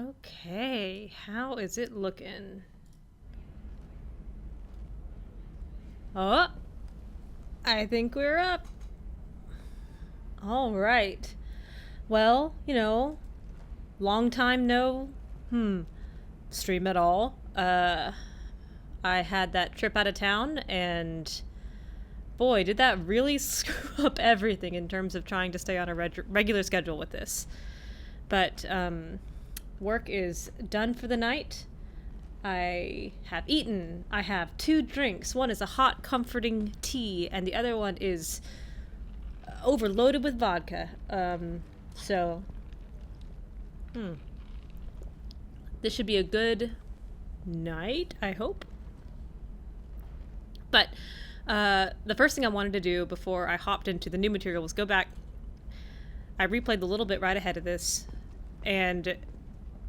Okay, how is it looking? Oh, I think we're up. All right. Well, long time no, stream at all. I had that trip out of town, and boy, did that really screw up everything in terms of trying to stay on a regular schedule with this. But work is done for the night. I have eaten. I have 2 drinks. One is a hot, comforting tea, and the other one is overloaded with vodka. So, this should be a good night, I hope. But the first thing I wanted to do before I hopped into the new material was go back. I replayed the little bit right ahead of this and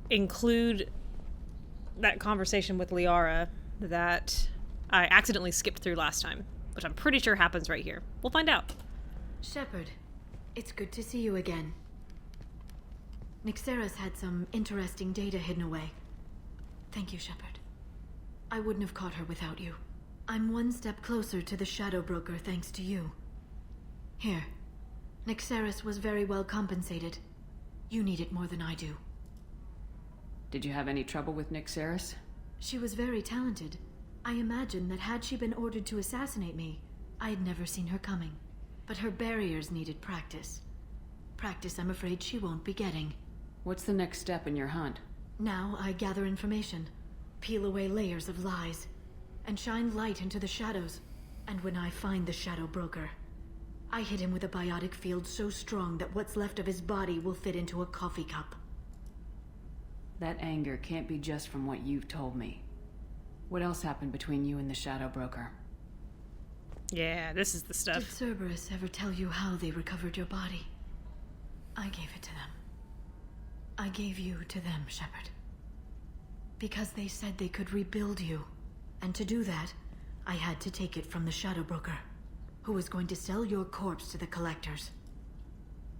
include that conversation with Liara that I accidentally skipped through last time, which I'm pretty sure happens right here. We'll find out. Shepard, it's good to see you again. Nyxeris had some interesting data hidden away. Thank you, Shepard. I wouldn't have caught her without you. I'm one step closer to the Shadow Broker thanks to you. Here, Nyxeris was very well compensated. You need it more than I do. Did you have any trouble with Nyxeris? She was very talented. I imagine that had she been ordered to assassinate me, I had never seen her coming. But her barriers needed practice. Practice I'm afraid she won't be getting. What's the next step in your hunt? Now I gather information, peel away layers of lies, and shine light into the shadows. And when I find the Shadow Broker, I hit him with a biotic field so strong that what's left of his body will fit into a coffee cup. That anger can't be just from what you've told me. What else happened between you and the Shadow Broker? Yeah, this is the stuff. Did Cerberus ever tell you how they recovered your body? I gave it to them. I gave you to them, Shepard. Because they said they could rebuild you. And to do that, I had to take it from the Shadow Broker, who was going to sell your corpse to the collectors.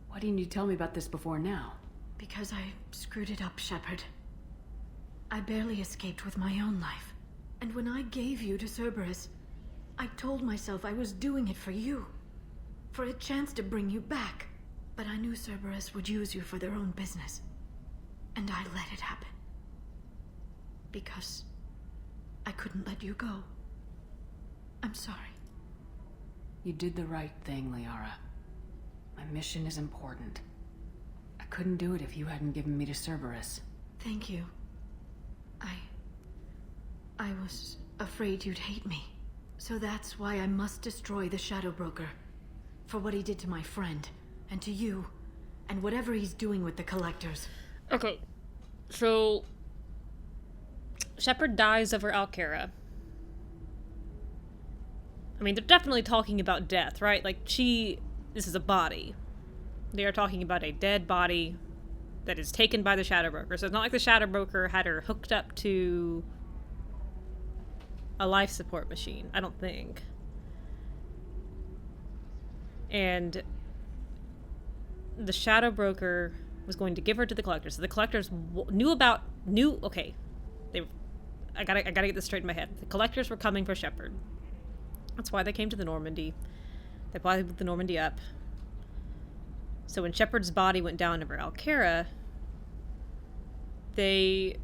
Why didn't you tell me about this before now? Because I screwed it up, Shepard. I barely escaped with my own life. And when I gave you to Cerberus, I told myself I was doing it for you. For a chance to bring you back. But I knew Cerberus would use you for their own business. And I let it happen. Because I couldn't let you go. I'm sorry. You did the right thing, Liara. My mission is important. I couldn't do it if you hadn't given me to Cerberus. Thank you. I was afraid you'd hate me. So that's why I must destroy the Shadow Broker. For what he did to my friend, and to you, and whatever he's doing with the collectors. Okay, so Shepard dies over Alkera. I mean, they're definitely talking about death, right? Like, this is a body. They are talking about a dead body that is taken by the Shadow Broker. So it's not like the Shadow Broker had her hooked up to a life support machine, I don't think. And the Shadow Broker was going to give her to the collectors. So the collectors I gotta get this straight in my head. The collectors were coming for Shepard. That's why they came to the Normandy. They probably put the Normandy up. So when Shepard's body went down over Alkera, they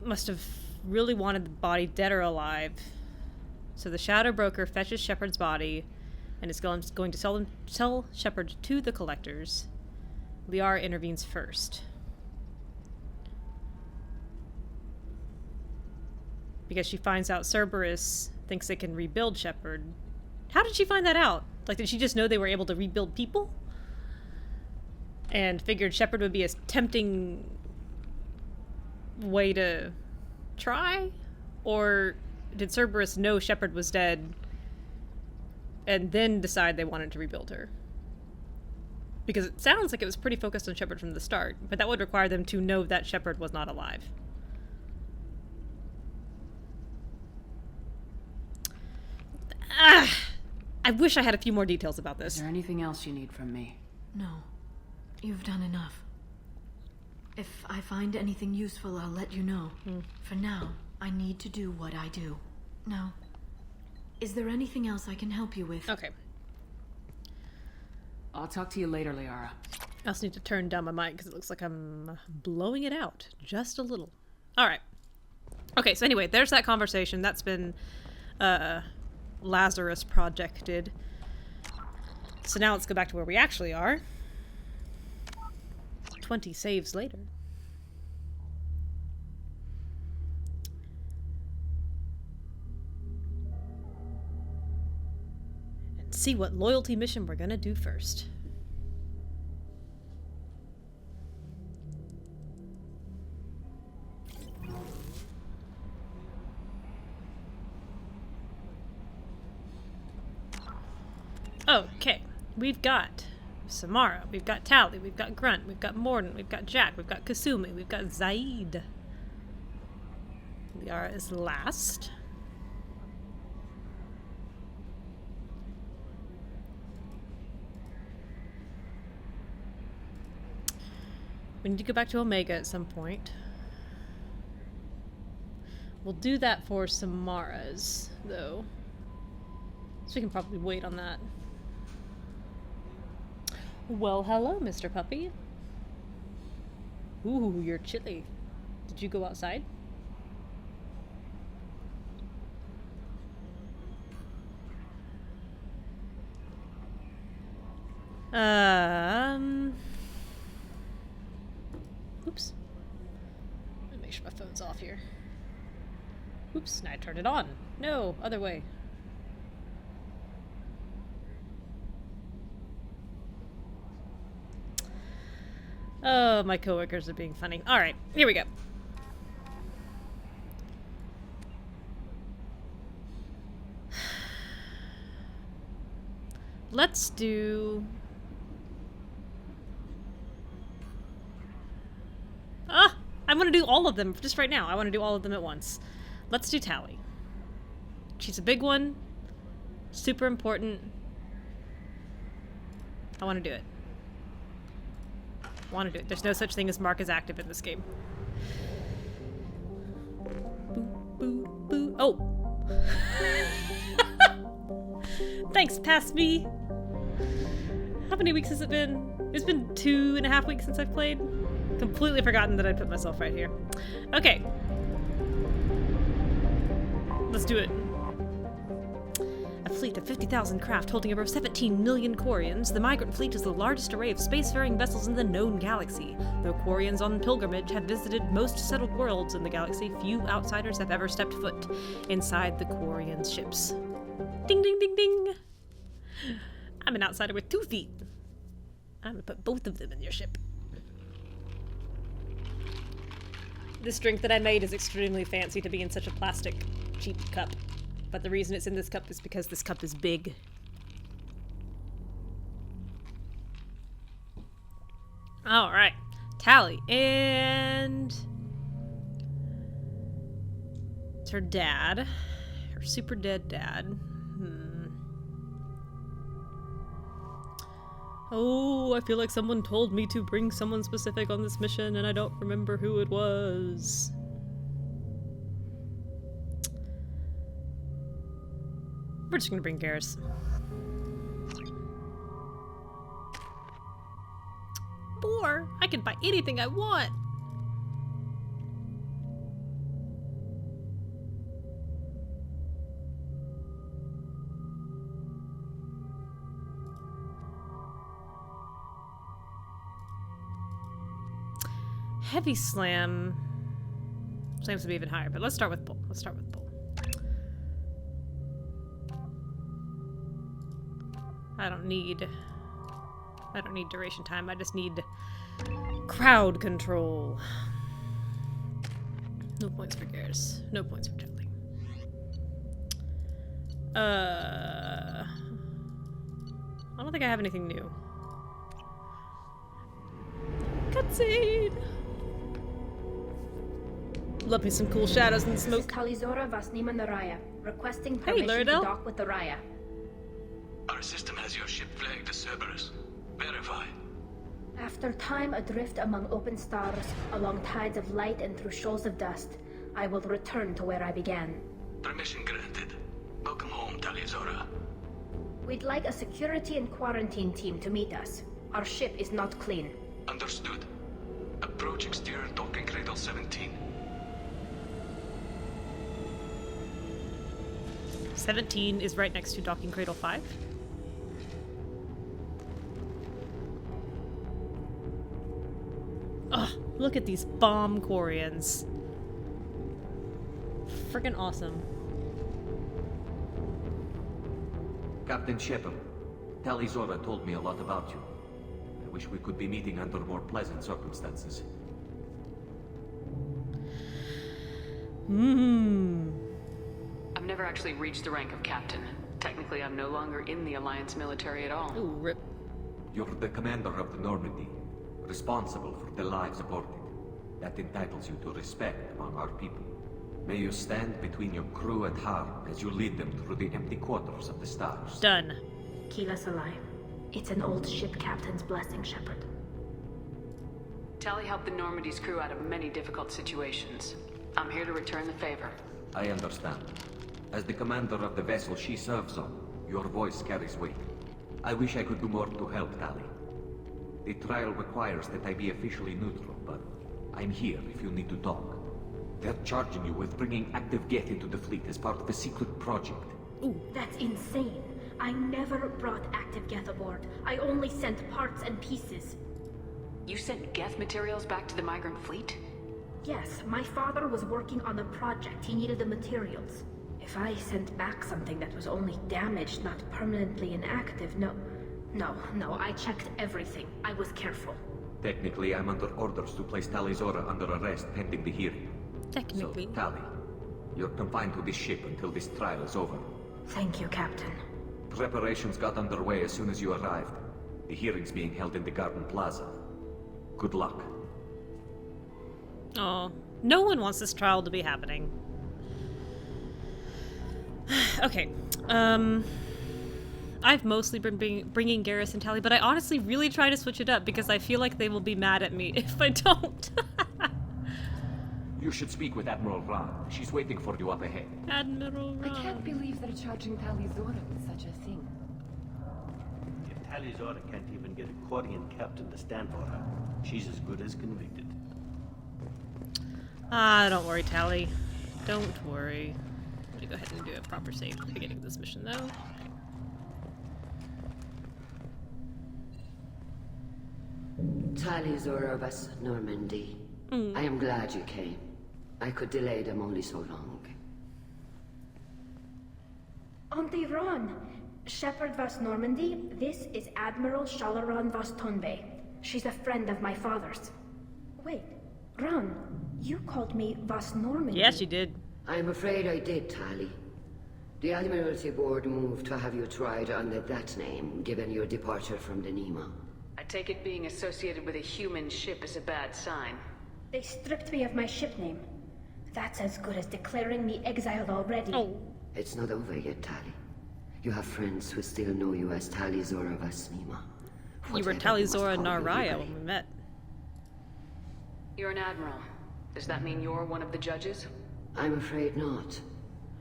must have really wanted the body dead or alive. So the Shadow Broker fetches Shepard's body and is going to sell Shepard to the collectors. Liara intervenes first. Because she finds out Cerberus thinks they can rebuild Shepard. How did she find that out? Like, did she just know they were able to rebuild people? And figured Shepard would be a tempting way to try? Or did Cerberus know Shepard was dead and then decide they wanted to rebuild her? Because it sounds like it was pretty focused on Shepard from the start, but that would require them to know that Shepard was not alive. I wish I had a few more details about this. Is there anything else you need from me? No. You've done enough. If I find anything useful, I'll let you know. For now, I need to do what I do. Now, is there anything else I can help you with? Okay. I'll talk to you later, Liara. I also need to turn down my mic because it looks like I'm blowing it out just a little. All right. Okay, so anyway, there's that conversation. That's been Lazarus projected. So now let's go back to where we actually are. 20 saves later. And see what loyalty mission we're gonna do first. Okay, we've got Samara, we've got Tally, we've got Grunt, we've got Morden, we've got Jack, we've got Kasumi, we've got Zaid. Liara is last. We need to go back to Omega at some point. We'll do that for Samara's, though. So we can probably wait on that. Well, hello, Mr. Puppy. Ooh, you're chilly. Did you go outside? Oops. Let me make sure my phone's off here. Oops, now I turned it on. No, other way. Oh, my coworkers are being funny. Alright, here we go. Let's do... I want to do all of them just right now. I want to do all of them at once. Let's do Tally. She's a big one. Super important. I want to do it. Want to do it. There's no such thing as mark as active in this game. Boo, boo, boo. Oh! Thanks, past me! How many weeks has it been? It's been 2.5 weeks since I've played. Completely forgotten that I put myself right here. Okay. Let's do it. A fleet of 50,000 craft holding over 17 million Quarians, the Migrant Fleet is the largest array of spacefaring vessels in the known galaxy. Though Quarians on pilgrimage have visited most settled worlds in the galaxy, few outsiders have ever stepped foot inside the Quarians' ships. Ding, ding, ding, ding! I'm an outsider with 2 feet. I'm gonna put both of them in your ship. This drink that I made is extremely fancy to be in such a plastic, cheap cup. But the reason it's in this cup is because this cup is big. Alright. Tally. And... it's her dad. Her super dead dad. Oh, I feel like someone told me to bring someone specific on this mission, and I don't remember who it was. We're just gonna bring Garrus. Or I can buy anything I want. Heavy slam. Slams to be even higher, but let's start with pull. Let's start with pull. I don't need duration time. I just need crowd control. No points for Garrus. No points for Tally. I don't think I have anything new. Cutscene! Love me some cool shadows and smoke. Talizora Vasnima Naraya, requesting Hey, permission to Luridel. dock with the Raya. Our system has your ship flagged as Cerberus. Verify. After time adrift among open stars, along tides of light and through shoals of dust, I will return to where I began. Permission granted. Welcome home, Talizora. We'd like a security and quarantine team to meet us. Our ship is not clean. Understood. Approach exterior docking cradle 17. 17 is right next to docking cradle 5. Ugh, look at these bomb Quarians. Freaking awesome. Captain Shepard, Talizora told me a lot about you. I wish we could be meeting under more pleasant circumstances. I've never actually reached the rank of captain. Technically, I'm no longer in the Alliance military at all. Ooh, rip. You're the commander of the Normandy, responsible for the lives aborted. That entitles you to respect among our people. May you stand between your crew and harm as you lead them through the empty quarters of the stars. Done. Keep us alive. It's an old ship captain's blessing, Shepard. Tali helped the Normandy's crew out of many difficult situations. I'm here to return the favor. I understand. As the commander of the vessel she serves on, your voice carries weight. I wish I could do more to help, Tali. The trial requires that I be officially neutral, but I'm here if you need to talk. They're charging you with bringing active Geth into the fleet as part of a secret project. That's insane. I never brought active Geth aboard. I only sent parts and pieces. You sent Geth materials back to the migrant fleet? Yes, my father was working on a project. He needed the materials. If I sent back something that was only damaged, not permanently inactive, no, I checked everything. I was careful. Technically, I'm under orders to place Talizora under arrest pending the hearing. Technically. So, Tali, you're confined to this ship until this trial is over. Thank you, Captain. Preparations got underway as soon as you arrived. The hearing's being held in the Garden Plaza. Good luck. Oh, no one wants this trial to be happening. Okay, I've mostly been bringing Garrus and Tali, but I honestly really try to switch it up because I feel like they will be mad at me if I don't. You should speak with Admiral Ran. She's waiting for you up ahead. Admiral Ron. I can't believe they're charging Talizora with such a thing. If Talizora can't even get a Quarian captain to stand for her, she's as good as convicted. Ah, don't worry, Tali. Don't worry. Let me go ahead and do a proper save at the beginning of this mission, though. Talizora of us, Normandy. I am glad you came. I could delay them only so long. Auntie Ron, Shepard Vas Normandy, this is Admiral Shalaran Vas Tonbe. She's a friend of my father's. Wait, Ron, you called me Vas Normandy. Yes, you did. I'm afraid I did, Tali. The Admiralty Board moved to have you tried under that name, given your departure from the Nima. I take it being associated with a human ship is a bad sign. They stripped me of my ship name. That's as good as declaring me exiled already. Oh. It's not over yet, Tali. You have friends who still know you as Talizora Vas Nima. You were Whatever must Talizora call you Naraya legally. when we met. You're an admiral. Does that mean you're one of the judges? I'm afraid not.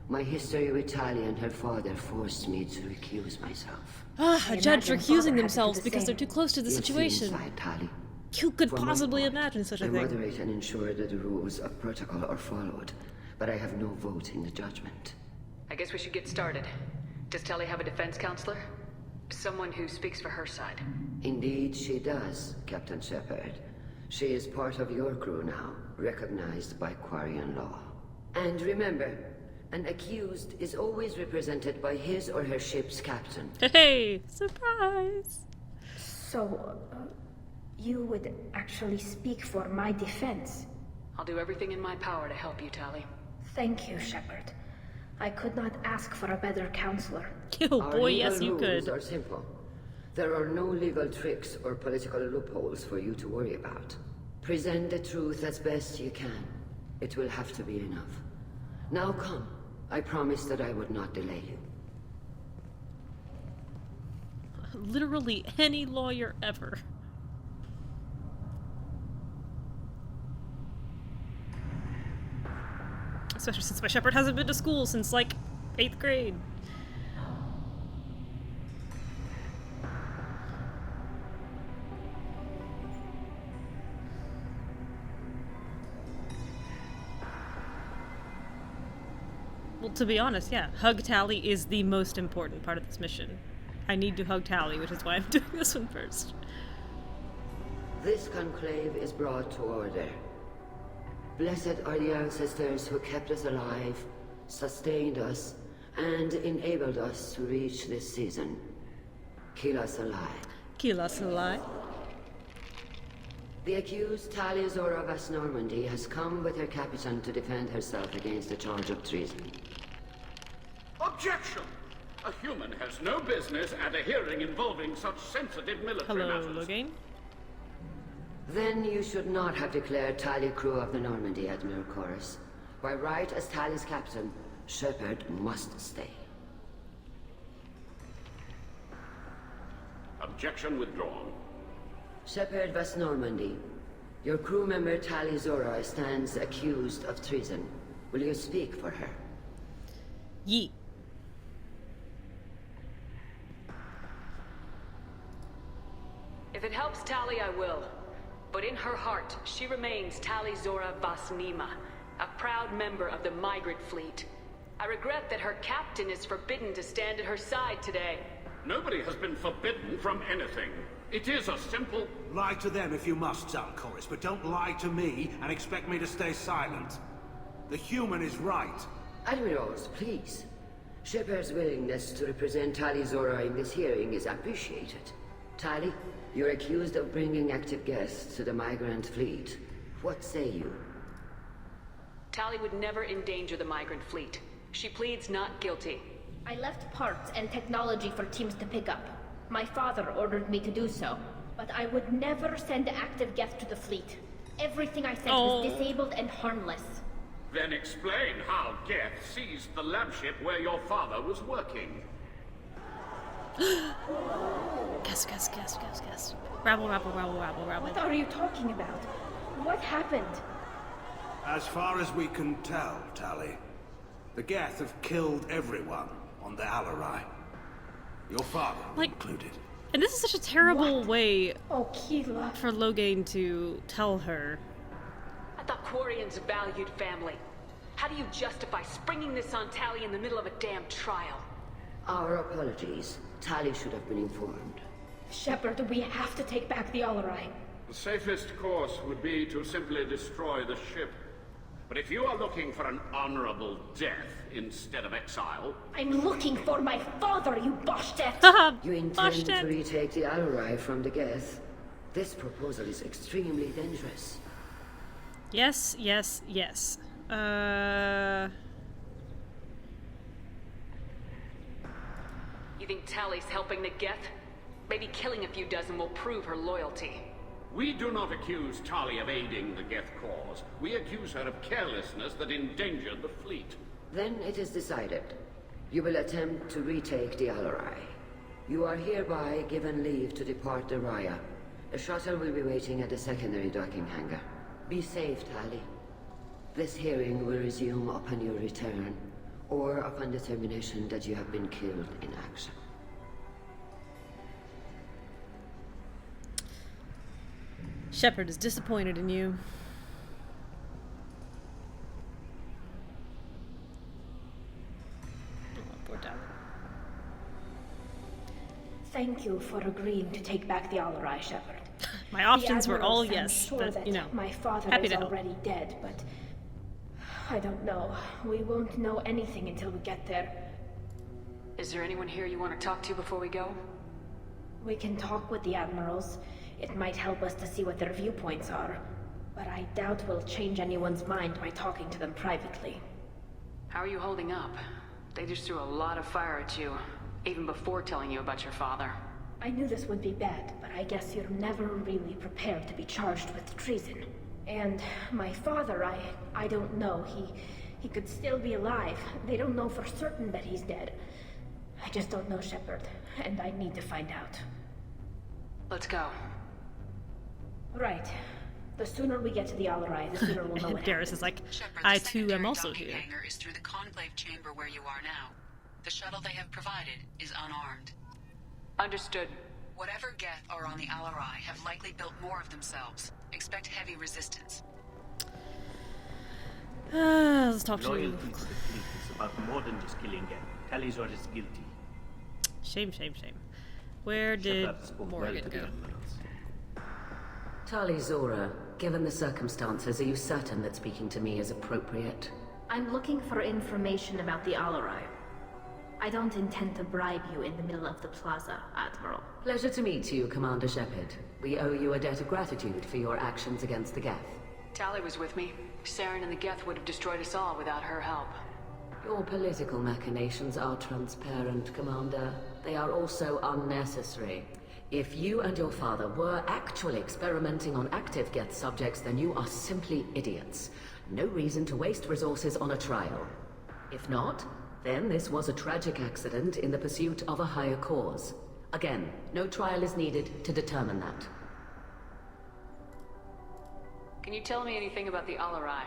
My history with Tali and her father forced me to recuse myself. Ah, a I judge imagine recusing Father had to do themselves the because they're same. too close to the You'll see situation. inside, Tali. Who could For my possibly part, imagine such a I thing? moderate and ensure that the rules of protocol are followed, but I have no vote in the judgment. I guess we should get started. Does Tali have a defense counselor? Someone who speaks for her side. Indeed, she does, Captain Shepard. She is part of your crew now, recognized by Quarian law. And remember, an accused is always represented by his or her ship's captain. Hey, surprise! So, you would actually speak for my defense. I'll do everything in my power to help you, Tali. Thank you, Shepard. I could not ask for a better counselor. Oh Our boy, legal yes you rules could. are simple. There are no legal tricks or political loopholes for you to worry about. Present the truth as best you can. It will have to be enough. Now come. I promised that I would not delay you. Literally any lawyer ever. Especially since my shepherd hasn't been to school since, like, 8th grade. Well, to be honest, yeah, hug Tally is the most important part of this mission. I need to hug Tally, which is why I'm doing this one first. This conclave is brought to order. Blessed are the ancestors who kept us alive, sustained us, and enabled us to reach this season. Keep us alive. Kill us alive. The accused Talia Zora of Normandy has come with her captain to defend herself against the charge of treason. Objection! A human has no business at a hearing involving such sensitive military Hello, matters. Logain. Then you should not have declared Talia crew of the Normandy, Admiral Chorus. By right as Talia's captain, Shepard must stay. Objection withdrawn. Shepard Vas Normandy, your crew member Talia Zora stands accused of treason. Will you speak for her? Yeet. If it helps Tali, I will. But in her heart, she remains Tali Zora Vasnima, a proud member of the migrant fleet. I regret that her captain is forbidden to stand at her side today. Nobody has been forbidden from anything. It is a simple... Lie to them if you must, Zalcoris, but don't lie to me and expect me to stay silent. The human is right. Admirals, please. Shepard's willingness to represent Talia Zora in this hearing is appreciated. Tali, you're accused of bringing active guests to the migrant fleet. What say you? Tali would never endanger the migrant fleet. She pleads not guilty. I left parts and technology for teams to pick up. My father ordered me to do so, but I would never send active guests to the fleet. Everything I sent was disabled and harmless. Then explain how Geth seized the lab ship where your father was working. Guess. Rabble. What are you talking about? What happened? As far as we can tell, Tali, the Geth have killed everyone on the Alarai. Your father included. And this is such a terrible way Oh, Keela. for Logain to tell her. I thought Quarians valued family. How do you justify springing this on Tali in the middle of a damn trial? Our apologies. Tali should have been informed. Shepard, we have to take back the Alarai. The safest course would be to simply destroy the ship. But if you are looking for an honorable death instead of exile... I'm looking for my father, you Boshtet! You intend to retake the Alarai from the Geth? This proposal is extremely dangerous. Yes. You think Tali's helping the Geth? Maybe killing a few dozen will prove her loyalty. We do not accuse Tali of aiding the Geth cause. We accuse her of carelessness that endangered the fleet. Then it is decided. You will attempt to retake the Alarai. You are hereby given leave to depart the Raya. A shuttle will be waiting at the secondary docking hangar. Be safe, Tali. This hearing will resume upon your return, or upon determination that you have been killed in action. Shepard is disappointed in you. Poor Tali. Thank you for agreeing to take back the Alarai, Shepard. My options were all I'm yes, sure but that you know, my father happy is to help. already dead, but I don't know. We won't know anything until we get there. Is there anyone here you want to talk to before we go? We can talk with the admirals. It might help us to see what their viewpoints are, but I doubt we'll change anyone's mind by talking to them privately. How are you holding up? They just threw a lot of fire at you, even before telling you about your father. I knew this would be bad, but I guess you're never really prepared to be charged with treason. And my father, I don't know. He could still be alive. They don't know for certain that he's dead. I just don't know, Shepard, and I need to find out. Let's go. Right. The sooner we get to the Alarai, the sooner we'll know what Darius happened. is like, Shepard, I the too am secondary also docking here. hangar is through the conclave chamber where you are now. The shuttle they have provided is unarmed. Understood. Whatever Geth are on the Alarai have likely built more of themselves. Expect heavy resistance. Let's talk to Loyalty to the fleet is about more than just killing Geth. Talizor is guilty. Shame, shame, shame. Where did Shepard spoke well Morgan to the go? admirals. Tali Zora, given the circumstances, are you certain that speaking to me is appropriate? I'm looking for information about the Alarai. I don't intend to bribe you in the middle of the plaza, Admiral. Pleasure to meet you, Commander Shepard. We owe you a debt of gratitude for your actions against the Geth. Tali was with me. Saren and the Geth would have destroyed us all without her help. Your political machinations are transparent, Commander. They are also unnecessary. If you and your father were actually experimenting on active Geth subjects, then you are simply idiots. No reason to waste resources on a trial. If not, then this was a tragic accident in the pursuit of a higher cause. Again, no trial is needed to determine that. Can you tell me anything about the Alarai?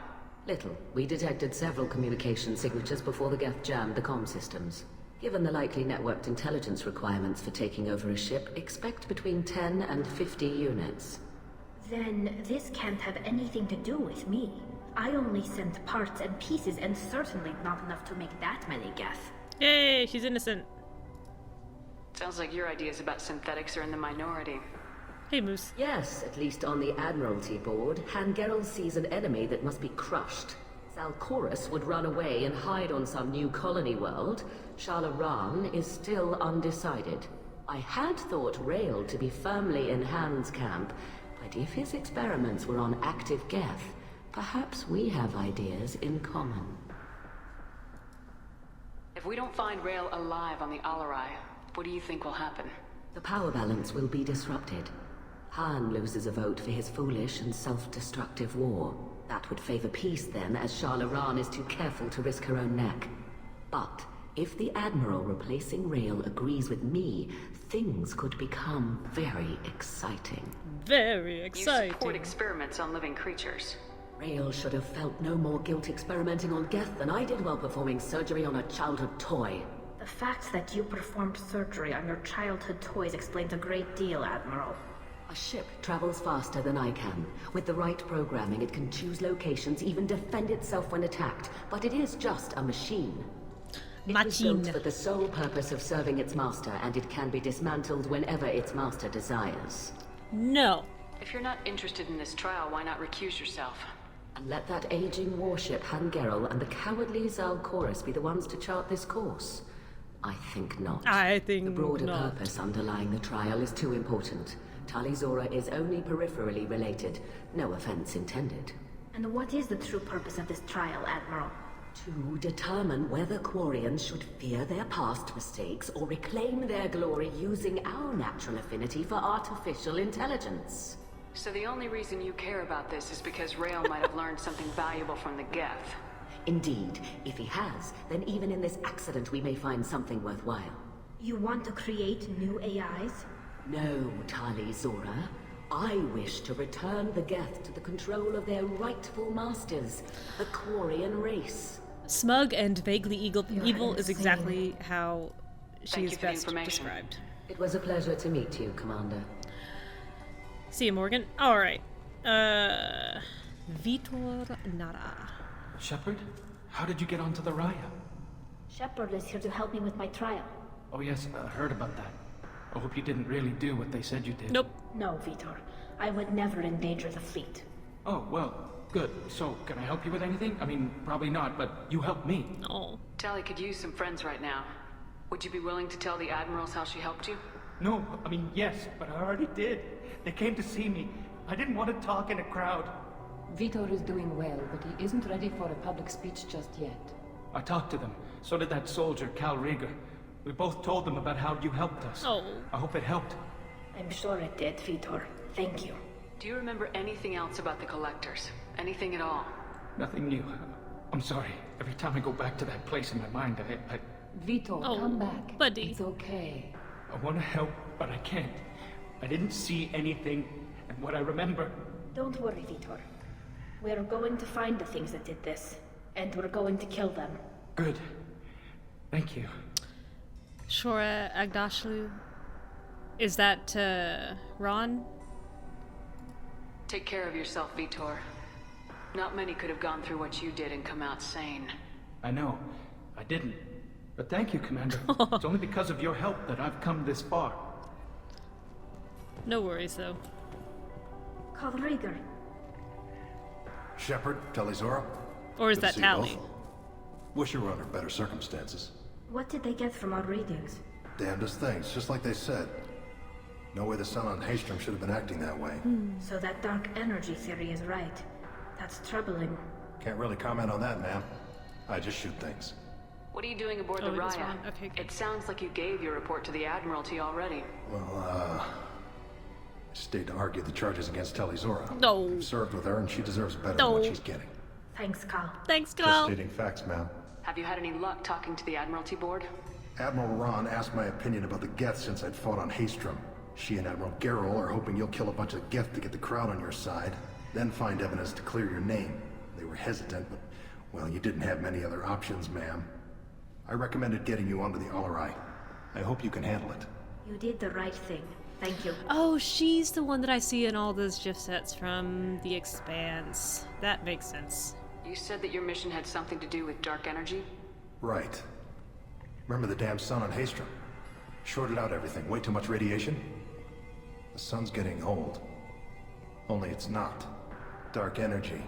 Little. We detected several communication signatures before the Geth jammed the comm systems. Given the likely networked intelligence requirements for taking over a ship, expect between 10 and 50 units. Then this can't have anything to do with me. I only sent parts and pieces, and certainly not enough to make that many Geth. Yay, she's innocent. Sounds like your ideas about synthetics are in the minority. Hey, Moose. Yes, at least on the Admiralty board, Hangerel sees an enemy that must be crushed. Zalcorus would run away and hide on some new colony world. Shalaran is still undecided. I had thought Rael to be firmly in Han's camp, but if his experiments were on active Geth, perhaps we have ideas in common. If we don't find Rael alive on the Alarai, what do you think will happen? The power balance will be disrupted. Han loses a vote for his foolish and self-destructive war. That would favor peace then, as Shalaran is too careful to risk her own neck. But if the Admiral replacing Rael agrees with me, things could become very exciting. Very You exciting. support experiments on living creatures. Rael should have felt no more guilt experimenting on Geth than I did while performing surgery on a childhood toy. The fact that you performed surgery on your childhood toys explains a great deal, Admiral. A ship travels faster than I can. With the right programming, it can choose locations, even defend itself when attacked. But it is just a machine. It was built for the sole purpose of serving its master, and it can be dismantled whenever its master desires. No. If you're not interested in this trial, why not recuse yourself? And let that aging warship Hangerel and the cowardly Zalcorus be the ones to chart this course. I think not. I think the broader not. purpose underlying the trial is too important. Tali Zora is only peripherally related. No offense intended. And what is the true purpose of this trial, Admiral? To determine whether Quarians should fear their past mistakes or reclaim their glory using our natural affinity for artificial intelligence. So the only reason you care about this is because Rael might have learned something valuable from the Geth. Indeed, if he has, then even in this accident we may find something worthwhile. You want to create new AIs? No, Tali Zora. I wish to return the Geth to the control of their rightful masters, the Quarian race. Smug and vaguely evil is exactly how she Thank is you for the best information. described. It was a pleasure to meet you, Commander. See you, Morgan. Alright. Vitor Nara. Shepard? How did you get onto the Raya? Shepard is here to help me with my trial. Oh yes, I heard about that. I hope you didn't really do what they said you did. Nope. No, Vitor. I would never endanger the fleet. Oh, well, good. So, can I help you with anything? I mean, probably not, but you helped me. Oh. Tali could use some friends right now. Would you be willing to tell the admirals how she helped you? No, I mean, yes, but I already did. They came to see me. I didn't want to talk in a crowd. Vitor is doing well, but he isn't ready for a public speech just yet. I talked to them. So did that soldier, Cal Rieger. We both told them about how you helped us. Oh. I hope it helped. I'm sure it did, Vitor. Thank you. Do you remember anything else about the Collectors? Anything at all? Nothing new. I'm sorry. Every time I go back to that place in my mind, I Vitor, come back. Buddy. It's okay. want to help, but I can't. I didn't see anything, and what I remember, Don't worry, Vitor. We're going to find the things that did this, and we're going to kill them. Good. Thank you. Shora Agdashlu. Is that, Ron? Take care of yourself, Vitor. Not many could have gone through what you did and come out sane. I know. I didn't. But thank you, Commander. It's only because of your help that I've come this far. No worries, though. Call Rieger. Shepard, Telizora? Or is Good that to see Tally? both of them. Wish you were under better circumstances. What did they get from our readings? Damnedest things, just like they said. No way the sun on Haystrom should have been acting that way. So that dark energy theory is right. That's troubling. Can't really comment on that, ma'am. I just shoot things. What are you doing aboard the it was Raya? Ron. Okay, good. It sounds like you gave your report to the Admiralty already. Well, I stayed to argue the charges against Telizora. No. I've served with her, and she deserves better than what she's getting. Thanks, Carl. Thanks, Just Carl. stating facts, ma'am. Have you had any luck talking to the Admiralty board? Admiral Ron asked my opinion about the Geth since I'd fought on Haystrom. She and Admiral Garrel are hoping you'll kill a bunch of Geth to get the crowd on your side, then find evidence to clear your name. They were hesitant, but, well, you didn't have many other options, ma'am. I recommended getting you onto the Alarai. I hope you can handle it. You did the right thing. Thank you. Oh, she's the one that I see in all those GIF sets from The Expanse. That makes sense. You said that your mission had something to do with dark energy? Right. Remember the damn sun on Haystrom? Shorted out everything. Way too much radiation? The sun's getting old. Only it's not. Dark energy.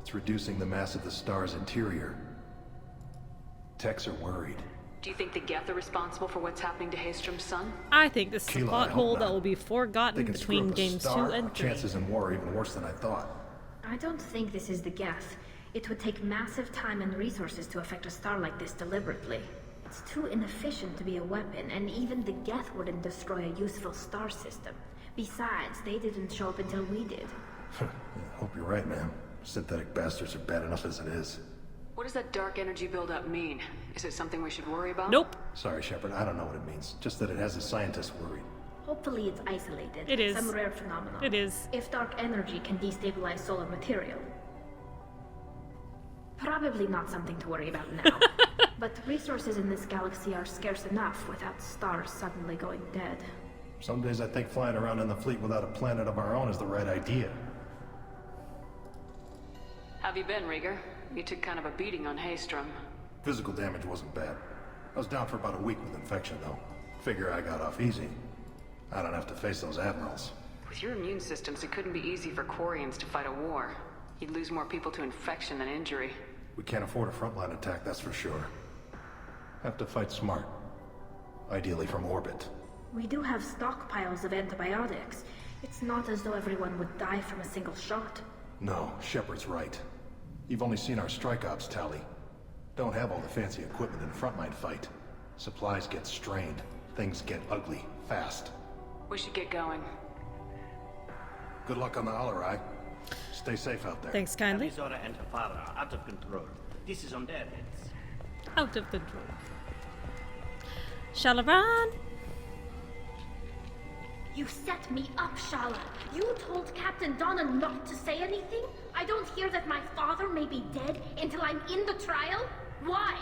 It's reducing the mass of the star's interior. Techs are worried. Do you think the Geth are responsible for what's happening to Haystrom's sun? I think this is a Keela, plot I hole hope that not. will be forgotten They can screw between up a games 2 star, and our 3. chances in war are even worse than I thought. I don't think this is the Geth. It would take massive time and resources to affect a star like this deliberately. It's too inefficient to be a weapon, and even the Geth wouldn't destroy a useful star system. Besides, they didn't show up until we did. I hope you're right, ma'am. Synthetic bastards are bad enough as it is. What does that dark energy buildup mean? Is it something we should worry about? Nope. Sorry, Shepard, I don't know what it means. Just that it has the scientists worried. Hopefully it's isolated. It is. Some rare phenomenon. It is. If dark energy can destabilize solar material. Probably not something to worry about now. But resources in this galaxy are scarce enough without stars suddenly going dead. Some days I think flying around in the fleet without a planet of our own is the right idea. Have you been, Rieger? You took kind of a beating on Haystrom. Physical damage wasn't bad. I was down for about a week with infection, though. Figure I got off easy. I don't have to face those admirals. With your immune systems, it couldn't be easy for Quarians to fight a war. You'd lose more people to infection than injury. We can't afford a frontline attack, that's for sure. Have to fight smart. Ideally from orbit. We do have stockpiles of antibiotics. It's not as though everyone would die from a single shot. No, Shepard's right. You've only seen our strike ops tally. Don't have all the fancy equipment in a frontline fight. Supplies get strained. Things get ugly, fast. We should get going. Good luck on the Alarai. Stay safe out there. Thanks kindly. Telizora and her father are out of control. This is on their heads. Out of control. Shalaran! You set me up, Shala. You told Captain Donna not to say anything? I don't hear that my father may be dead until I'm in the trial? Why?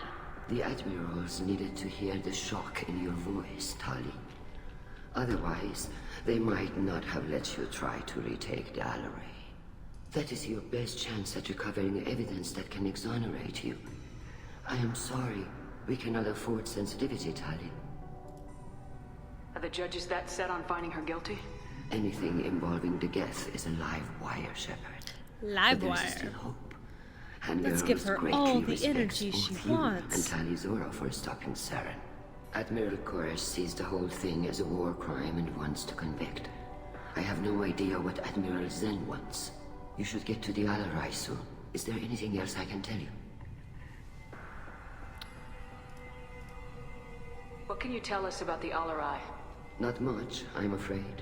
The admirals needed to hear the shock in your voice, Tali. Otherwise, they might not have let you try to retake the Alarai. That is your best chance at recovering evidence that can exonerate you. I am sorry. We cannot afford sensitivity, Tali. Are the judges that set on finding her guilty? Anything involving the Geth is a live wire, Shepard. Live But wire. there's still hope. And Let's give her all the energy she wants. And Tali Zora for stopping Saren. Admiral Koresh sees the whole thing as a war crime and wants to convict. I have no idea what Admiral Zen wants. You should get to the Alarai soon. Is there anything else I can tell you? What can you tell us about the Alarai? Not much, I'm afraid.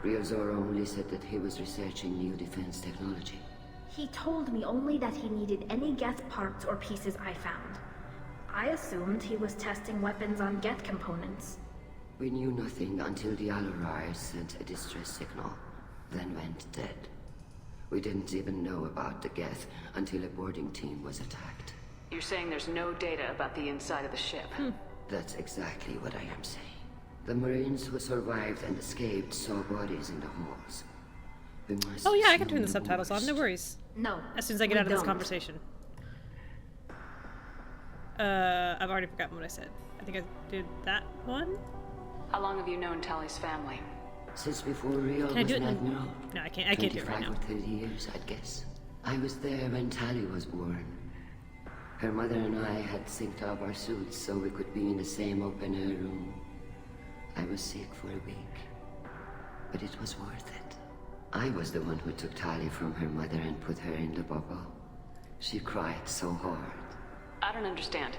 Rio Zora only said that he was researching new defense technology. He told me only that he needed any Geth parts or pieces I found. I assumed he was testing weapons on Geth components. We knew nothing until the Alarai sent a distress signal, then went dead. We didn't even know about the Geth until a boarding team was attacked. You're saying there's no data about the inside of the ship? That's exactly what I am saying. The Marines who survived and escaped saw bodies in the halls. We must Oh yeah, I can turn assume the subtitles on, no worries. No. As soon as I get we out of this don't. conversation. I've already forgotten what I said. I think I did that one? How long have you known Tally's family? Since before Rio Can I was do it an in- admiral. No, I can't do it right 25 now. or 30 years, I'd guess. I was there when Tally was born. Her mother and I had synced up our suits so we could be in the same open-air room. I was sick for a week, but it was worth it. I was the one who took Tally from her mother and put her in the bubble. She cried so hard. I don't understand.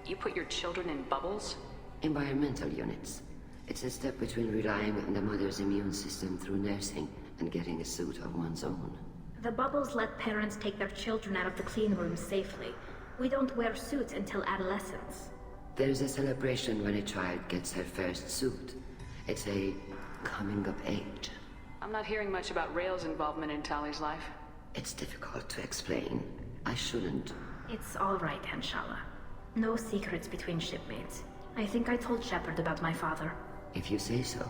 You put your children in bubbles? Environmental units. It's a step between relying on the mother's immune system through nursing and getting a suit of one's own. The bubbles let parents take their children out of the clean room safely. We don't wear suits until adolescence. There's a celebration when a child gets her first suit. It's a coming of age. I'm not hearing much about Rail's involvement in Tally's life. It's difficult to explain. I shouldn't. It's all right, Anshala. No secrets between shipmates. I think I told Shepard about my father. If you say so.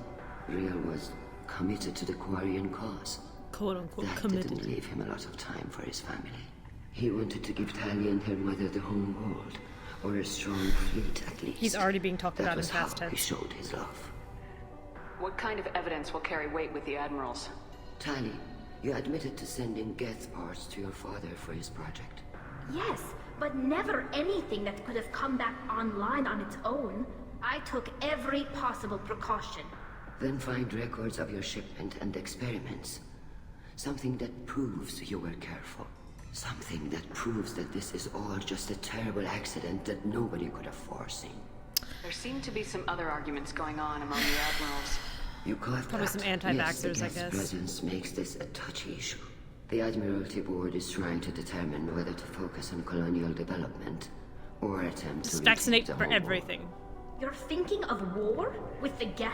Rail was committed to the Quarian cause. Quote unquote That committed. didn't leave him a lot of time for his family. He wanted to give Tally and her mother the home world, or a strong fleet at least. He's already being talked about in was past how he tense. showed his love. What kind of evidence will carry weight with the admirals? Tally, you admitted to sending Geth parts to your father for his project. Yes, but never anything that could have come back online on its own. I took every possible precaution. Then find records of your shipment and experiments. Something that proves you were careful. Something that proves that this is all just a terrible accident that nobody could have foreseen. There seem to be some other arguments going on among the admirals. You caught Probably that? some anti-vaxxers, yes, the I Geth's guess. presence makes this a touchy issue. The Admiralty Board is trying to determine whether to focus on colonial development or attempt to Just retake vaccinate the for whole everything. You're thinking of war? With the Geth?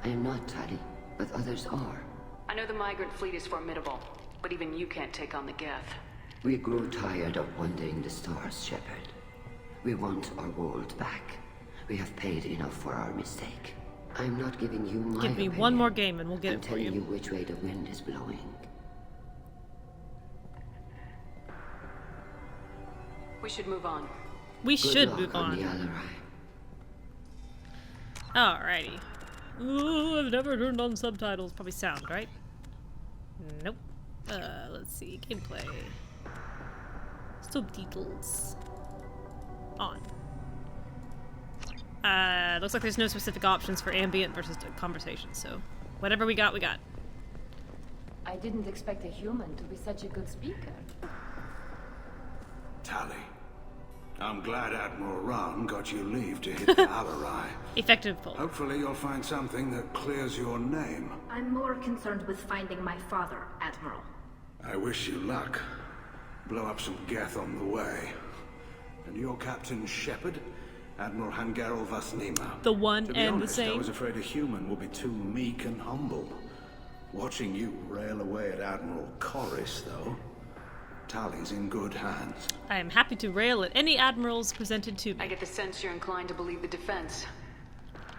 I am not, Tally, but others are. I know the migrant fleet is formidable, but even you can't take on the Geth. We grow tired of wandering the stars, Shepard. We want our world back. We have paid enough for our mistake. I'm not giving you my Give me opinion. one more game and we'll get I'm it for telling you. you which way the wind is blowing. We should move on. We Good should luck move on on. the Alarai. Alrighty. Ooh, I've never turned on subtitles. Probably sound, right? Nope. Let's see. Gameplay. Subtitles. On. Looks like there's no specific options for ambient versus conversation, so whatever we got, we got. I didn't expect a human to be such a good speaker. Tally, I'm glad Admiral Rahn got you leave to hit the Alarai. Effective pull. Hopefully you'll find something that clears your name. I'm more concerned with finding my father, Admiral. I wish you luck. Blow up some Geth on the way. And your Captain Shepard? Admiral Hangarel Vasnima. The one to be and honest, the same. I was afraid a human would be too meek and humble. Watching you rail away at Admiral Corris, though, Tally's in good hands. I am happy to rail at any admirals presented to me. I get the sense you're inclined to believe the defense.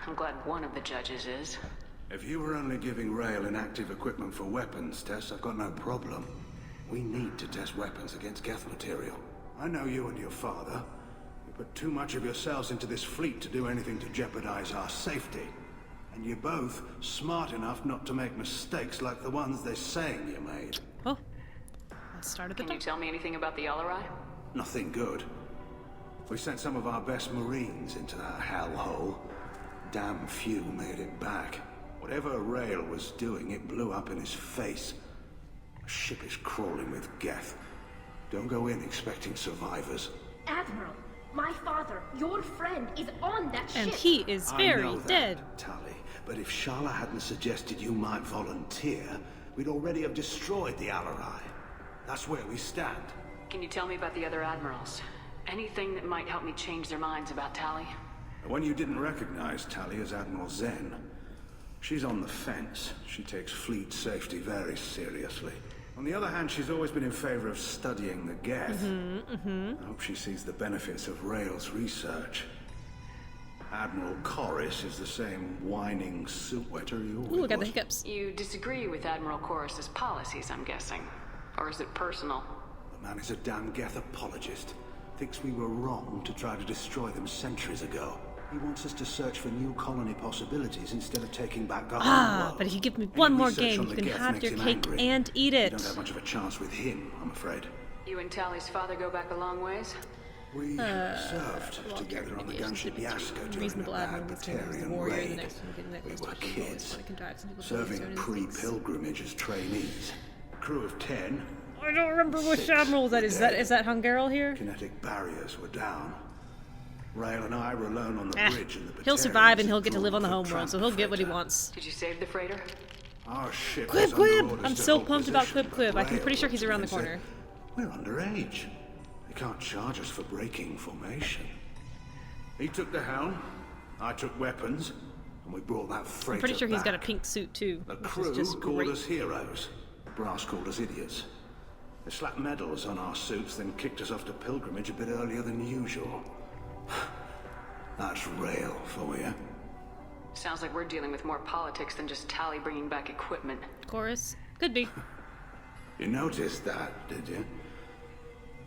I'm glad one of the judges is. If you were only giving Rail inactive equipment for weapons tests, I've got no problem. We need to test weapons against Geth material. I know you and your father. You put too much of yourselves into this fleet to do anything to jeopardize our safety. And you're both smart enough not to make mistakes like the ones they're saying you made. Oh. Let's start at the Can you top. tell me anything about the Alarai? Nothing good. We sent some of our best Marines into that hellhole. Damn few made it back. Whatever Rail was doing, it blew up in his face. The ship is crawling with Geth. Don't go in expecting survivors. Admiral, my father, your friend, is on that ship. And he is I very know that, dead. Tally, but if Sharla hadn't suggested you might volunteer, we'd already have destroyed the Alarai. That's where we stand. Can you tell me about the other admirals? Anything that might help me change their minds about Tally? The one you didn't recognize, Tally, is Admiral Zen. She's on the fence. She takes fleet safety very seriously. On the other hand, she's always been in favor of studying the Geth. I hope she sees the benefits of Rael's research. Admiral Corris is the same whining soup wetter you always Ooh, I got the hiccups. You disagree with Admiral Corris's policies, I'm guessing. Or is it personal? The man is a damn Geth apologist. Thinks we were wrong to try to destroy them centuries ago. He wants us to search for new colony possibilities instead of taking back the whole world. But if you give me one more research game, on you the can Geth have makes your him cake angry. and eat You it. don't have much of a chance with him, I'm afraid. You and Tally's father go back a long ways? We served together on the gunship Yasko during a bad Batarian raid. We were kids, serving pre-pilgrimage as trainees. Crew of 10. I don't remember which admiral that is. Is that Hungarl here? Kinetic barriers were down. Rael and I were alone on the bridge in the He'll survive and he'll get to live on the homeworld, so he'll get what he wants. Did you save the freighter? Our ship Quib was under Quib! orders I'm to so hold pumped about position, Quib Quib. but I'm pretty sure Rael he's around the looked at me corner. and said, "We're underage. They can't charge us for breaking formation." He took the helm, I took weapons, and we brought that freighter I'm pretty sure he's got a back. pink suit too, The which crew is just called great. us heroes. Brass called us idiots. They slapped medals on our suits, then kicked us off to pilgrimage a bit earlier than usual. That's Rael for you. Sounds like we're dealing with more politics than just Tally bringing back equipment. Chorus. Could be. You noticed that, did you?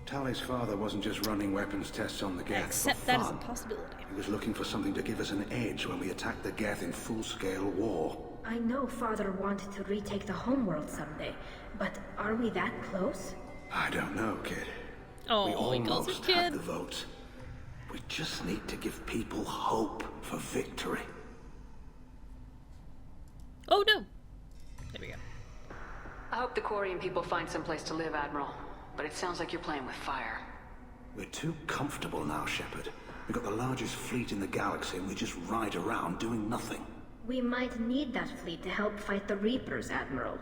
Tally's father wasn't just running weapons tests on the Geth Accept for that as a fun. possibility. He was looking for something to give us an edge when we attacked the Geth in full-scale war. I know Father wanted to retake the homeworld someday, but are we that close? I don't know, kid. Oh, we he calls almost it had kid. the votes. We just need to give people hope for victory. Oh no! There we go. I hope the Quarian people find some place to live, Admiral. But it sounds like you're playing with fire. We're too comfortable now, Shepard. We've got the largest fleet in the galaxy and we just ride around doing nothing. We might need that fleet to help fight the Reapers, Admiral.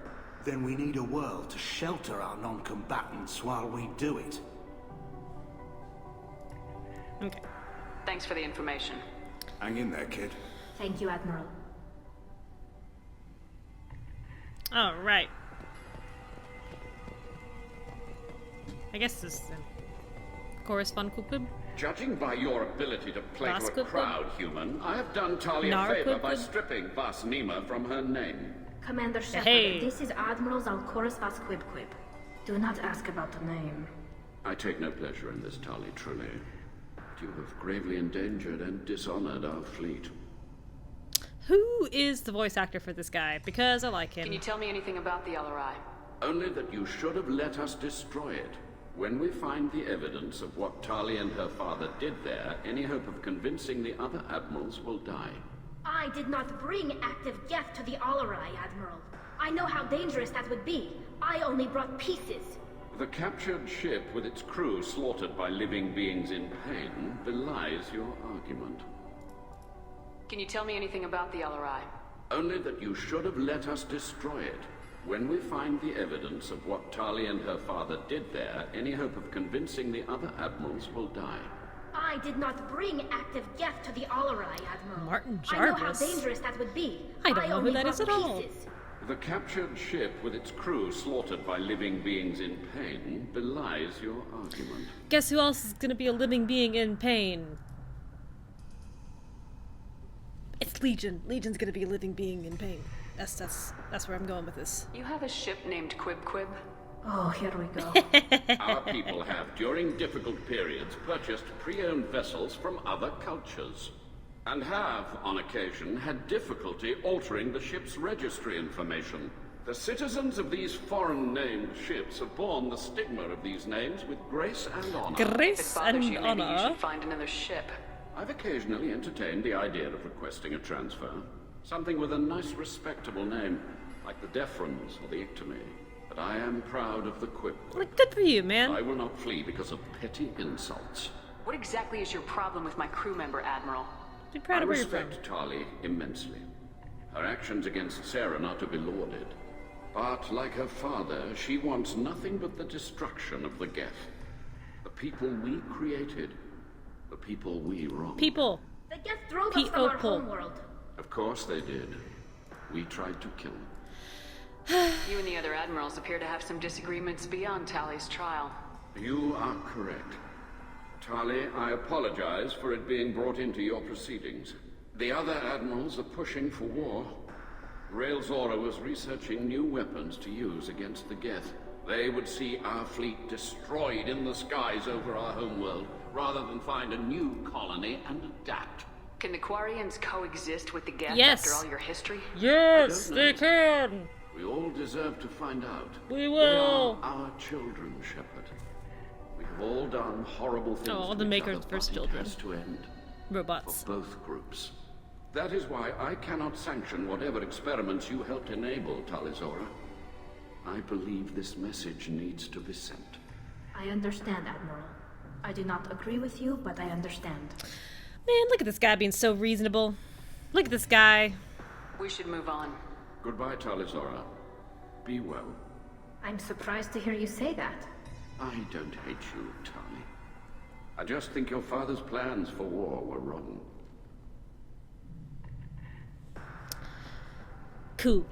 Then we need a world to shelter our non-combatants while we do it. Okay. Thanks for the information. Hang in there, kid. Thank you, Admiral. All right. I guess this is Chorus Fun Quib Quib. Judging by your ability to play Vas to a Quib Quib? crowd, human, I have done Talia a Nar favor Quib by Quib? stripping Vas Nima from her name. Commander Shepard, Hey. this is Admiral Zalcoris Vas Quib Quib. Do not ask about the name. I take no pleasure in this, Tali, truly. You have gravely endangered and dishonored our fleet. Who is the voice actor for this guy? Because I like him. Can you tell me anything about the LRI? Only that you should have let us destroy it. When we find the evidence of what Tali and her father did there, any hope of convincing the other admirals will die. I did not bring active Geth to the Alarai, Admiral. I know how dangerous that would be. I only brought pieces. The captured ship with its crew slaughtered by living beings in pain belies your argument. Can you tell me anything about the LRI? Only that you should have let us destroy it. When we find the evidence of what Tali and her father did there, any hope of convincing the other admirals will die. I did not bring active Geth to the Alarai, Admiral. Martin I know how Jarvis. dangerous that would be. I don't know who only that is brought at all. pieces. The captured ship with its crew slaughtered by living beings in pain belies your argument. Guess who else is gonna be a living being in pain? It's Legion. Legion's gonna be a living being in pain. That's where I'm going with this. You have a ship named Quib Quib? Oh, here we go. Our people have, during difficult periods, purchased pre-owned vessels from other cultures, and have, on occasion, had difficulty altering the ship's registry information. The citizens of these foreign-named ships have borne the stigma of these names with grace and honor. If it Grace bothers and you, maybe you honor. should find another ship. I've occasionally entertained the idea of requesting a transfer. Something with a nice, respectable name, like the Defrons or the Ictomy. But I am proud of the Quib. Like, good for you, man. I will not flee because of petty insults. What exactly is your problem with my crew member, Admiral? Be proud I of where you're from. respect Tali immensely. Her actions against Saren are to be lauded. But, like her father, she wants nothing but the destruction of the Geth. The people we created. The people we wronged. People. The Geth drove us from our People. homeworld. Of course they did. We tried to kill them. You and the other admirals appear to have some disagreements beyond Tally's trial. You are correct. Tali, I apologize for it being brought into your proceedings. The other admirals are pushing for war. Rael Zora was researching new weapons to use against the Geth. They would see our fleet destroyed in the skies over our homeworld, rather than find a new colony and adapt. Can the Quarians coexist with the Geth Yes. after all your history? Yes, I don't they know. can. We all deserve to find out. We will. They are our children, Shepard. We have all done horrible things Oh, to the each Maker's other, first but children. It has to end. Robots. For both groups. That is why I cannot sanction whatever experiments you helped enable, Talizora. I believe this message needs to be sent. I understand, Admiral. I do not agree with you, but I understand. Man, look at this guy being so reasonable. Look at this guy. We should move on. Goodbye, Talizora. Be well. I'm surprised to hear you say that. I don't hate you, Tali. I just think your father's plans for war were wrong. Coo.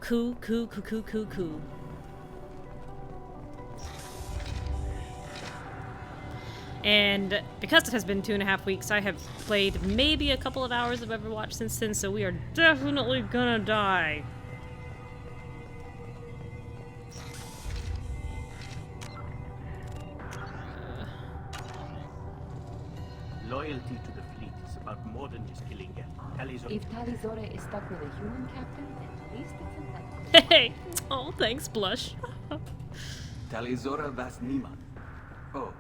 And because it has been 2.5 weeks, I have played maybe a couple of hours of Overwatch since then, so we are definitely gonna die. Loyalty to the fleet is about more than just killing Geth. If Talizora is stuck with a human captain, at least it's a Hey! Oh, thanks, Blush. Talizora Vasnima. Oh,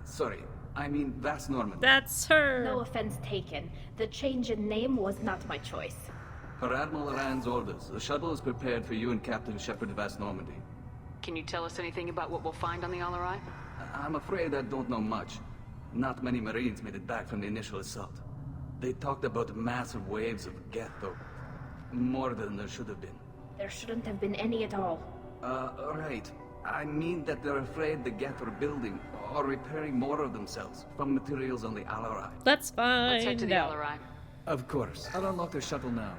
sorry. I mean Vas Norman. That's her. No offense taken. The change in name was not my choice. Per Admiral Rand's orders, the shuttle is prepared for you and Captain Shepard Vas Normandy. Can you tell us anything about what we'll find on the Alarai? I'm afraid I don't know much. Not many Marines made it back from the initial assault. They talked about massive waves of Geth, though. More than there should have been. There shouldn't have been any at all. Right. I mean that they're afraid the Geth are building or repairing more of themselves from materials on the Alarai. Let's find Let's head to the out. Alarai. Of course. I'll unlock their shuttle now.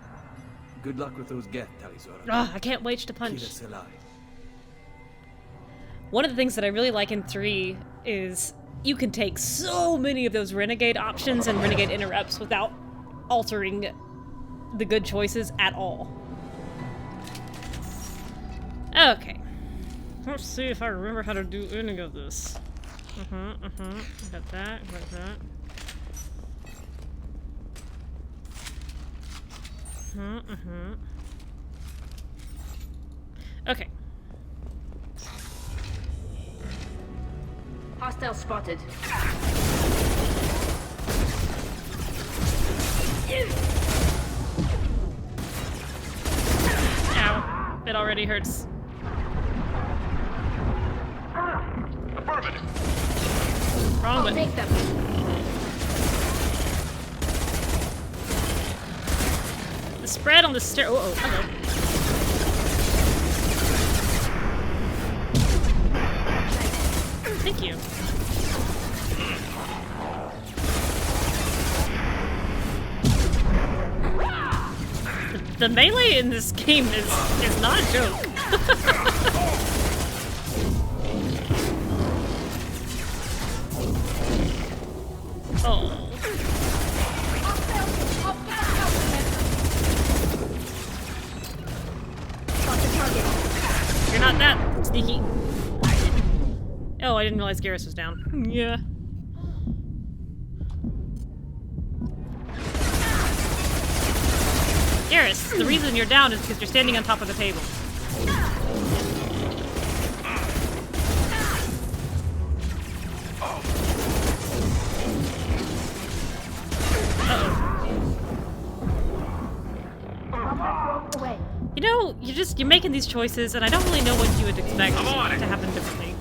Good luck with those Geth, Talizora. Ah, I can't wait to punch. Kira Selai. One of the things that I really like in 3 is you can take so many of those renegade options and renegade interrupts without altering the good choices at all. Okay. Let's see if I remember how to do any of this. Got that, got that. Okay. Hostile spotted. Ow. It already hurts. Affirmative. Wrong button. Take them. The spread on the stair. Oh, hello. Thank you. The melee in this game is not a joke. Oh. You're not that sneaky. Oh, I didn't realize Garrus was down. Yeah. Garrus, the reason you're down is because you're standing on top of the table. You know, you're making these choices, and I don't really know what you would expect to happen differently.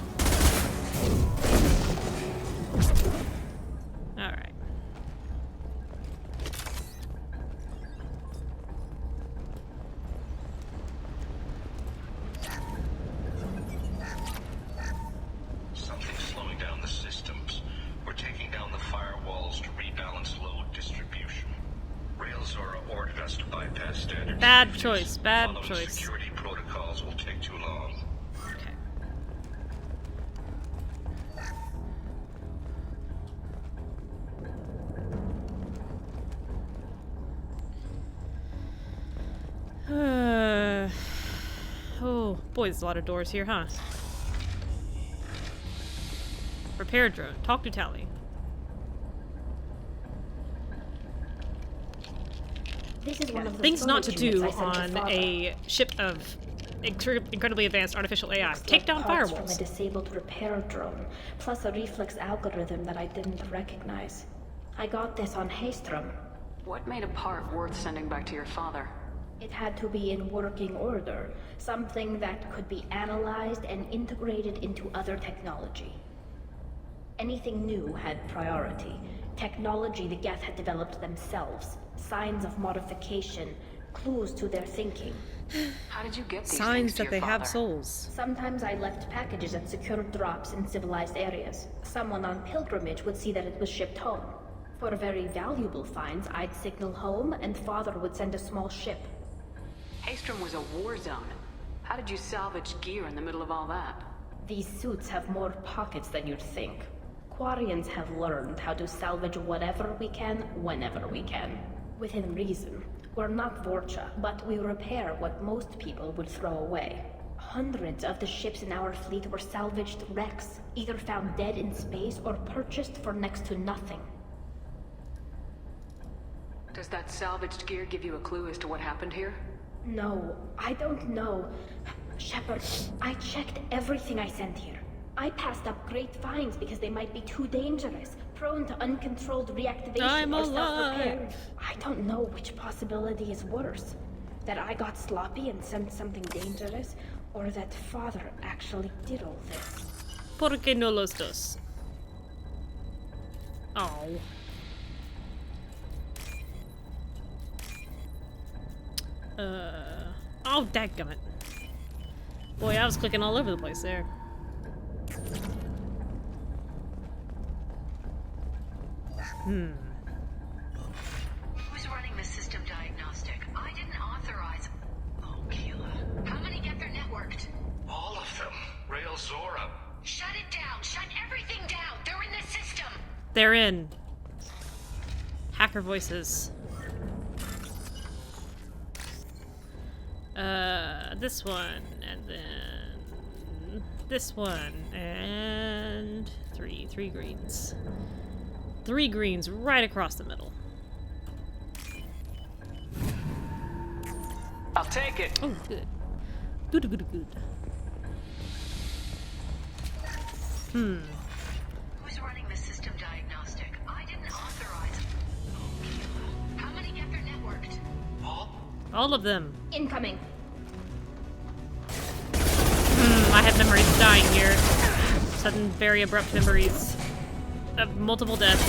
Alright. Something's slowing down the systems. We're taking down the firewalls to rebalance load distribution. Rail Zora ordered us to bypass standard Bad safeties. choice, bad Following choice. security protocols will take take too long. Oh, boy, there's a lot of doors here, huh? Repair drone. Talk to Tally. This is one of the Things not to storage do units I sent to on Father. a ship of incredibly advanced artificial AI. Looks Take like down parts firewalls. from a disabled repair drone, plus a reflex algorithm that I didn't recognize. I got this on Haystrom. What made a part worth sending back to your father? It had to be in working order, something that could be analyzed and integrated into other technology. Anything new had priority. Technology the Geth had developed themselves, signs of modification, clues to their thinking. How did you get these Signs things to that your they father? have souls. Sometimes I left packages at secure drops in civilized areas. Someone on pilgrimage would see that it was shipped home. For very valuable finds, I'd signal home, and Father would send a small ship. Haystrom was a war zone. How did you salvage gear in the middle of all that? These suits have more pockets than you'd think. Quarians have learned how to salvage whatever we can, whenever we can. Within reason. We're not Vorcha, but we repair what most people would throw away. Hundreds of the ships in our fleet were salvaged wrecks, either found dead in space or purchased for next to nothing. Does that salvaged gear give you a clue as to what happened here? No, I don't know. Shepard, I checked everything I sent here. I passed up great finds because they might be too dangerous, prone to uncontrolled reactivation I'm or self-repair. alive. I don't know which possibility is worse. That I got sloppy and sent something dangerous, or that Father actually did all this. ¿Por qué no los dos? Oh. Oh, dadgummit. Boy, I was clicking all over the place there. Who's running the system diagnostic? I didn't authorize. Oh, Keela. How many get their networked? All of them. Rail Zora. Shut it down. Shut everything down. They're in the system. They're in. Hacker voices. This one, and then this one, and three greens. 3 greens right across the middle. I'll take it. Oh, good. Good. Who's running the system diagnostic? I didn't authorize. Oh, Keela. How many get their networked? All of them. Incoming. I have memories dying here. Sudden, very abrupt memories of multiple deaths.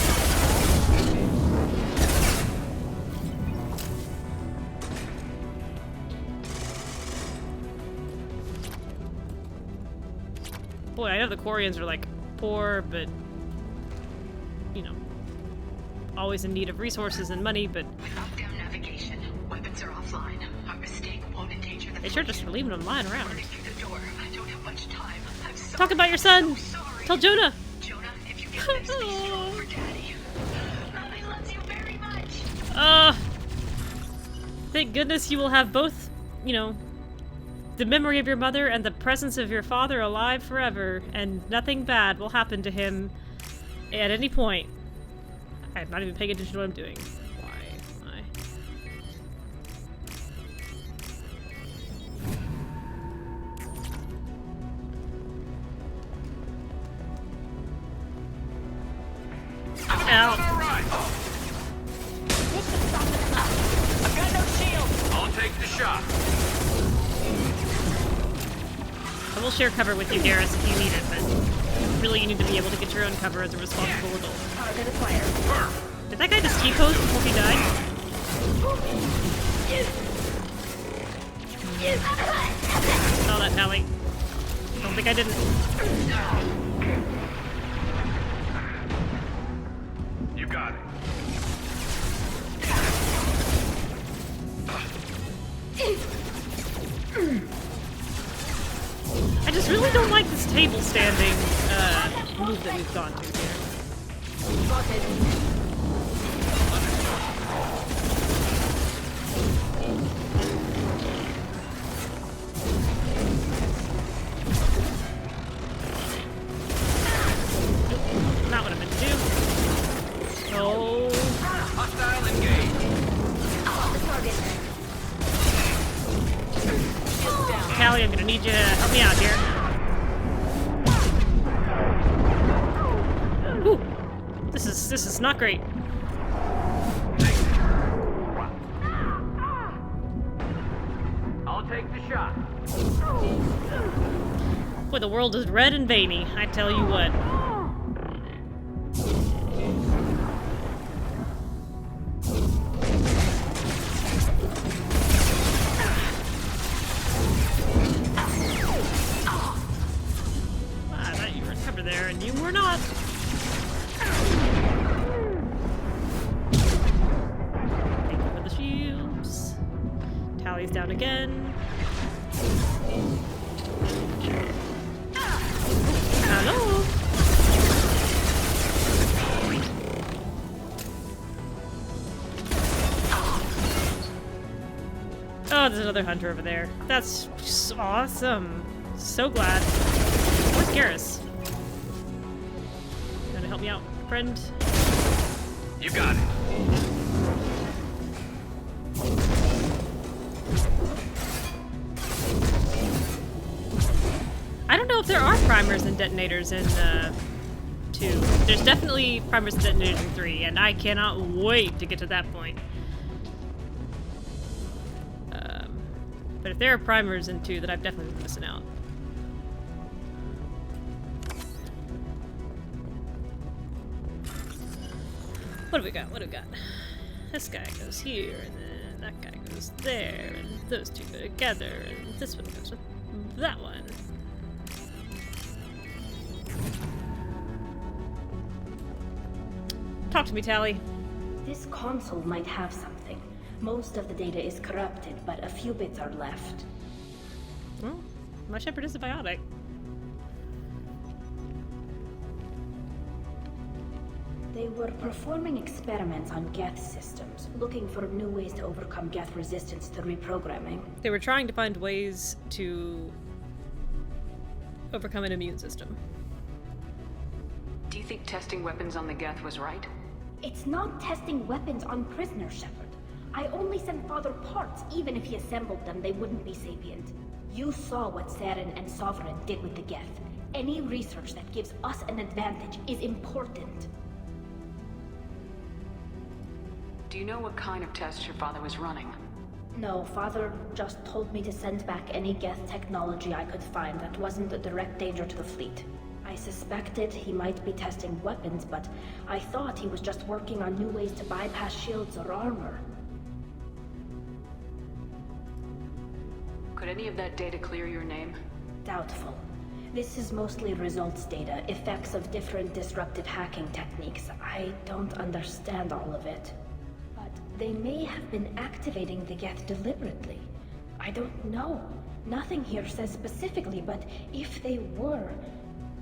Boy, I know the Quarians are like poor, but you know, always in need of resources and money, but Lockdown navigation. Weapons are offline. Our mistake won't endanger the they sure just are leaving them lying around. through the door. I don't have much time. I'm sorry. Talk about your son! Tell Jonah! Jonah, if you get this, please show for Daddy. Mommy loves you very much. Thank goodness you will have both, you know, the memory of your mother and the presence of your father alive forever, and nothing bad will happen to him at any point. I'm not even paying attention to what I'm doing. Why? Ow. I've got no shield. I'll take the shot. I will share cover with you, Garrus, if you need it, but really you need to be able to get your own cover as a responsible adult. Target acquired. Did that guy just T-pose before he died? Saw that, Tally. Don't think I didn't. You got it. just really don't like this table standing move that we've gone to here. Not what I meant to do. Oh. Hostile engage. Callie, I'm gonna need you to help me out here. Whew. This is not great. I'll take the shot. Boy, the world is red and veiny, I tell you what. I thought you were covered there, and you were not. Thank you for the shields. Tally's down again. Hello. Oh, there's another hunter over there. That's just awesome. So glad. Where's Garrus? Gonna help me out, friend? You got it. I don't know if there are primers and detonators in 2. There's definitely primers and detonators in 3, and I cannot wait to get to that point. But if there are primers in 2, then I've definitely been missing out. What do we got? What do we got? This guy goes here, and then that guy goes there, and those two go together, and this one goes with that one. Talk to me, Tally. This console might have something. Most of the data is corrupted, but a few bits are left. Well, my Shepherd is a biotic. They were performing experiments on Geth systems, looking for new ways to overcome Geth resistance to reprogramming. They were trying to find ways to overcome an immune system. Do you think testing weapons on the Geth was right? It's not testing weapons on prisoners, Shepard. I only sent Father parts. Even if he assembled them, they wouldn't be sapient. You saw what Saren and Sovereign did with the Geth. Any research that gives us an advantage is important. Do you know what kind of tests your father was running? No, Father just told me to send back any Geth technology I could find that wasn't a direct danger to the fleet. I suspected he might be testing weapons, but I thought he was just working on new ways to bypass shields or armor. Could any of that data clear your name? Doubtful. This is mostly results data, effects of different disruptive hacking techniques. I don't understand all of it. But they may have been activating the Geth deliberately. I don't know. Nothing here says specifically, but if they were,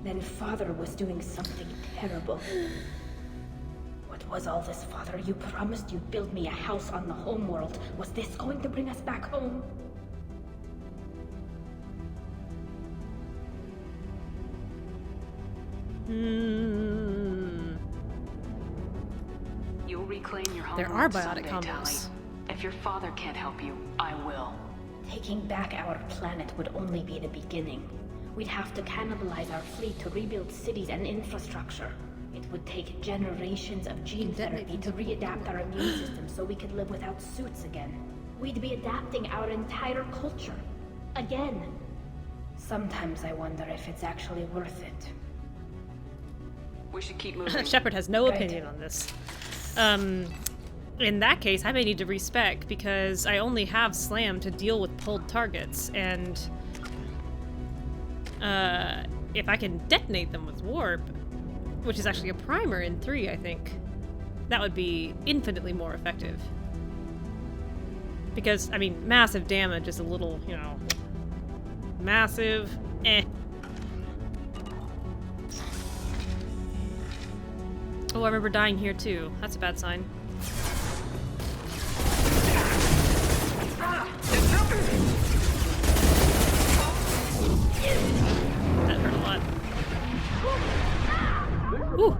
then Father was doing something terrible. What was all this, Father? You promised you'd build me a house on the homeworld. Was this going to bring us back home? You'll reclaim your home. There are biotic someday, combos. Tally. If your father can't help you, I will. Taking back our planet would only be the beginning. We'd have to cannibalize our fleet to rebuild cities and infrastructure. It would take generations of gene therapy to readapt our immune system so we could live without suits again. We'd be adapting our entire culture. Again. Sometimes I wonder if it's actually worth it. We should keep moving. Shepard has no Right. opinion on this. In that case, I may need to respec because I only have Slam to deal with pulled targets, and if I can detonate them with Warp, which is actually a primer in 3, I think, that would be infinitely more effective. Because, I mean, massive damage is a little, you know, massive, eh. Oh, I remember dying here too. That's a bad sign. That hurt a lot. Ooh.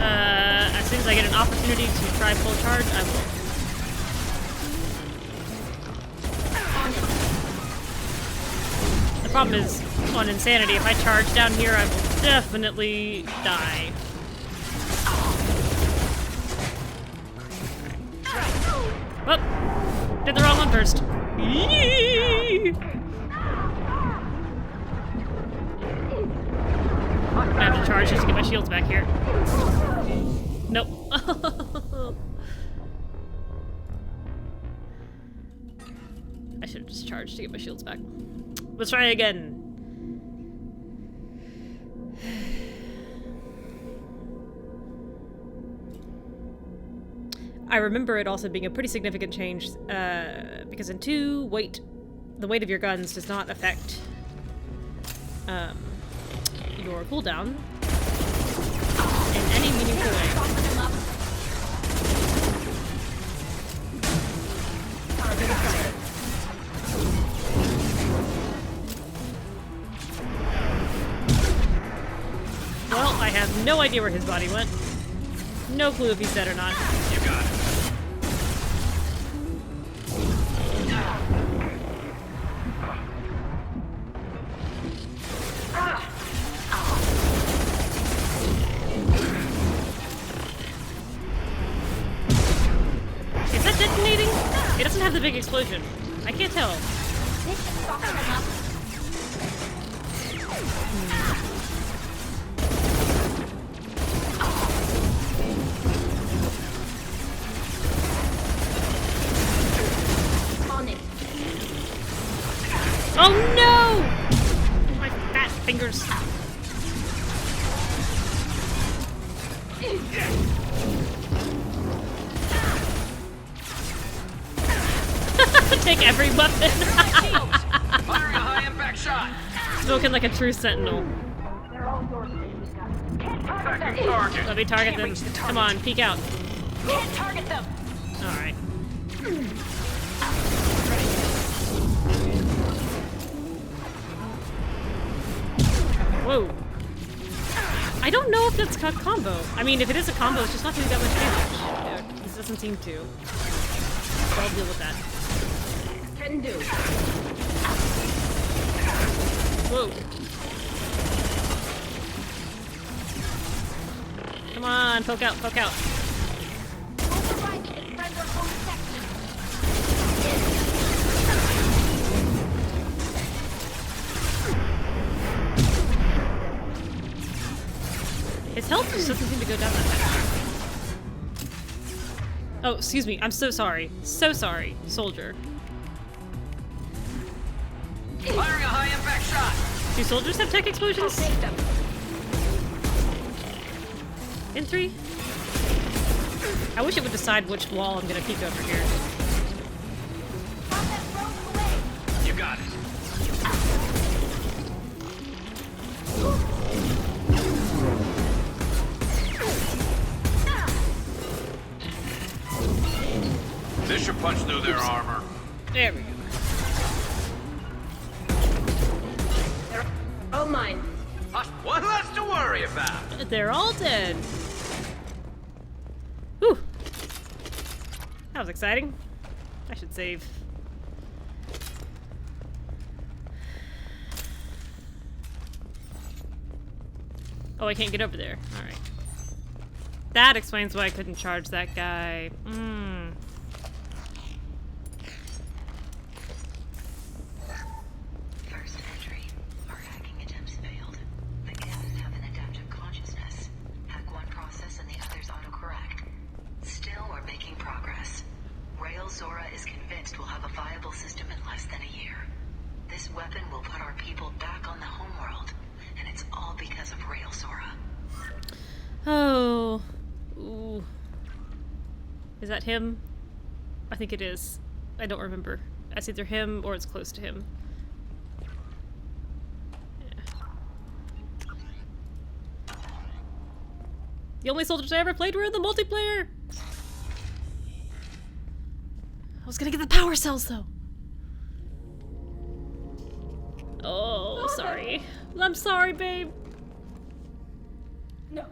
As soon as I get an opportunity to try full charge, I will. The problem is, on Insanity, if I charge down here, I will definitely die. Oh! Did the wrong one first. Yee! I have to charge just to get my shields back here. Nope. I should have just charged to get my shields back. Let's try again. I remember it also being a pretty significant change, because in 2, the weight of your guns does not affect your cooldown in any meaningful way. Well, I have no idea where his body went. No clue if he's dead or not. You got it. Is that detonating? It doesn't have the big explosion. I can't tell. Oh no! My fat fingers. Take every weapon. Firing a high impact shot. Spoken like a true sentinel. Let me target them. Come on, peek out. Can't target them. Alright. Whoa. I don't know if that's a combo. I mean, if it is a combo, it's just not doing that much damage. This doesn't seem to. So I'll deal with that. Can do. Whoa. Come on, poke out, poke out. His health just doesn't seem to go down that much. Oh, excuse me. I'm so sorry. So sorry, soldier. Firing a high impact shot. Do soldiers have tech explosions? In 3? I wish it would decide which wall I'm gonna peek over here. You got it. This should punch through their armor. There we go. They're all mine. One less to worry about. They're all dead. Whew. That was exciting. I should save. Oh, I can't get over there. Alright. That explains why I couldn't charge that guy. First entry. Our hacking attempts failed. The Geths have an adaptive consciousness. Hack one process and the others autocorrect. Still, we're making progress. Rail Zora is convinced we'll have a viable system in less than a year. This weapon will put our people back on the homeworld, and it's all because of Rail Zora. Oh. Ooh. Is that him? I think it is. I don't remember. It's either him or it's close to him. The only soldiers I ever played were in the multiplayer. I was gonna get the power cells though. Oh, sorry. I'm sorry, babe. No.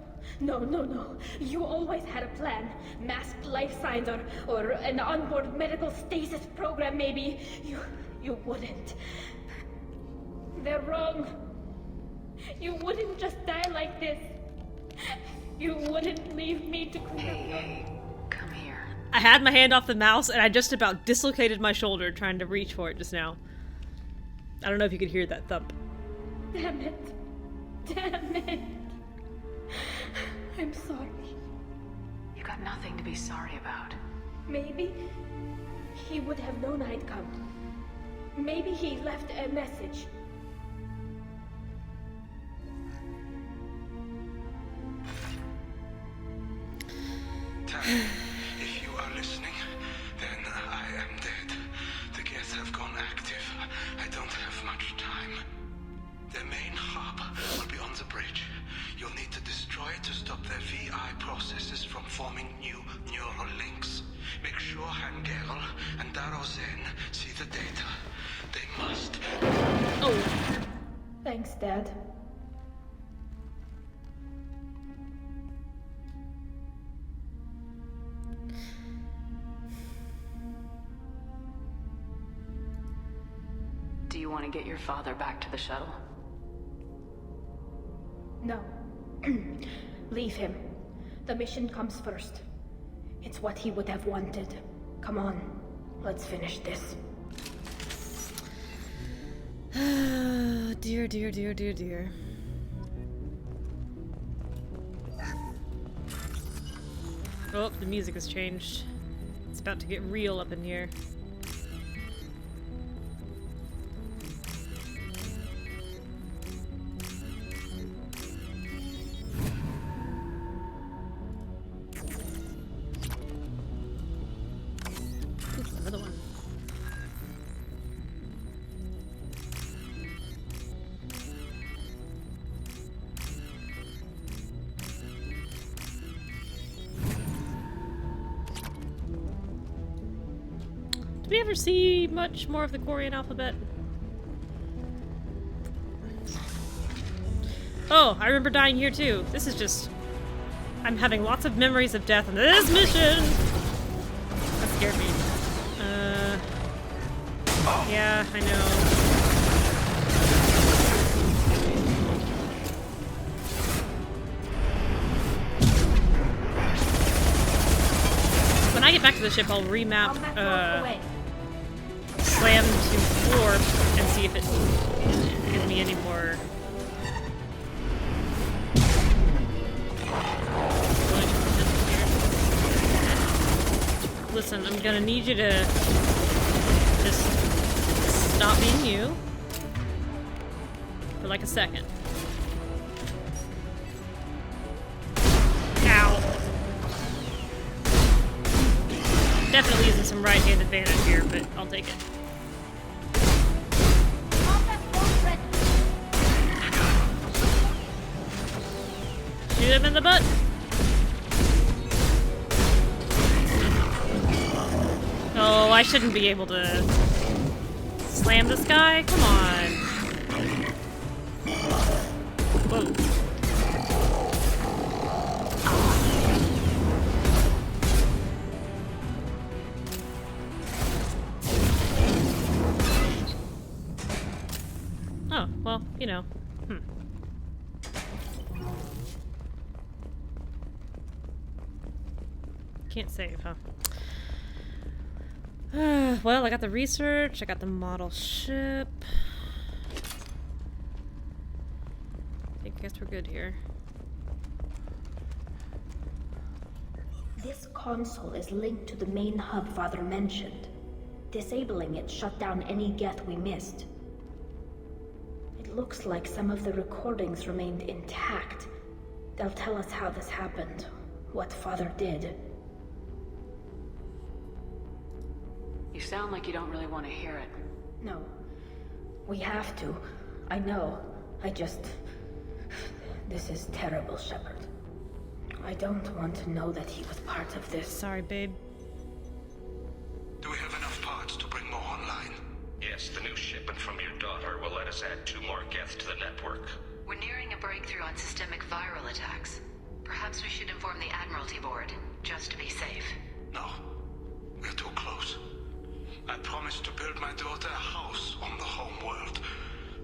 You always had a plan. Masked life signs or an onboard medical stasis program, maybe. You wouldn't. They're wrong. You wouldn't just die like this. You wouldn't leave me to clean up. Hey, come here. I had my hand off the mouse and I just about dislocated my shoulder trying to reach for it just now. I don't know if you could hear that thump. Damn it. I'm sorry. You got nothing to be sorry about. Maybe he would have known I'd come. Maybe he left a message. Tally, if you are listening, then I am dead. The Geth have gone active. I don't have much time. Their main hub will be on the bridge. You'll need to destroy it to stop their VI processes from forming new neural links. Make sure Hangerl and Darozen see the data. They must. Oh. Thanks, Dad. Do you want to get your father back to the shuttle? No. Leave him. The mission comes first. It's what he would have wanted. Come on, let's finish this. Dear. Oh, the music has changed. It's about to get real up in here. Ooh, another one. Did we ever see much more of the Korean alphabet? Oh, I remember dying here too. This is just... I'm having lots of memories of death in this mission! That scared me. Yeah, I know. When I get back to the ship, I'll remap, slam to floor and see if it gives me any more. Listen, I'm gonna need you to just stop being you for like a second. Ow. Definitely using some right-hand advantage here, but I'll take it. Shoot him in the butt. Oh, I shouldn't be able to slam this guy? Come on. Whoa. Oh, well, you know. Can't save, huh? Well, I got the research, I got the model ship. I guess we're good here. This console is linked to the main hub Father mentioned. Disabling it shut down any Geth we missed. It looks like some of the recordings remained intact. They'll tell us how this happened, what Father did. You sound like you don't really want to hear it. No. We have to. I know. This is terrible, Shepard. I don't want to know that he was part of this. Sorry, babe. Do we have enough parts to bring more online? Yes, the new shipment from your daughter will let us add 2 more geth to the network. We're nearing a breakthrough on systemic viral attacks. Perhaps we should inform the Admiralty Board, just to be safe. No. We're too close. I promised to build my daughter a house on the home world.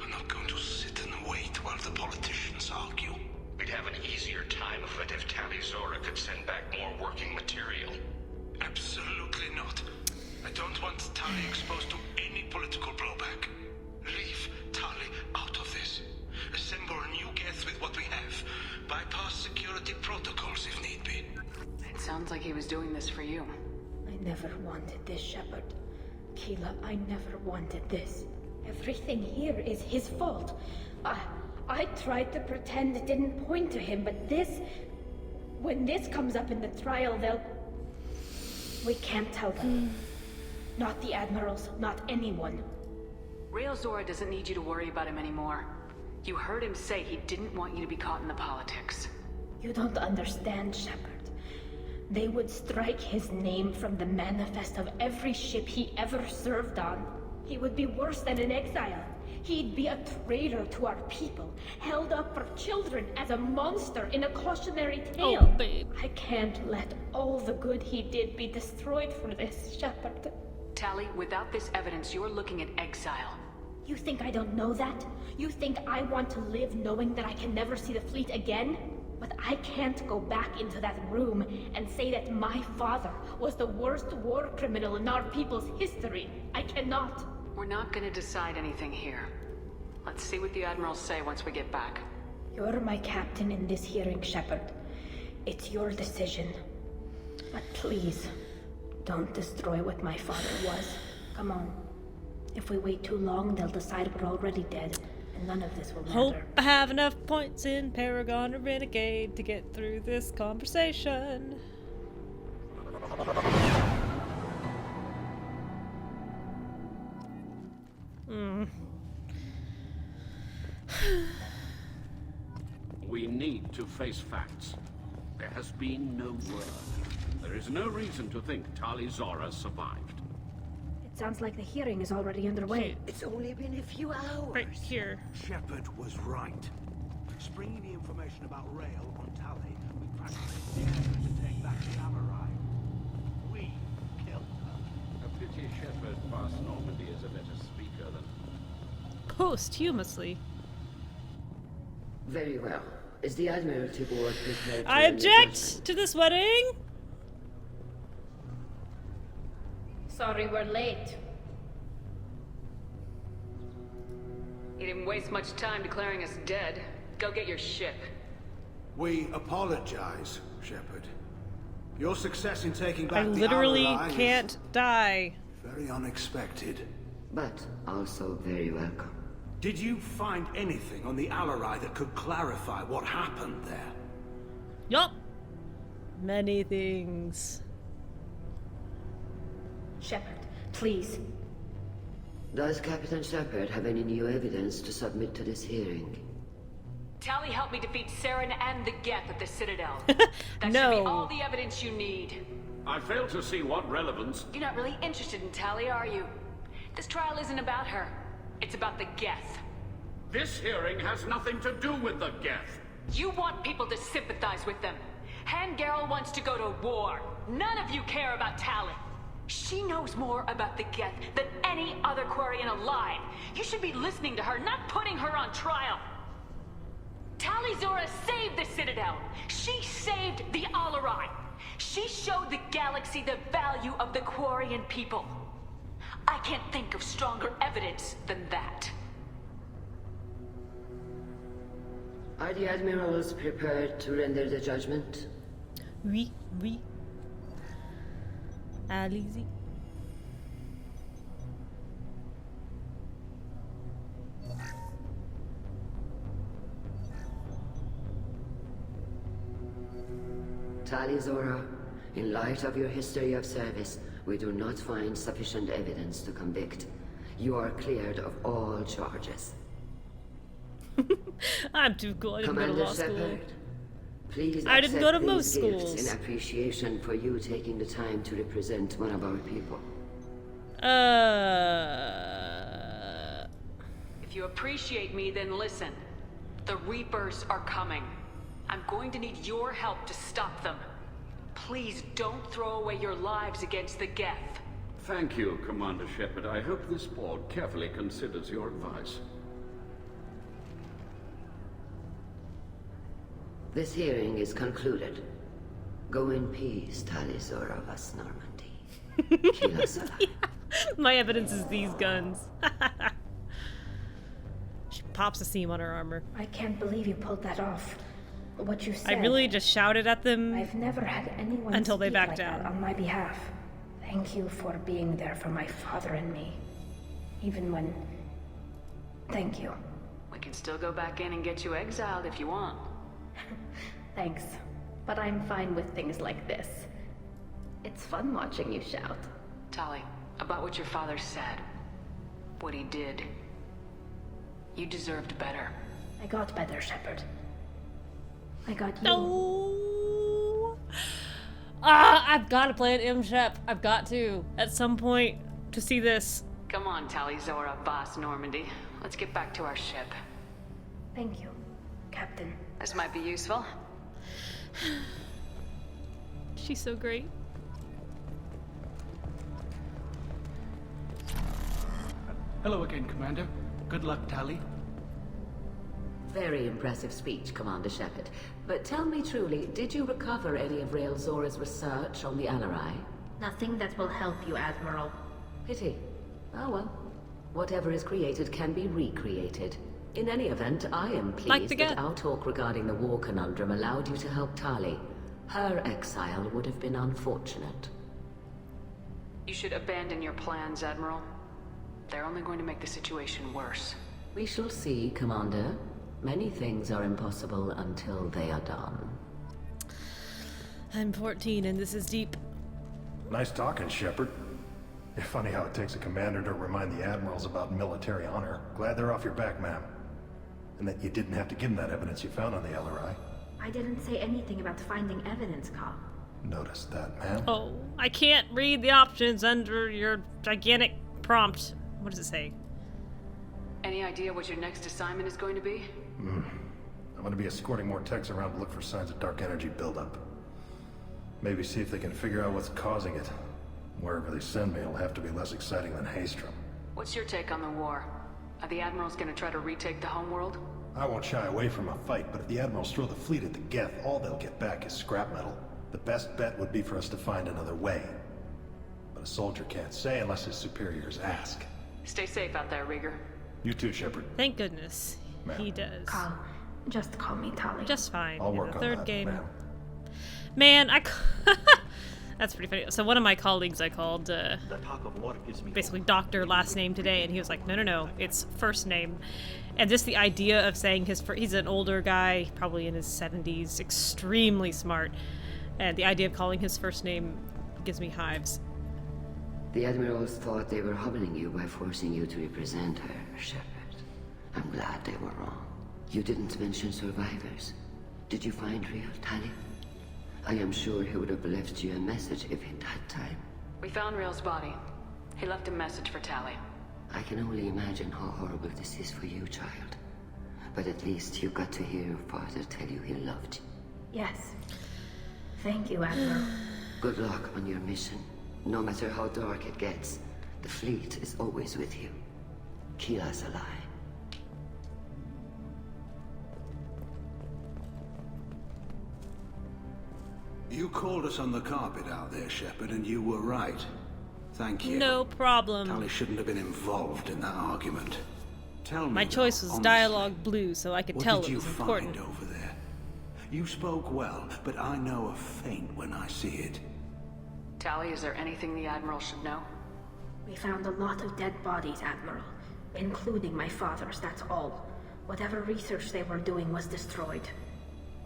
I'm not going to sit and wait while the politicians argue. We'd have an easier time of it if Tali Zora could send back more working material. Absolutely not. I don't want Tali exposed to any political blowback. Leave Tali out of this. Assemble a new geth with what we have. Bypass security protocols if need be. It sounds like he was doing this for you. I never wanted this, Shepard. Keela, I never wanted this. Everything here is his fault. I tried to pretend it didn't point to him, but this... When this comes up in the trial, they'll... We can't tell them. Not the admirals, not anyone. Rael Zora doesn't need you to worry about him anymore. You heard him say he didn't want you to be caught in the politics. You don't understand, Shepard. They would strike his name from the manifest of every ship he ever served on. He would be worse than an exile. He'd be a traitor to our people, held up for children as a monster in a cautionary tale. Oh, babe. I can't let all the good he did be destroyed for this, Shepard. Tali, without this evidence, you're looking at exile. You think I don't know that? You think I want to live knowing that I can never see the fleet again? But I can't go back into that room and say that my father was the worst war criminal in our people's history. I cannot. We're not gonna decide anything here. Let's see what the admirals say once we get back. You're my captain in this hearing, Shepard. It's your decision. But please, don't destroy what my father was. Come on. If we wait too long, they'll decide we're already dead, and none of this will matter. Hope I have enough points in Paragon or Renegade to get through this conversation. We need to face facts. There has been no word. There is no reason to think Tali Zora survived. It sounds like the hearing is already underway. It's only been a few hours. Right here. Shepard was right. Springing the information about Rael on Tali, we practically dared her to take back the Amarai. We killed her. A pity Shepard past Normandy is a better speaker than... Posthumously. Very well. Is the Admiralty Board prepared to... I object to this wedding! Sorry we're late. You didn't waste much time declaring us dead. Go get your ship. We apologize, Shepard. Your success in taking back I the literally Amarai can't is die. very unexpected. But also very welcome. Did you find anything on the Alarai that could clarify what happened there? Yup. Many things. Shepard, please. Does Captain Shepard have any new evidence to submit to this hearing? Tali helped me defeat Saren and the Geth at the Citadel. That No. should be all the evidence you need. I fail to see what relevance... You're not really interested in Tali, are you? This trial isn't about her. It's about the Geth. This hearing has nothing to do with the Geth. You want people to sympathize with them. Han Garel wants to go to war. None of you care about Tali. She knows more about the Geth than any other Quarian alive. You should be listening to her, not putting her on trial. Tali Zora saved the Citadel. She saved the Alarai. She showed the galaxy the value of the Quarian people. I can't think of stronger evidence than that. Are the Admirals prepared to render the judgment? Oui, oui. Allez-y. Tali Zora, in light of your history of service, we do not find sufficient evidence to convict. You are cleared of all charges. I'm too cool. I didn't go to Commander law school. Shepard, Please I didn't go to accept most these gifts schools. in appreciation for you taking the time to represent one of our people. If you appreciate me, then listen. The Reapers are coming. I'm going to need your help to stop them. Please don't throw away your lives against the Geth. Thank you, Commander Shepard. I hope this board carefully considers your advice. This hearing is concluded. Go in peace, Tali Zora Vas Normandy. Kill us alive. My evidence is these guns. She pops a seam on her armor. I can't believe you pulled that off. What you said. I really just shouted at them. I've never had anyone until they speak backed like down that on my behalf. Thank you for being there for my father and me. Even when... Thank you. We can still go back in and get you exiled if you want. Thanks. But I'm fine with things like this. It's fun watching you shout. Tali, about what your father said. What he did. You deserved better. I got better, Shepard. I got you. No. I've got to play an M-Shep. I've got to. At some point, to see this. Come on, Tali Zora Vas Normandy. Let's get back to our ship. Thank you, Captain. This might be useful. She's so great. Hello again, Commander. Good luck, Tali. Very impressive speech, Commander Shepard. But tell me truly, did you recover any of Rael Zora's research on the Alarai? Nothing that will help you, Admiral. Pity. Oh well. Whatever is created can be recreated. In any event, I am pleased that our talk regarding the war conundrum allowed you to help Tali. Her exile would have been unfortunate. You should abandon your plans, Admiral. They're only going to make the situation worse. We shall see, Commander. Many things are impossible until they are done. I'm 14 and this is deep. Nice talking, Shepard. It's funny how it takes a commander to remind the admirals about military honor. Glad they're off your back, ma'am. And that you didn't have to give them that evidence you found on the LRI. I didn't say anything about finding evidence, Carl. Noticed that, ma'am. Oh, I can't read the options under your gigantic prompt. What does it say? Any idea what your next assignment is going to be? I'm going to be escorting more techs around to look for signs of dark energy buildup. Maybe see if they can figure out what's causing it. Wherever they send me, it'll have to be less exciting than Haystrom. What's your take on the war? Are the Admirals going to try to retake the homeworld? I won't shy away from a fight, but if the Admirals throw the fleet at the Geth, all they'll get back is scrap metal. The best bet would be for us to find another way. But a soldier can't say unless his superiors ask. Stay safe out there, Rieger. You too, Shepard. Thank goodness. He does. Carl, just call me Tali. Just fine. I'll work the on third that, game. ma'am. Man, that's pretty funny. So one of my colleagues I called The talk of water gives me basically doctor last name today, and he was like, no, it's first name. And just the idea of saying he's an older guy, probably in his 70s, extremely smart, and the idea of calling his first name gives me hives. The Admirals thought they were humbling you by forcing you to represent her, Shepard. I'm glad they were wrong. You didn't mention survivors. Did you find Rael, Tali? I am sure he would have left you a message if he'd had time. We found Rael's body. He left a message for Tali. I can only imagine how horrible this is for you, child. But at least you got to hear your father tell you he loved you. Yes. Thank you, Admiral. Good luck on your mission. No matter how dark it gets, the fleet is always with you. Keep us alive. You called us on the carpet out there, Shepard, and you were right. Thank you. No problem. Tali shouldn't have been involved in that argument. Tell me. My choice was dialogue blue, so I could tell it was important. What did you find over there? You spoke well, but I know a feint when I see it. Tali, is there anything the Admiral should know? We found a lot of dead bodies, Admiral. Including my father's, that's all. Whatever research they were doing was destroyed.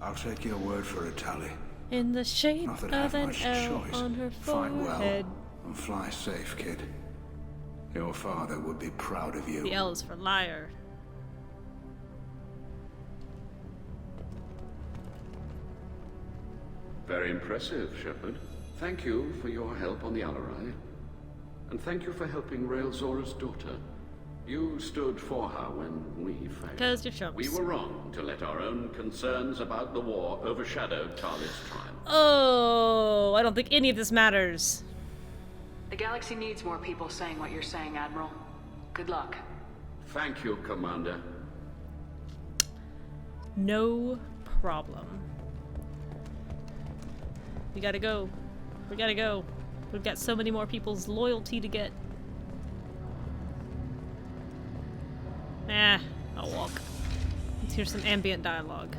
I'll take your word for it, Tali. In the shape Not that I of have an much L choice. on her Fight well forehead. and fly safe, kid. Your father would be proud of you. The L is for liar. Very impressive, Shepard. Thank you for your help on the Alarai. And thank you for helping Rael Zora's daughter. You stood for her when we failed. Because you're chumps. We were wrong to let our own concerns about the war overshadow Tali's triumph. Oh, I don't think any of this matters. The galaxy needs more people saying what you're saying, Admiral. Good luck. Thank you, Commander. No problem. We gotta go. We gotta go. We've got so many more people's loyalty to get. I'll walk. Let's hear some ambient dialogue.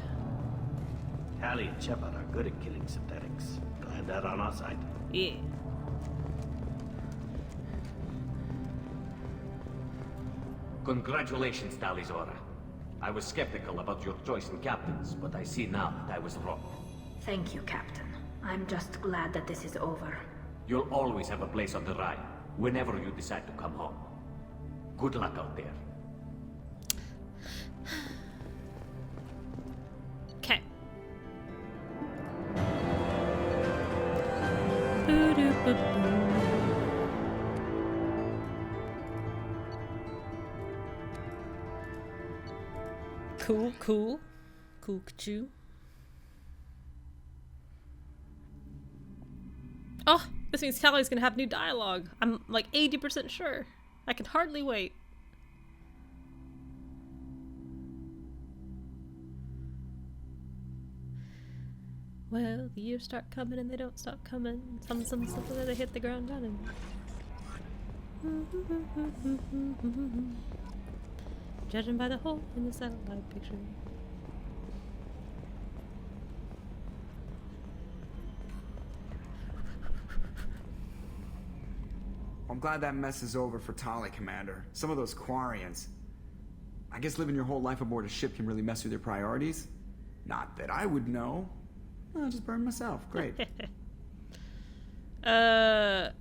Tali and Shepard are good at killing synthetics. Glad they're on our side. Yeah. Congratulations, Tali Zora. I was skeptical about your choice in captains, but I see now that I was wrong. Thank you, Captain. I'm just glad that this is over. You'll always have a place on the ride, whenever you decide to come home. Good luck out there. Okay. Cool, cool. Cool, ka-choo. Oh, this means Tali's gonna have new dialogue. I'm like 80% sure. I can hardly wait. Well, the years start coming and they don't stop coming. Something, and they hit the ground running. Judging by the hole in the satellite picture. I'm glad that mess is over for Tali, Commander. Some of those Quarians. I guess living your whole life aboard a ship can really mess with your priorities. Not that I would know. I'll just burn myself. Great. What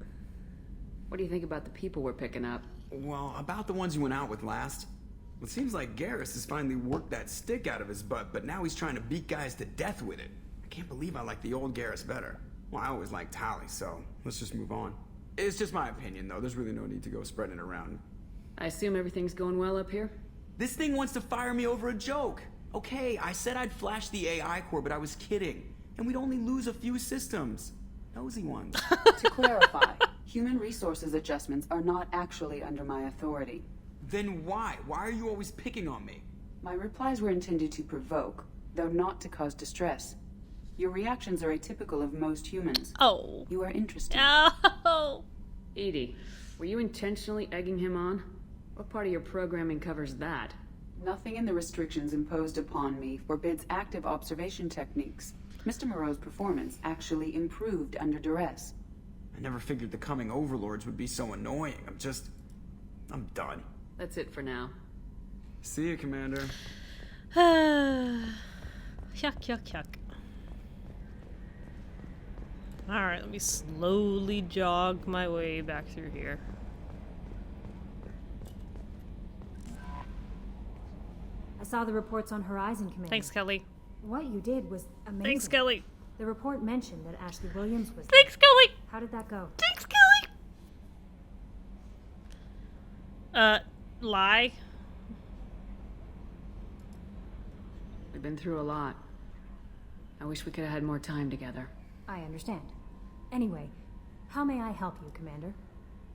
do you think about the people we're picking up? Well, about the ones you went out with last. It seems like Garrus has finally worked that stick out of his butt, but now he's trying to beat guys to death with it. I can't believe I like the old Garrus better. Well, I always liked Tali, so let's just move on. It's just my opinion, though. There's really no need to go spreading it around. I assume everything's going well up here? This thing wants to fire me over a joke. Okay, I said I'd flash the AI core, but I was kidding. And we'd only lose a few systems. Nosy ones. To clarify, human resources adjustments are not actually under my authority. Then why? Why are you always picking on me? My replies were intended to provoke, though not to cause distress. Your reactions are atypical of most humans. Oh. You are interesting. Oh. Edie, were you intentionally egging him on? What part of your programming covers that? Nothing in the restrictions imposed upon me forbids active observation techniques. Mr. Moreau's performance actually improved under duress. I never figured the coming overlords would be so annoying. I'm done. That's it for now. See you, Commander. Yuck, yuck, yuck. Alright, let me slowly jog my way back through here. I saw the reports on Horizon, Commander. Thanks, Kelly. What you did was amazing. Thanks, Kelly. The report mentioned that Ashley Williams was Thanks, Kelly! How did that go? Thanks, Kelly! Lie? We've been through a lot. I wish we could have had more time together. I understand. Anyway, how may I help you, Commander?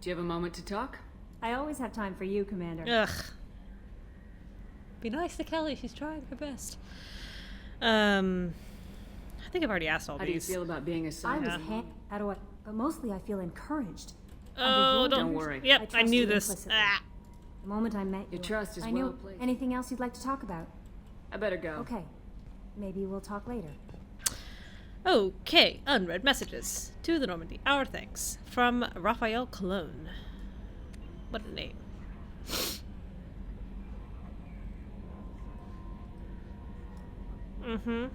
Do you have a moment to talk? I always have time for you, Commander. Ugh. Be nice to Kelly, she's trying her best. I think I've already asked all How these. do you feel about being a son? How do I? But mostly I feel encouraged. Oh, don't worry. Yep, I knew this. The moment I met you, Your trust is I well knew. placed. Anything else you'd like to talk about? I better go. Okay. Maybe we'll talk later. Okay, unread messages. To the Normandy, our thanks. From Raphael Cologne. What a name. Mm-hmm.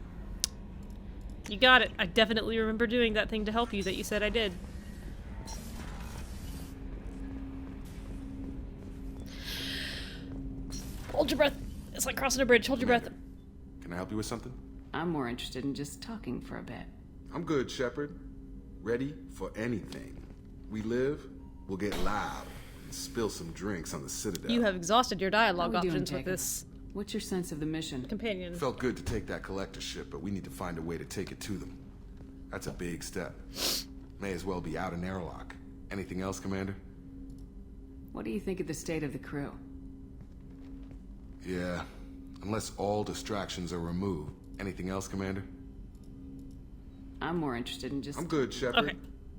You got it. I definitely remember doing that thing to help you that you said I did. Hold your breath. It's like crossing a bridge. Hold your breath. Can I help you with something? I'm more interested in just talking for a bit. I'm good, Shepard. Ready for anything. We live, we'll get loud, and spill some drinks on the Citadel. You have exhausted your dialogue How we doing, options with Jacob? this What's your sense of the mission? companion. Felt good to take that collector ship, but we need to find a way to take it to them. That's a big step. May as well be out in airlock. Anything else, Commander? What do you think of the state of the crew? Yeah, unless all distractions are removed. Anything else, Commander? I'm more interested in just... I'm good, Shepard. Okay.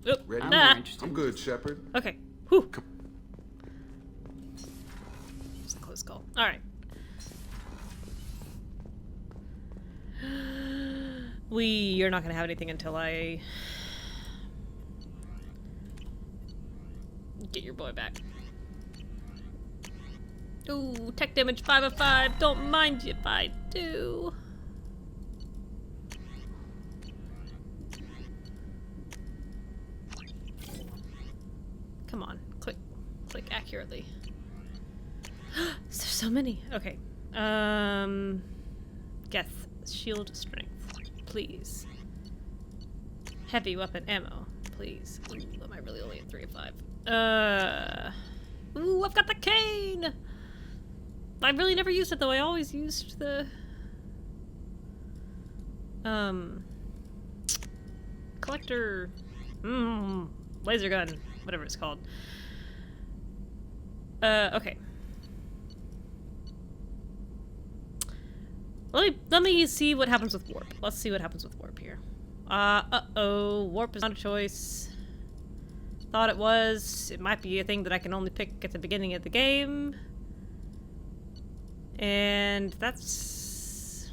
Oop. Ready? I'm more interested. I'm good, Shepard. Okay. Whew. It's a close call. All right. We are not going to have anything until I get your boy back. Ooh, tech damage 5 of 5. Don't mind you if I do. Come on, click accurately. There's so many. Okay. Geth, shield strength, please. Heavy weapon ammo, please. Ooh, am I really only at 3 of 5? Ooh, I've got the cane! I really never used it though, I always used the... collector... laser gun, whatever it's called. Okay. Let me see what happens with warp. Let's see what happens with warp here. Uh-oh, warp is not a choice. Thought it was. It might be a thing that I can only pick at the beginning of the game. And that's...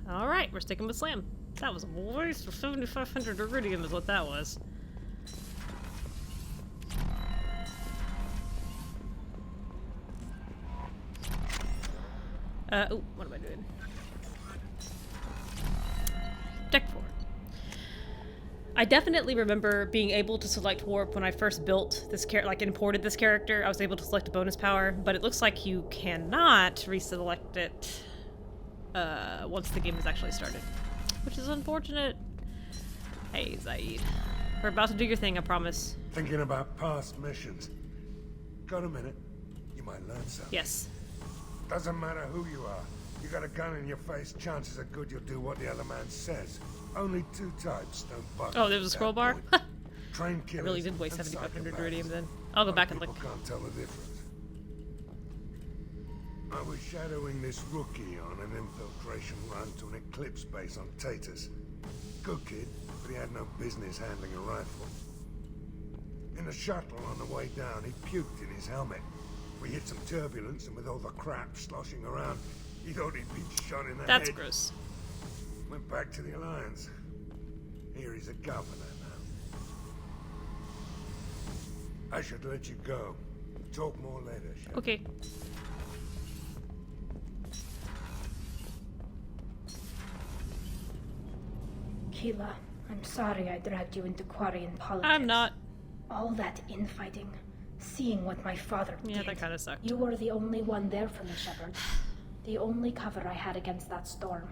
Alright, we're sticking with Slam. That was a waste of 7,500 iridium is what that was. Oh, what am I doing? Deck 4. I definitely remember being able to select warp when I first built this imported this character. I was able to select a bonus power, but it looks like you cannot reselect it once the game has actually started, which is unfortunate. Hey, Zaid. We're about to do your thing, I promise. Thinking about past missions. Got a minute? You might learn something. Yes. Doesn't matter who you are. You got a gun in your face, chances are good you'll do what the other man says. Only 2 types don't bug. Oh, there was a scroll bar? Train I killers really did waste and 7,500 psychopaths. iridium then. I'll go back and look. People can't tell the difference. I was shadowing this rookie on an infiltration run to an Eclipse base on Tatus. Good kid, but he had no business handling a rifle. In the shuttle on the way down, he puked in his helmet. We hit some turbulence, and with all the crap sloshing around, he thought he'd been shot in the head. That's gross. Went back to the Alliance. Here he's a governor now. I should let you go. Talk more later, shall we? Okay. Keela, I'm sorry I dragged you into Quarian politics. I'm not. All that infighting, seeing what my father did. Yeah, that kind of sucked. You were the only one there for me, Shepard. The only cover I had against that storm.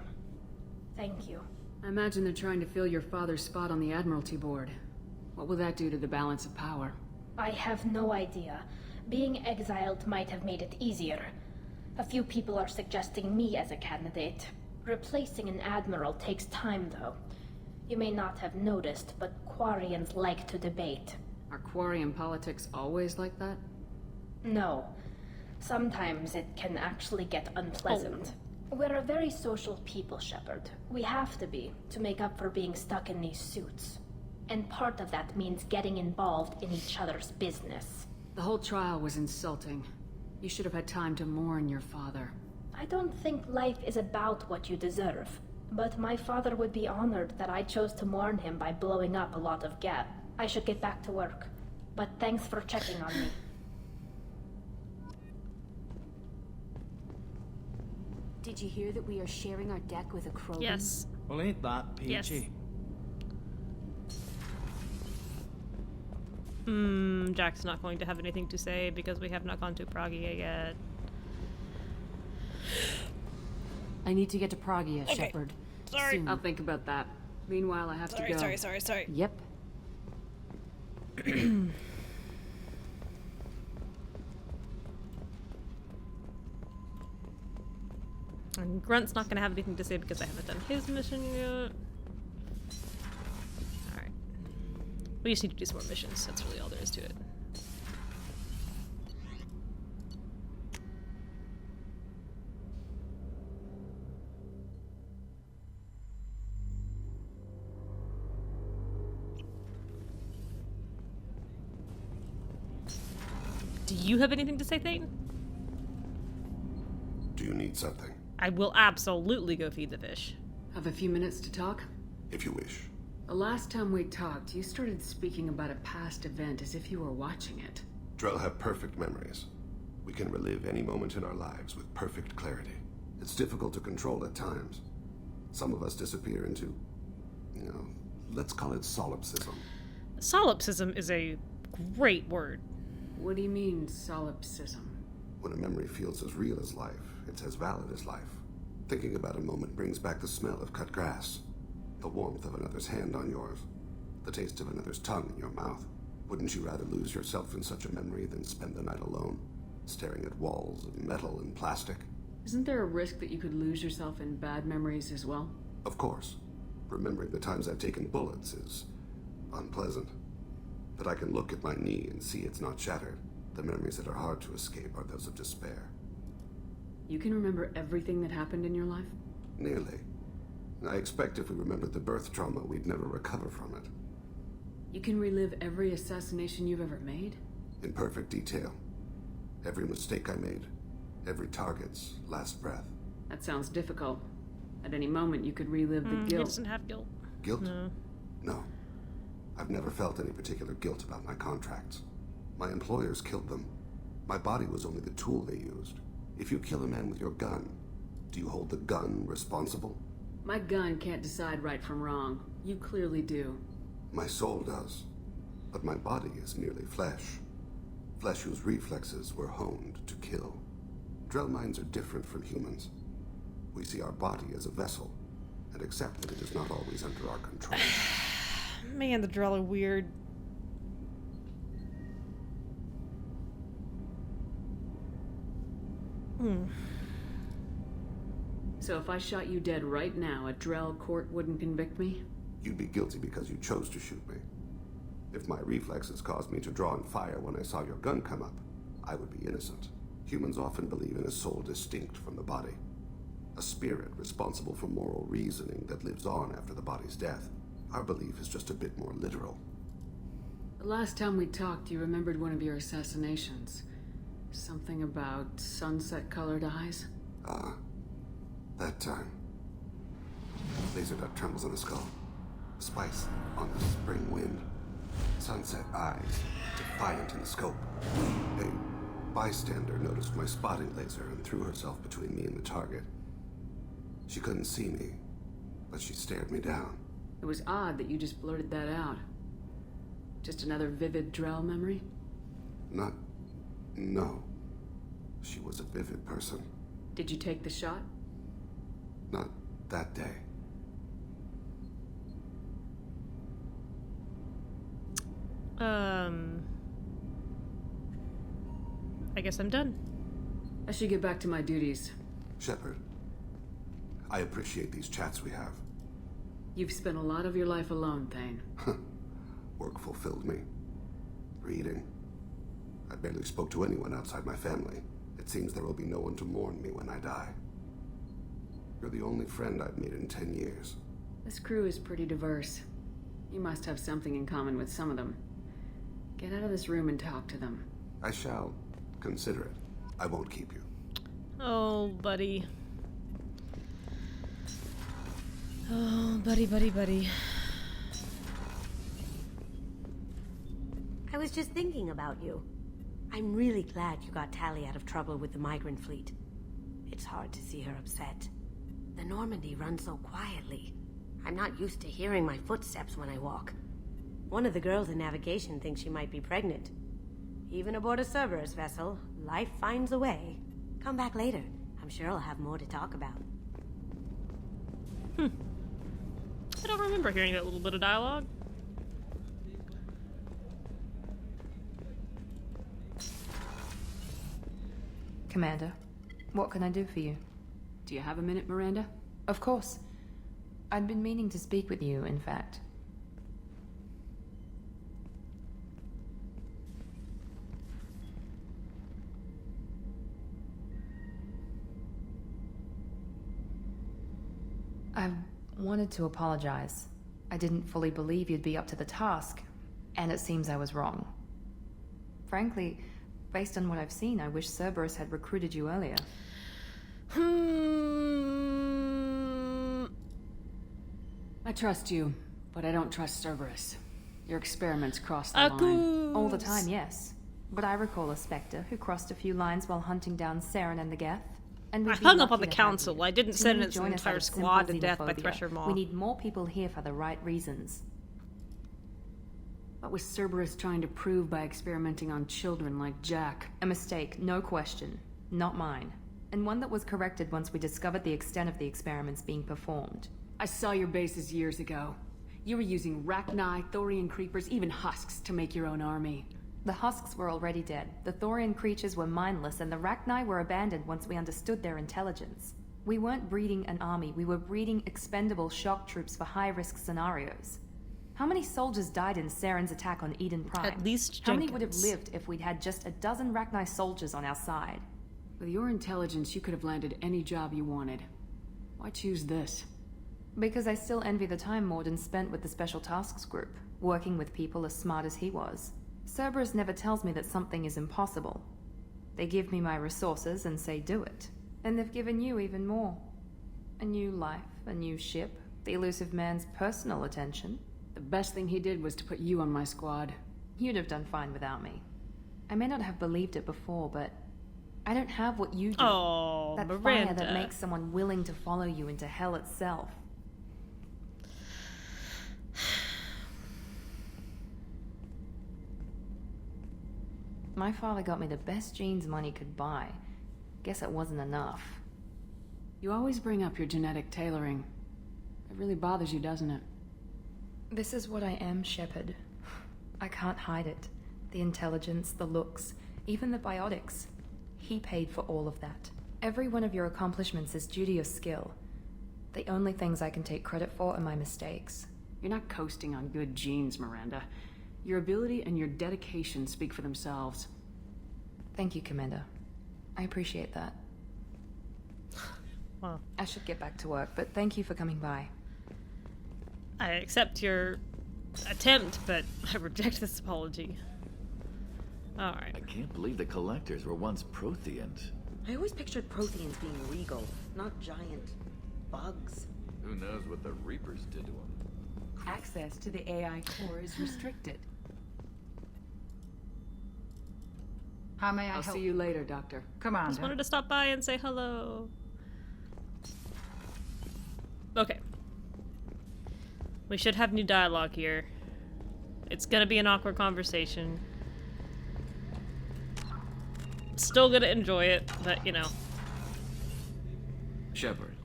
Thank you. I imagine they're trying to fill your father's spot on the Admiralty Board. What will that do to the balance of power? I have no idea. Being exiled might have made it easier. A few people are suggesting me as a candidate. Replacing an admiral takes time, though. You may not have noticed, but Quarians like to debate. Are Quarian politics always like that? No. Sometimes it can actually get unpleasant. We're a very social people, Shepard. We have to be, to make up for being stuck in these suits. And part of that means getting involved in each other's business. The whole trial was insulting. You should have had time to mourn your father. I don't think life is about what you deserve. But my father would be honored that I chose to mourn him by blowing up a lot of gas. I should get back to work. But thanks for checking on me. Did you hear that we are sharing our deck with a Krogan? Yes. Well, ain't that peachy? Yes. Jack's not going to have anything to say because we have not gone to Pragia yet. I need to get to Pragia, Okay. Shepard. Sorry. Soon. I'll think about that. Meanwhile, I have to go. Sorry. Yep. And Grunt's not gonna have anything to say because I haven't done his mission yet. Alright. We just need to do some more missions. That's really all there is to it. Do you have anything to say, Thane? Do you need something? I will absolutely go feed the fish. Have a few minutes to talk? If you wish. The last time we talked, you started speaking about a past event as if you were watching it. Drell have perfect memories. We can relive any moment in our lives with perfect clarity. It's difficult to control at times. Some of us disappear into, let's call it solipsism. Solipsism is a great word. What do you mean, solipsism? When a memory feels as real as life, it's as valid as life. Thinking about a moment brings back the smell of cut grass, the warmth of another's hand on yours, the taste of another's tongue in your mouth. Wouldn't you rather lose yourself in such a memory than spend the night alone, staring at walls of metal and plastic? Isn't there a risk that you could lose yourself in bad memories as well? Of course. Remembering the times I've taken bullets is unpleasant. But I can look at my knee and see it's not shattered. The memories that are hard to escape are those of despair. You can remember everything that happened in your life? Nearly. I expect if we remembered the birth trauma, we'd never recover from it. You can relive every assassination you've ever made? In perfect detail. Every mistake I made. Every target's last breath. That sounds difficult. At any moment, you could relive the guilt. He doesn't have guilt. Guilt? No. No. I've never felt any particular guilt about my contracts. My employers killed them. My body was only the tool they used. If you kill a man with your gun, do you hold the gun responsible? My gun can't decide right from wrong. You clearly do. My soul does. But my body is merely flesh. Flesh whose reflexes were honed to kill. Drell minds are different from humans. We see our body as a vessel, and accept that it is not always under our control. Man, the Drell are weird. So if I shot you dead right now, a Drell court wouldn't convict me? You'd be guilty because you chose to shoot me. If my reflexes caused me to draw and fire when I saw your gun come up, I would be innocent. Humans often believe in a soul distinct from the body. A spirit responsible for moral reasoning that lives on after the body's death. Our belief is just a bit more literal. The last time we talked, you remembered one of your assassinations. Something about sunset-colored eyes? Ah, that time. Laser dot trembles on the skull. Spice on the spring wind. Sunset eyes, defiant in the scope. A bystander noticed my spotting laser and threw herself between me and the target. She couldn't see me, but she stared me down. It was odd that you just blurted that out. Just another vivid Drell memory? No. She was a vivid person. Did you take the shot? Not that day. I guess I'm done. I should get back to my duties. Shepard, I appreciate these chats we have. You've spent a lot of your life alone, Thane. Work fulfilled me. Reading. I barely spoke to anyone outside my family. It seems there will be no one to mourn me when I die. You're the only friend I've made in 10 years. This crew is pretty diverse. You must have something in common with some of them. Get out of this room and talk to them. I shall. Consider it. I won't keep you. Oh, buddy. Oh, buddy. I was just thinking about you. I'm really glad you got Tali out of trouble with the migrant fleet. It's hard to see her upset. The Normandy runs so quietly. I'm not used to hearing my footsteps when I walk. One of the girls in navigation thinks she might be pregnant. Even aboard a Cerberus vessel, life finds a way. Come back later. I'm sure I'll have more to talk about. I don't remember hearing that little bit of dialogue. Commander, what can I do for you? Do you have a minute, Miranda? Of course. I'd been meaning to speak with you, in fact. I wanted to apologize. I didn't fully believe you'd be up to the task, and it seems I was wrong. Frankly, based on what I've seen, I wish Cerberus had recruited you earlier. I trust you, but I don't trust Cerberus. Your experiments cross the line. All the time, yes. But I recall a Spectre who crossed a few lines while hunting down Saren and the Geth. And I hung up on the council. I didn't send its entire squad to death by Thresher Maw. We need more people here for the right reasons. What was Cerberus trying to prove by experimenting on children like Jack? A mistake, no question. Not mine. And one that was corrected once we discovered the extent of the experiments being performed. I saw your bases years ago. You were using Rachni, Thorian creepers, even husks to make your own army. The husks were already dead. The Thorian creatures were mindless, and the Rachni were abandoned once we understood their intelligence. We weren't breeding an army, we were breeding expendable shock troops for high-risk scenarios. How many soldiers died in Saren's attack on Eden Prime? At least How many would have lived if we'd had just a dozen Rachni soldiers on our side? With your intelligence, you could have landed any job you wanted. Why choose this? Because I still envy the time Morden spent with the Special Tasks Group, working with people as smart as he was. Cerberus never tells me that something is impossible. They give me my resources and say do it. And they've given you even more. A new life, a new ship, the elusive man's personal attention. The best thing he did was to put you on my squad. You'd have done fine without me. I may not have believed it before, but I don't have what you do. Oh, that Miranda. fire that makes someone willing to follow you into hell itself. My father got me the best genes money could buy. Guess it wasn't enough. You always bring up your genetic tailoring. It really bothers you, doesn't it? This is what I am, Shepard. I can't hide it. The intelligence, the looks, even the biotics. He paid for all of that. Every one of your accomplishments is due to your skill. The only things I can take credit for are my mistakes. You're not coasting on good genes, Miranda. Your ability and your dedication speak for themselves. Thank you, Commander. I appreciate that. Wow. I should get back to work, but thank you for coming by. I accept your attempt, but I reject this apology. Alright. I can't believe the collectors were once Protheans. I always pictured Protheans being regal, not giant bugs. Who knows what the Reapers did to them? Access to the AI core is restricted. How may I I'll help? see you later, Doctor. Commander. Just wanted to stop by and say hello. Okay. We should have new dialogue here. It's gonna be an awkward conversation. Still gonna enjoy it, but you know. Shepard,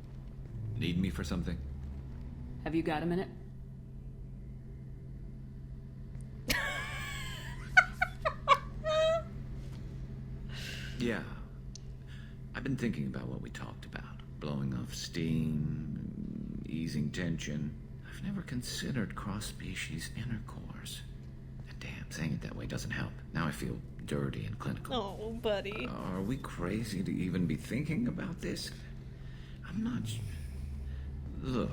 need me for something? Have you got a minute? Yeah. I've been thinking about what we talked about. Blowing off steam, easing tension. I've never considered cross-species intercourse. And damn, saying it that way doesn't help. Now I feel dirty and clinical. Oh, buddy. Are we crazy to even be thinking about this? I'm not... Look,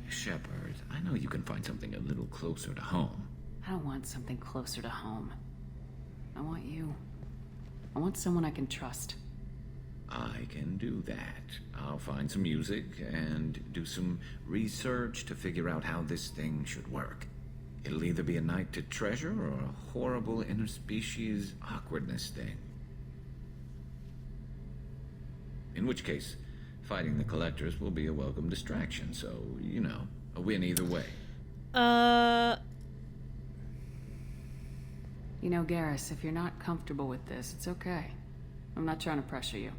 Shepard, I know you can find something a little closer to home. I don't want something closer to home. I want you. I want someone I can trust. I can do that. I'll find some music and do some research to figure out how this thing should work. It'll either be a night to treasure or a horrible interspecies awkwardness thing. In which case, fighting the collectors will be a welcome distraction, so, you know, a win either way. You know, Garrus, if you're not comfortable with this, it's okay. I'm not trying to pressure you.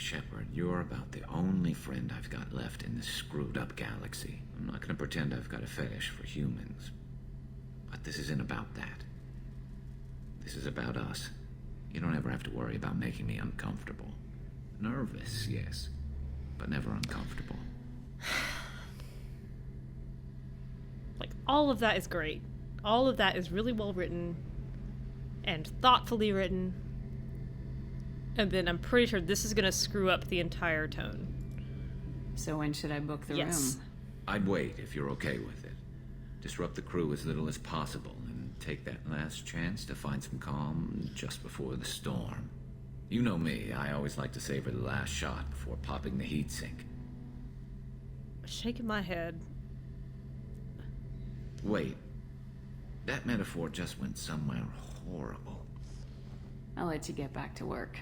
Shepard, you're about the only friend I've got left in this screwed up galaxy. I'm not gonna pretend I've got a fetish for humans. But this isn't about that. This is about us. You don't ever have to worry about making me uncomfortable. Nervous, yes, but never uncomfortable. Like, all of that is great. All of that is really well written and thoughtfully written. And then I'm pretty sure this is going to screw up the entire tone. So when should I book the Yes. room? I'd wait if you're okay with it. Disrupt the crew as little as possible and take that last chance to find some calm just before the storm. You know me, I always like to savor the last shot before popping the heatsink. Shaking my head. Wait, that metaphor just went somewhere horrible. I'll let you get back to work.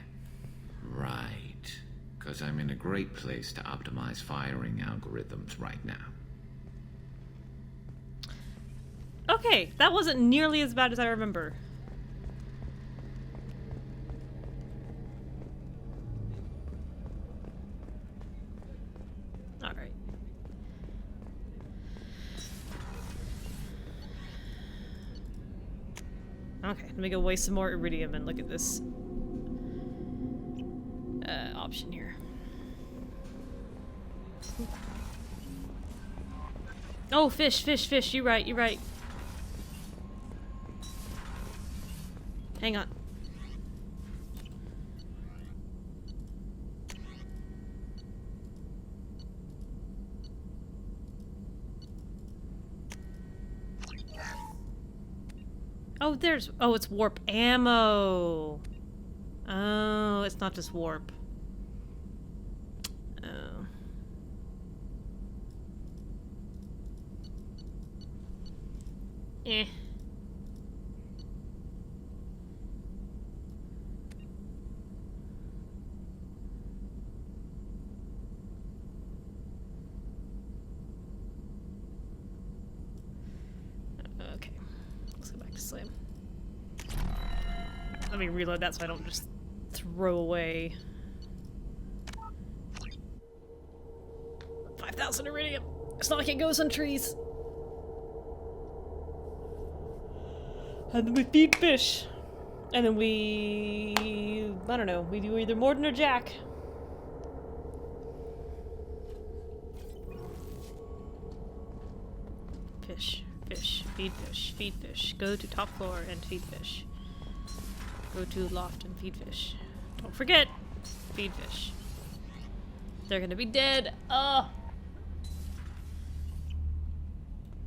Right, because I'm in a great place to optimize firing algorithms right now. Okay, that wasn't nearly as bad as I remember. Alright. Okay, let me go waste some more iridium and look at this option here. Oh, fish, fish, fish. You're right, you're right. Hang on. Oh, there's... Oh, it's warp ammo. Oh, it's not just warp. Oh. Eh. Okay. Let's go back to Slam. Let me reload that so I don't just throw away 5,000 iridium. It's not like it goes on trees. And then we feed fish. And then we... I don't know. We do either Morden or Jack. Fish. Fish. Feed fish. Feed fish. Go to top floor and feed fish. Go to loft and feed fish. Don't forget. Feed fish. They're gonna be dead. Ugh.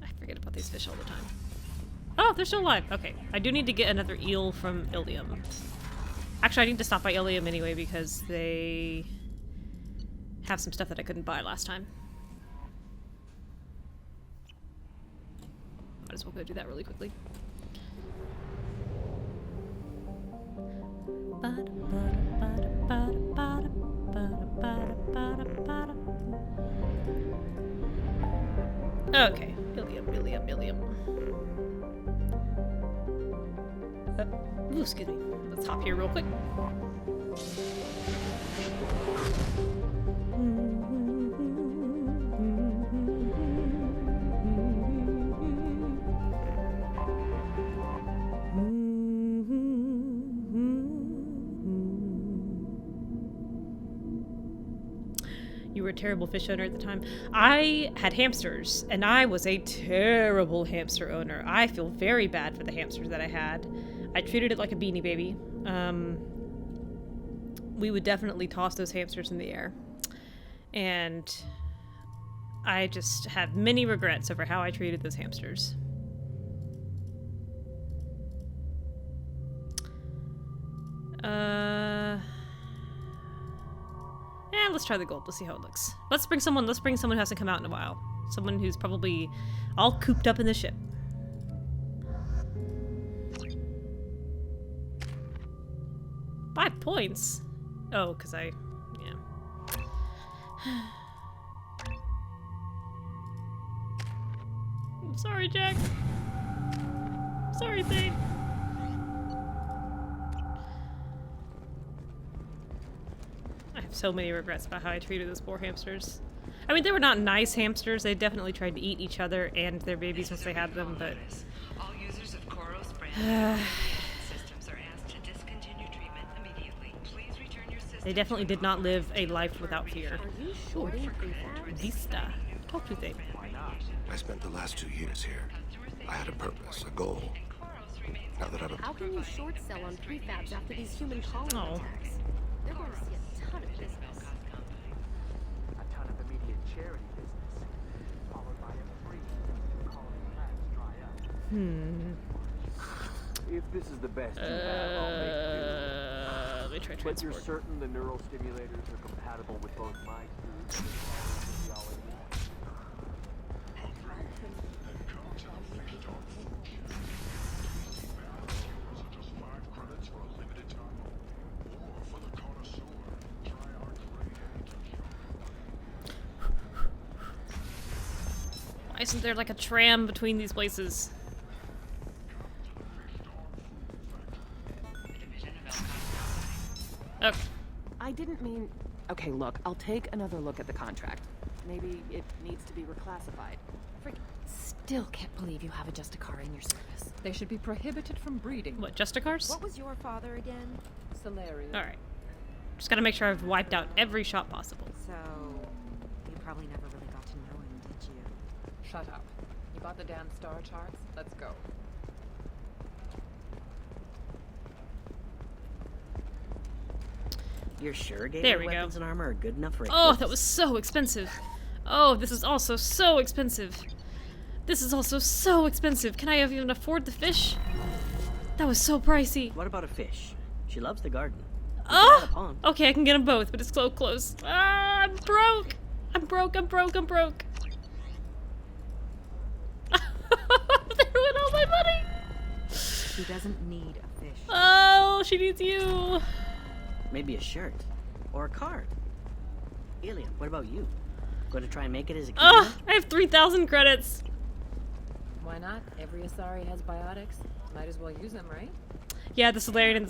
I forget about these fish all the time. Oh, they're still alive. Okay. I do need to get another eel from Ilium. Actually, I need to stop by Ilium anyway because they have some stuff that I couldn't buy last time. Might as well go do that really quickly. Okay. Ilium, Ilium, Ilium. Ooh, excuse me. Let's hop here real quick. You were a terrible fish owner at the time. I had hamsters, and I was a terrible hamster owner. I feel very bad for the hamsters that I had. I treated it like a beanie baby. We would definitely toss those hamsters in the air. And I just have many regrets over how I treated those hamsters. Let's try the gold. Let's see how it looks. Let's bring someone who hasn't come out in a while. Someone who's probably all cooped up in the ship. Five points? Oh, because yeah. I'm sorry, Jack. Sorry, Thane. I have so many regrets about how I treated those poor hamsters. I mean, they were not nice hamsters. They definitely tried to eat each other and their babies once they had them, but... All users of Koros brand systems are asked to discontinue treatment immediately. Please return your system. They definitely did not live a life without fear. Are you shorting prefabs? Vista. Talk to thing. I spent the last 2 years here. I had a purpose, a goal. Now that I'm How can you short sell on prefabs after these human colony attacks? They're going to see a ton of business. A ton of immediate charity business, followed by a free colony plans dry up. If this is the best you have, I'll make do. Let me try But you're transport. certain the neural stimulators are compatible with both my foods and physiology? Why isn't there like a tram between these places? Oh. I didn't mean... Okay, look, I'll take another look at the contract. Maybe it needs to be reclassified. Still can't believe you have a Justicar in your service. They should be prohibited from breeding. What, Justicars? What was your father again? Solarian. Alright. Just gotta make sure I've wiped out every shot possible. So, you probably never really got to know him, did you? Shut up. You bought the damn star charts? Let's go. You're sure There we weapons go. and armor are good enough for Oh, Eclipse? that was so expensive. Oh, this is also so expensive. This is also so expensive. Can I even afford the fish? That was so pricey. What about a fish? She loves the garden. Oh! Okay, I can get them both, but it's so close. Ah, I'm broke! I'm broke, I'm broke, I'm broke. They ruined all my money! She doesn't need a fish. Oh, she needs you. Maybe a shirt. Or a card. Alien, what about you? Going to try and make it as a kid? Oh, I have 3,000 credits. Why not? Every Asari has biotics. Might as well use them, right? Yeah, the Solarian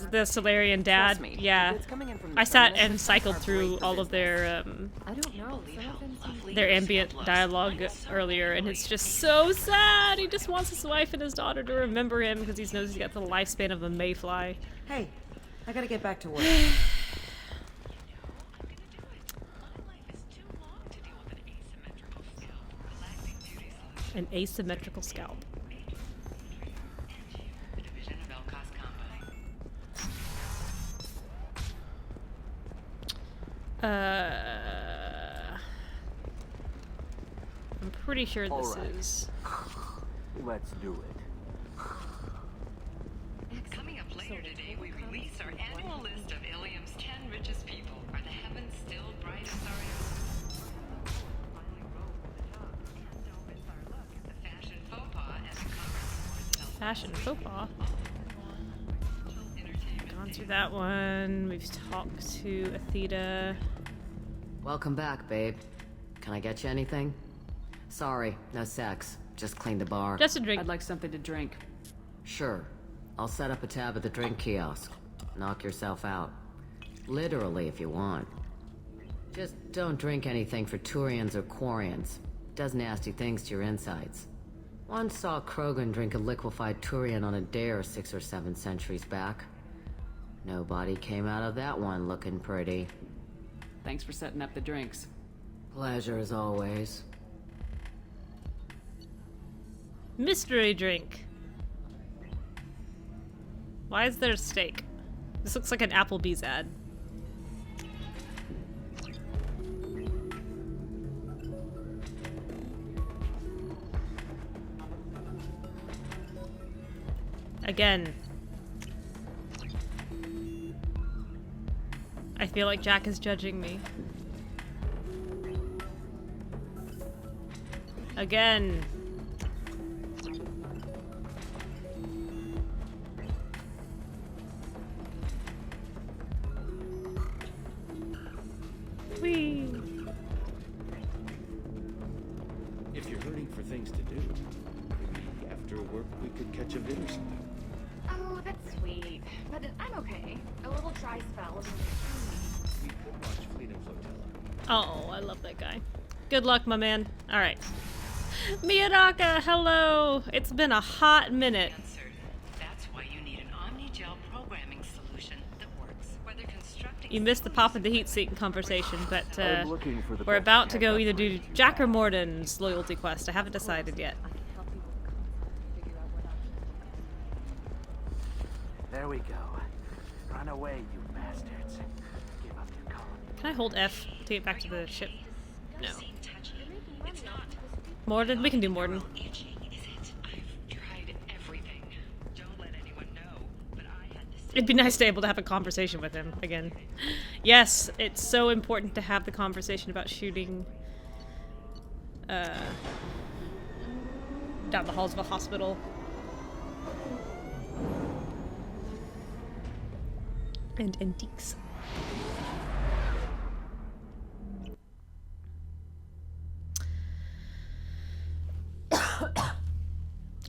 dad. Trust me, Yeah, if it's coming in from the I sat terminal, and cycled through all of their I don't know. Some of them seem their ambient dialogue earlier, and it's just so sad. He just wants his wife and his daughter to remember him because he knows he's got the lifespan of a mayfly. Hey, I gotta get back to work. An asymmetrical scalp. I'm pretty sure this is. Let's do it. Coming up later today, we release our annual list of Ilium's 10 richest people. Are the heavens still bright, Asarius? Fashion faux pas. Gone through that one. We've talked to Athena. Welcome back, babe. Can I get you anything? Sorry, no sex. Just cleaned the bar. Just a drink. I'd like something to drink. Sure. I'll set up a tab at the drink kiosk. Knock yourself out. Literally, if you want. Just don't drink anything for Turians or Quarians. Does nasty things to your insides. Once saw Krogan drink a liquefied Turian on a dare 6 or 7 centuries back. Nobody came out of that one looking pretty. Thanks for setting up the drinks. Pleasure as always. Mystery drink. Why is there a steak? This looks like an Applebee's ad. Again. I feel like Jack is judging me. Again. Whee. If you're hurting for things to do, maybe after work we could catch a vid or something. Oh, that's sweet. But I'm okay. A little dry spell. Oh, I love that guy. Good luck, my man. All right. Miyadaka, hello. It's been a hot minute. That's why you need an Omni-Gel programming solution that works. Whether constructing You missed the pop of the heat seeking conversation, but I'm looking for the we're best about to go backup either do Jack or Morden's loyalty quest. I haven't decided yet. There we go. Run away, you bastards. Give up your colony. Can I hold F to get back to the ship? No. It's not. Morden? We can do Morden. Itching, is it? I've tried everything. Don't let anyone know, but I had this. It'd be nice to be able to have a conversation with him again. Yes, it's so important to have the conversation about shooting down the halls of a hospital. And antiques.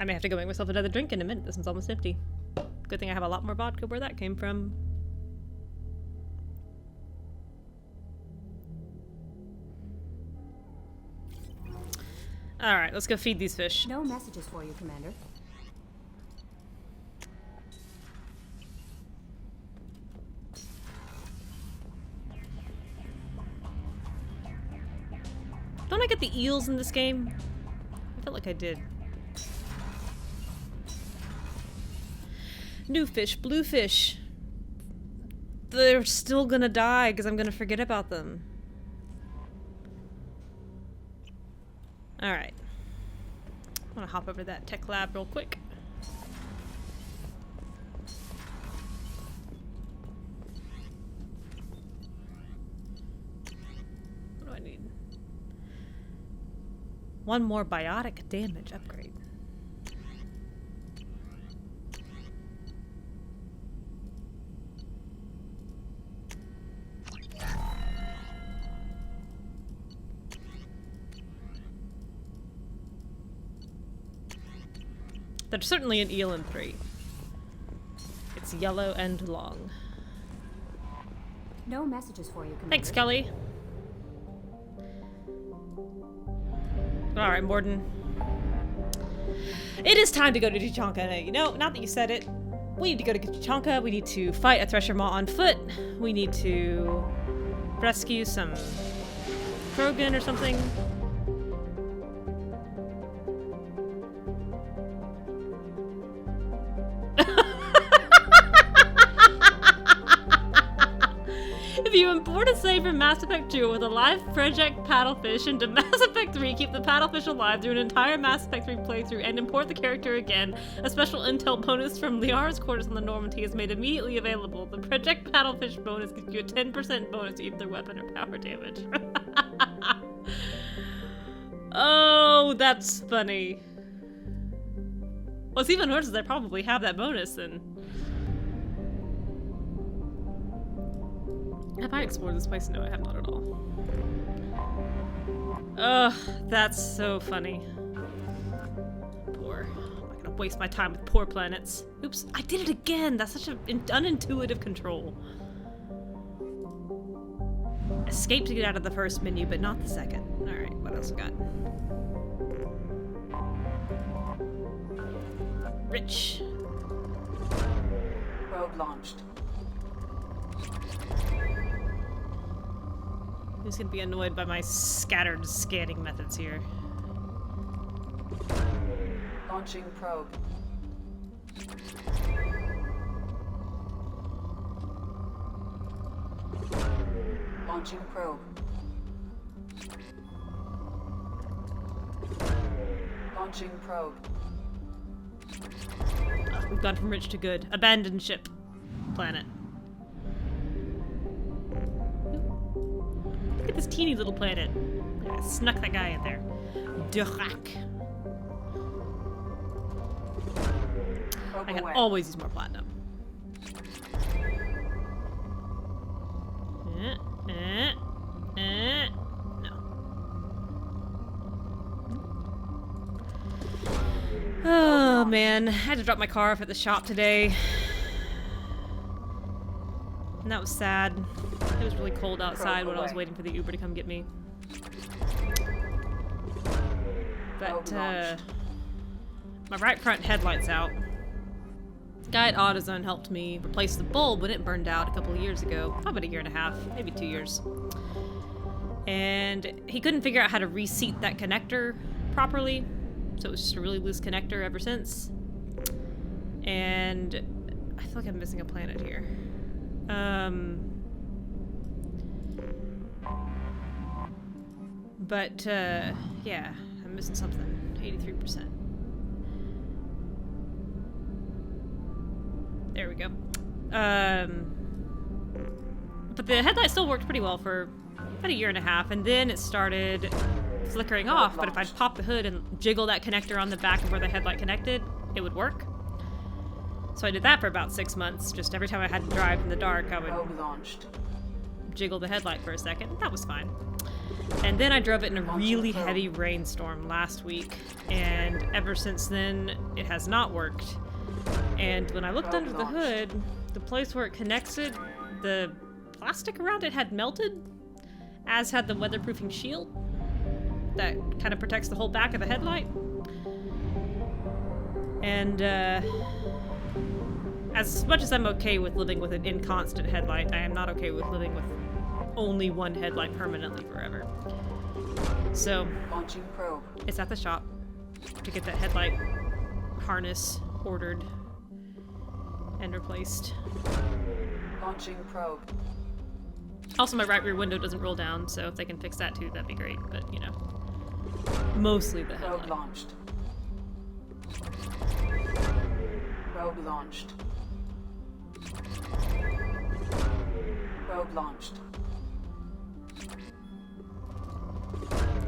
I may have to go make myself another drink in a minute. This one's almost empty. Good thing I have a lot more vodka where that came from. Alright, let's go feed these fish. No messages for you, Commander. Don't I get the eels in this game? I felt like I did. New fish, blue fish. They're still gonna die because I'm gonna forget about them. Alright. I'm gonna hop over to that tech lab real quick. What do I need? One more biotic damage upgrade. There's certainly an eel in 3. It's yellow and long. No messages for you, Commander. Thanks, Kelly. Alright, Morden. It is time to go to Tuchanka. You know, not that you said it. We need to go to Tuchanka. We need to fight a Thresher Maw on foot. We need to rescue some Krogan or something. If you import a save from Mass Effect 2 with a live project paddlefish into Mass Effect 3, keep the paddlefish alive through an entire Mass Effect 3 playthrough, and import the character again, a special intel bonus from Liara's quarters on the Normandy is made immediately available. The project paddlefish bonus gives you a 10% bonus to either weapon or power damage. Oh, that's funny. What's even worse is I probably have that bonus then. Have I explored this place? No, I have not at all. Ugh, that's so funny. Poor. I'm not gonna waste my time with poor planets. Oops, I did it again! That's such an unintuitive control. Escape to get out of the first menu, but not the second. Alright, what else we got? Rich. Probe launched. Who's gonna be annoyed by my scattered scanning methods here? Launching probe. Launching probe. Launching probe. Oh, we've gone from rich to good. Abandoned ship. Planet. Look at this teeny little planet. I snuck that guy in there. Durak. I can always use more platinum. No. Oh man, I had to drop my car off at the shop today. And that was sad. It was really cold outside when I was waiting for the Uber to come get me. But, my right front headlight's out. Guy at AutoZone helped me replace the bulb when it burned out a couple of years ago. Probably a year and a half, maybe 2 years. And he couldn't figure out how to reseat that connector properly. So it was just a really loose connector ever since. And I feel like I'm missing a planet here. But, yeah, I'm missing something. 83%. There we go. But the headlight still worked pretty well for about a year and a half, and then it started flickering off, but if I'd pop the hood and jiggle that connector on the back of where the headlight connected, it would work. So I did that for about 6 months. Just every time I had to drive in the dark, I would jiggle the headlight for a second. That was fine. And then I drove it in a really heavy rainstorm last week, and ever since then, it has not worked. And when I looked under the hood, the place where it connects it, the plastic around it had melted, as had the weatherproofing shield that kind of protects the whole back of the headlight. And as much as I'm okay with living with an inconstant headlight, I am not okay with living with only one headlight permanently forever. So, it's at the shop to get that headlight harness ordered and replaced. Launching probe. Also, my right rear window doesn't roll down, so if they can fix that too, that'd be great. But, you know, mostly the headlight. Probe launched. Probe launched. Probe launched.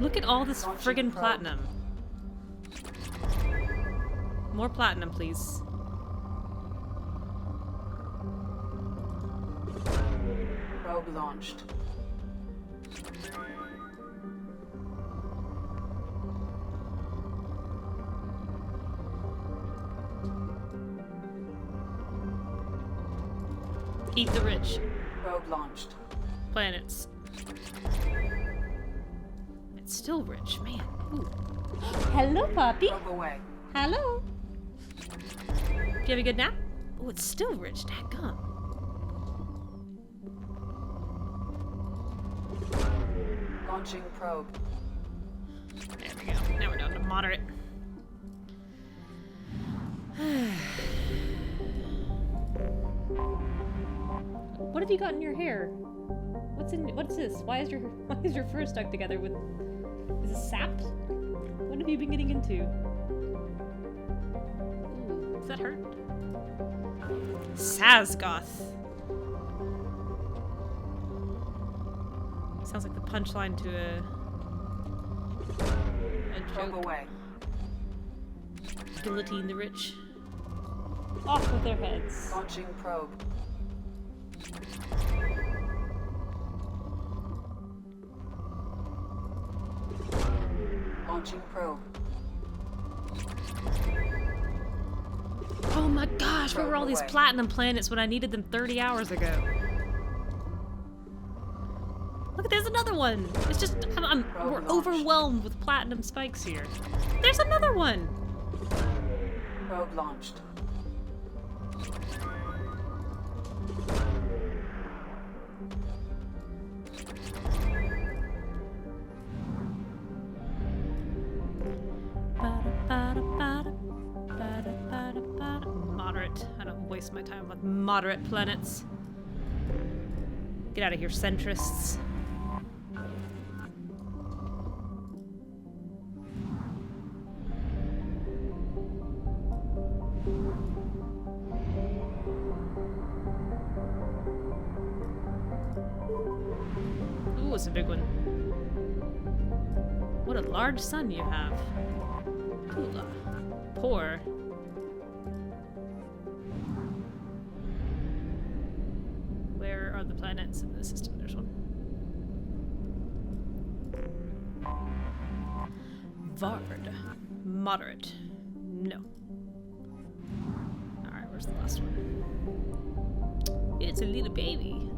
Look at all this friggin' platinum. More platinum, please. Probe launched. Eat the rich. Probe launched. Planets. It's still rich, man. Ooh. Hello, puppy. Probe away. Hello. Do you have a good nap? Oh, it's still rich. Dadgum. Launching probe. There we go. Now we're down to moderate. What have you got in your hair? What's this? Why is your fur stuck together with... Is it sapped? What have you been getting into? Ooh, does that hurt? Sazgoth. Sounds like the punchline to a joke. Away. Guillotine the rich. Off with their heads. Launching probe. Launching probe. Oh my gosh, where were all these platinum planets when I needed them 30 hours ago? Look, there's another one. It's just, we're overwhelmed with platinum spikes here. There's another one. Probe launched. Moderate. I don't waste my time with moderate planets. Get out of here, centrists. Ooh, it's a big one. What a large sun you have. Ooh, poor. Where are the planets in the system? There's one. Vard. Moderate. No. Alright, where's the last one? It's a little baby.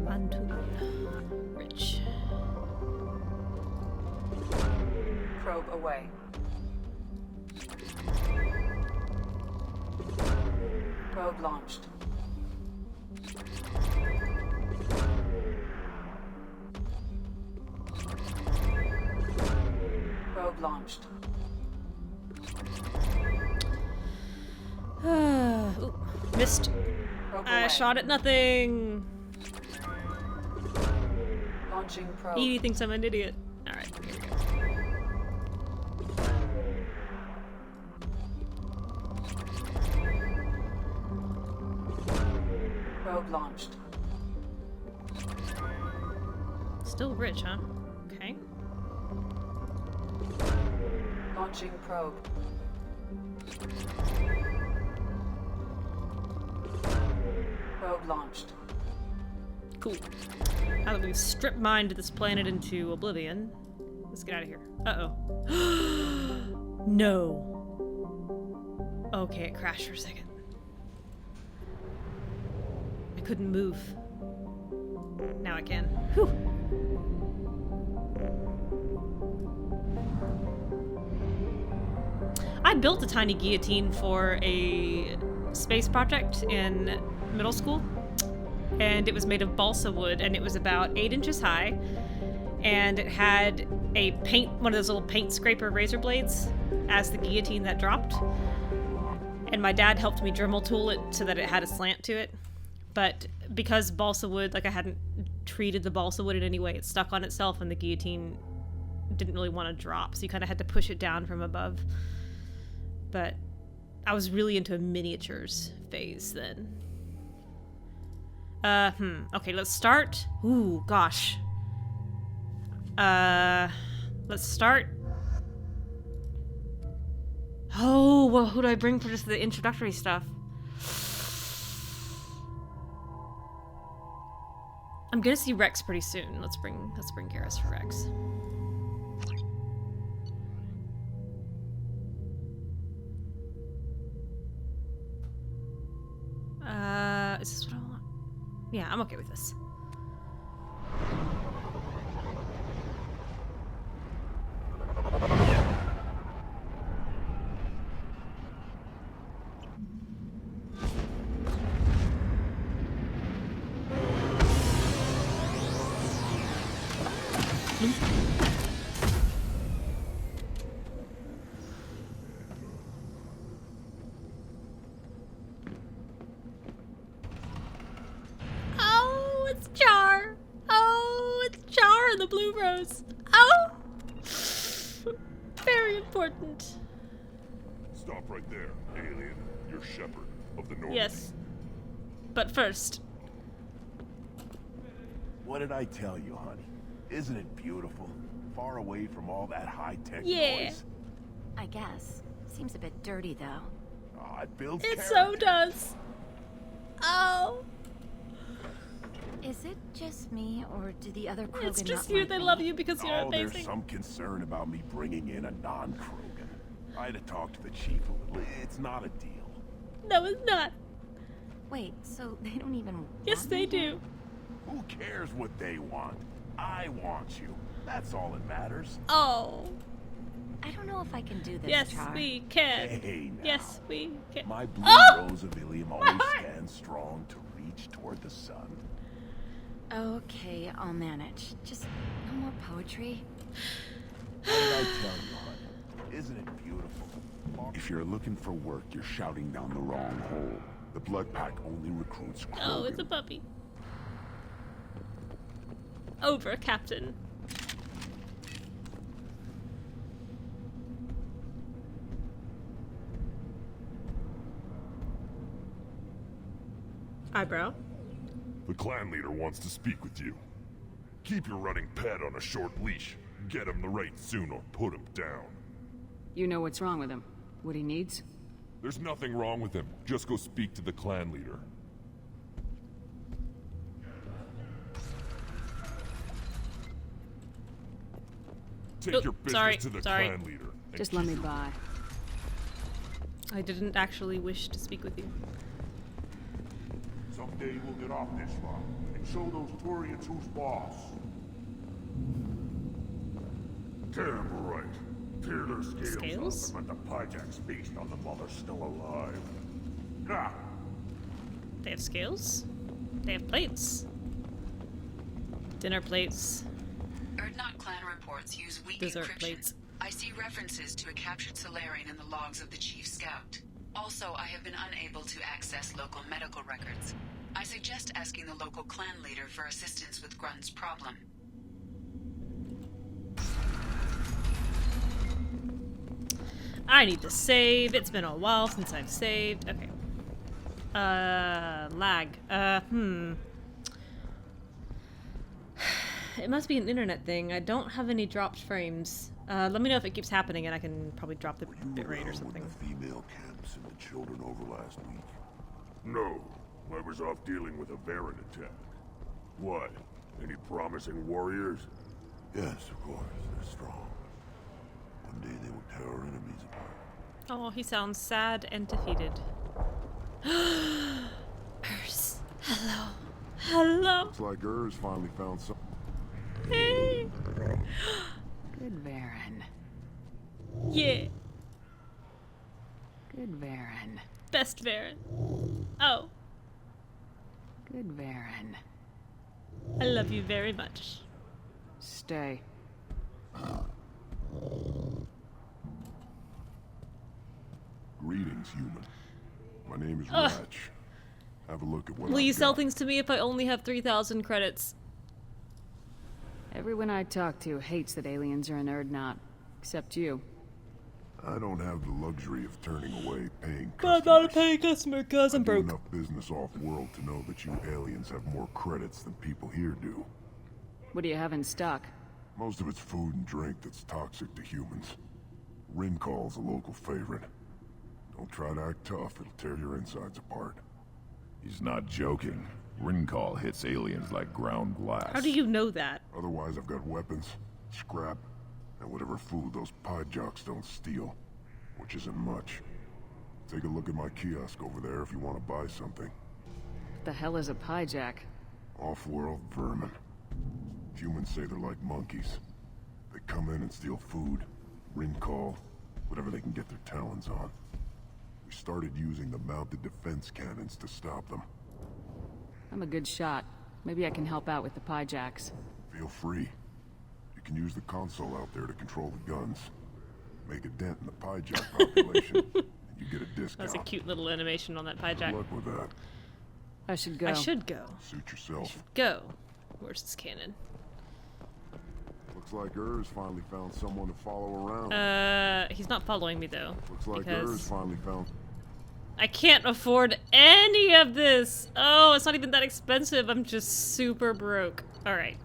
Mantoon. Rich. Probe away. Probe launched. Probe launched. Ooh, missed. I shot at nothing. Launching probe. Edie thinks I'm an idiot. Alright, here we go. Probe launched. Still rich, huh? Okay. Launching probe. Probe launched. Cool. Now that we've strip mined this planet into oblivion, let's get out of here. Uh-oh. No. Okay, it crashed for a second. I couldn't move. Now I can. Whew. I built a tiny guillotine for a space project in middle school, and it was made of balsa wood, and it was about 8 inches high, and it had a one of those little paint scraper razor blades as the guillotine that dropped, and my dad helped me Dremel tool it so that it had a slant to it, but because balsa wood, like I hadn't treated the balsa wood in any way, it stuck on itself, and the guillotine didn't really want to drop, so you kind of had to push it down from above. But I was really into a miniatures phase then. Okay, let's start. Ooh, gosh. Let's start. Oh, well, who do I bring for just the introductory stuff? I'm gonna see Rex pretty soon. Let's bring Garrus for Rex. Is this what I want? Yeah, I'm okay with this. Oh, it's Char. Oh, it's Char and the Blue Rose. Oh, very important. Stop right there, alien. You're Shepherd of the North. Yes, but first. What did I tell you, honey? Isn't it beautiful? Far away from all that high-tech noise. I guess. Seems a bit dirty, though. Oh, it builds It character. so does. Oh. Is it just me, or do the other Krogan It's just not you. like They me? love you because you're There's amazing. some concern about me bringing in a non-Krogan. I had to talk to the chief a little. It's not a deal. No, it's not. Wait, so they don't even Yes, want they me do. here? Who cares what they want? I want you. That's all that matters. Oh. I don't know if I can do this, Yes, Char. we can. Hey, now. Yes, we can. My blue Oh! rose of Ilium My always heart! stands strong to reach toward the sun. Okay, I'll manage. Just no more poetry. What did I tell you, honey? Isn't it beautiful? If you're looking for work, you're shouting down the wrong hole. The Blood Pack only recruits Krogan. Oh, it's a puppy. Over, Captain. Eyebrow. The clan leader wants to speak with you. Keep your running pet on a short leash. Get him the right soon or put him down. You know what's wrong with him? What he needs? There's nothing wrong with him. Just go speak to the clan leader. Take your business sorry, to the sorry. clan leader. and Just let keep me your- by. I didn't actually wish to speak with you. Someday we'll get off this rock and show those Turians who's boss. Damn right. Tear their scales off and let the Pyjaks feast on the mother still alive. Ha! They have scales? They have plates. Dinner plates. Erdnot clan reports use weak Dessert encryption. plates. I see references to a captured Solarian in the logs of the Chief Scout. Also, I have been unable to access local medical records. I suggest asking the local clan leader for assistance with Grunt's problem. I need to save. It's been a while since I've saved. Okay. Lag. It must be an internet thing. I don't have any dropped frames. Let me know if it keeps happening and I can probably drop the bitrate or something. The female camps and the children over last week. No, I was off dealing with a Baron attack. What? Any promising warriors? Yes, of course. They're strong. One day they will tear our enemies apart. Oh, he sounds sad and defeated. Urs. Hello. Hello. Looks like Urs finally found some. Hey. Good Baron. Yeah. Good Baron. Best Baron. Oh. Good Baron. I love you very much. Stay. Greetings, human. My name is Ugh. Ratch. Have a look at what Will I've you sell got. things to me if I only have 3,000 credits? Everyone I talk to hates that aliens are an Erdnot. Except you. I don't have the luxury of turning away paying But I'm not a paying customer because I'm I do broke. enough business off-world to know that you aliens have more credits than people here do. What do you have in stock? Most of it's food and drink that's toxic to humans. Ringcall's a local favorite. Don't try to act tough, it'll tear your insides apart. He's not joking. Ringcall hits aliens like ground glass. How do you know that? Otherwise, I've got weapons, scrap, and whatever food those Pyjaks don't steal, which isn't much. Take a look at my kiosk over there if you want to buy something. What the hell is a Pyjak? Off-world vermin. Humans say they're like monkeys. They come in and steal food, ringcall, whatever they can get their talons on. We started using the mounted defense cannons to stop them. I'm a good shot. Maybe I can help out with the Pyjaks. Feel free. You can use the console out there to control the guns. Make a dent in the Pyjak population, and you get a discount. That's a cute little animation on that pie jack. Good luck with that. I should go. I should go. Suit yourself. Go. Where's this cannon? Looks like Urs finally found someone to follow around. He's not following me though. Looks like because Urs finally found... I can't afford any of this. Oh, it's not even that expensive. I'm just super broke. All right.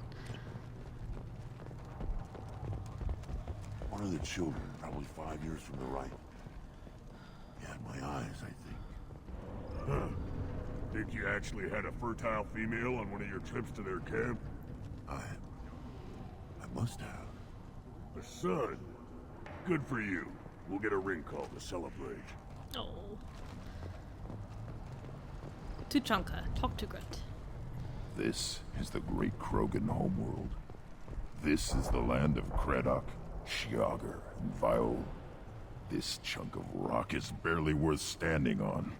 One of the children, probably 5 years from the right. He had my eyes, I think. Huh. Think you actually had a fertile female on one of your trips to their camp? I must have. A son? Good for you. We'll get a ring call to celebrate. Oh. Tuchanka, talk to Grunt. This is the great Krogan homeworld. This is the land of Kredok, Shiagar, and Viol. This chunk of rock is barely worth standing on.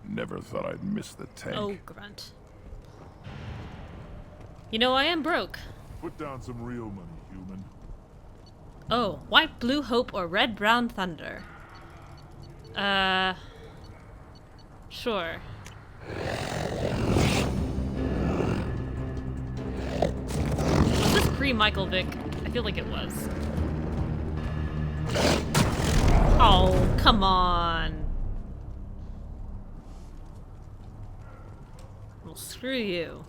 Never thought I'd miss the tank. Oh, Grunt. You know, I am broke. Put down some real money, human. Oh, white, blue, hope, or red, brown, thunder. Sure. Was this pre-Michael Vick? I feel like it was. Oh, come on. Well, screw you.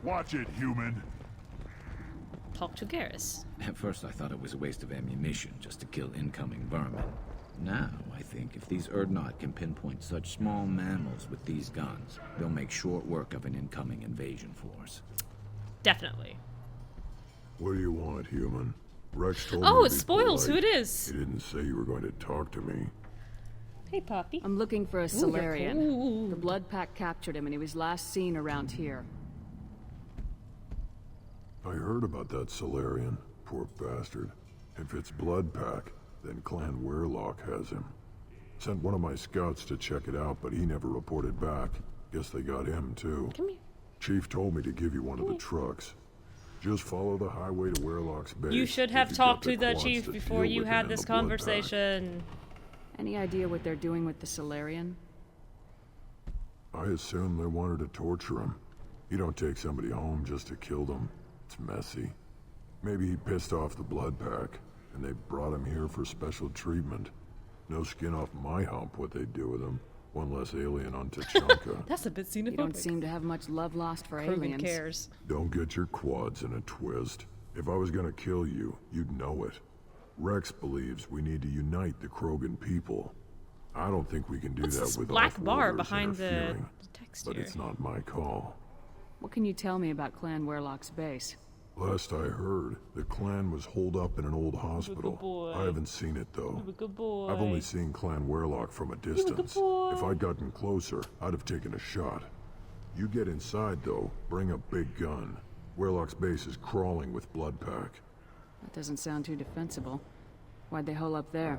Watch it, human. Talk to Garrus. At first I thought it was a waste of ammunition just to kill incoming vermin. Now, I think if these Erdnot can pinpoint such small mammals with these guns, they'll make short work of an incoming invasion force. Definitely. What do you want, human? Rex told Oh, me it to be spoils who polite. it is. He didn't say you were going to talk to me. Hey, Poppy. I'm looking for a you're Solarian. cool. The Blood Pack captured him and he was last seen around here. I heard about that Solarian. Poor bastard. If it's Blood Pack, then Clan Weirlock has him. Sent one of my scouts to check it out, but he never reported back. Guess they got him, too. Come here. Chief told me to give you one of the trucks. Just follow the highway to Weirlock's base. You should if have you've talked got to the quants chief to before deal you with him had and this the Blood Pack. conversation. Any idea what they're doing with the Solarian? I assume they wanted to torture him. You don't take somebody home just to kill them. It's messy. Maybe he pissed off the Blood Pack, and they brought him here for special treatment. No skin off my hump what they'd do with him. One less alien on Tachanka. That's a bit xenophobic. You don't seem to have much love lost for Krogan aliens. cares. Don't get your quads in a twist. If I was gonna kill you, you'd know it. Rex believes we need to unite the Krogan people. I don't think we can do What's that this with black bar off-worlders behind the interfering, text but here? it's not my call. What can you tell me about Clan Weirlock's base? Last I heard, the clan was holed up in an old hospital. boy. I haven't seen it, though. You're a good boy. I've only seen Clan Weirlock from a good distance. boy. If I'd gotten closer, I'd have taken a shot. You get inside, though, bring a big gun. Weirlock's base is crawling with Blood Pack. That doesn't sound too defensible. Why'd they hole up there?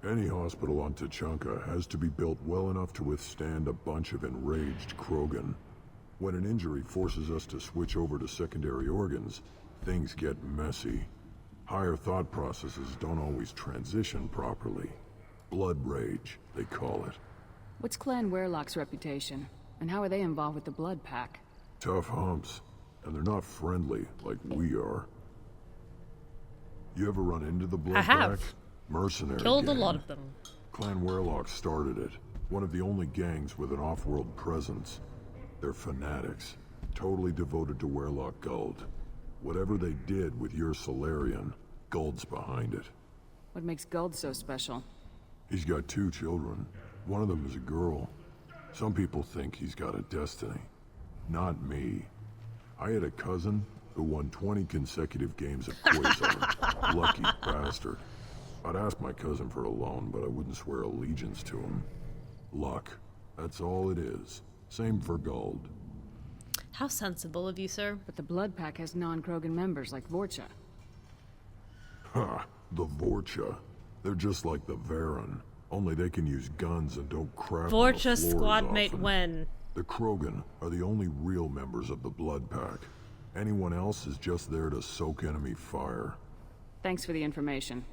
Any hospital on Tachanka has to be built well enough to withstand a bunch of enraged Krogan. When an injury forces us to switch over to secondary organs, things get messy. Higher thought processes don't always transition properly. Blood rage, they call it. What's Clan Weirlock's reputation? And how are they involved with the Blood Pack? Tough humps, and they're not friendly like we are. You ever run into the Blood I have. Pack? Mercenary Killed a gang. lot of them. Clan Weirlock started it. One of the only gangs with an off-world presence. They're fanatics, totally devoted to Weirlock Guld. Whatever they did with your Solarian, Guld's behind it. What makes Guld so special? He's got 2 children. One of them is a girl. Some people think he's got a destiny. Not me. I had a cousin who won 20 consecutive games of Quasar. Lucky bastard. I'd ask my cousin for a loan, but I wouldn't swear allegiance to him. Luck. That's all it is. Same for Guld. How sensible of you, sir. But the Blood Pack has non-Krogan members like Vorcha. Ha! The Vorcha. They're just like the Varen. Only they can use guns and don't crap on the Vorcha floors squad mate often. when? The Krogan are the only real members of the Blood Pack. Anyone else is just there to soak enemy fire. Thanks for the information.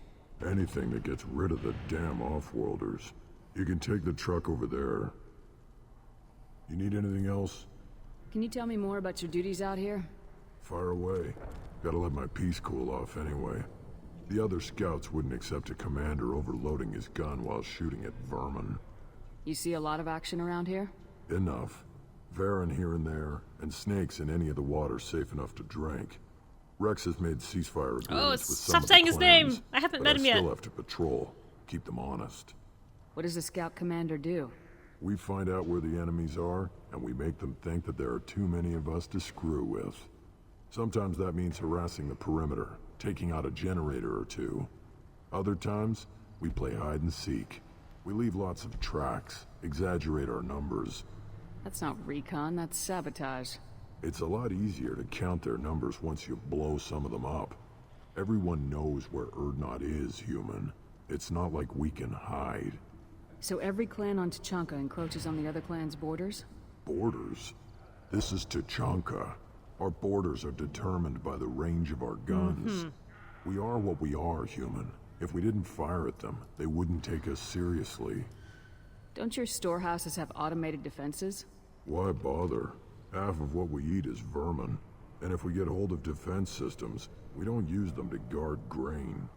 Anything that gets rid of the damn off-worlders. You can take the truck over there. You need anything else? Can you tell me more about your duties out here? Fire away. Gotta let my piece cool off anyway. The other scouts wouldn't accept a commander overloading his gun while shooting at vermin. You see a lot of action around here? Enough. Varen here and there, and snakes in any of the water safe enough to drink. Rex has made ceasefire agreements with some stop of the saying his name! clans, I haven't but met him yet. I still have to patrol, keep them honest. What does the scout commander do? We find out where the enemies are, and we make them think that there are too many of us to screw with. Sometimes that means harassing the perimeter, taking out a generator or 2. Other times, we play hide and seek. We leave lots of tracks, exaggerate our numbers. That's not recon, that's sabotage. It's a lot easier to count their numbers once you blow some of them up. Everyone knows where Erdnot is, human. It's not like we can hide. So every clan on Tachanka encroaches on the other clan's borders? Borders? This is Tachanka. Our borders are determined by the range of our guns. We are what we are, human. If we didn't fire at them, they wouldn't take us seriously. Don't your storehouses have automated defenses? Why bother? Half of what we eat is vermin. And if we get hold of defense systems, we don't use them to guard grain.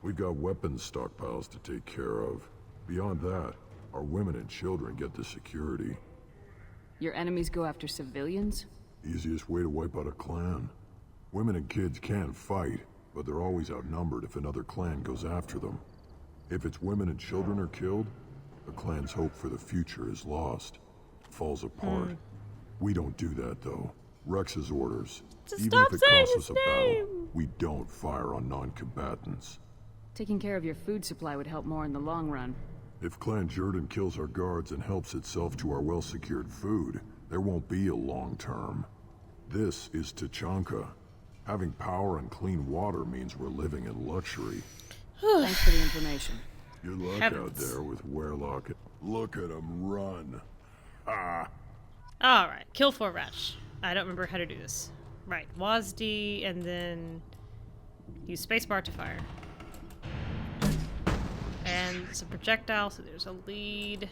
We've got weapons stockpiles to take care of. Beyond that, our women and children get the security. Your enemies go after civilians? Easiest way to wipe out a clan. Women and kids can fight, but they're always outnumbered if another clan goes after them. If its women and children are killed, the clan's hope for the future is lost. Falls apart. We don't do that, though. Rex's orders. Just even stop if it saying costs his us a battle. name! We don't fire on non-combatants. Taking care of your food supply would help more in the long run. If Clan Jordan kills our guards and helps itself to our well-secured food, there won't be a long term. This is Tachanka. Having power and clean water means we're living in luxury. Thanks for the information. Good luck out there with Werelock. Look at him run. Ah. Alright, kill 4 rats. I don't remember how to do this. Right, WASD, and then use spacebar to fire. And it's a projectile, so there's a lead.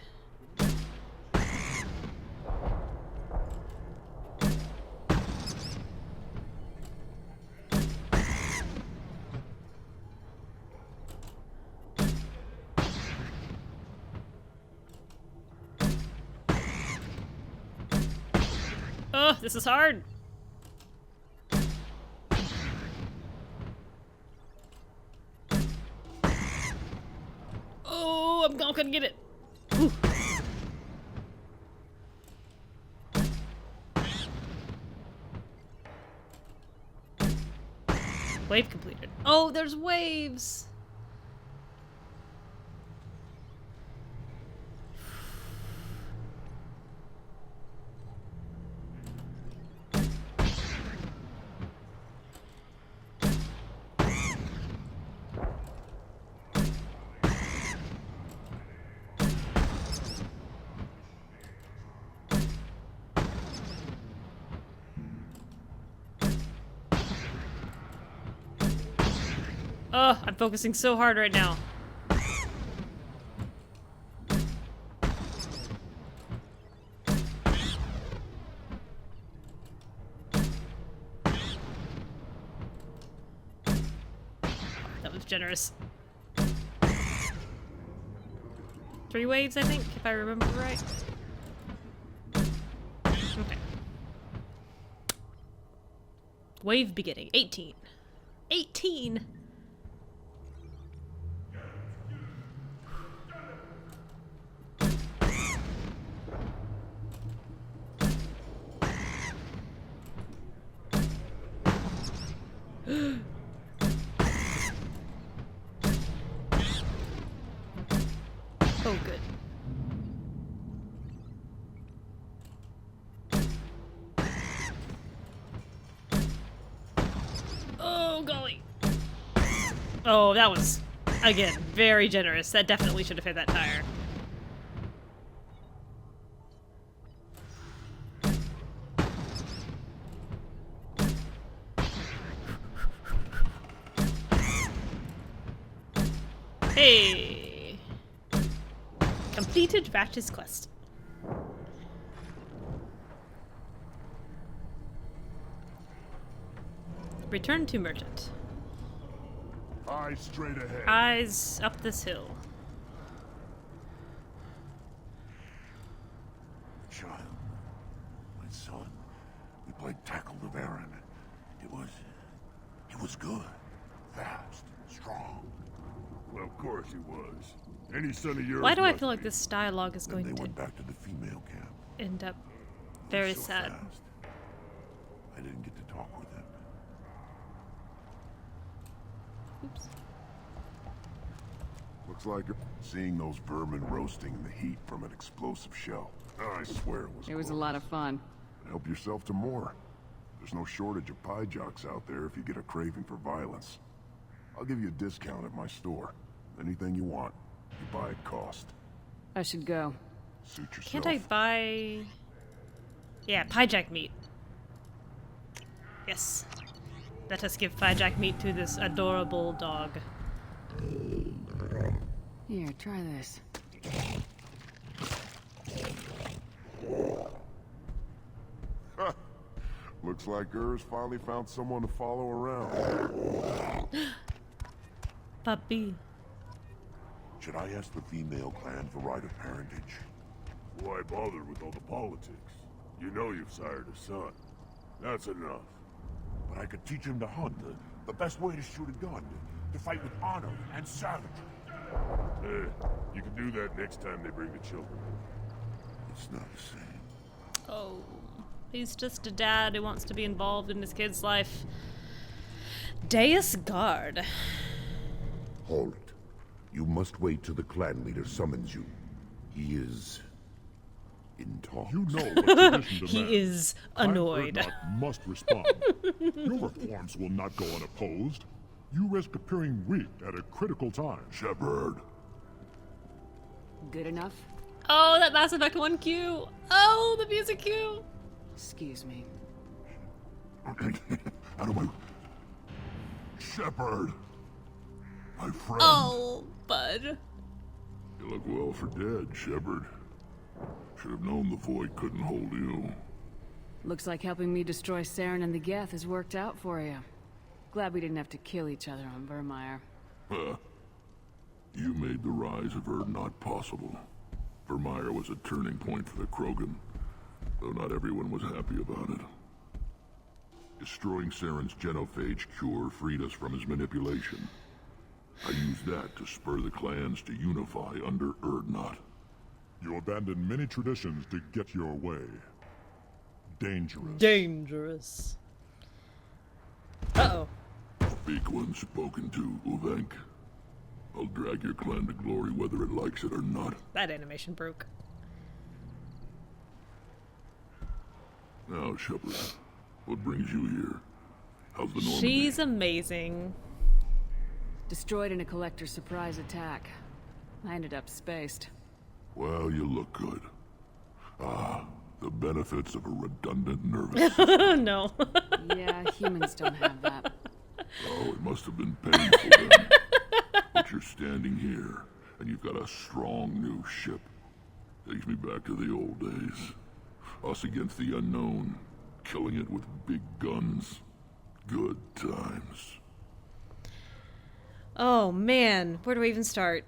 Oh, this is hard. Oh, I'm not gonna get it. Ooh. Wave completed. Oh, there's waves. Oh, I'm focusing so hard right now. That was generous. 3 waves, I think, if I remember right. Okay. Wave beginning. 18. 18! Oh, good. Oh, golly. Oh, that was, again, very generous. That definitely should have hit that tire. Hey! Completed Ratchet's quest. Return to Merchant. Eyes straight ahead. Eyes up this hill. Child, my son, we played Tackle the Baron. He was good, fast, strong. Well, of course he was. Any son of yours. Why do I must feel like be. this dialogue is Then going they to went back to the female camp. end up very So sad? fast. I didn't get to talk with them. Oops. Looks like seeing those vermin roasting in the heat from an explosive shell. I swear it was It was a close. lot of fun. Help yourself to more. There's no shortage of pie jocks out there if you get a craving for violence. I'll give you a discount at my store. Anything you want, you buy at cost. I should go. Suit yourself. Can't I buy... Yeah, pie jack meat. Yes. Let us give pie jack meat to this adorable dog. Here, try this. Looks like Urs finally found someone to follow around. Puppy. Should I ask the female clan for right of parentage? Why bother with all the politics? You know you've sired a son. That's enough. But I could teach him to hunt, the best way to shoot a gun, to fight with honor and savagery. You can do that next time they bring the children. It's not the same. Oh. He's just a dad who wants to be involved in his kid's life. Deus Guard. Halt. You must wait till the clan leader summons you. He is in talks. You know what tradition demands. He is annoyed. Clan Erdnot must respond. Your reforms will not go unopposed. You risk appearing weak at a critical time. Shepard. Good enough? Oh, that Mass Effect 1 cue. Oh, the music cue. Excuse me. Out of my... Shepard. My friend. Oh, bud. You look well for dead, Shepard. Should have known the void couldn't hold you. Looks like helping me destroy Saren and the Geth has worked out for you. Glad we didn't have to kill each other on Vermeer. You made the rise of Erdnot possible. Vermeer was a turning point for the Krogan, though not everyone was happy about it. Destroying Saren's genophage cure freed us from his manipulation. I used that to spur the clans to unify under Erdnot. You abandoned many traditions to get your way. Dangerous. Dangerous. Uh-oh. Speak when spoken to, Uvenk. I'll drag your clan to glory whether it likes it or not. That animation broke. Now, Shepard, what brings you here? How's the Normandy? She's amazing. Destroyed in a collector's surprise attack. I ended up spaced. Well, you look good. Ah, the benefits of a redundant nervous system. No. Yeah, humans don't have that. Oh, it must have been painful then. But you're standing here, and you've got a strong new ship. Takes me back to the old days. Us against the unknown, killing it with big guns. Good times. Oh, man. Where do we even start?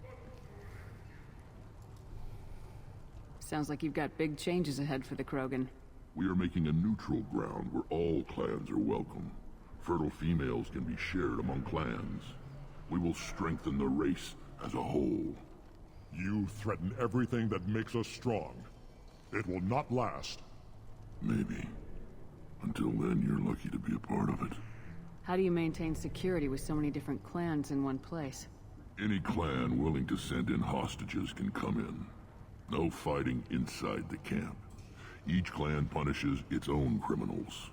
Sounds like you've got big changes ahead for the Krogan. We are making a neutral ground where all clans are welcome. Fertile females can be shared among clans. We will strengthen the race as a whole. You threaten everything that makes us strong. It will not last. Maybe. Until then, you're lucky to be a part of it. How do you maintain security with so many different clans in one place? Any clan willing to send in hostages can come in. No fighting inside the camp. Each clan punishes its own criminals.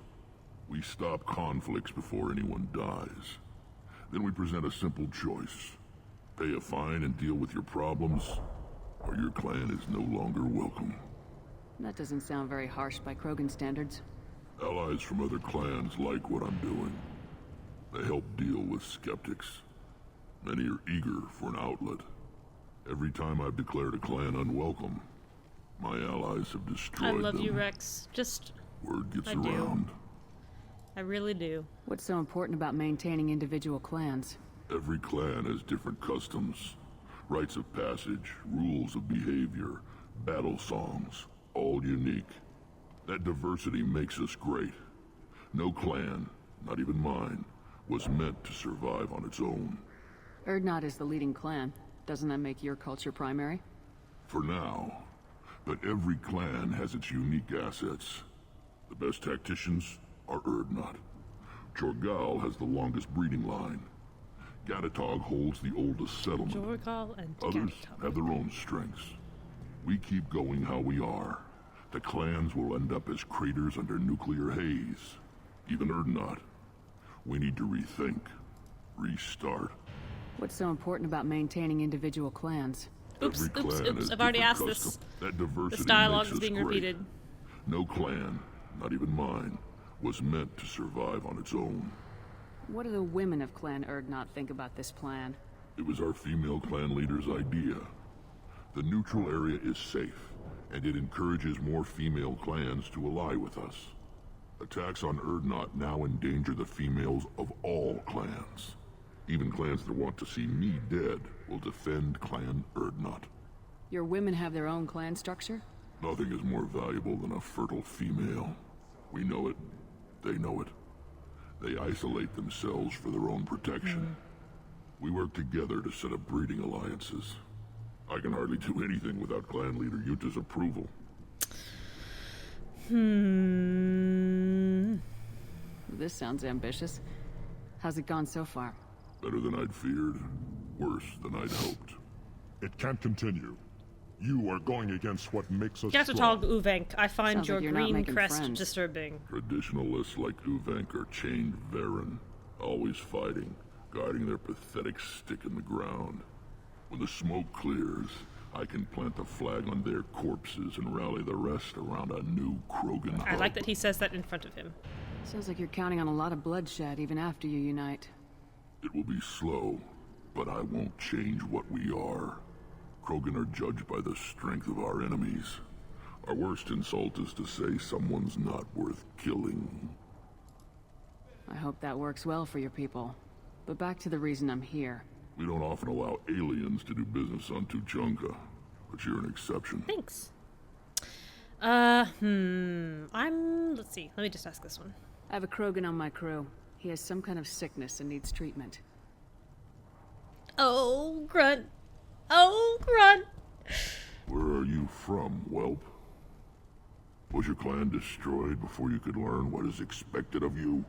We stop conflicts before anyone dies. Then we present a simple choice. Pay a fine and deal with your problems, or your clan is no longer welcome. That doesn't sound very harsh by Krogan standards. Allies from other clans like what I'm doing. They help deal with skeptics. Many are eager for an outlet. Every time I've declared a clan unwelcome, my allies have destroyed them. I love you, Rex. Just... Word gets I around. do. I really do. What's so important about maintaining individual clans? Every clan has different customs, rites of passage, rules of behavior, battle songs, all unique. That diversity makes us great. No clan, not even mine, was meant to survive on its own. Erdnot is the leading clan. Doesn't that make your culture primary? For now. But every clan has its unique assets. The best tacticians are Erdnot. Jorgal has the longest breeding line. Gatatog holds the oldest settlement. Jorgal and Others Gatatog. have their own strengths. We keep going how we are. The clans will end up as craters under nuclear haze. Even Erdnot. We need to rethink. Restart. What's so important about maintaining individual clans? Oops, Every oops, clan oops. has I've already different asked this. custom. That diversity This dialogue makes is us being great. repeated. No clan, not even mine, was meant to survive on its own. What do the women of Clan Erdnot think about this plan? It was our female clan leader's idea. The neutral area is safe, and it encourages more female clans to ally with us. Attacks on Erdnot now endanger the females of all clans. Even clans that want to see me dead will defend Clan Erdnot. Your women have their own clan structure? Nothing is more valuable than a fertile female. We know it. They know it. They isolate themselves for their own protection. We work together to set up breeding alliances. I can hardly do anything without clan leader Yuta's approval. This sounds ambitious. How's it gone so far? Better than I'd feared. Worse than I'd hoped. It can't continue. You are going against what makes us Gatatog Uvenk, I find Sounds your like you're not green making crest friends. disturbing. Traditionalists like Uvenk are chained Varen, always fighting, guiding their pathetic stick in the ground. When the smoke clears, I can plant a flag on their corpses and rally the rest around a new Krogan I hub. like that he says that in front of him. Sounds like you're counting on a lot of bloodshed even after you unite. It will be slow, but I won't change what we are. Krogan are judged by the strength of our enemies. Our worst insult is to say someone's not worth killing. I hope that works well for your people. But back to the reason I'm here. We don't often allow aliens to do business on Tuchanka, but you're an exception. Thanks. Let's see. Let me just ask this one. I have a Krogan on my crew. He has some kind of sickness and needs treatment. Oh, Grunt. Oh, Grunt. Where are you from, whelp? Was your clan destroyed before you could learn what is expected of you?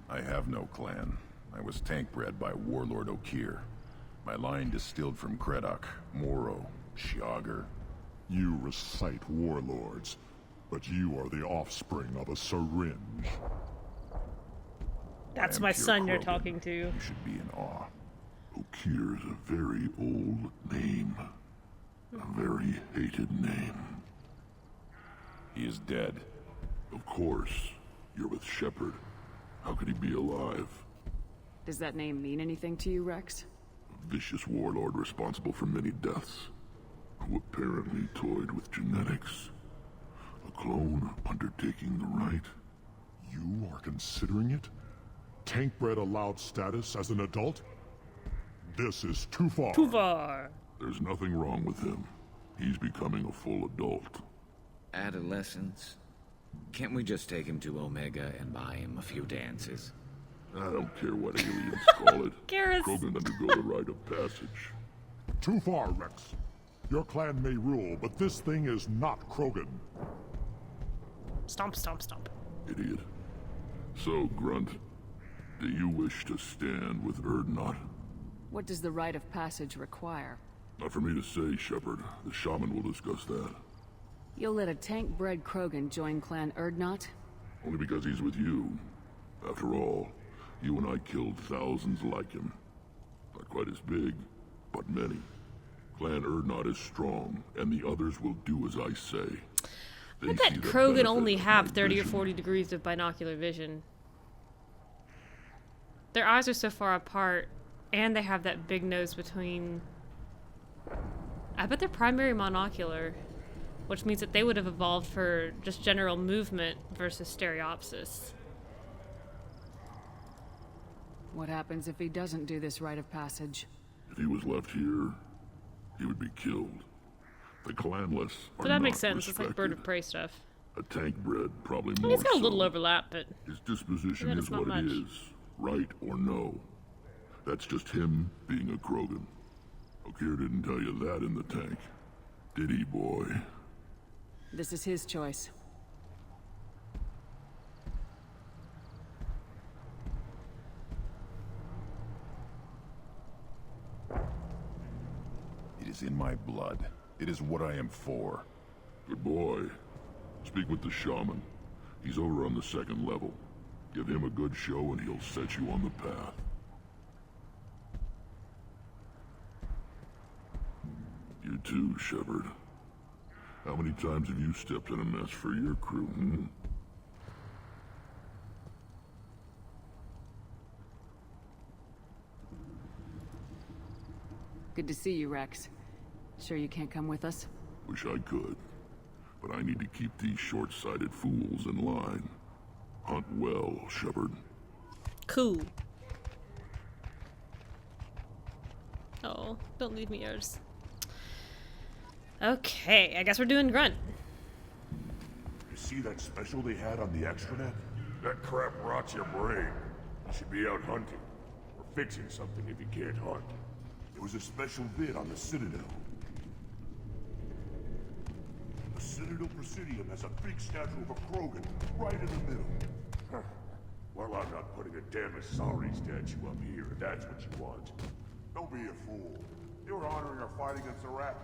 I have no clan. I was tank bred by Warlord Okir. My line distilled from Kredok, Moro, Shiagar. You recite warlords, but you are the offspring of a syringe. That's I am my pure son you're Krogan. talking to. You should be in awe. Okir is a very old name. A very hated name. He is dead. Of course. You're with Shepard. How could he be alive? Does that name mean anything to you, Rex? A vicious warlord responsible for many deaths, who apparently toyed with genetics. A clone undertaking the right. You are considering it? Tank-bred allowed status as an adult? This is too far. Too far. There's nothing wrong with him. He's becoming a full adult. Adolescence? Can't we just take him to Omega and buy him a few dances? I don't care what aliens call it. Garrus. Krogan undergo the rite of passage. Too far, Rex. Your clan may rule, but this thing is not Krogan. Stomp, stomp, stomp. Idiot. So, Grunt, do you wish to stand with Erdnot? What does the rite of passage require? Not for me to say, Shepard. The shaman will discuss that. You'll let a tank-bred Krogan join Clan Erdnot? Only because he's with you. After all, you and I killed thousands like him. Not quite as big, but many. Clan Erdnot is strong, and the others will do as I say. I bet that Krogan only have 30 or 40 degrees of binocular vision. Their eyes are so far apart, and they have that big nose between... I bet they're primary monocular, which means that they would have evolved for just general movement versus stereopsis. What happens if he doesn't do this rite of passage? If he was left here, he would be killed. The clanless are So that not makes sense. It's like respected. bird of prey stuff. A tank bred, probably I more mean, it's got a so. little overlap, but... His disposition then is it's not what it much. is, right or no. That's just him being a Krogan. Okir didn't tell you that in the tank. Did he, boy? This is his choice. It is in my blood. It is what I am for. Good boy. Speak with the shaman. He's over on the second level. Give him a good show and he'll set you on the path. You too, Shepard. How many times have you stepped in a mess for your crew, hmm? Good to see you, Rex. Sure you can't come with us? Wish I could. But I need to keep these short-sighted fools in line. Hunt well, Shepard. Cool. Oh, don't leave me yours. Okay, I guess we're doing Grunt. You see that special they had on the extranet? That crap rots your brain. You should be out hunting. Or fixing something if you can't hunt. There was a special vid on the Citadel. The Citadel Presidium has a big statue of a Krogan right in the middle. Well, I'm not putting a damn sorry statue up here, if that's what you want. Don't be a fool. They were honoring our fight against Iraq.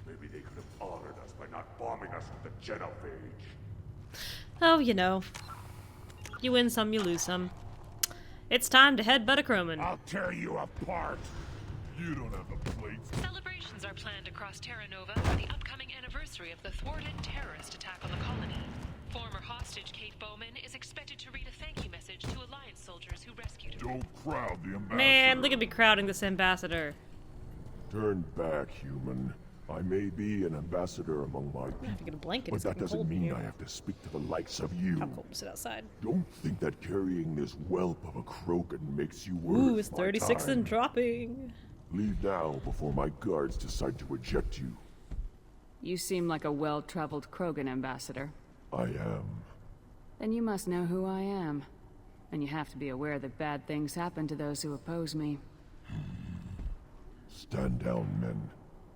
Maybe they could have honored us by not bombing us with the genophage. Oh, you know. You win some, you lose some. It's time to headbutt a Croman. I'll tear you apart. You don't have the plates. Celebrations are planned across Terra Nova for the upcoming anniversary of the thwarted terrorist attack on the colony. Former hostage Kate Bowman is expected to read a thank you message to Alliance soldiers who rescued her. Don't crowd the ambassador. Man, look at me crowding this ambassador. Turn back, human. I may be an ambassador among my people, I have to get a blanket. but that doesn't mean I have to speak to the likes of you. How cold to sit outside. Don't think that carrying this whelp of a Krogan makes you worth Ooh, it's my 36 time. and dropping. Leave now before my guards decide to eject you. You seem like a well-traveled Krogan ambassador. I am. Then you must know who I am. And you have to be aware that bad things happen to those who oppose me. Stand down, men.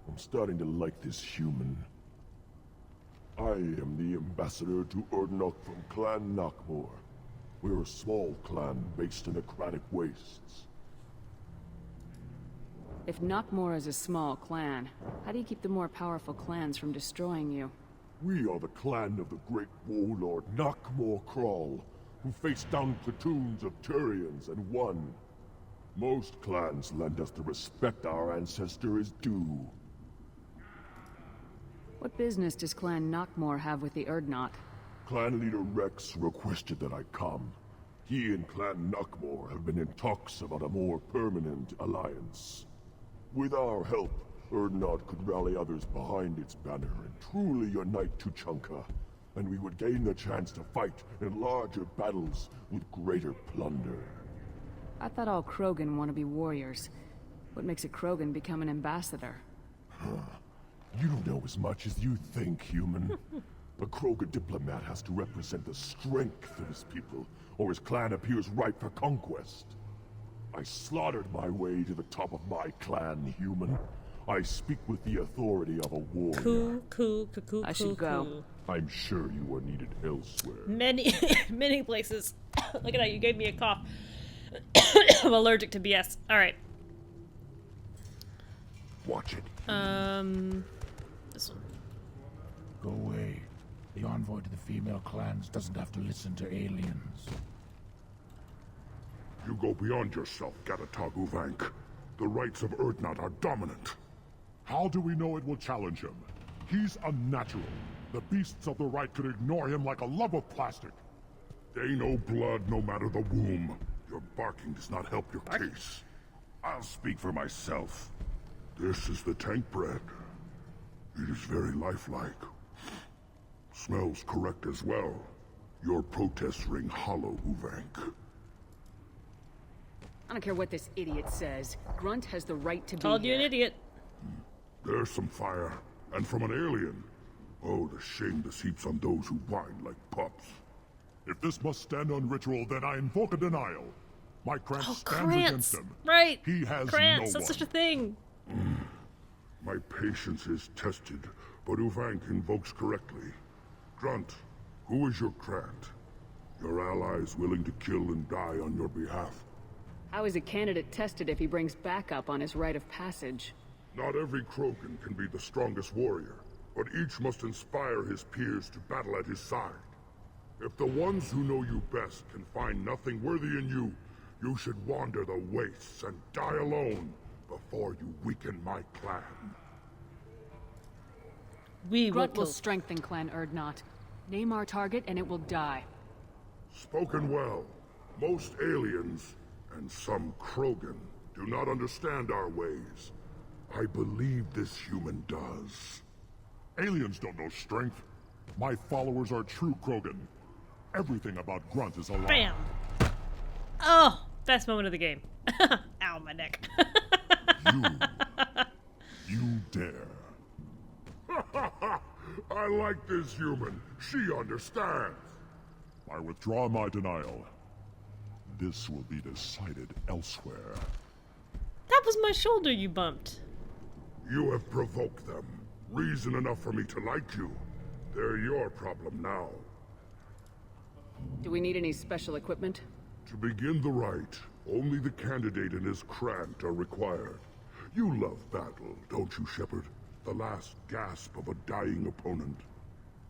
I'm starting to like this human. I am the ambassador to Urdnot from Clan Nakmor. We're a small clan based in aquatic wastes. If Nakmor is a small clan, how do you keep the more powerful clans from destroying you? We are the clan of the great warlord Nakmor Crawl, who faced down platoons of Turians and won. Most clans lend us the respect our ancestor is due. What business does Clan Nakmor have with the Urdnot? Clan leader Rex requested that I come. He and Clan Nakmor have been in talks about a more permanent alliance. With our help, Urdnot could rally others behind its banner and truly unite Tuchanka, and we would gain the chance to fight in larger battles with greater plunder. I thought all Krogan want to be warriors. What makes a Krogan become an ambassador? You don't know as much as you think, human. A Krogan diplomat has to represent the strength of his people, or his clan appears ripe for conquest. I slaughtered my way to the top of my clan, human. I speak with the authority of a warrior. Cool. I should go. I'm sure you are needed elsewhere. Many places. Look at that, you gave me a cough. I'm allergic to BS. Alright. Watch it. This one. Go away. The envoy to the female clans doesn't have to listen to aliens. You go beyond yourself, Gatatog Uvank. The rights of Urdnot are dominant. How do we know it will challenge him? He's unnatural. The beasts of the right could ignore him like a lump of plastic. They know blood no matter the womb. Your barking does not help your case. I'll speak for myself. This is the tank bread. It is very lifelike. Smells correct as well. Your protests ring hollow, Uvank. I don't care what this idiot says. Grunt has the right to be Called you here. an idiot. There's some fire, and from an alien. Oh, the shame this heaps on those who whine like pups. If this must stand on ritual, then I invoke a denial. My Krantz stands Krantz. against him. Right. He has Krantz, no that's one. such a thing. My patience is tested, but Uvank invokes correctly. Grunt, who is your Krant? Your allies willing to kill and die on your behalf. How is a candidate tested if he brings backup on his rite of passage? Not every Krogan can be the strongest warrior, but each must inspire his peers to battle at his side. If the ones who know you best can find nothing worthy in you, you should wander the wastes and die alone before you weaken my clan. Grunt will strengthen Clan Urdnot. Name our target and it will die. Spoken well. Most aliens, and some Krogan, do not understand our ways. I believe this human does. Aliens don't know strength. My followers are true Krogan. Everything about Grunt is a lie. Bam! Oh, best moment of the game. Ow, my neck. You dare. I like this human. She understands. I withdraw my denial. This will be decided elsewhere. That was my shoulder you bumped. You have provoked them. Reason enough for me to like you. They're your problem now. Do we need any special equipment? To begin the rite, only the candidate and his Krant are required. You love battle, don't you, Shepard? The last gasp of a dying opponent.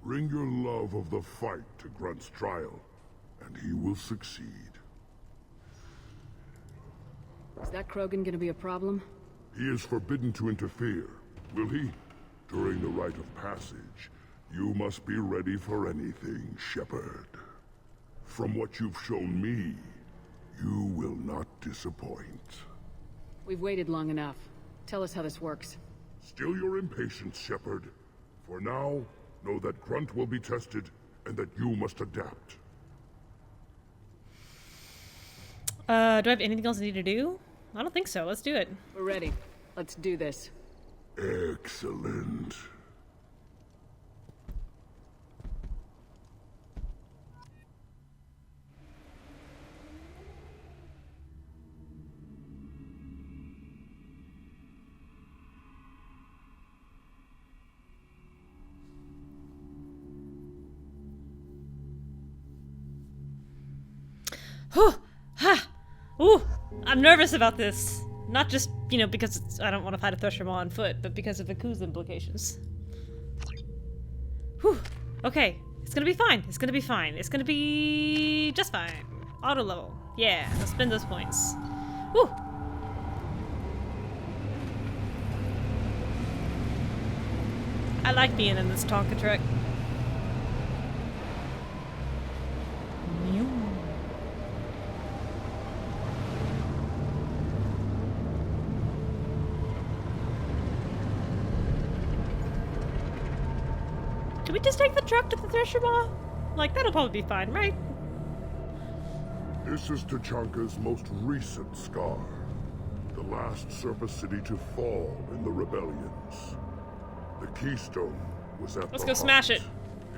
Bring your love of the fight to Grunt's trial, and he will succeed. Is that Krogan gonna be a problem? He is forbidden to interfere, will he? During the rite of passage, you must be ready for anything, Shepard. From what you've shown me, you will not disappoint. We've waited long enough. Tell us how this works. Still your impatience, Shepard. For now, know that Grunt will be tested, and that you must adapt. Do I have anything else I need to do? I don't think so. Let's do it. We're ready. Let's do this. Excellent. Whew! Ha! Ooh! I'm nervous about this. Not just, you know, because I don't want to fight a Thresher Maw on foot, but because of the Ku's implications. Whew! Okay. It's gonna be fine. It's gonna be fine. It's gonna be just fine. Auto level. Yeah, let's spend those points. Whew! I like being in this Tonka truck. Can we just take the truck to the Thresher Maw? Like, that'll probably be fine, right? This is Tachanka's most recent scar. The last surface city to fall in the rebellions. The Keystone was at Let's the go smash heart. it.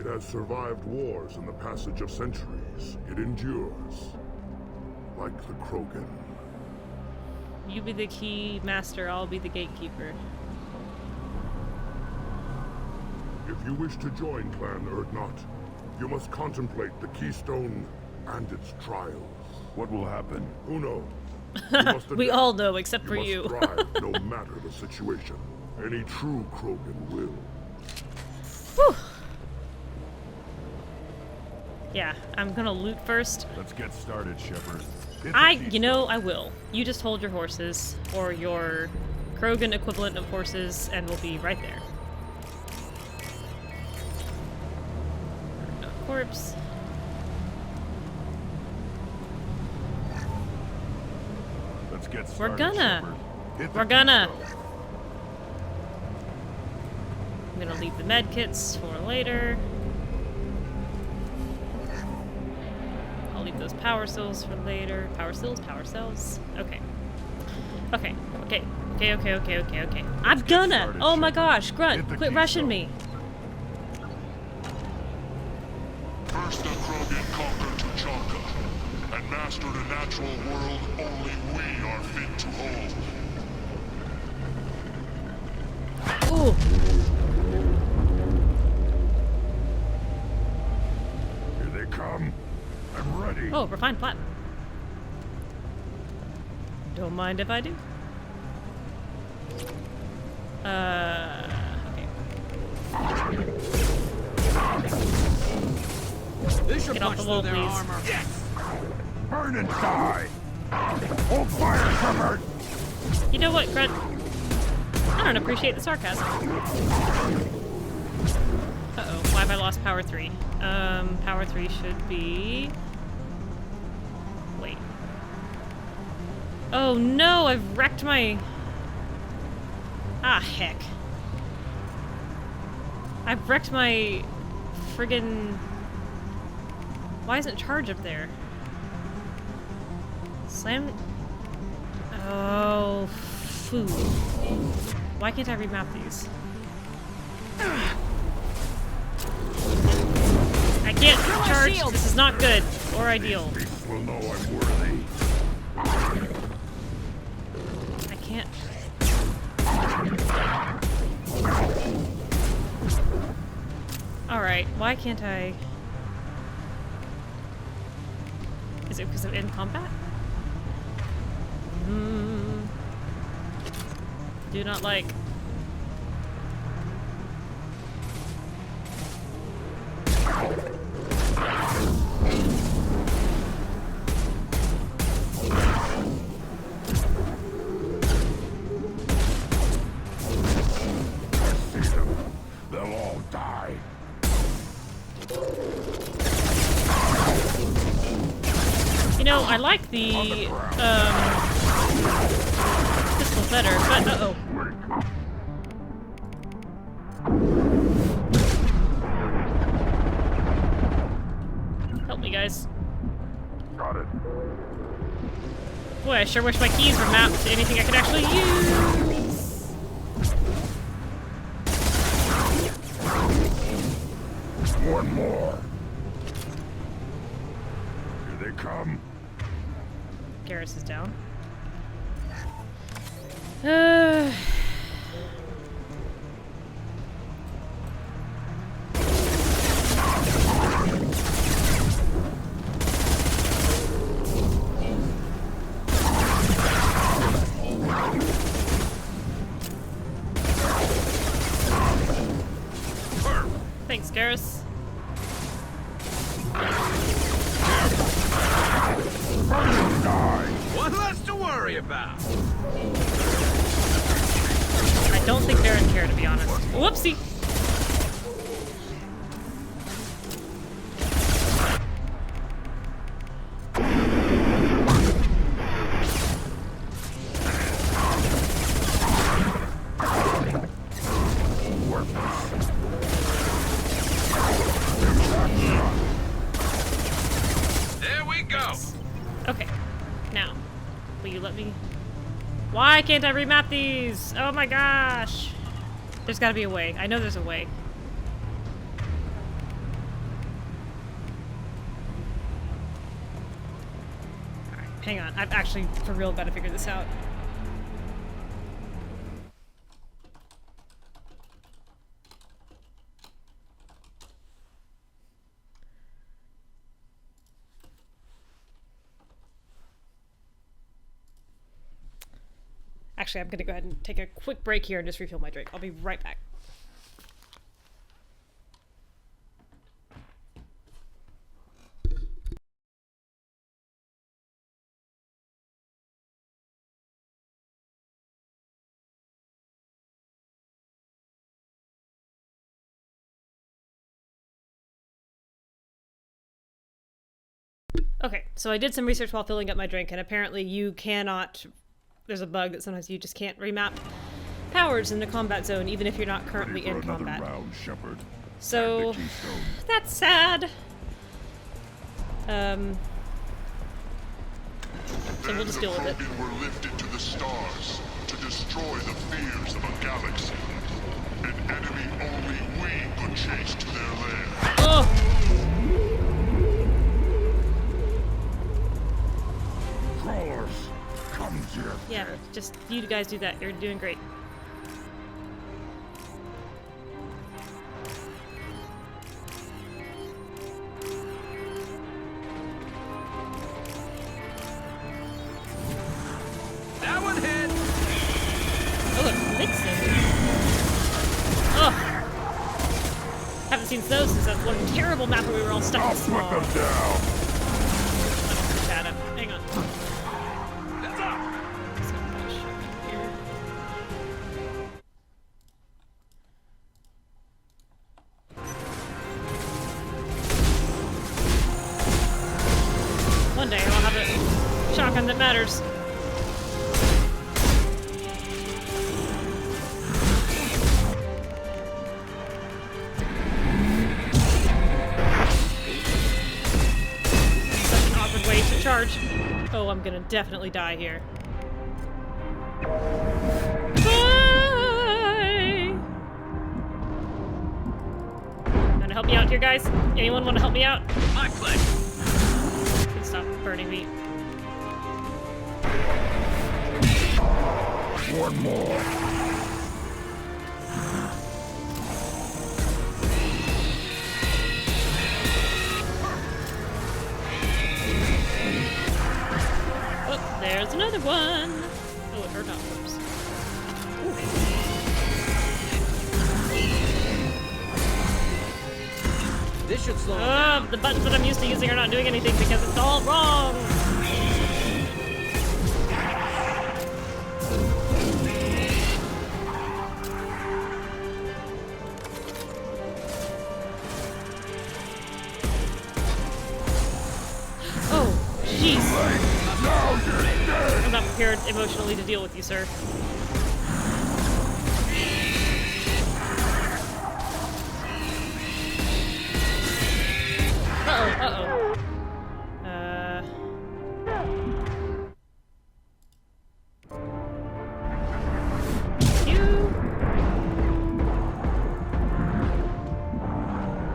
It has survived wars and the passage of centuries. It endures. Like the Krogan. You be the key master, I'll be the gatekeeper. If you wish to join Clan Urdnot, you must contemplate the Keystone and its trials. What will happen? Who knows? You must We adapt. all know, except for you. You must thrive, no matter the situation. Any true Krogan will. Whew. Yeah, I'm gonna loot first. Let's get started, Shepard. You know, I will. You just hold your horses, or your Krogan equivalent of horses, and we'll be right there. A corpse. Let's get started. We're gonna. Shepard. We're gonna. I'm gonna leave the med kits for later. I'll leave those power cells for later. Power cells? Power cells? Okay. Okay. Okay. Okay, okay, okay, okay, okay. I'm gonna! started, Oh my Shepard. gosh, Hit Grunt, the quit rushing me. First the Krogan conquered Tuchanka, and mastered a natural world only we are fit to hold. Ooh. Here they come. I'm ready. Oh, refined platinum. Don't mind if I do. Okay. Get off the wall, please. Yes! Burn and die! Hold fire, Shepard! You know what, Grunt? I don't appreciate the sarcasm. Uh-oh, why have I lost power 3? Power 3 should be... Wait. Oh no, I've wrecked my... Ah, heck. I've wrecked my... friggin... Why isn't charge up there? Slam... Oh, food. Why can't I remap these? I can't charge. This is not good or ideal. Beasts will know I'm worthy. I can't. Alright, why can't I... Is it because I'm in combat? Do not like. They'll all die. You know, I like the pistol better, but uh-oh. Help me, guys. Got it. Boy, I sure wish my keys were mapped to anything I could actually use. One more. Here they come. Garrus is down. Thanks, Garrus. One less to worry about. I don't think Baron care, to be honest. Whoopsie! There we go. Okay. Now, will you let me... Why can't I remap these? Oh my gosh! There's gotta be a way. I know there's a way. Alright, hang on. I've actually, for real, gotta figure this out. Actually, I'm gonna go ahead and take a quick break here and just refill my drink. I'll be right back. Okay, so I did some research while filling up my drink, and apparently you cannot... There's a bug that sometimes you just can't remap powers in the combat zone, even if you're not currently in combat. Round, Shepard. So, that's sad. So we'll just deal with it. The were lifted to the stars to destroy the fears of a galaxy. An enemy only we could chase to their lair. Oh! Crawlers, come here. Yeah, just you guys do that. You're doing great. That one hit. Oh, look, Nixon. Oh, haven't seen those since that one terrible map where we were all stuck in small. Put them down. Bad up. Hang on. That's up. One day I'll have a shotgun that matters. Such an awkward way to charge. Oh, I'm gonna definitely die here. Bye! Gonna help me out here, guys? Anyone want to help me out? My pleasure. Please stop burning me. One more. This should slow him down. The buttons that I'm used to using are not doing anything because it's all wrong. Oh, jeez. I'm not prepared emotionally to deal with you, sir. Uh-oh. You.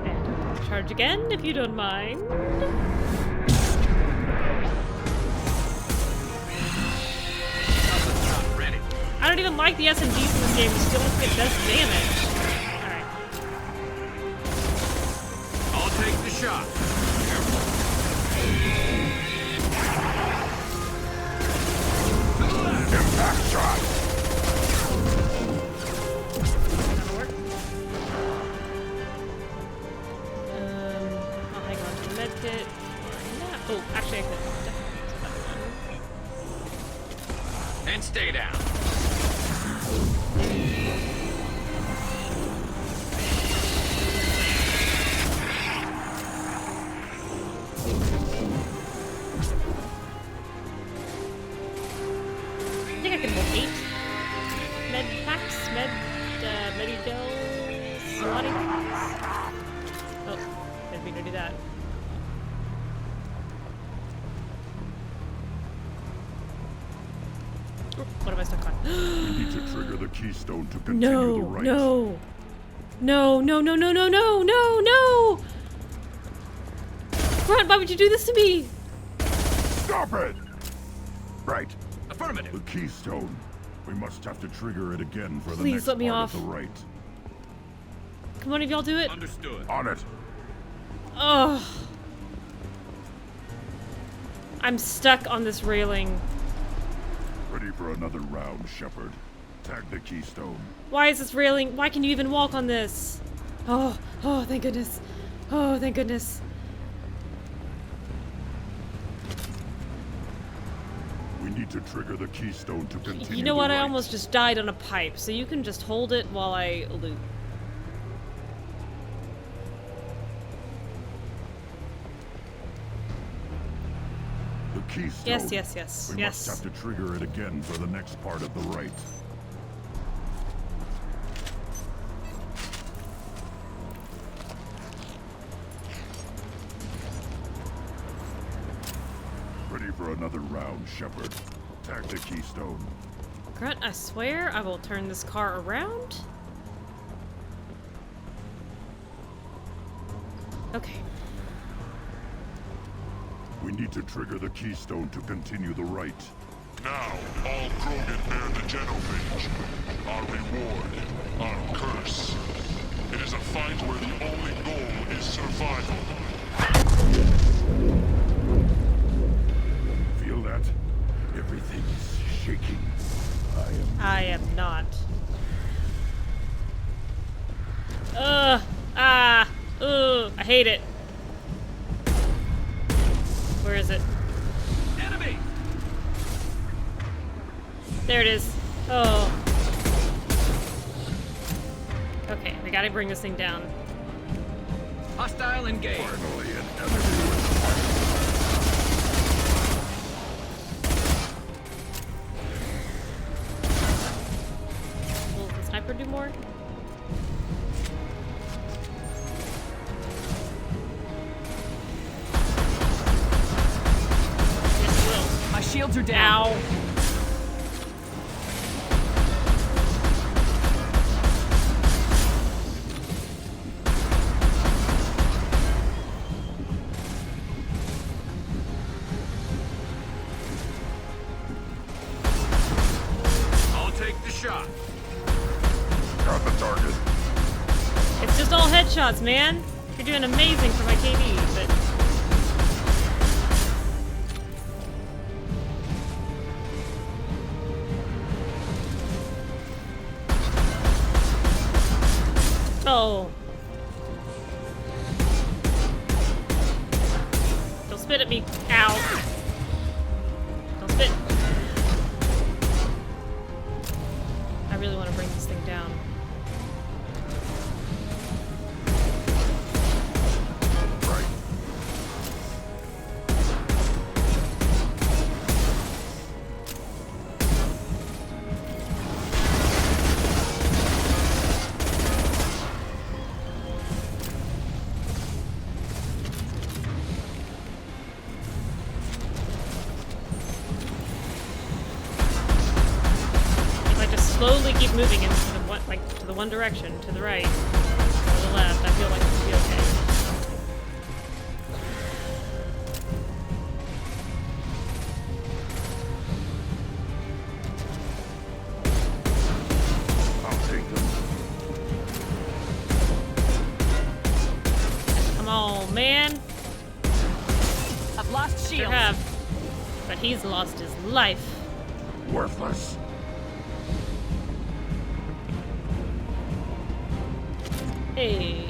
And I'll charge again, if you don't mind. I don't even like the SMGs in this game, just don't think it does damage. Alright. I'll take the shot. Impact shot! That'll work. I'll hang on to the medkit. Oh, actually I could definitely use another one. And stay down. I think I can hold 8 med packs, Medigel slotting things. Oh, didn't mean to do that. Oh, what am I stuck on? We need to trigger the keystone to continue the right. No! No, no, no, no, no, no, no, no! Grunt, why would you do this to me? Stop it! Right. Affirmative. The keystone. We must have to trigger it again for the Please next let me part off. of the right. Come on, if y'all do it. Understood. On it. Ugh. I'm stuck on this railing. Ready for another round, Shepard. Tag the keystone. Why is this railing? Why can you even walk on this? Oh, oh, thank goodness. Oh, thank goodness. We need to trigger the keystone to continue. You know what? the I right. almost just died on a pipe, so you can just hold it while I loot. The keystone. Yes, yes, yes, We yes. must have to trigger it again for the next part of the right. Ready for another round, Shepard. Tag the keystone. Grunt, I swear I will turn this car around. Okay. We need to trigger the keystone to continue the right. Now, all Krogan bear the genophage. Our reward, our curse. It is a fight where the only goal is survival. Feel that? Everything is shaking. I am not. I hate it. Where is it? Enemy! There it is. Oh. Okay, we gotta bring this thing down. Hostile engaged. Finally, an enemy. Will the sniper do more? Yes, it will. My shields are down. Ow. I'll take the shot. Got the target. It's just all headshots, man. You're doing amazing for my KD, but... Oh. spit at me. Ow. Don't spit. I really want to bring this thing down. Slowly keep moving into the one, like to the one direction, to the right, or the left. I feel like it will be okay. I'll take them. Come on, man. I've lost shield. Sure have, but he's lost his life. Worthless. Hey.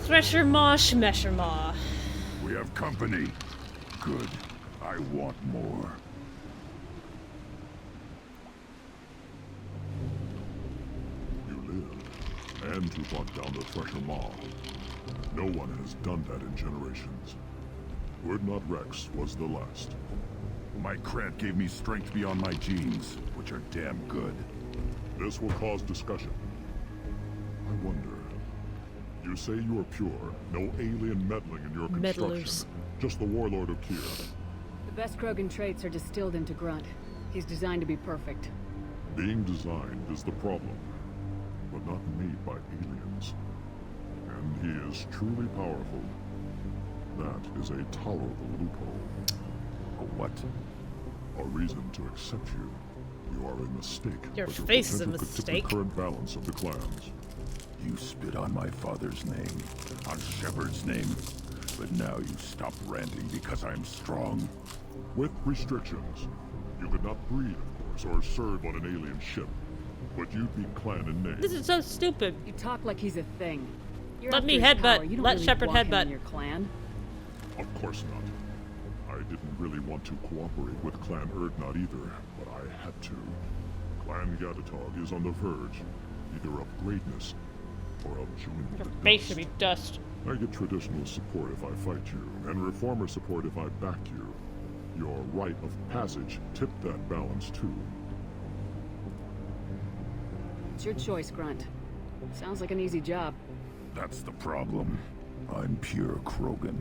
Thresher Maw, Schmesher Maw. We have company. Good. I want more. You live, and to brought down the Thresher Maw. No one has done that in generations. Urdnot Rex was the last. My Krant gave me strength beyond my genes, which are damn good. This will cause discussion. I wonder. You say you are pure, no alien meddling in your construction. Meddlers. Just the Warlord Okier. The best Krogan traits are distilled into Grunt. He's designed to be perfect. Being designed is the problem, but not made by aliens. And he is truly powerful. That is a tolerable loophole. A what? A reason to accept you. You are a mistake. Your but face is a potential could tip mistake. the current balance of the clans. You spit on my father's name, on Shepard's name, but now you stop ranting because I'm strong. With restrictions. You could not breed, of course, or serve on an alien ship. But you'd be clan in name. This is so stupid. You talk like he's a thing. You're Let after me his headbutt. power. You don't Let really Shepard want him headbutt. in your clan. Of course not. I didn't really want to cooperate with Clan Urdnot either, but I had to. Clan Gatatog is on the verge, either of greatness or of joining Your the face dust. should be dust. I get traditional support if I fight you, and reformer support if I back you. Your rite of passage tipped that balance too. It's your choice, Grunt. Sounds like an easy job. That's the problem. I'm pure Krogan.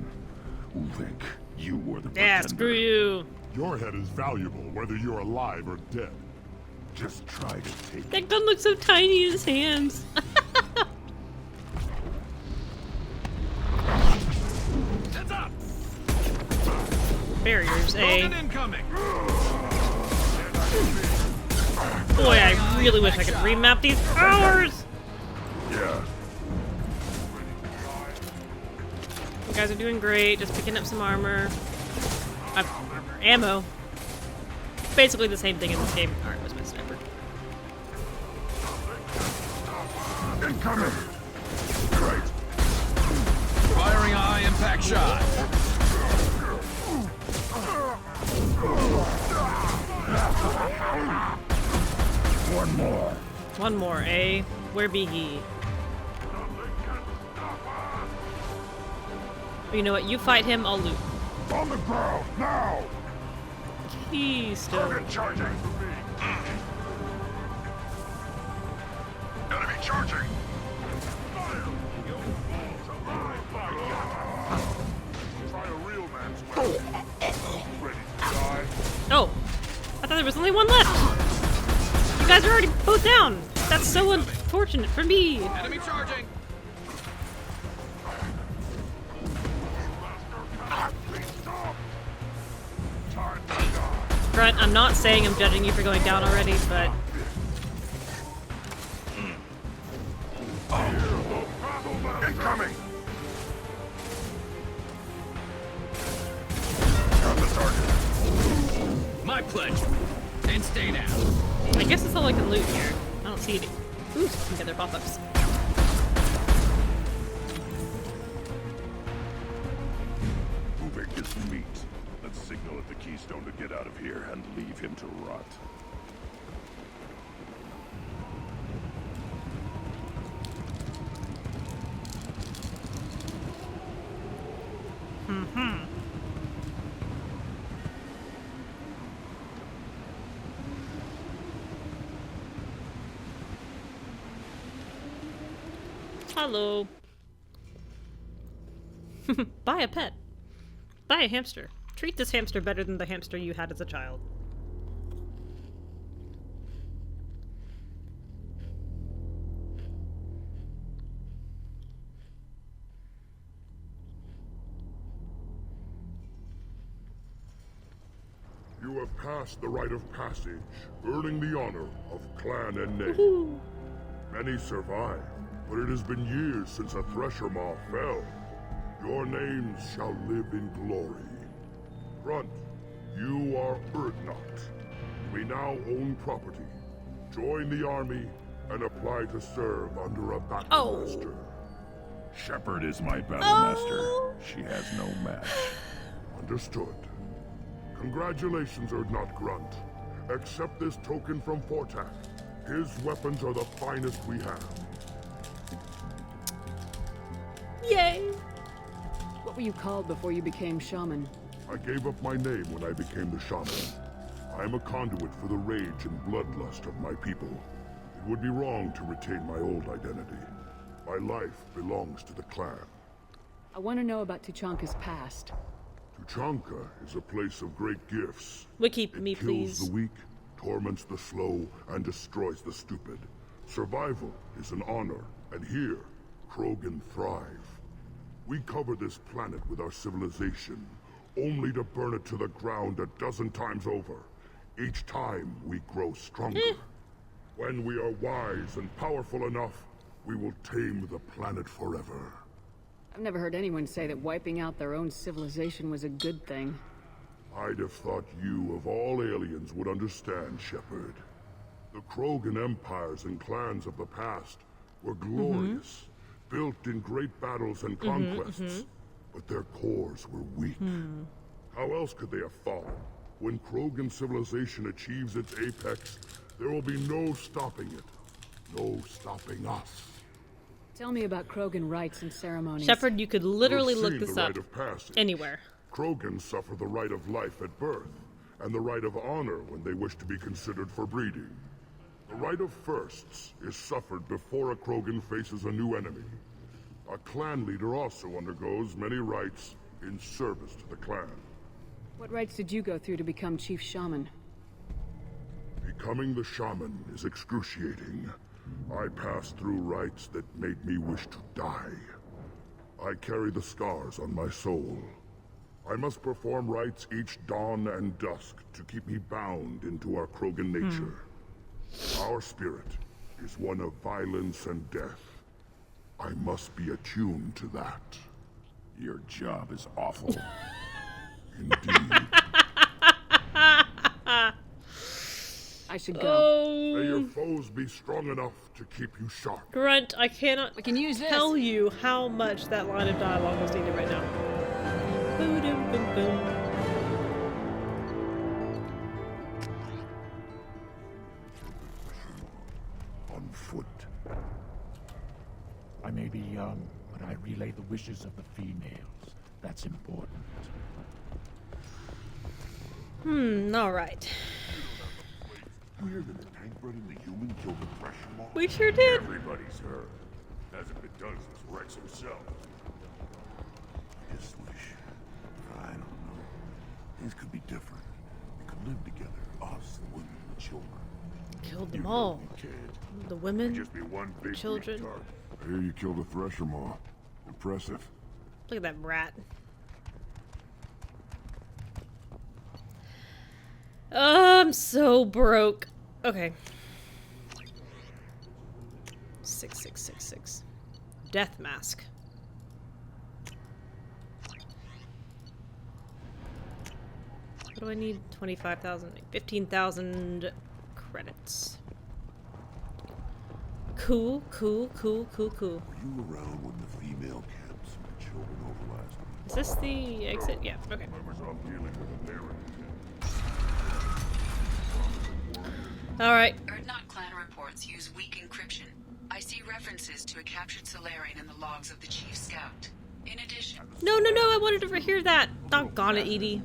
Ulvik, you were the Yeah, pretender. screw you. Your head is valuable, whether you're alive or dead. Just try to take That gun looks so tiny in his hands. Heads up! Barriers, eh? Krogan incoming! Boy, I really wish I could remap these powers! Yeah. You guys are doing great, just picking up some armor. Ammo. Basically the same thing in this game. Alright, where's my sniper? Incoming! Right. Firing a high-impact shot. One more. One more, eh? Where be he? You know what? You fight him, I'll loot. On the ground, now! He's still. Target charging! Enemy charging! Try a real man's way. Ready to die? Oh! I thought there was only one left! You guys are already both down! That's so unfortunate for me! Enemy charging! Grunt, I'm not saying I'm judging you for going down already, but... Incoming! On the target. My pledge. And stay down. I guess that's all I can loot here. I don't see any. Ooh, some other pop-ups. Sweet. Let's signal at the Keystone to get out of here and leave him to rot. Hello. Buy a pet. Buy a hamster. Treat this hamster better than the hamster you had as a child. You have passed the rite of passage, earning the honor of clan and name. Many survive, but it has been years since a thresher maw fell. Your names shall live in glory. Grunt, you are Urdnot. We now own property. Join the army and apply to serve under a battlemaster. Shepard is my battlemaster. She has no match. Understood. Congratulations, Urdnot Grunt. Accept this token from Fortak. His weapons are the finest we have. Yay! What were you called before you became shaman? I gave up my name when I became the shaman. I am a conduit for the rage and bloodlust of my people. It would be wrong to retain my old identity. My life belongs to the clan. I want to know about Tuchanka's past. Tuchanka is a place of great gifts. Wiki It me, kills please. the weak, torments the slow, and destroys the stupid. Survival is an honor, and here, Krogan thrive. We cover this planet with our civilization, only to burn it to the ground a dozen times over. Each time, we grow stronger. When we are wise and powerful enough, we will tame the planet forever. I've never heard anyone say that wiping out their own civilization was a good thing. I'd have thought you, of all aliens, would understand, Shepard. The Krogan empires and clans of the past were glorious, built in great battles and conquests, but their cores were weak. How else could they have fallen? When Krogan civilization achieves its apex, there will be no stopping it. No stopping us. Tell me about Krogan rites and ceremonies. Shepard, you could literally You've look seen this the up rite of passage. anywhere. Krogan suffer the right of life at birth, and the right of honor when they wish to be considered for breeding. The right of firsts is suffered before a Krogan faces a new enemy. A clan leader also undergoes many rites in service to the clan. What rites did you go through to become Chief Shaman? Becoming the shaman is excruciating. I passed through rites that made me wish to die. I carry the scars on my soul. I must perform rites each dawn and dusk to keep me bound into our Krogan nature. Our spirit is one of violence and death. I must be attuned to that. Your job is awful. Indeed. I should go. May your foes be strong enough to keep you sharp. Grunt, I cannot tell you how much that line of dialogue was needed right now. Boom, boom, boom. On foot. I may be young, but I relay the wishes of the females. That's important. Alright. Weird that the tank bred and the human killed the thresher maw. We sure did. Everybody's heard. Hasn't been done since Rex himself. I just wish. I don't know. Things could be different. We could live together. Us, the women, the children. Killed them all. The women, Just be one the big children. retard. I hear you killed a thresher maw. Impressive. Look at that rat. I'm so broke. Okay. 6666. Death mask. What do I need? 25,000, 15,000 credits. Cool, cool, cool, cool, cool. Were you around when the female camps and the children over last week? Is this the exit? Yeah, okay. Alright. Erdnot clan reports use weak encryption. I see references to a captured Solarian in the logs of the Chief Scout. In addition... No, I wanted to hear that. Doggone it, Edie.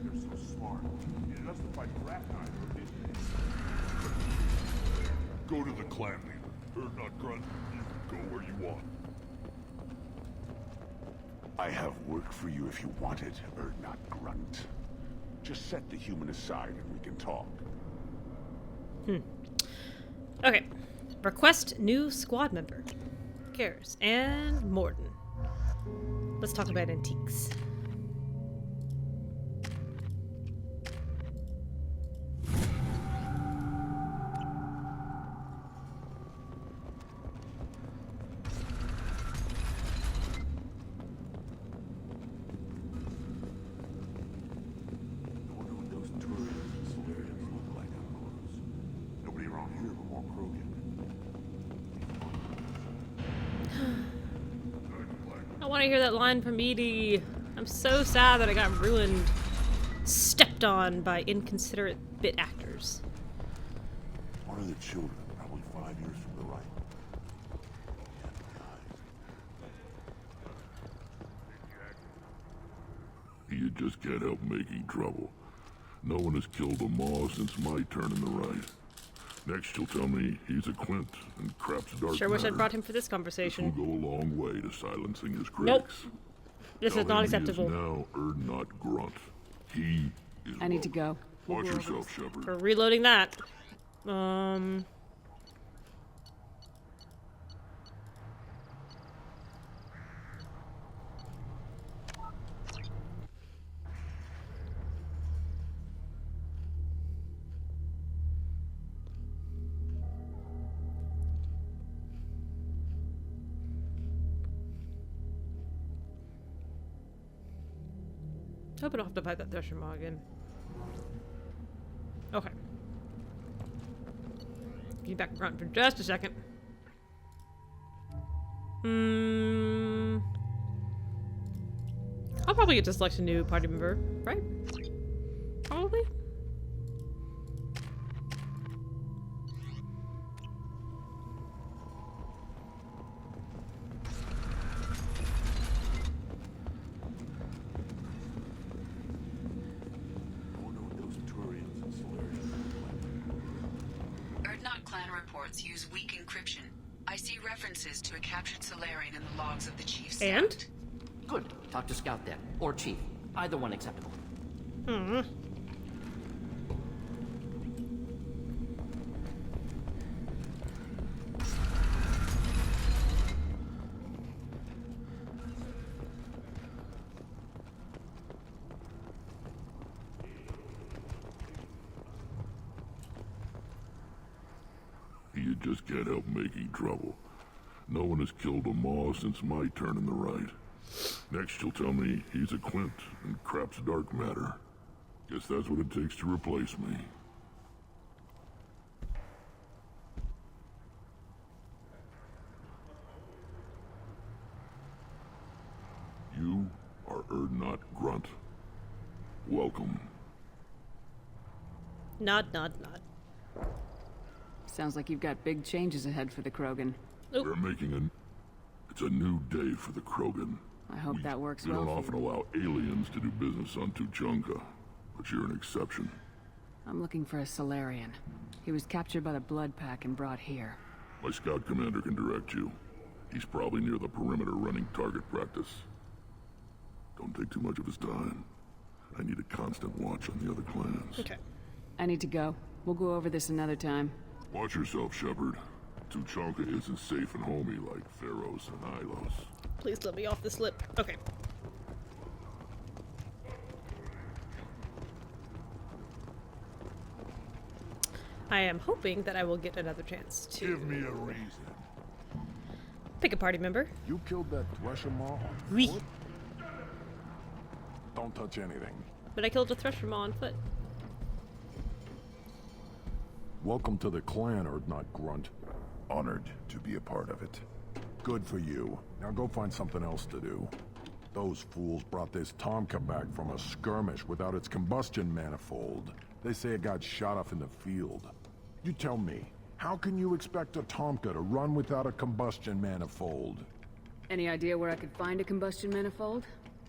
Go to the clan leader. Erdnot Grunt, you can go where you want. I have work for you if you want it, Erdnot Grunt. Just set the human aside and we can talk. Okay. Request new squad member. Garrus and Morden. Let's talk about antiques. I want to hear that line from Edie. I'm so sad that I got ruined, stepped on by inconsiderate bit actors. One of the children, probably 5 years from the right. You just can't help making trouble. No one has killed a Maw since my turn in the right. Next, you'll tell me he's a Quint and crap's dark Sure wish matter. I'd brought him for this conversation. This will go a long way to silencing his critics. Nope. This Tell is not him acceptable. He is now Erdnot Grunt. He is I need to go. Watch yourself, Shepard. For reloading that. Hope I don't have to fight that Thresher Maw again. Okay. Get back Grunt for just a second. I'll probably get to select a new party member, right? Probably. Erdnot clan reports use weak encryption. I see references to a captured Solarian in the logs of the Chief Scout. And? Good. Talk to Scout then. Or Chief. Either one acceptable. You just can't help making trouble. No one has killed a Maw since my turn in the right. Next, you'll tell me he's a Quint and crap's dark matter. Guess that's what it takes to replace me. You are Erdnot Grunt. Welcome. Nod. Sounds like you've got big changes ahead for the Krogan. We're making it's a new day for the Krogan. I hope that works We well don't for often you. allow aliens to do business on Tuchanka, but you're an exception. I'm looking for a Solarian. He was captured by the Blood Pack and brought here. My scout commander can direct you. He's probably near the perimeter running target practice. Don't take too much of his time. I need a constant watch on the other clans. Okay. I need to go. We'll go over this another time. Watch yourself, Shepard. Tuchanka isn't safe and homey like Pharaohs and Ilos. Please let me off this lip. Okay. I am hoping that I will get another chance to Give me a reason. pick a party member. You killed that Thresher Maw on Oui. foot? Don't touch anything. But I killed a Thresher Maw on foot. Welcome to the clan, Erdnot Grunt. Honored to be a part of it. Good for you. Now go find something else to do. Those fools brought this Tomka back from a skirmish without its combustion manifold. They say it got shot off in the field. You tell me, how can you expect a Tomka to run without a combustion manifold? Any idea where I could find a combustion manifold?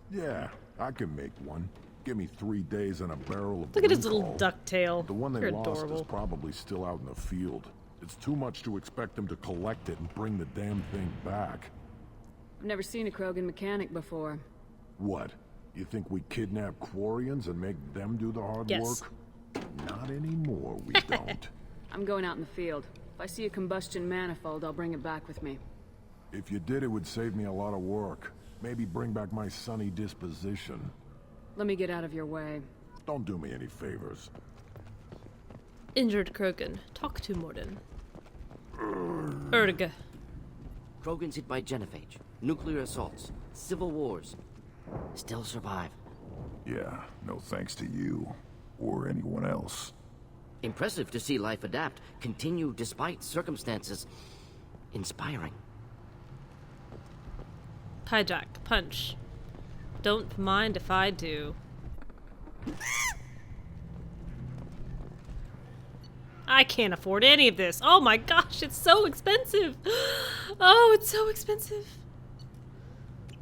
Yeah, I can make one. Give me 3 days and a barrel of Look at his glycol. little ducktail. The one they You're lost adorable. is probably still out in the field. It's too much to expect them to collect it and bring the damn thing back. I've never seen a Krogan mechanic before. What? You think we kidnap Quarians and make them do the hard Yes. work? Not anymore, we don't. I'm going out in the field. If I see a combustion manifold, I'll bring it back with me. If you did, it would save me a lot of work. Maybe bring back my sunny disposition. Let me get out of your way. Don't do me any favors. Injured Krogan. Talk to Morden. Erg. Krogans hit by genophage, nuclear assaults, civil wars. Still survive. Yeah, no thanks to you. Or anyone else. Impressive to see life adapt, continue despite circumstances. Inspiring. Hijack. Punch. Don't mind if I do. I can't afford any of this. Oh my gosh, it's so expensive. Oh, it's so expensive.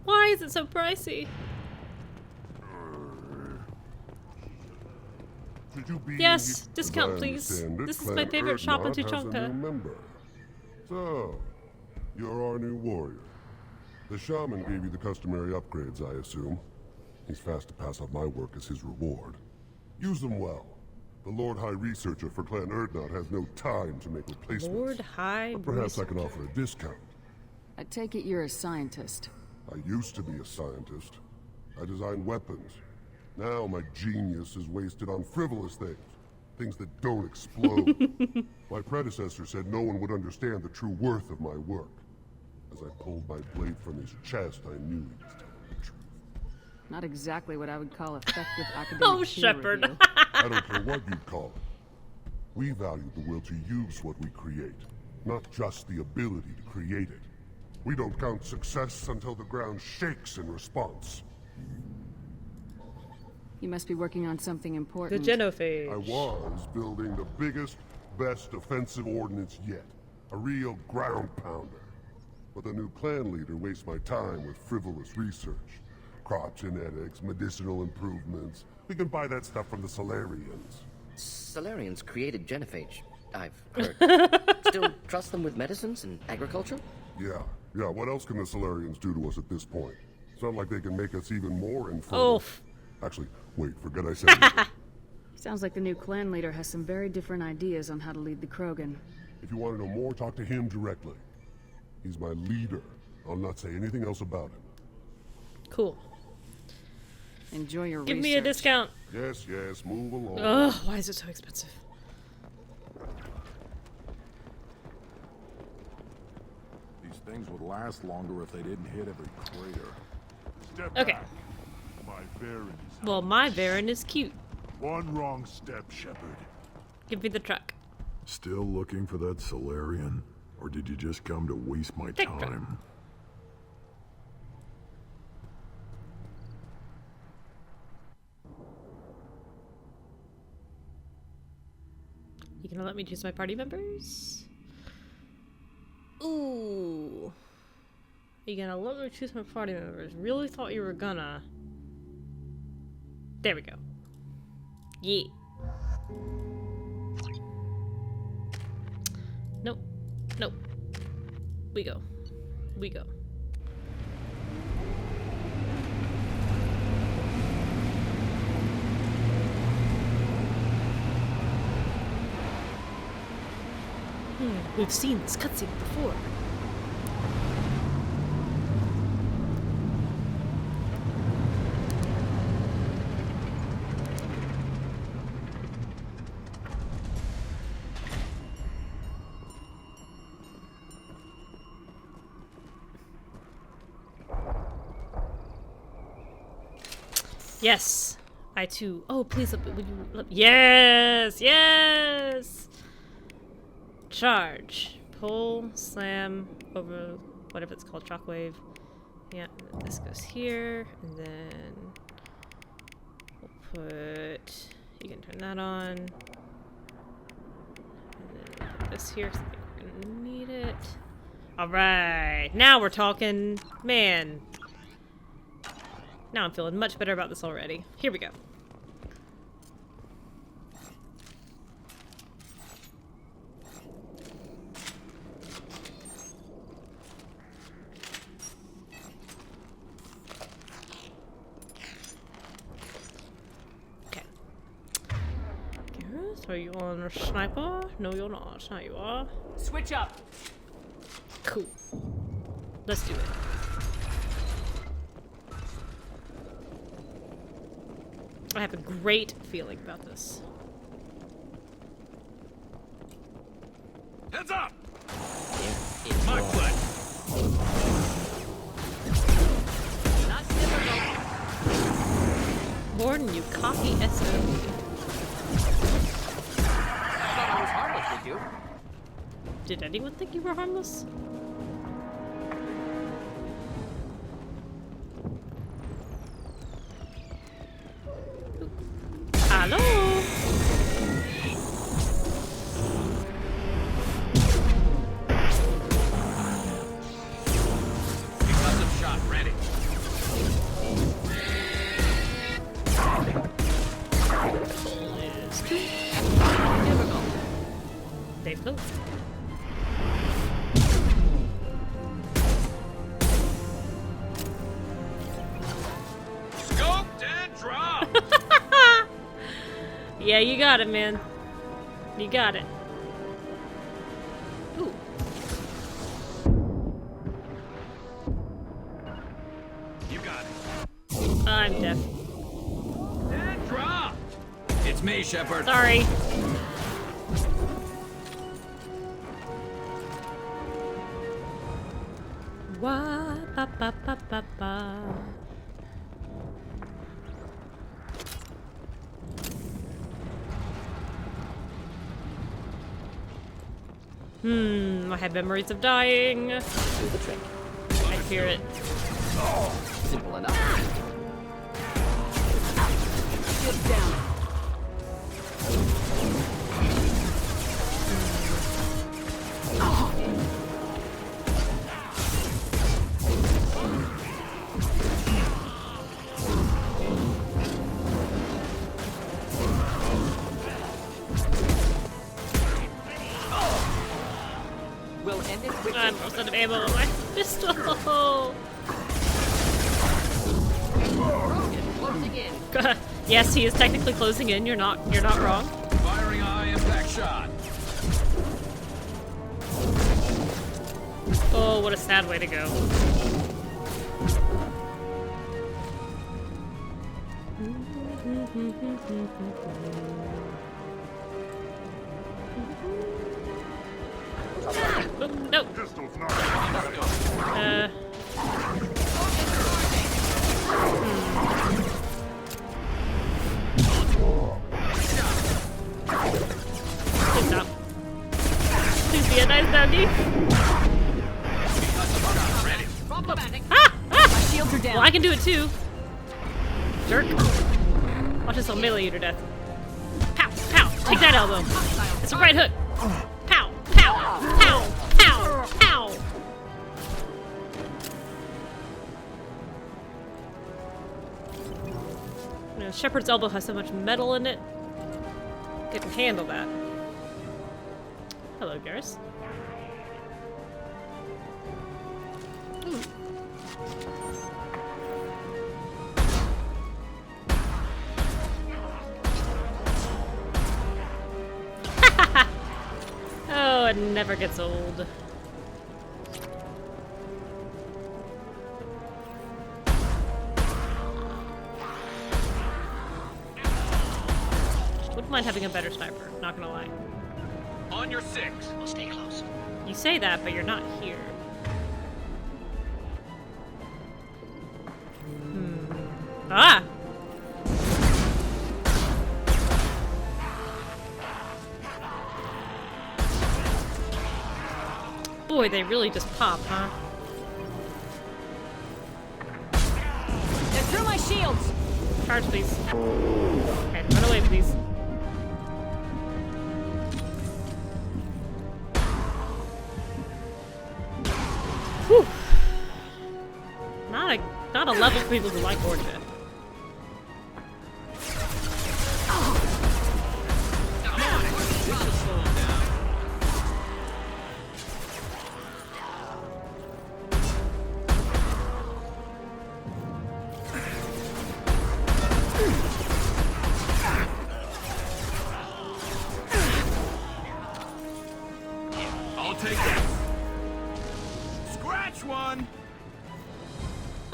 Why is it so pricey? Should you be Yes, as discount, I please. understand it, This is my Clan favorite shop in Erdnot has a Tuchanka. new member. So, you're our new warrior. The shaman gave you the customary upgrades, I assume. He's fast to pass on my work as his reward. Use them well. The Lord High Researcher for Clan Erdnot has no time to make replacements. Lord High But perhaps I Researcher. can offer a discount. I take it you're a scientist. I used to be a scientist. I designed weapons. Now my genius is wasted on frivolous things. Things that don't explode. My predecessor said no one would understand the true worth of my work. As I pulled my blade from his chest, I knew he was telling the truth. Not exactly what I would call effective academic Oh, peer Shepard. review. I don't care what you'd call it. We value the will to use what we create, not just the ability to create it. We don't count success until the ground shakes in response. You must be working on something important. The genophage. I was building the biggest, best offensive ordnance yet. A real ground pounder. But the new clan leader wastes my time with frivolous research. Crop genetics, medicinal improvements. We can buy that stuff from the Solarians. Solarians created genophage, I've heard. Still trust them with medicines and agriculture? Yeah. What else can the Solarians do to us at this point? It's not like they can make us even more infertile. Actually, wait, forget I said anything. Sounds like the new clan leader has some very different ideas on how to lead the Krogan. If you want to know more, talk to him directly. He's my leader. I'll not say anything else about him. Cool. Enjoy your Give research. me a discount. Yes, move along. Ugh, why is it so expensive? These things would last longer if they didn't hit every crater. Step Okay. back. My Baron is Well, my Varen is cute. one wrong step, Shepard. Give me the truck. Still looking for that Solarian? Or did you just come to waste my Take truck. time? You gonna let me choose my party members? Ooh. You gonna let me choose my party members? Really thought you were gonna. There we go. Yeah. Nope. Nope. We go. We go. We've seen this cutscene before. Yes, I too. Oh, please, would you? Yes, yes. Charge, pull, slam over whatever it's called, shockwave. Yeah, this goes here, and then we'll put... You can turn that on. And then put this here, because we're gonna need it. Alright, now we're talking. Man. Now I'm feeling much better about this already. Here we go. Are you on a sniper? No, you're not. Now you are. Switch up. Cool. Let's do it. I have a great feeling about this. Heads up! It's my foot. Not difficult. Gordon, you cocky SOB. I was harmless, did you? Did anyone think you were harmless? Hello? Concussive shot ready. They float. Scoped and dropped. Yeah, you got it, man. You got it. Ooh. You got it. I'm deaf. And dropped. It's me, Shepard. Sorry. Wah, ba, ba, ba, ba, ba. I have memories of dying. Do the trick. I fear it. Simple enough. Shield down. We'll end it quickly. I'm almost out of ammo on my pistol. Closing in. Yes, he is technically closing in. You're not wrong. Firing high impact shot. Oh, what a sad way to go. No. Pistol's not. Please stop. Please be a nice doggy. Ah! Ah! My shields are down. Well, I can do it too. Jerk. Watch this, I'll melee you to death. Pow! Pow! Take that elbow. It's a right hook. Pow! Pow! Pow! Pow! Pow! You know, Shepard's elbow has so much metal in it. It can handle that. Hello, Garrus. Oh, it never gets old. Wouldn't mind having a better sniper, not gonna lie. On your six. We'll stay close. You say that, but you're not here. Ah! Boy, they really just pop, huh? Through my shields! Charge, please. And run away, please. Whew. Not a level for people who like Orca. I'll take that. Scratch one.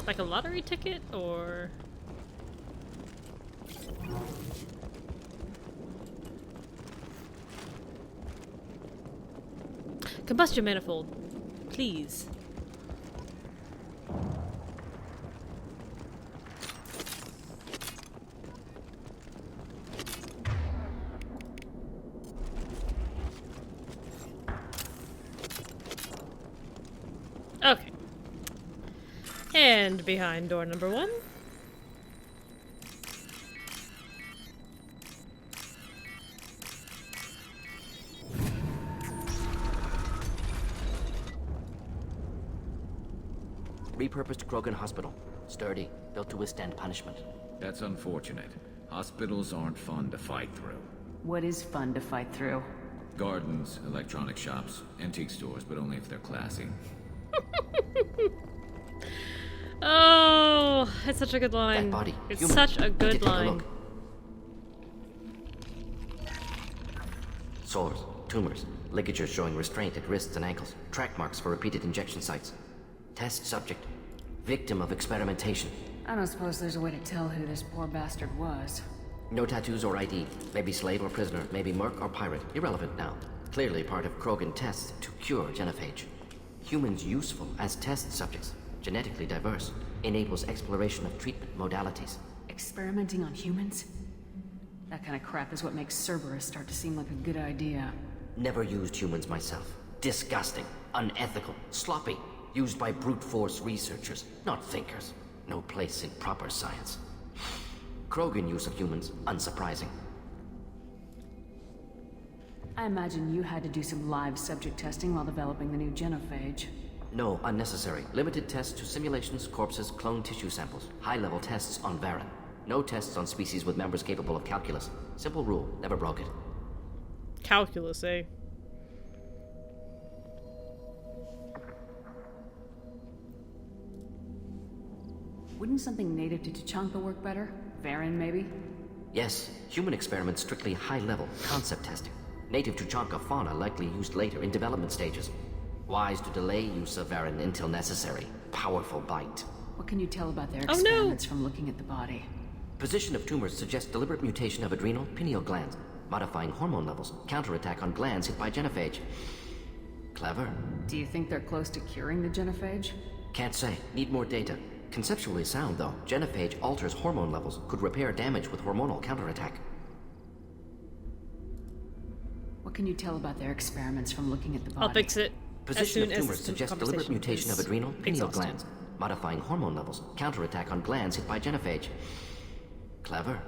Like a lottery ticket, or... Combustion manifold, please. Okay. And behind door number 1. Repurposed Krogan Hospital. Sturdy, built to withstand punishment. That's unfortunate. Hospitals aren't fun to fight through. What is fun to fight through? Gardens, electronic shops, antique stores, but only if they're classy. Oh, it's such a good line. That body. It's Human. such a Need to good take a line. look. Sores, tumors, ligatures showing restraint at wrists and ankles, track marks for repeated injection sites. Test subject. Victim of experimentation. I don't suppose there's a way to tell who this poor bastard was. No tattoos or ID. Maybe slave or prisoner, maybe merc or pirate. Irrelevant now. Clearly part of Krogan tests to cure genophage. Humans useful as test subjects. Genetically diverse. Enables exploration of treatment modalities. Experimenting on humans? That kind of crap is what makes Cerberus start to seem like a good idea. Never used humans myself. Disgusting. Unethical. Sloppy. Used by brute force researchers, not thinkers. No place in proper science. Krogan use of humans, unsurprising. I imagine you had to do some live subject testing while developing the new genophage. No, unnecessary. Limited tests to simulations, corpses, cloned tissue samples. High-level tests on Varen. No tests on species with members capable of calculus. Simple rule, never broke it. Calculus, eh? Wouldn't something native to Tuchanka work better? Varen, maybe? Yes, human experiments strictly high-level, concept testing. Native Tuchanka fauna likely used later in development stages. Wise to delay use of Varen until necessary. Powerful bite. What can you tell about their Oh, no. experiments from looking at the body? Position of tumors suggests deliberate mutation of adrenal, pineal glands, modifying hormone levels, counterattack on glands hit by genophage. Clever. Do you think they're close to curing the genophage? Can't say. Need more data. Conceptually sound, though. Genophage alters hormone levels, could repair damage with hormonal counterattack. What can you tell about their experiments from looking at the body? I'll fix it. Position as soon of tumors as the suggests deliberate conversation mutation of is adrenal, pineal exhausted. glands, modifying hormone levels, counterattack on glands hit by genophage. Clever.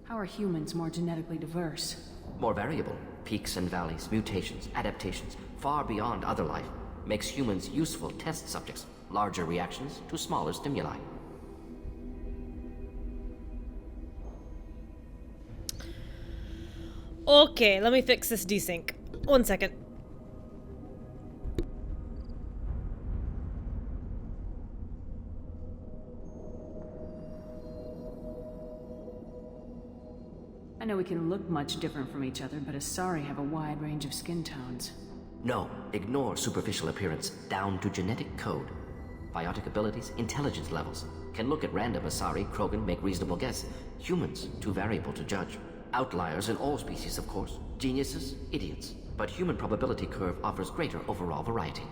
How are humans more genetically diverse? More variable. Peaks and valleys, mutations, adaptations, far beyond other life. Makes humans useful test subjects. Larger reactions to smaller stimuli. Okay, let me fix this desync. 1 second. I know we can look much different from each other, but Asari have a wide range of skin tones. No, ignore superficial appearance, down to genetic code. Biotic abilities, intelligence levels. Can look at random Asari, Krogan, make reasonable guess. Humans, too variable to judge. Outliers in all species, of course. Geniuses, idiots. But human probability curve offers greater overall variety.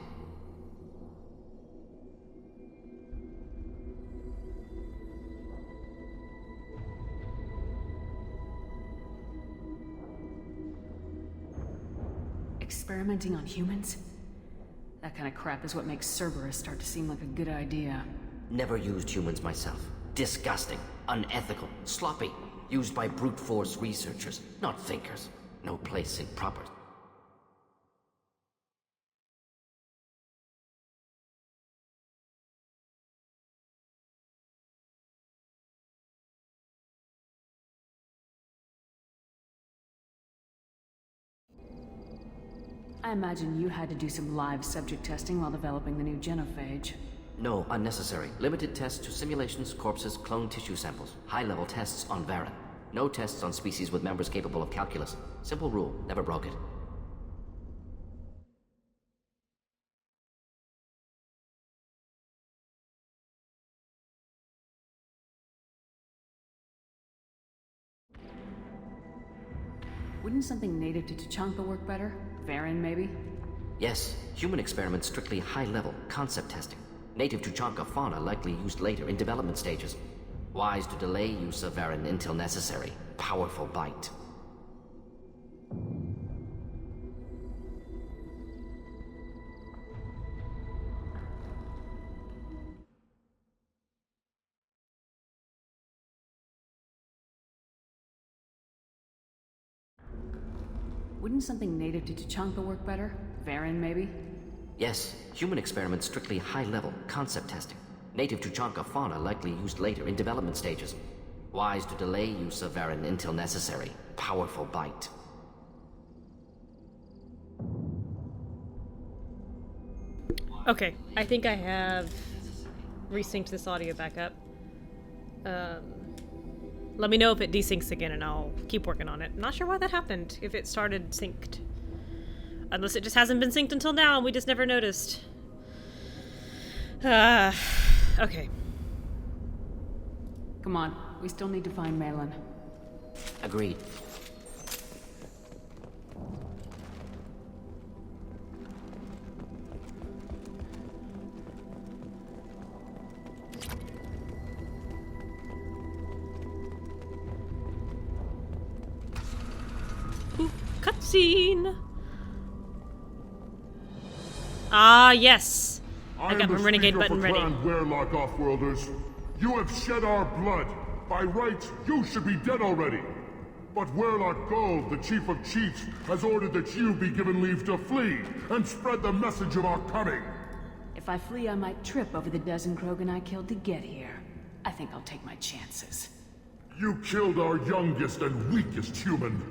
Experimenting on humans? That kind of crap is what makes Cerberus start to seem like a good idea. Never used humans myself. Disgusting, unethical, sloppy. Used by brute force researchers, not thinkers. No place in proper... I imagine you had to do some live subject testing while developing the new genophage. No, unnecessary. Limited tests to simulations, corpses, cloned tissue samples. High-level tests on Varen. No tests on species with members capable of calculus. Simple rule, never broke it. Wouldn't something native to Tuchanka work better? Varen, maybe? Yes, human experiments strictly high-level, concept testing. Native Tuchanka fauna likely used later in development stages. Wise to delay use of Varen until necessary. Powerful bite. Wouldn't something native to Tuchanka work better? Varen, maybe? Yes, human experiments strictly high-level, concept testing. Native Tuchanka fauna likely used later in development stages. Wise to delay use of Varen until necessary. Powerful bite. Okay, I think I have resynced this audio back up. Let me know if it desyncs again and I'll keep working on it. I'm not sure why that happened, if it started synced. Unless it just hasn't been synced until now and we just never noticed. Okay. Come on, we still need to find Malin. Agreed. Cutscene! Ah, yes! I got my renegade button ready. Werlock Offworlders. You have shed our blood. By rights, you should be dead already. But Werlock Gold, the Chief of Chiefs, has ordered that you be given leave to flee and spread the message of our coming. If I flee, I might trip over the dozen Krogan I killed to get here. I think I'll take my chances. You killed our youngest and weakest human.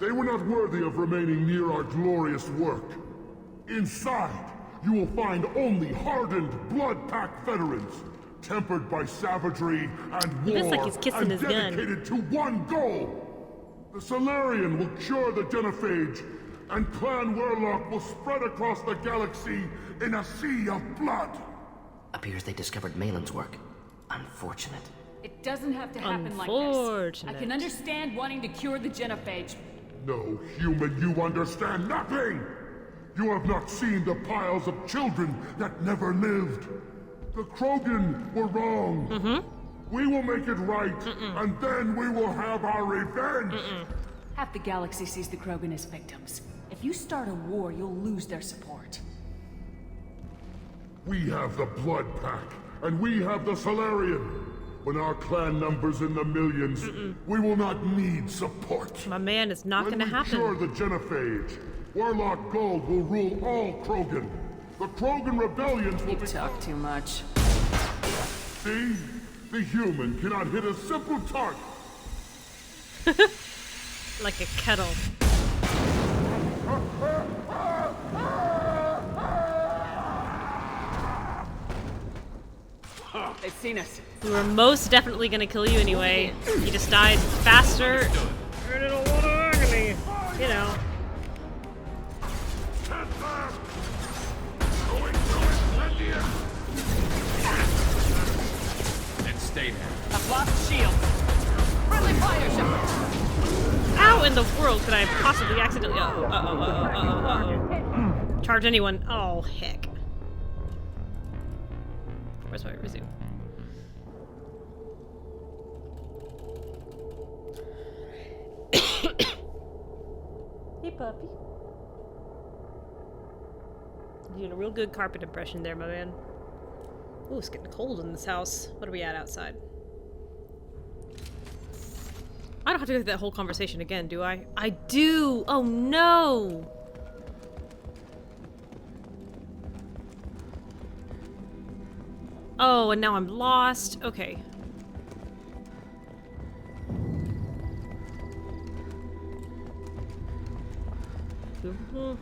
They were not worthy of remaining near our glorious work. Inside, you will find only hardened, blood-packed veterans, tempered by savagery and war, like he's kissing and his gun. dedicated to one goal. The Solarian will cure the genophage, and Clan Werlock will spread across the galaxy in a sea of blood. Appears they discovered Malin's work. Unfortunate. It doesn't have to happen like this. I can understand wanting to cure the genophage. No, human, you understand nothing! You have not seen the piles of children that never lived. The Krogan were wrong. We will make it right, and then we will have our revenge! Half the galaxy sees the Krogan as victims. If you start a war, you'll lose their support. We have the Blood Pack, and we have the Solarian. When our clan numbers in the millions, we will not need support. My man, it's not gonna happen. When we cure the genophage, Werlock Gold will rule all Krogan. The Krogan rebellions will be... You talk too much. See? The human cannot hit a simple target. Like a kettle. They've seen us. We were most definitely gonna kill you anyway. You just died faster. You're in a lot of agony. You know. And stay there. I've lost shield. Friendly fire shot. How in the world could I possibly accidentally... Charge anyone. Oh, heck. Where's my resume? Hey, puppy. You're doing a real good carpet impression there, my man. Ooh, it's getting cold in this house. What are we at outside? I don't have to go through that whole conversation again, do I? I do! Oh no! Oh, and now I'm lost. Okay.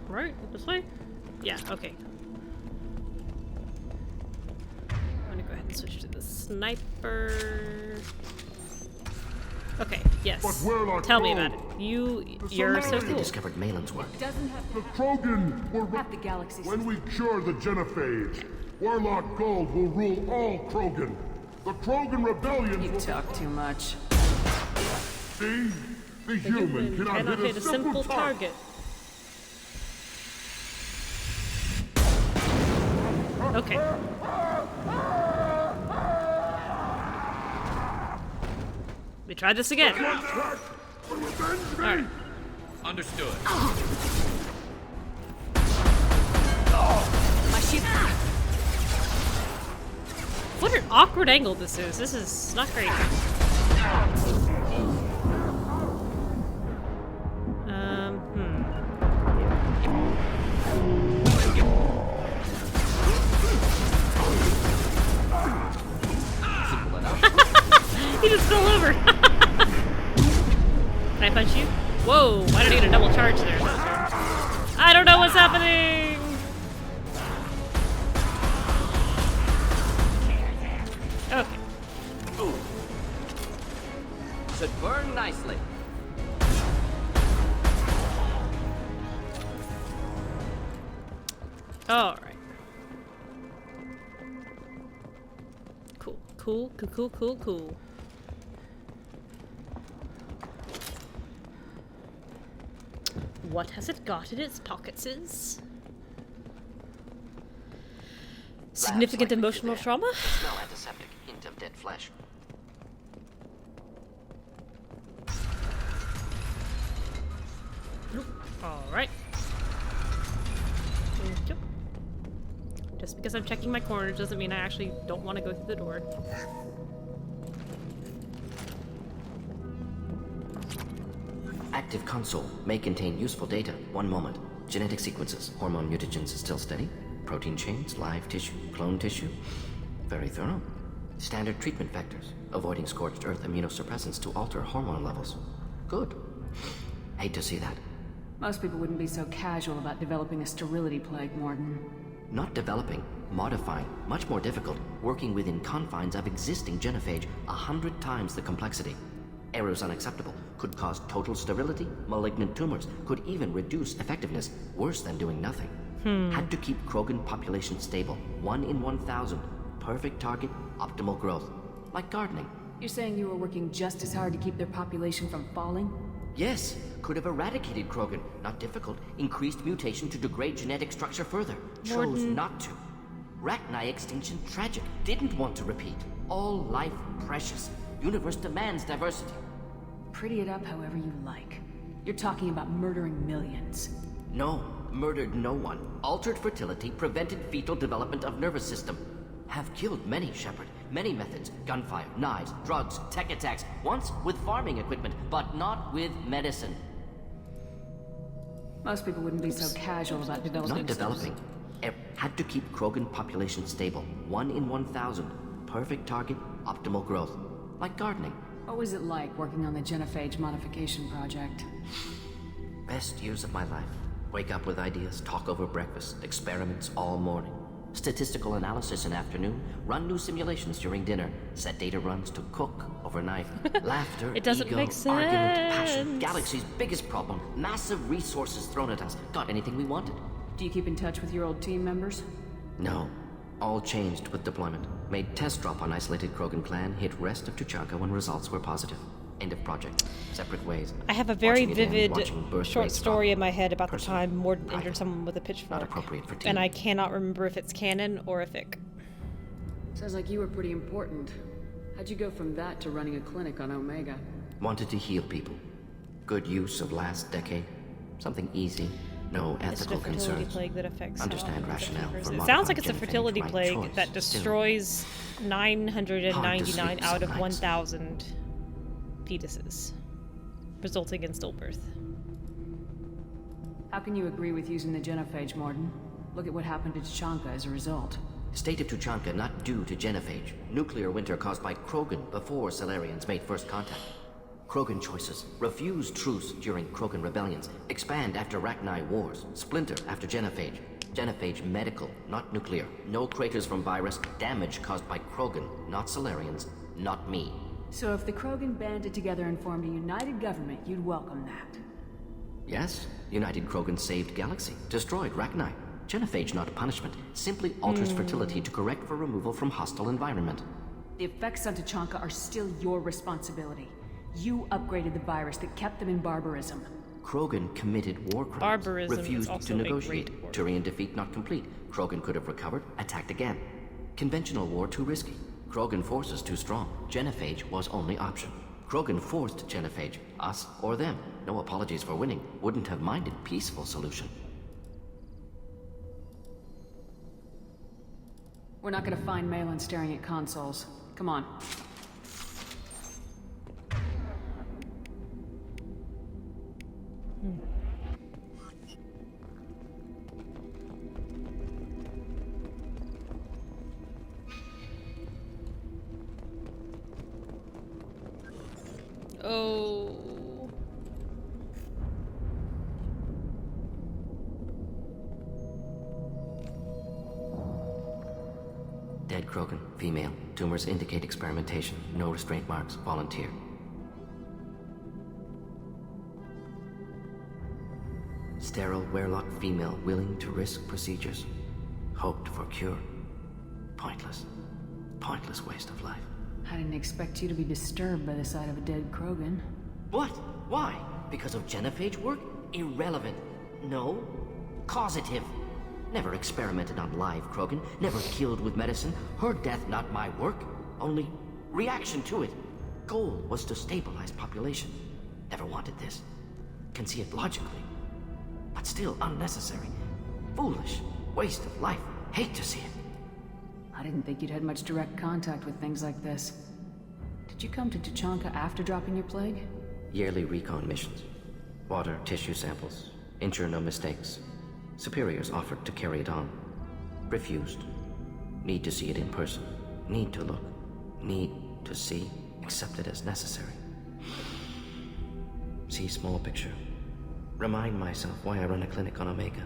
Right? This way? Yeah, okay. I'm gonna go ahead and switch to the sniper. Okay, yes. Tell me about it. You're so They cool. discovered Malin's work. Doesn't have The Krogan will half the galaxy. When we cure the genophage, Warlock Gold will rule all Krogan. The Krogan rebellion. You talk too much. See? The human cannot hit a simple target. Okay. We tried this again. Alright. Understood. My ship. What an awkward angle this is. This is not great. He just fell over. Can I punch you? Whoa, why did I get a double charge there? I don't know what's happening! Okay. Ooh. Should burn nicely. Alright. Cool. What has it got in its pockets? Significant emotional trauma? Smell antiseptic, hint of dead flesh. Alright. Thank you. Just because I'm checking my corners doesn't mean I actually don't want to go through the door. Active console may contain useful data. One moment. Genetic sequences. Hormone mutagens still steady. Protein chains, live tissue, clone tissue. Very thorough. Standard treatment vectors. Avoiding scorched earth immunosuppressants to alter hormone levels. Good. Hate to see that. Most people wouldn't be so casual about developing a sterility plague, Morton. Not developing, modifying, much more difficult, working within confines of existing genophage, 100 times the complexity. Errors unacceptable, could cause total sterility, malignant tumors, could even reduce effectiveness, worse than doing nothing. Had to keep Krogan population stable, 1 in 1,000. Perfect target, optimal growth. Like gardening. You're saying you were working just as hard to keep their population from falling? Yes, could have eradicated Krogan. Not difficult. Increased mutation to degrade genetic structure further. Chose not to. Rachni extinction tragic. Didn't want to repeat. All life precious. Universe demands diversity. Pretty it up however you like. You're talking about murdering millions. No, murdered no one. Altered fertility, prevented fetal development of nervous system. Have killed many, Shepard. Many methods. Gunfire, knives, drugs, tech attacks. Once with farming equipment, but not with medicine. Most people wouldn't be so casual about developing. Not developing. Had to keep Krogan population stable. 1 in 1,000. Perfect target, optimal growth. Like gardening. What was it like working on the genophage modification project? Best years of my life. Wake up with ideas, talk over breakfast, experiments all morning. Statistical analysis in afternoon, run new simulations during dinner, set data runs to cook overnight. Laughter, It doesn't ego, make sense. argument, passion, galaxy's biggest problem, massive resources thrown at us. Got anything we wanted. Do you keep in touch with your old team members? No. All changed with deployment. Made test drop on isolated Krogan clan, hit rest of Tuchanka when results were positive. End of project. Separate ways. I have a very Watching it end, vivid watching birth short rates story drop. in my head about the Personal, time Morden private, injured someone with a pitchfork. Not appropriate for And I cannot remember if it's canon or a fic. Sounds like you were pretty important. How'd you go from that to running a clinic on Omega? Wanted to heal people. Good use of last decade. Something easy. No Is it a ethical fertility concerns. plague that affects Understand rationale for It sounds like it's a modified fertility genophage, right plague choice. that destroys 999 sleep out some of nights. 1,000 fetuses, resulting in stillbirth. How can you agree with using the genophage, Morden? Look at what happened to Tachanka as a result. State of Tuchanka not due to genophage. Nuclear winter caused by Krogan before Solarians made first contact. Krogan choices. Refuse truce during Krogan rebellions. Expand after Rachni wars. Splinter after genophage. Genophage medical, not nuclear. No craters from virus. Damage caused by Krogan, not Solarians, not me. So if the Krogan banded together and formed a united government, you'd welcome that. Yes, United Krogan saved Galaxy. Destroyed Rachni. Genophage not punishment. Simply alters fertility to correct for removal from hostile environment. The effects on Tachanka are still your responsibility. You upgraded the virus that kept them in barbarism. Krogan committed war crimes. Barbarism is refused also to a negotiate. great word. Turian defeat not complete. Krogan could have recovered, attacked again. Conventional war too risky. Krogan forces too strong. Genophage was only option. Krogan forced genophage. Us or them. No apologies for winning. Wouldn't have minded peaceful solution. We're not gonna find Malin staring at consoles. Come on. Oh. Dead Krogan, female. Tumors indicate experimentation. No restraint marks. Volunteer. Sterile Werelock female willing to risk procedures. Hoped for cure. Pointless. Pointless waste of life. I didn't expect you to be disturbed by the sight of a dead Krogan. What? Why? Because of genophage work? Irrelevant. No. Causative. Never experimented on live Krogan. Never killed with medicine. Her death not my work. Only reaction to it. Goal was to stabilize population. Never wanted this. Can see it logically. But still unnecessary. Foolish. Waste of life. Hate to see it. I didn't think you'd had much direct contact with things like this. Did you come to Tachanka after dropping your plague? Yearly recon missions. Water, tissue samples. Ensure no mistakes. Superiors offered to carry it on. Refused. Need to see it in person. Need to look. Need to see. Accept it as necessary. See small picture. Remind myself why I run a clinic on Omega.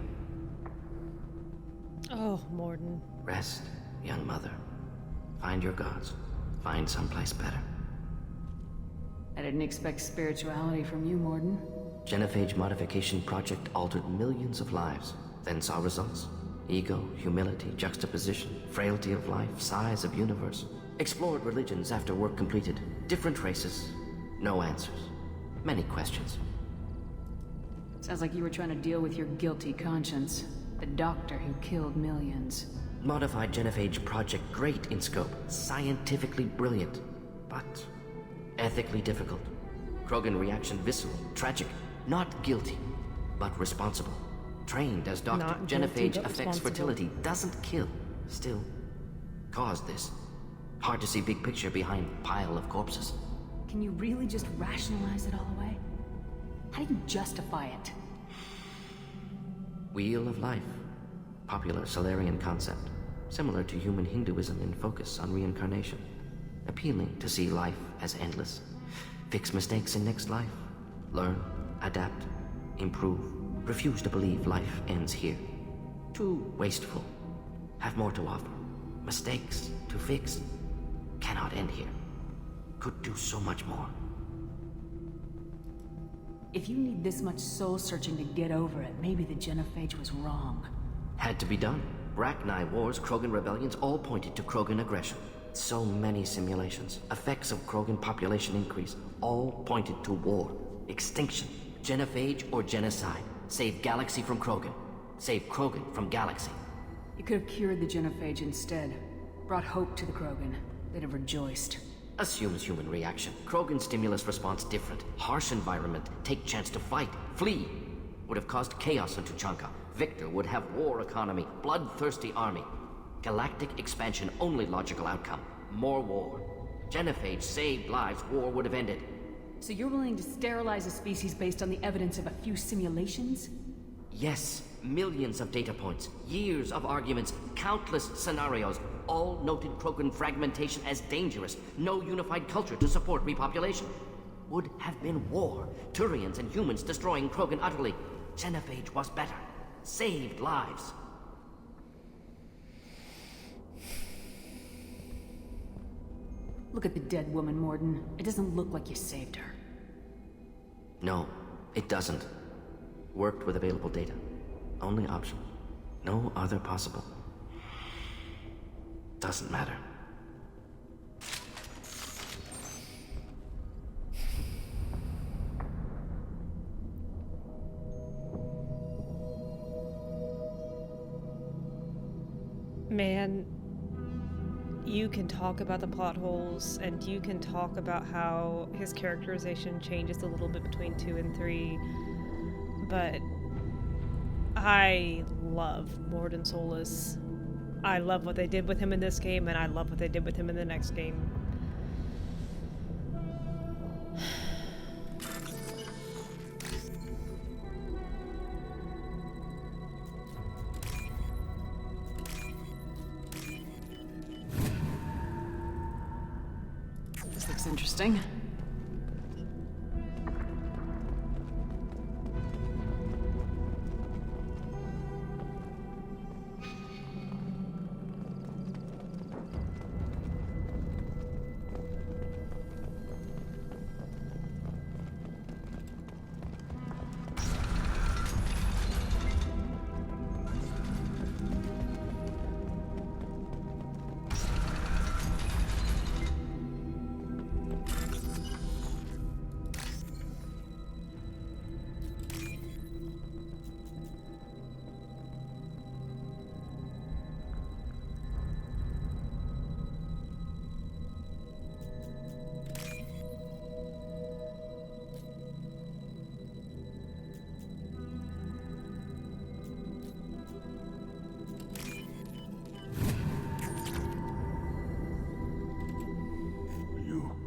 Oh, Morden. Rest, young mother. Find your gods. Find someplace better. I didn't expect spirituality from you, Morden. Genophage modification project altered millions of lives, then saw results. Ego, humility, juxtaposition, frailty of life, size of universe. Explored religions after work completed. Different races. No answers. Many questions. Sounds like you were trying to deal with your guilty conscience. The doctor who killed millions. Modified genophage project great in scope. Scientifically brilliant. But ethically difficult. Krogan reaction visceral, tragic. Not guilty, but responsible. Trained as doctor, Not guilty, genophage but affects responsible. fertility, doesn't kill. Still, caused this. Hard to see big picture behind pile of corpses. Can you really just rationalize it all away? How do you justify it? Wheel of life. Popular Solarian concept. Similar to human Hinduism in focus on reincarnation. Appealing to see life as endless. Fix mistakes in next life. Learn, adapt, improve. Refuse to believe life ends here. Too wasteful. Have more to offer. Mistakes to fix. Cannot end here. Could do so much more. If you need this much soul-searching to get over it, maybe the genophage was wrong. Had to be done. Rachni wars, Krogan rebellions, all pointed to Krogan aggression. So many simulations. Effects of Krogan population increase. All pointed to war. Extinction. Genophage or genocide. Save Galaxy from Krogan. Save Krogan from Galaxy. You could have cured the genophage instead. Brought hope to the Krogan. They'd have rejoiced. Assumes human reaction. Krogan stimulus response different. Harsh environment. Take chance to fight. Flee. would have caused chaos in Tuchanka. Victor would have war economy, bloodthirsty army. Galactic expansion, only logical outcome. More war. Genophage saved lives, war would have ended. So you're willing to sterilize a species based on the evidence of a few simulations? Yes, millions of data points, years of arguments, countless scenarios, all noted Krogan fragmentation as dangerous, no unified culture to support repopulation. Would have been war, Turians and humans destroying Krogan utterly. Genophage was better, saved lives. Look at the dead woman, Morden. It doesn't look like you saved her. No, it doesn't. Worked with available data. Only option. No other possible. Doesn't matter. Man, you can talk about the plot holes, and you can talk about how his characterization changes a little bit between 2 and 3, but I love Morden Solus. I love what they did with him in this game, and I love what they did with him in the next game. This looks interesting.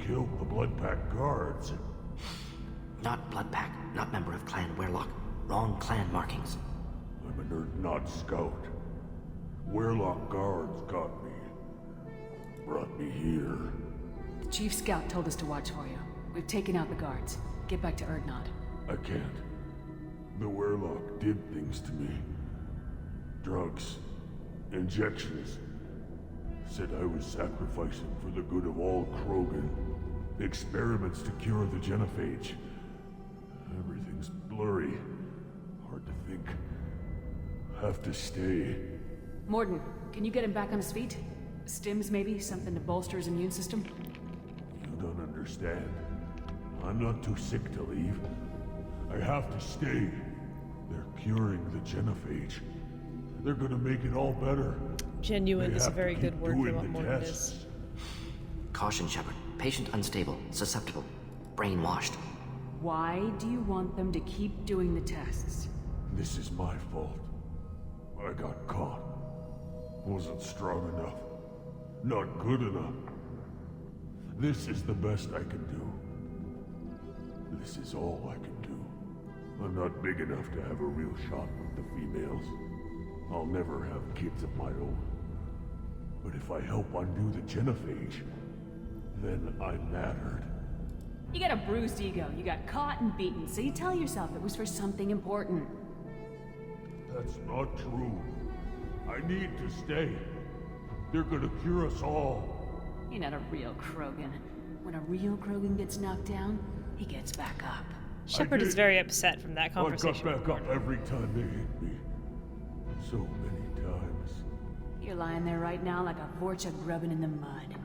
Killed the Blood Pack guards. Not Blood Pack, not member of Clan Werlock. Wrong clan markings. I'm a nerd, not scout. Werlock guards got me. Brought me here. The Chief Scout told us to watch for you. We've taken out the guards. Get back to Erdnot. I can't. The Werlock did things to me. Drugs. Injections. Said I was sacrificing for the good of all Krogan. Experiments to cure the genophage. Everything's blurry. Hard to think. Have to stay. Morden, can you get him back on his feet? Stims, maybe? Something to bolster his immune system? You don't understand. I'm not too sick to leave. I have to stay. They're curing the genophage. They're gonna make it all better. Genuine is a very good word for what Morden is. Caution, Shepard. Patient unstable, susceptible, brainwashed. Why do you want them to keep doing the tests? This is my fault. I got caught. Wasn't strong enough. Not good enough. This is the best I can do. This is all I can do. I'm not big enough to have a real shot with the females. I'll never have kids of my own. But if I help undo the genophage, then I'm mattered. You got a bruised ego. You got caught and beaten, so you tell yourself it was for something important. That's not true. I need to stay. They're gonna cure us all. You're not a real Krogan. When a real Krogan gets knocked down, he gets back up. Shepard is very upset from that conversation. I got back up every time they hit me. So many times. You're lying there right now like a Vorcha grubbing in the mud.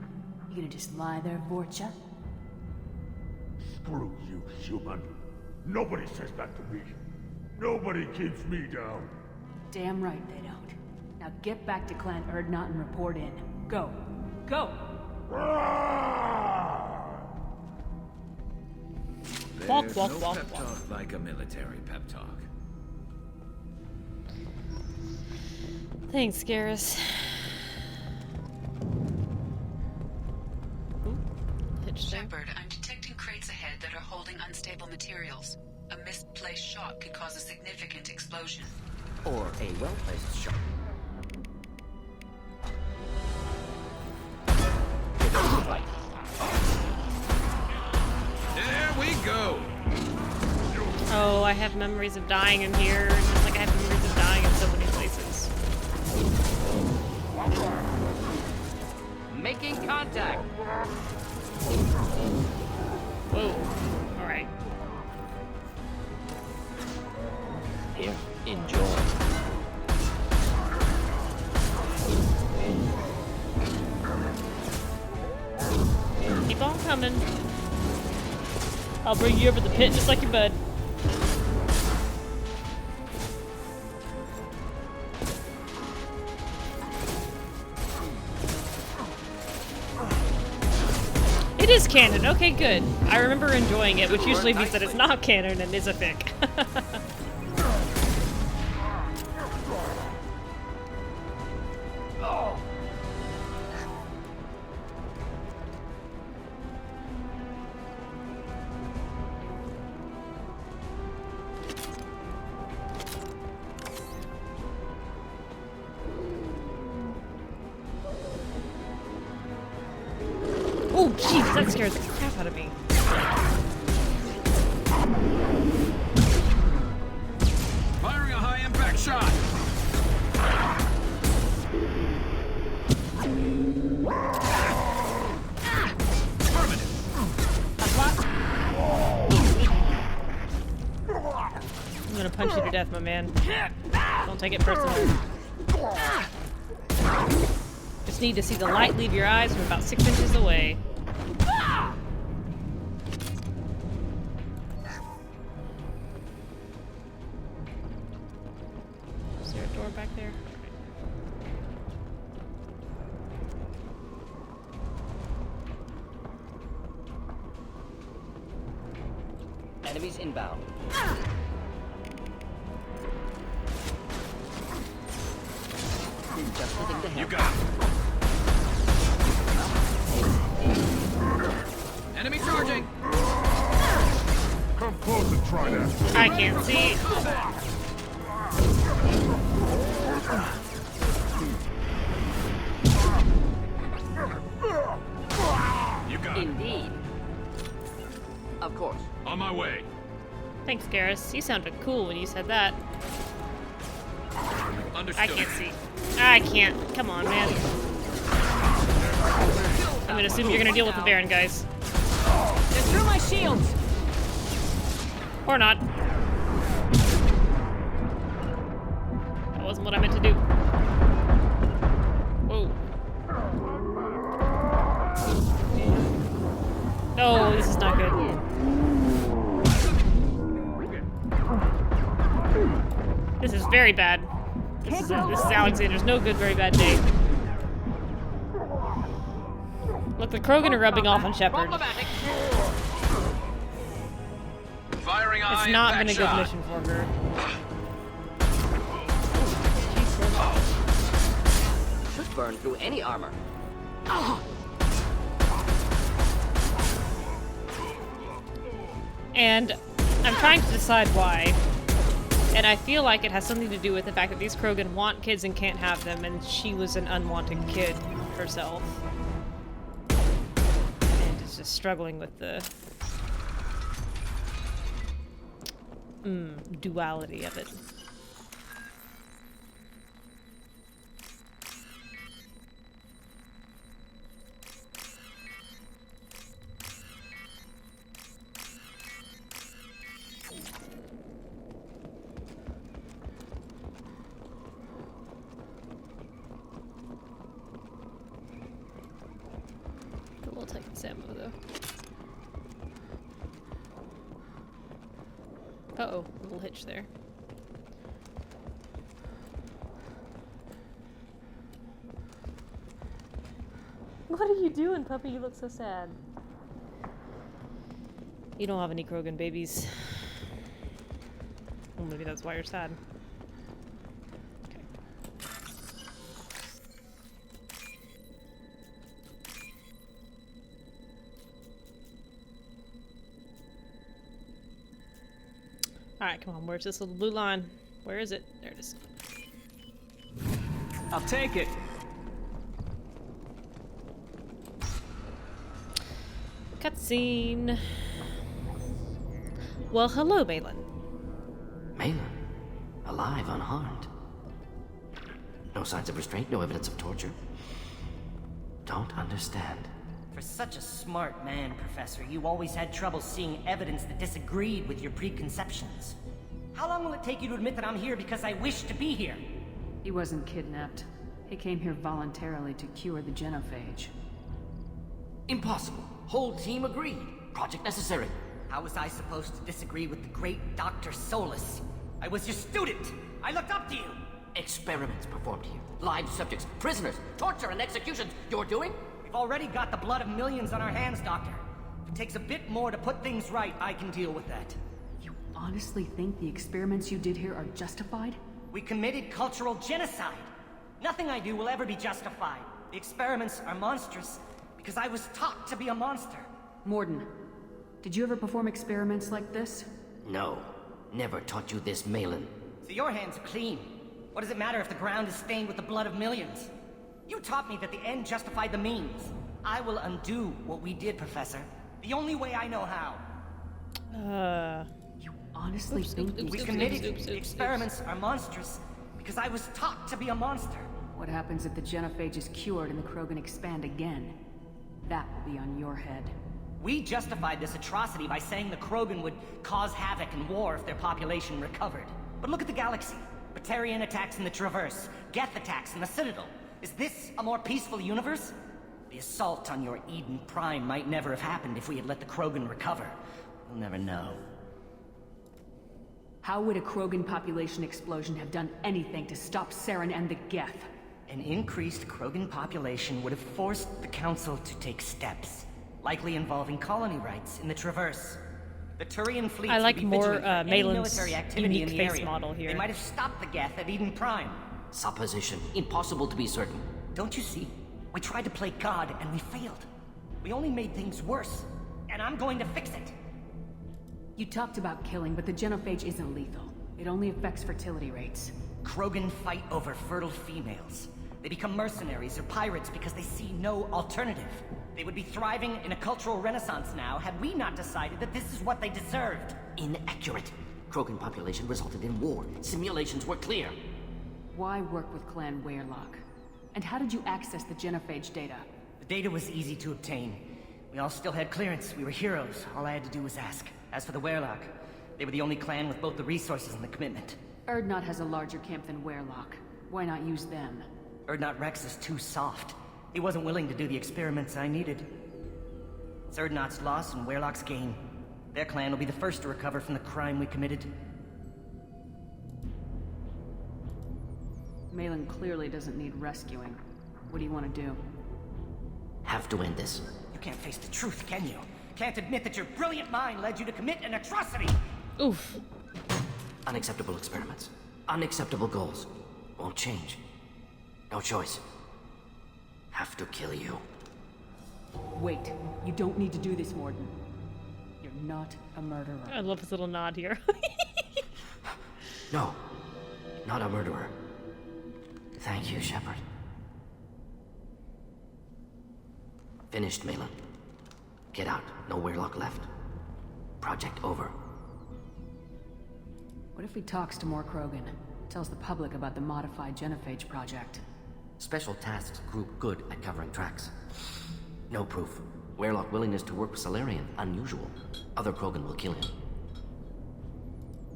You gonna just lie there, Vorcha? Screw you, human. Nobody says that to me. Nobody keeps me down. Damn right they don't. Now get back to Clan Erdnot and report in. Go. Go! There's no pep talk like a military pep talk. Thanks, Garrus. Shepard, I'm detecting crates ahead that are holding unstable materials. A misplaced shot could cause a significant explosion. Or a well-placed shot. There we go. Oh, I have memories of dying in here, just like I have memories of dying in so many places. Making contact. Whoa. Alright. Here, enjoy. Keep on coming. I'll bring you over the pit just like your bud. It is canon. Okay, good. I remember enjoying it, which usually means that it's not canon and is a fic. Oh, jeez, that scared the crap out of me. Firing a high impact shot. I'm gonna punch you to death, my man. Don't take it personally. Just need to see the light leave your eyes from about 6 inches away. Is there a door back there? Enemies inbound. Just the thing to help. You got it. Enemy charging. Come close and try that. I can't see. You got it. Indeed. Of course. On my way. Thanks, Garrus. You sounded cool when you said that. Understood. I can't see. I can't. Come on, man. I'm gonna assume you're gonna deal with the Baron guys. Just through my shields. Or not. That wasn't what I meant to do. Whoa. No, this is not good. This is very bad. This is Alexander's no good, very bad day. Look, the Krogan are rubbing off on Shepard. Firing a It's high not been impact a good shot. mission for her. Should burn through any armor. And I'm trying to decide why. And I feel like it has something to do with the fact that these Krogan want kids and can't have them, and she was an unwanted kid herself. And is just struggling with the duality of it. We'll take this ammo though. Uh-oh, a little hitch there. What are you doing, puppy? You look so sad. You don't have any Krogan babies. Well, maybe that's why you're sad. Okay. Alright, come on. Where's this little blue line? Where is it? There it is. I'll take it. Cutscene. Well, hello, Malin. Malin? Alive, unharmed. No signs of restraint, no evidence of torture. Don't understand. For such a smart man, Professor, you always had trouble seeing evidence that disagreed with your preconceptions. How long will it take you to admit that I'm here because I wish to be here? He wasn't kidnapped. He came here voluntarily to cure the genophage. Impossible. Whole team agreed. Project necessary. How was I supposed to disagree with the great Dr. Solus? I was your student! I looked up to you! Experiments performed here. Live subjects, prisoners, torture and executions. You're doing? We've already got the blood of millions on our hands, Doctor. If it takes a bit more to put things right, I can deal with that. You honestly think the experiments you did here are justified? We committed cultural genocide. Nothing I do will ever be justified. The experiments are monstrous because I was taught to be a monster. Morden, did you ever perform experiments like this? No. Never taught you this, Malin. So your hands are clean. What does it matter if the ground is stained with the blood of millions? You taught me that the end justified the means. I will undo what we did, Professor. The only way I know how. You honestly think we committed the experiments are monstrous because I was taught to be a monster. What happens if the genophage is cured and the Krogan expand again? That will be on your head. We justified this atrocity by saying the Krogan would cause havoc and war if their population recovered. But look at the galaxy. Batarian attacks in the Traverse, Geth attacks in the Citadel. Is this a more peaceful universe? The assault on your Eden Prime might never have happened if we had let the Krogan recover. We'll never know. How would a Krogan population explosion have done anything to stop Saren and the Geth? An increased Krogan population would have forced the Council to take steps, likely involving colony rights in the Traverse. The Turian fleet I like would be more vigilant for any Malin's military activity unique in the face area. model here. They might have stopped the Geth at Eden Prime. Supposition. Impossible to be certain. Don't you see? We tried to play God and we failed. We only made things worse. And I'm going to fix it. You talked about killing, but the genophage isn't lethal. It only affects fertility rates. Krogan fight over fertile females. They become mercenaries or pirates because they see no alternative. They would be thriving in a cultural renaissance now had we not decided that this is what they deserved. Inaccurate. Krogan population resulted in war. Simulations were clear. Why work with Clan Weyrloc? And how did you access the genophage data? The data was easy to obtain. We all still had clearance. We were heroes. All I had to do was ask. As for the Weyrloc, they were the only clan with both the resources and the commitment. Erdnot has a larger camp than Weyrloc. Why not use them? Erdnot Rex is too soft. He wasn't willing to do the experiments I needed. It's Erdnot's loss and Weyrloc's gain. Their clan will be the first to recover from the crime we committed. Malin clearly doesn't need rescuing. What do you want to do? Have to end this. You can't face the truth, can you? Can't admit that your brilliant mind led you to commit an atrocity! Oof. Unacceptable experiments. Unacceptable goals. Won't change. No choice. Have to kill you. Wait. You don't need to do this, Morden. You're not a murderer. I love his little nod here. No. Not a murderer. Thank you, Shepard. Finished, Malin. Get out. No Weyrloc left. Project over. What if he talks to more Krogan? Tells the public about the modified genophage project? Special tasks group good at covering tracks. No proof. Weyrloc willingness to work with Salarian, unusual. Other Krogan will kill him.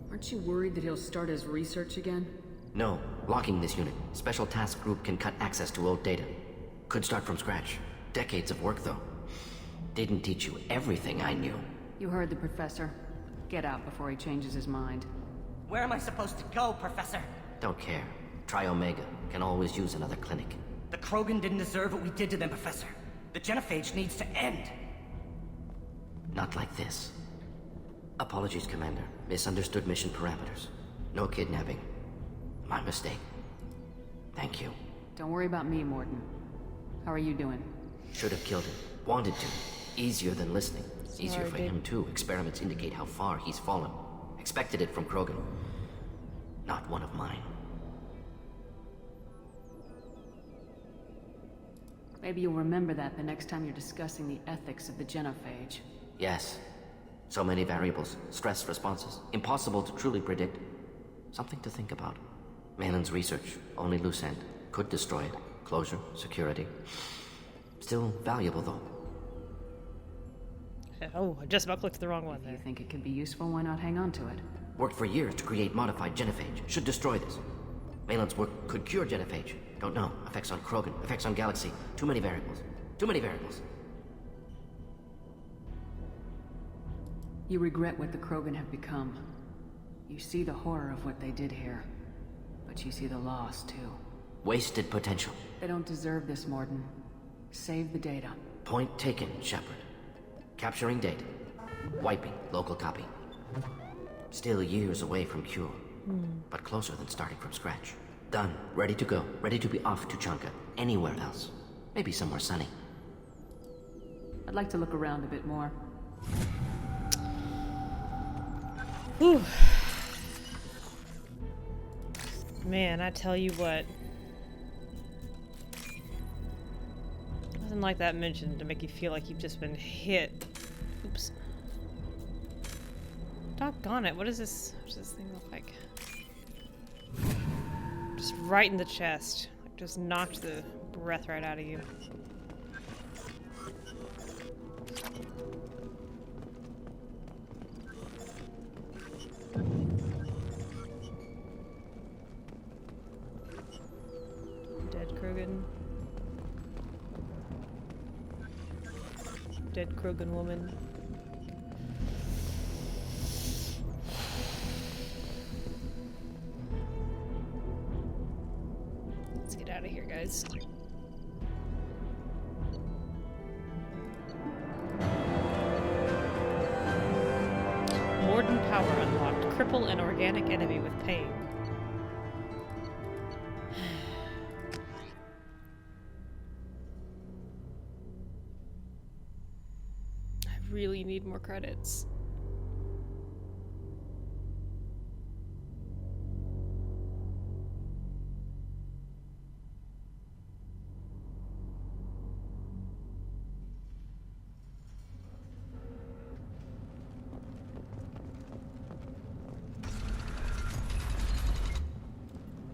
Aren't you worried that he'll start his research again? No. Locking this unit. Special task group can cut access to old data. Could start from scratch. Decades of work, though. Didn't teach you everything I knew. You heard the professor. Get out before he changes his mind. Where am I supposed to go, Professor? Don't care. Try Omega. Can always use another clinic. The Krogan didn't deserve what we did to them, Professor. The genophage needs to end. Not like this. Apologies, Commander. Misunderstood mission parameters. No kidnapping. My mistake. Thank you. Don't worry about me, Morden. How are you doing? Should have killed him. Wanted to. Easier than listening. Easier Sorry, for dude. him, too. Experiments indicate how far he's fallen. Expected it from Krogan. Not one of mine. Maybe you'll remember that the next time you're discussing the ethics of the genophage. Yes. So many variables, stress responses, impossible to truly predict. Something to think about. Malin's research, only loose end. Could destroy it. Closure, security. Still valuable, though. Oh, I just about clicked the wrong one there. If you think it could be useful, why not hang on to it? Worked for years to create modified genophage. Should destroy this. Malin's work could cure genophage. Don't know. Effects on Krogan, effects on Galaxy. Too many variables. Too many variables. You regret what the Krogan have become. You see the horror of what they did here. But you see the loss, too. Wasted potential. They don't deserve this, Morden. Save the data. Point taken, Shepard. Capturing data. Wiping local copy. Still years away from cure. But closer than starting from scratch. Done. Ready to go. Ready to be off to Chanka. Anywhere else. Maybe somewhere sunny. I'd like to look around a bit more. Whew. Man, I tell you what. Nothing like that mentioned to make you feel like you've just been hit. Oops. Doggone it, what does this thing look like? Just right in the chest. Like, just knocked the breath right out of you. Dead Krogan. Dead Krogan woman. Let's get out of here, guys. Morden power unlocked. Cripple an organic enemy with pain. I really need more credits.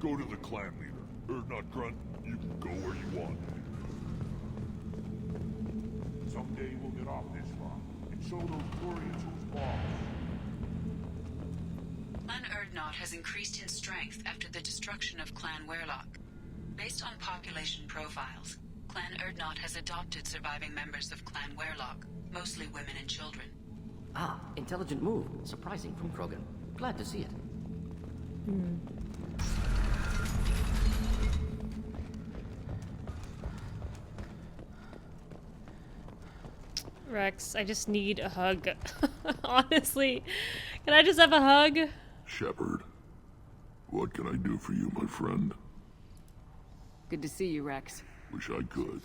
Go to the clan leader. Not Grunt. You can go where you want. Someday we'll get off this rock and show those Turians who's boss. Clan Erdnot has increased in strength after the destruction of Clan Werlock. Based on population profiles, Clan Erdnot has adopted surviving members of Clan Werlock, mostly women and children. Ah, intelligent move. Surprising from Krogan. Glad to see it. Rex, I just need a hug. Honestly. Can I just have a hug? Shepard, what can I do for you, my friend? Good to see you, Rex. Wish I could.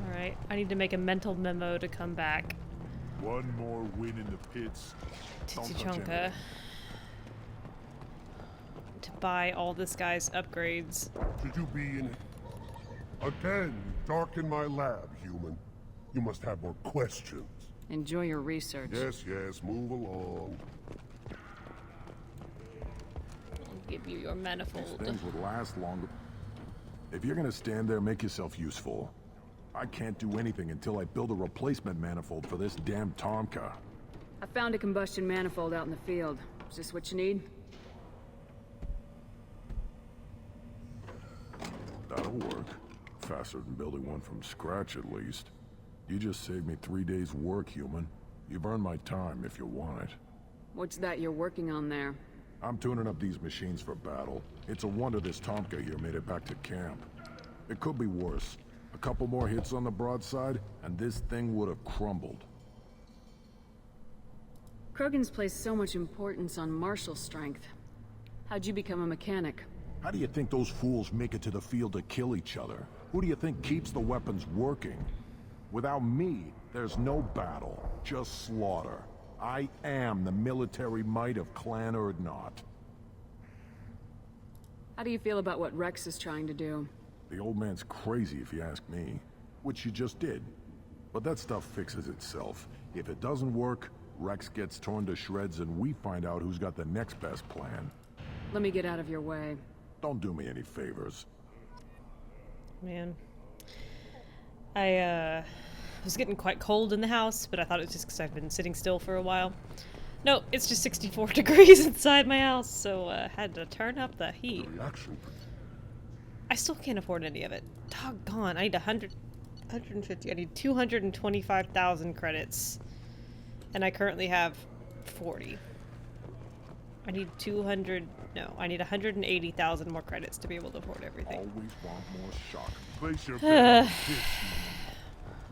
Alright, I need to make a mental memo to come back One more win in the pits. to Don't touch Tuchanka anything. to buy all this guy's upgrades. Should you be in... Again, darken my lab, human. You must have more questions. Enjoy your research. Yes, move along. I'll give you your manifold. Things would last longer. If you're gonna stand there, make yourself useful. I can't do anything until I build a replacement manifold for this damn Tomka. I found a combustion manifold out in the field. Is this what you need? That'll work. Faster than building one from scratch, at least. You just saved me 3 days' work, human. You've earned my time if you want it. What's that you're working on there? I'm tuning up these machines for battle. It's a wonder this Tomka here made it back to camp. It could be worse. A couple more hits on the broadside, and this thing would have crumbled. Krogan's placed so much importance on martial strength. How'd you become a mechanic? How do you think those fools make it to the field to kill each other? Who do you think keeps the weapons working? Without me, there's no battle, just slaughter. I am the military might of Clan Urdnot. How do you feel about what Rex is trying to do? The old man's crazy if you ask me, which you just did. But that stuff fixes itself. If it doesn't work, Rex gets torn to shreds and we find out who's got the next best plan. Let me get out of your way. Don't do me any favors. Man. I was getting quite cold in the house, but I thought it was just because I've been sitting still for a while. No, it's just 64 degrees inside my house, so had to turn up the heat. I still can't afford any of it. Doggone, I need 150, I need 225,000 credits. And I currently have 40. I need 180,000 more credits to be able to afford everything. Always want more shock. Place your bet on this.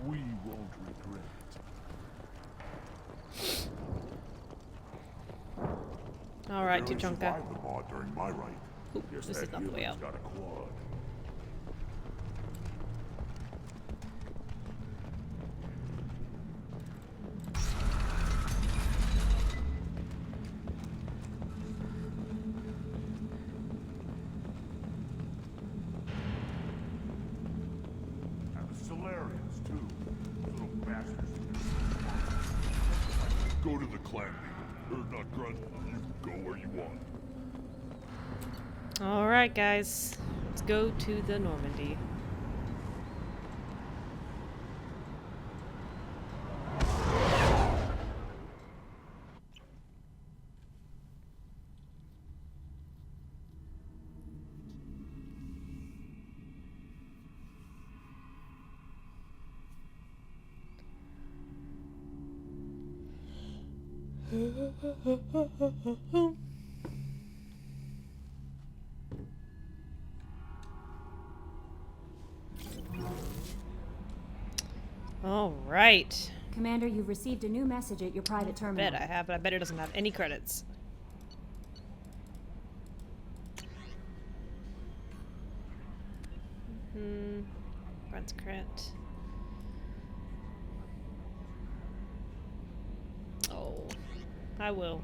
We won't regret it. Alright, Tuchonka. Survived the mod during my reign. This is not the way out. Got a quad. And the Solarians, too. Those little bastards. Go to the clan leader. Urdnot Grunt, you go where you want. Alright, guys. Let's go to the Normandy. All right. Commander, you've received a new message at your private terminal. I bet I have, but I bet it doesn't have any credits. Runs credit. Oh, I will.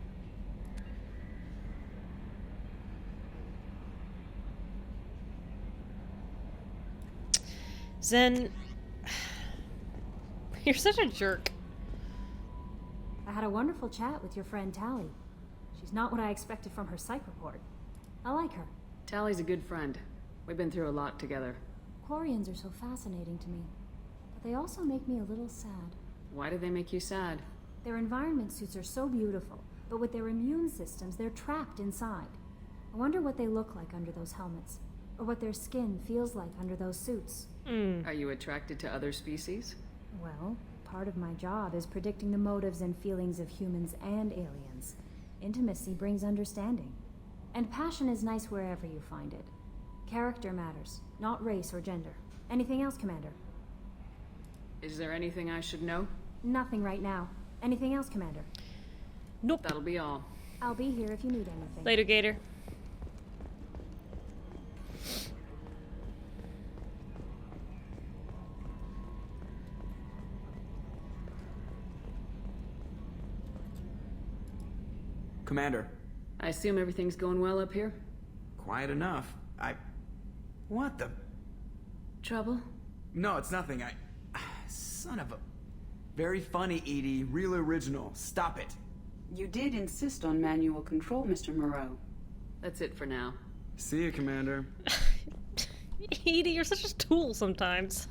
Zen, you're such a jerk. I had a wonderful chat with your friend Tally. She's not what I expected from her psych report. I like her. Tally's a good friend. We've been through a lot together. Quarians are so fascinating to me, but they also make me a little sad. Why do they make you sad? Their environment suits are so beautiful, but with their immune systems, they're trapped inside. I wonder what they look like under those helmets, or what their skin feels like under those suits. Are you attracted to other species? Well, part of my job is predicting the motives and feelings of humans and aliens. Intimacy brings understanding. And passion is nice wherever you find it. Character matters, not race or gender. Anything else, Commander? Is there anything I should know? Nothing right now. Anything else, Commander? Nope. That'll be all. I'll be here if you need anything. Later, Gator. Commander. I assume everything's going well up here? Quiet enough. What the? Trouble? No, it's nothing. Son of a... Very funny, Edie. Real original. Stop it. You did insist on manual control, Mr. Moreau. That's it for now. See you, Commander. Edie, you're such a tool sometimes.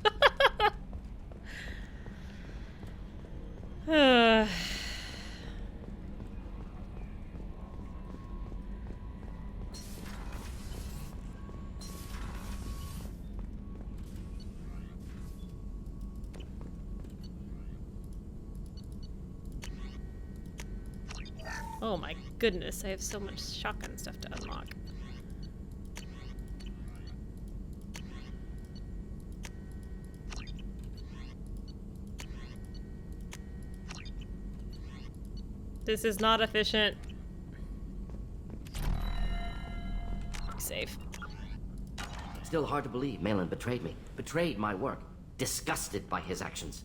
Oh my goodness, I have so much shotgun stuff to unlock. This is not efficient. Be safe. Still hard to believe Malin betrayed me. Betrayed my work. Disgusted by his actions.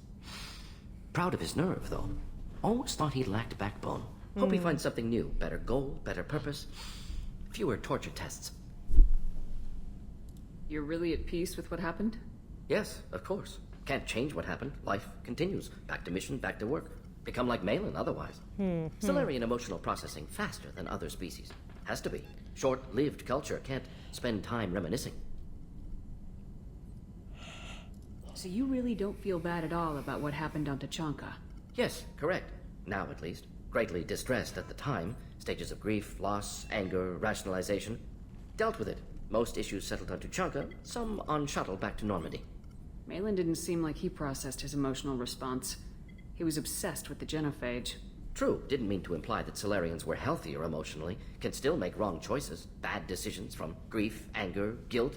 Proud of his nerve, though. Almost thought he lacked backbone. Hope he finds something new. Better goal, better purpose. Fewer torture tests. You're really at peace with what happened? Yes, of course. Can't change what happened. Life continues. Back to mission, back to work. Become like Malin otherwise. Solarian emotional processing faster than other species. Has to be. Short-lived culture can't spend time reminiscing. So you really don't feel bad at all about what happened on Tachanka? Yes, correct. Now at least. Greatly distressed at the time. Stages of grief, loss, anger, rationalization. Dealt with it. Most issues settled on Tuchanka, some on shuttle back to Normandy. Malin didn't seem like he processed his emotional response. He was obsessed with the genophage. True, didn't mean to imply that Solarians were healthier emotionally, can still make wrong choices, bad decisions from grief, anger, guilt.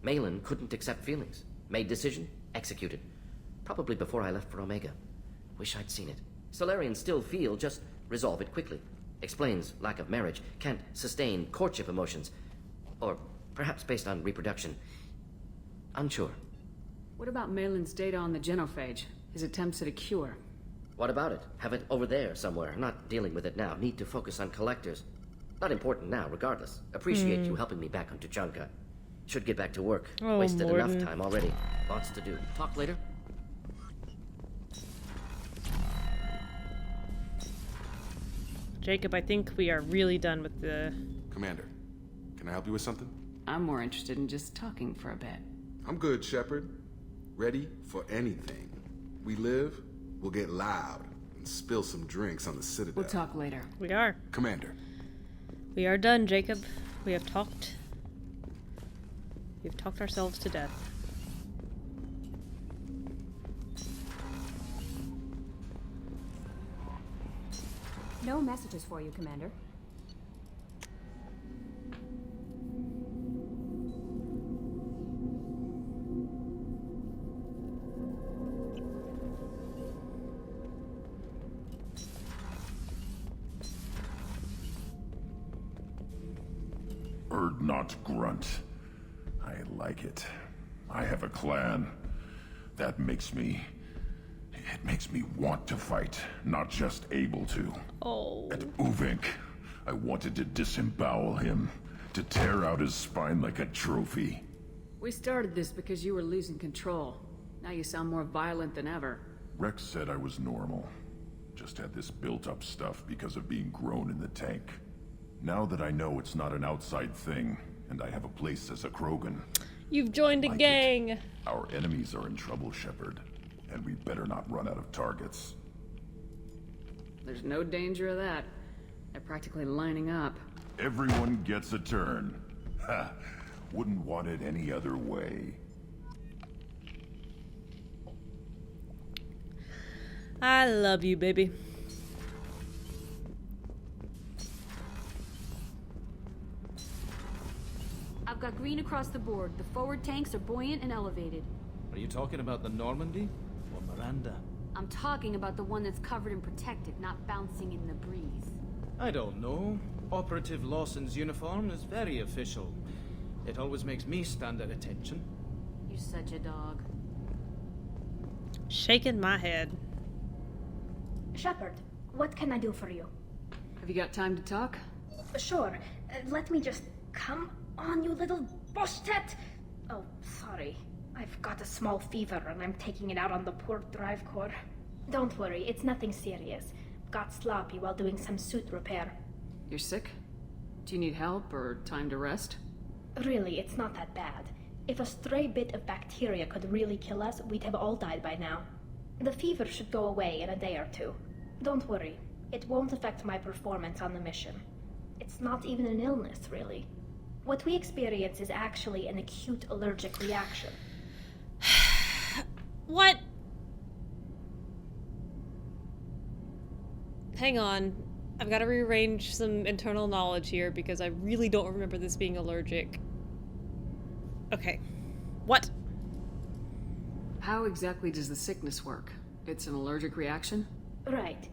Malin couldn't accept feelings. Made decision, executed. Probably before I left for Omega. Wish I'd seen it. Solarians still feel, just resolve it quickly. Explains lack of marriage, can't sustain courtship emotions. Or perhaps based on reproduction. Unsure. What about Malin's data on the genophage? His attempts at a cure? What about it? Have it over there somewhere. Not dealing with it now. Need to focus on collectors. Not important now, regardless. Appreciate you helping me back on Tuchanka. Should get back to work. Wasted enough time already. Lots to do. Talk later? Jacob, I think we are really done with the... Commander, can I help you with something? I'm more interested in just talking for a bit. I'm good, Shepard. Ready for anything. We live, we'll get loud, and spill some drinks on the Citadel. We'll talk later. We are. Commander. We are done, Jacob. We have talked. We've talked ourselves to death. No messages for you, Commander. Bird not grunt. I like it. I have a clan. That makes me... It makes me want to fight, not just able to. Oh. At Uvink, I wanted to disembowel him, to tear out his spine like a trophy. We started this because you were losing control. Now you sound more violent than ever. Rex said I was normal. Just had this built-up stuff because of being grown in the tank. Now that I know it's not an outside thing, and I have a place as a Krogan... You've joined a gang! Our enemies are in trouble, Shepard. And we better not run out of targets. There's no danger of that. They're practically lining up. Everyone gets a turn. Ha! Wouldn't want it any other way. I love you, baby. I've got green across the board. The forward tanks are buoyant and elevated. Are you talking about the Normandy? Or Miranda? I'm talking about the one that's covered and protected, not bouncing in the breeze. I don't know. Operative Lawson's uniform is very official. It always makes me stand at attention. You're such a dog. Shaking my head. Shepard, what can I do for you? Have you got time to talk? Sure. Let me just... Come on, you little boshtet! Oh, sorry. I've got a small fever and I'm taking it out on the poor drive core. Don't worry, it's nothing serious. Got sloppy while doing some suit repair. You're sick? Do you need help or time to rest? Really, it's not that bad. If a stray bit of bacteria could really kill us, we'd have all died by now. The fever should go away in a day or two. Don't worry, it won't affect my performance on the mission. It's not even an illness, really. What we experience is actually an acute allergic reaction. What? Hang on. I've got to rearrange some internal knowledge here because I really don't remember this being allergic. Okay. What? How exactly does the sickness work? It's an allergic reaction? Right.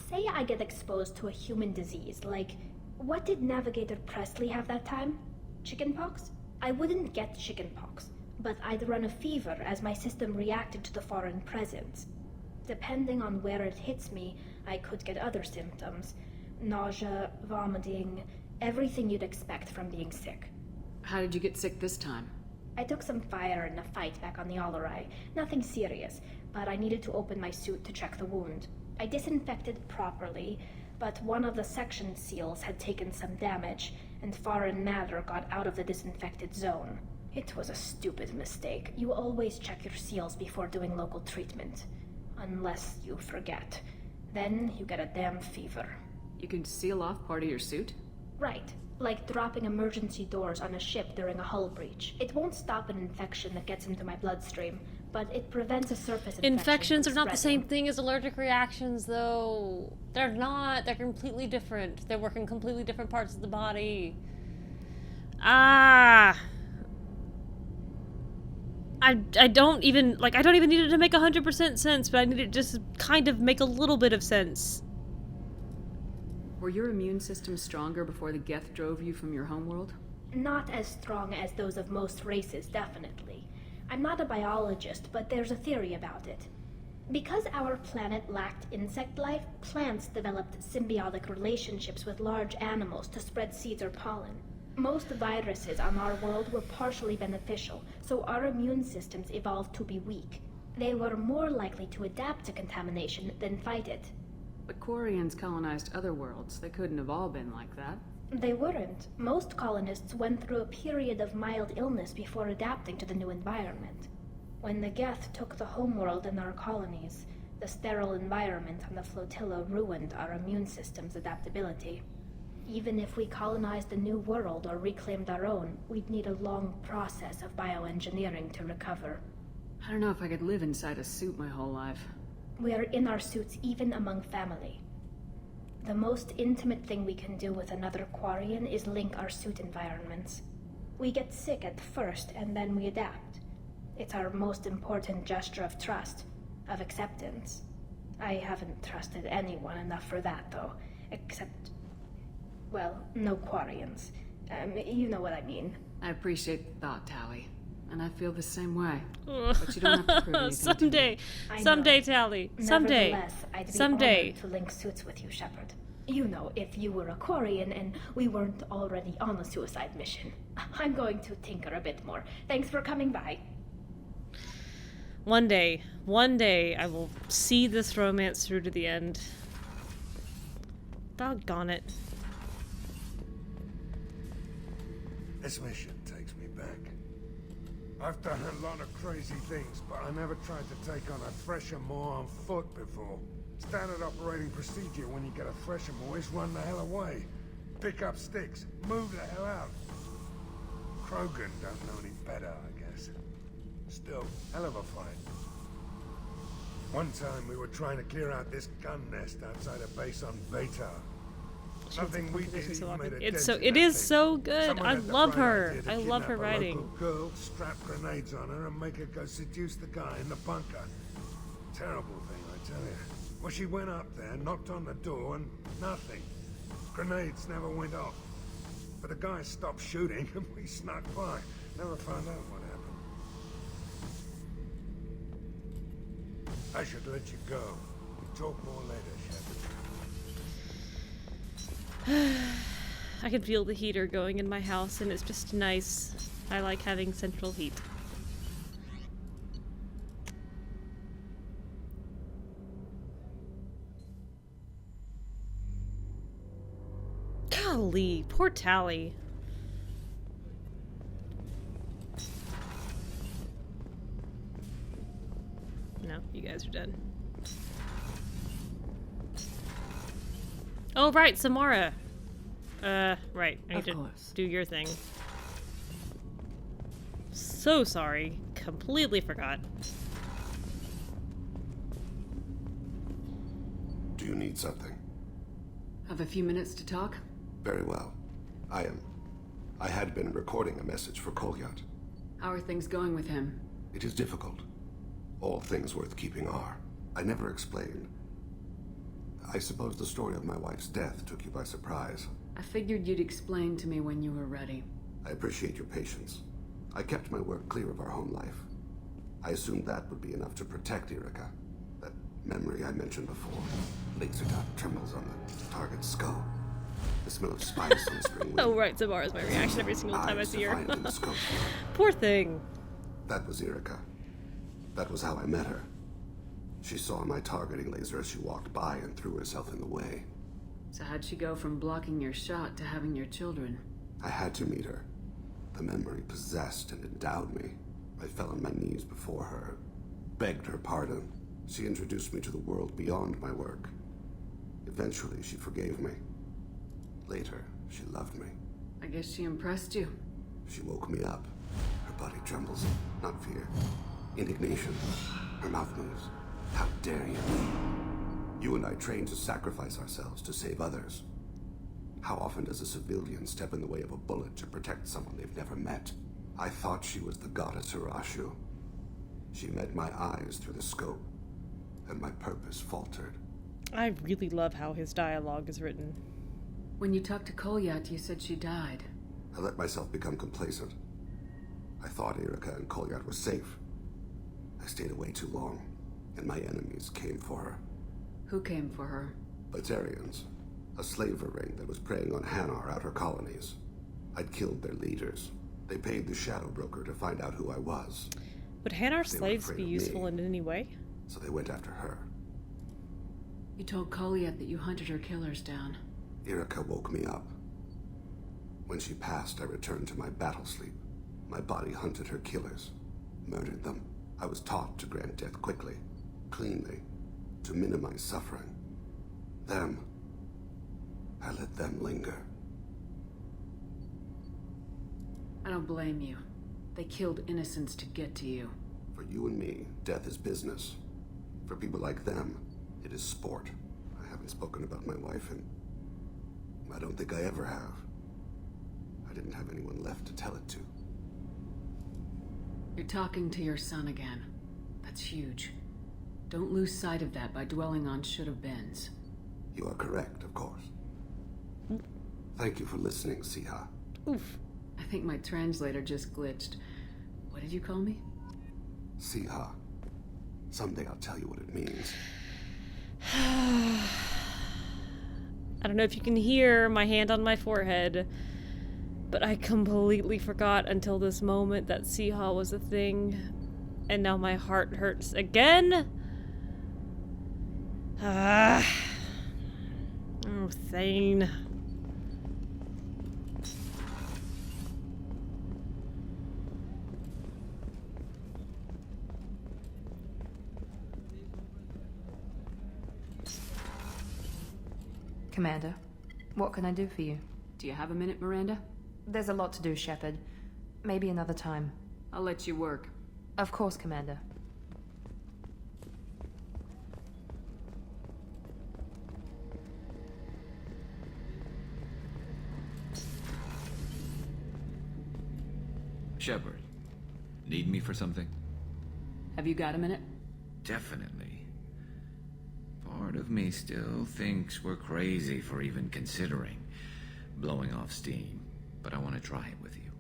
Say I get exposed to a human disease, like... What did Navigator Presley have that time? Chickenpox? I wouldn't get chickenpox, but I'd run a fever as my system reacted to the foreign presence. Depending on where it hits me, I could get other symptoms. Nausea, vomiting, everything you'd expect from being sick. How did you get sick this time? I took some fire in a fight back on the Allerai. Nothing serious, but I needed to open my suit to check the wound. I disinfected properly, but one of the section seals had taken some damage, and foreign matter got out of the disinfected zone. It was a stupid mistake. You always check your seals before doing local treatment. Unless you forget. Then you get a damn fever. You can seal off part of your suit? Right. Like dropping emergency doors on a ship during a hull breach. It won't stop an infection that gets into my bloodstream, but it prevents a surface infection. Infections are not the same spreading. thing as allergic reactions, though. They're not. They're completely different. They work in completely different parts of the body. I don't even need it to make 100% sense, but I need it to just kind of make a little bit of sense. Were your immune system stronger before the Geth drove you from your homeworld? Not as strong as those of most races, definitely. I'm not a biologist, but there's a theory about it. Because our planet lacked insect life, plants developed symbiotic relationships with large animals to spread seeds or pollen. Most viruses on our world were partially beneficial, so our immune systems evolved to be weak. They were more likely to adapt to contamination than fight it. But Quarians colonized other worlds. They couldn't have all been like that. They weren't. Most colonists went through a period of mild illness before adapting to the new environment. When the Geth took the homeworld and our colonies, the sterile environment on the flotilla ruined our immune system's adaptability. Even if we colonized a new world or reclaimed our own, we'd need a long process of bioengineering to recover. I don't know if I could live inside a suit my whole life. We are in our suits even among family. The most intimate thing we can do with another Quarian is link our suit environments. We get sick at first, and then we adapt. It's our most important gesture of trust, of acceptance. I haven't trusted anyone enough for that, though. Except, well, no Quarians. You know what I mean. I appreciate the thought, Tally. And I feel the same way. Ugh. But you don't have to prove anything to me. Someday, Tally. Someday. Nevertheless, I'd be Someday. honored to link suits with you, Shepard. You know, if you were a Quarian and we weren't already on a suicide mission. I'm going to tinker a bit more. Thanks for coming by. One day, I will see this romance through to the end. Doggone it. This mission takes me back. I've done a lot of crazy things, but I never tried to take on a Threshermore on foot before. Standard operating procedure when you get a Threshermore is run the hell away. Pick up sticks, move the hell out. Krogan don't know any better, I guess. Still, hell of a fight. One time we were trying to clear out this gun nest outside a base on Beta. Nothing we did even made a It's dent so in it that is thing. so good. Someone I had the love bright her. idea to I love her kidnap a writing. local girl, strap grenades on her, and make her go seduce the guy in the bunker. Terrible thing, I tell you. Well, she went up there, knocked on the door, and nothing. Grenades never went off. But the guy stopped shooting, and we snuck by. Never found out what happened. I should let you go. We'll talk more later, Shepard. I can feel the heater going in my house, and it's just nice. I like having central heat. Golly, poor Tally. No, you guys are dead. Oh, right, Samara. Right. I need to do your thing. So sorry. Completely forgot. Do you need something? Have a few minutes to talk? Very well. I had been recording a message for Kolyat. How are things going with him? It is difficult. All things worth keeping are. I never explained. I suppose the story of my wife's death took you by surprise. I figured you'd explain to me when you were ready. I appreciate your patience. I kept my work clear of our home life. I assumed that would be enough to protect Erica. That memory I mentioned before. Laser dot trembles on the target's skull. The smell of spice on the spring wind. Oh right, Zamara is my reaction every single time I see her. Eyes in the scope. Poor thing. That was Erica. That was how I met her. She saw my targeting laser as she walked by and threw herself in the way. So how'd she go from blocking your shot to having your children? I had to meet her. The memory possessed and endowed me. I fell on my knees before her, begged her pardon. She introduced me to the world beyond my work. Eventually, she forgave me. Later, she loved me. I guess she impressed you. She woke me up. Her body trembles, not fear. Indignation. Her mouth moves. How dare you? You and I trained to sacrifice ourselves to save others. How often does a civilian step in the way of a bullet to protect someone they've never met? I thought she was the goddess Hirashu. She met my eyes through the scope, and my purpose faltered. I really love how his dialogue is written. When you talked to Kolyat, you said she died. I let myself become complacent. I thought Erica and Kolyat were safe. I stayed away too long, and my enemies came for her. Who came for her? Batarians. A slaver ring that was preying on Hanar outer colonies. I'd killed their leaders. They paid the shadow broker to find out who I was. Would Hanar slaves be useful in any way? So they went after her. You told Kolyat that you hunted her killers down. Erica woke me up. When she passed, I returned to my battle sleep. My body hunted her killers, murdered them. I was taught to grant death quickly, cleanly, to minimize suffering. I let them linger. I don't blame you. They killed innocents to get to you. For you and me, death is business. For people like them, it is sport. I haven't spoken about my wife, and I don't think I ever have. I didn't have anyone left to tell it to. You're talking to your son again. That's huge. Don't lose sight of that by dwelling on should-have-beens. You are correct, of course. Thank you for listening, Siha. Oof. I think my translator just glitched. What did you call me? Siha. Someday I'll tell you what it means. I don't know if you can hear my hand on my forehead, but I completely forgot until this moment that Siha was a thing, and now my heart hurts again. Oh, Thane. Commander, what can I do for you? Do you have a minute, Miranda? There's a lot to do, Shepard. Maybe another time. I'll let you work. Of course, Commander. Shepard, need me for something? Have you got a minute? Definitely. Part of me still thinks we're crazy for even considering blowing off steam, but I want to try it with you.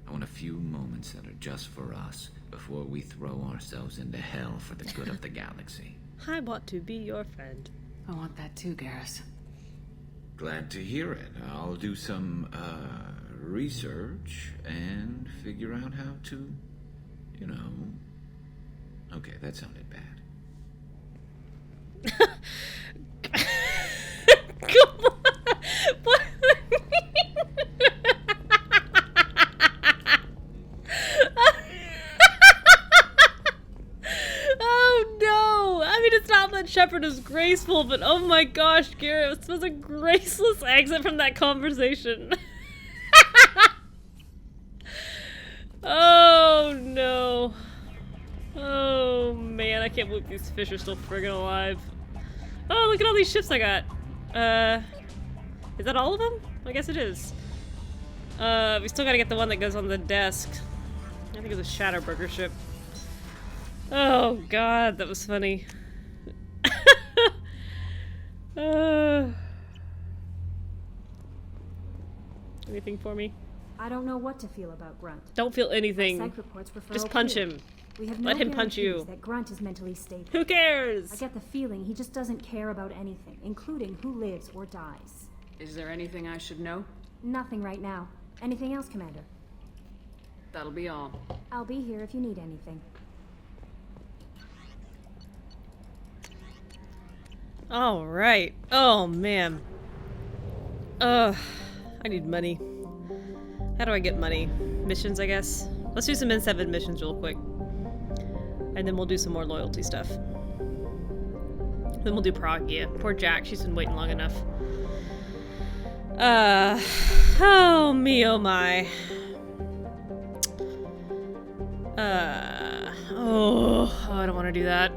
I want a few moments that are just for us before we throw ourselves into hell for the good of the galaxy. I want to be your friend. I want that too, Garrus. Glad to hear it. I'll do some, research and figure out how to, you know... Okay, that sounded bad. Come on. What? Oh no! I mean, it's not that Shepard is graceful, but oh my gosh, Garrett, this was a graceless exit from that conversation. Oh no. Oh man, I can't believe these fish are still friggin' alive. Oh, look at all these ships I got. Is that all of them? I guess it is. We still gotta get the one that goes on the desk. I think it's a Shadowburger ship. Oh god, that was funny. Anything for me? I don't know what to feel about Grunt. Don't feel anything. Psych reports refer Just punch him. We have no Let him punch you. guarantees that Grunt is mentally stable. Who cares? I get the feeling he just doesn't care about anything, including who lives or dies. Is there anything I should know? Nothing right now. Anything else, Commander? That'll be all. I'll be here if you need anything. All right. Oh, man. I need money. How do I get money? Missions, I guess. Let's do some N7 missions real quick. And then we'll do some more loyalty stuff. Then we'll do Prague, yeah. Poor Jack, she's been waiting long enough. Oh me, oh my. Oh, I don't want to do that.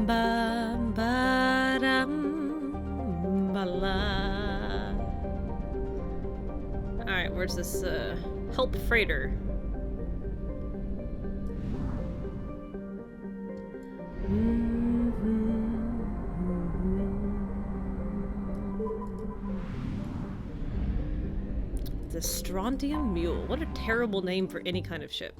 Ba ba dum ba la. All right, where's this help freighter? The Strontium Mule. What a terrible name for any kind of ship.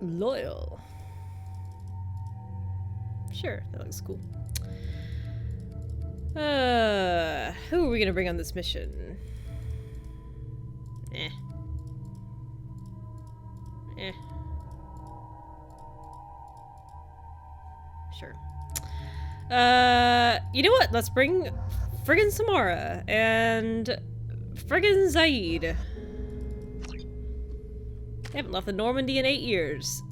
Loyal. Sure, that looks cool. Who are we gonna bring on this mission? Eh. Sure. You know what? Let's bring friggin' Samara and friggin' Zaid. They haven't left the Normandy in 8 years.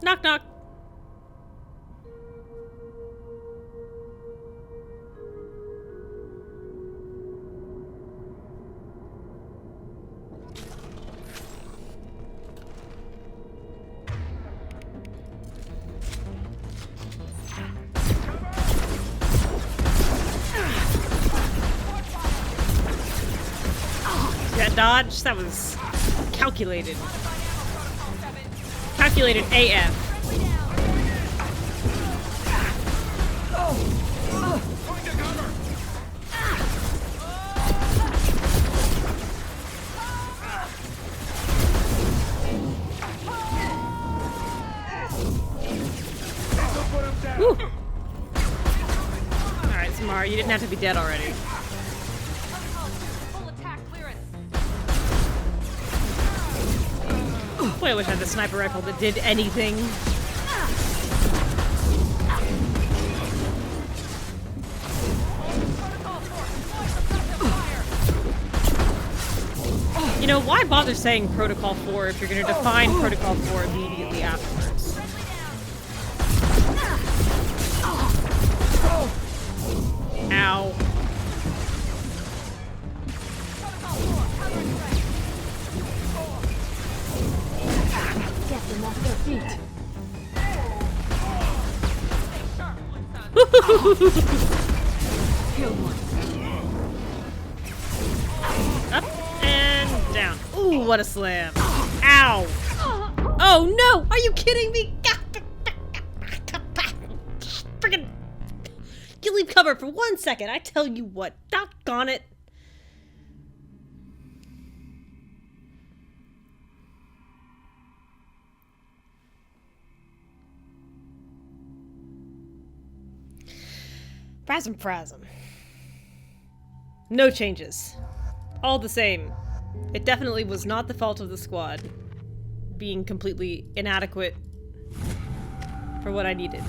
Knock knock. That dodge, that was calculated. Calculated AF. Alright, Samara, you didn't have to be dead already. Boy, I wish I had the sniper rifle that did anything. You know, why bother saying Protocol 4 if you're going to define Protocol 4 immediately afterwards? Ow. Get them off their feet. Kill one. Up and down. Ooh, what a slam. Ow. Oh no! Are you kidding me? Friggin'. You leave cover for 1 second. I tell you what. Doggone it. Frasm. No changes. All the same. It definitely was not the fault of the squad being completely inadequate for what I needed.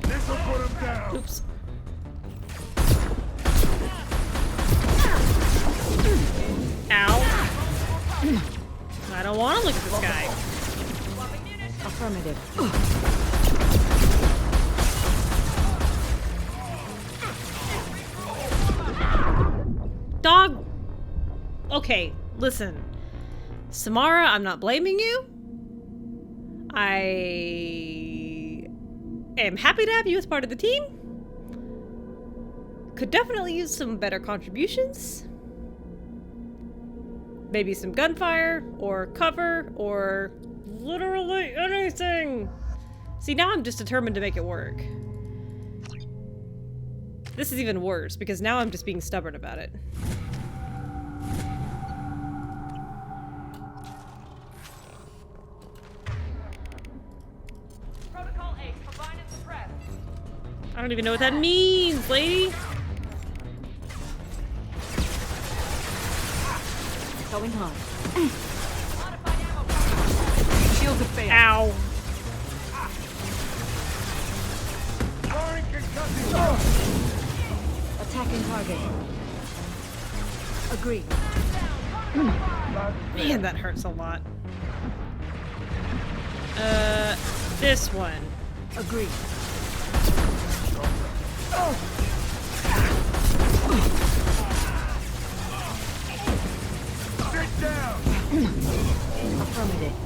This'll put him down. Oops. Ow. I don't want to look at this guy. Affirmative. Dog. Okay, listen. Samara, I'm not blaming you. I am happy to have you as part of the team. Could definitely use some better contributions. Maybe some gunfire, or cover, or literally anything. See, now I'm just determined to make it work. This is even worse, because now I'm just being stubborn about it. I don't even know what that means, lady. Going hard. Shields have failed. Ow. Attacking target. Agree. Man, that hurts a lot. This one. Agree. Sit down! Affirmative.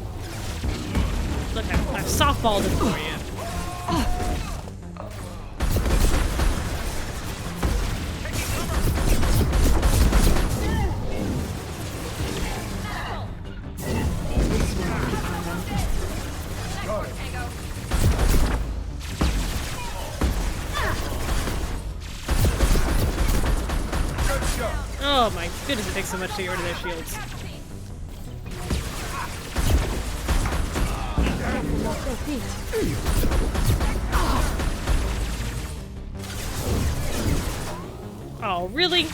Look, I've softballed it for you. Oh my goodness, it takes so much to get rid of their shields. Oh, really?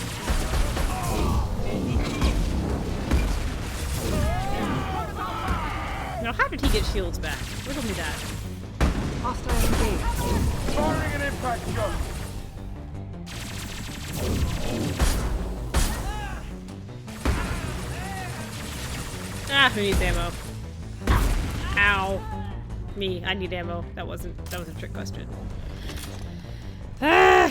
Now, how did he get shields back? Riddle me that. Hostile engaged. Firing an impact shot! Ah, who needs ammo? Ow. Me, I need ammo. That was a trick question. Ah.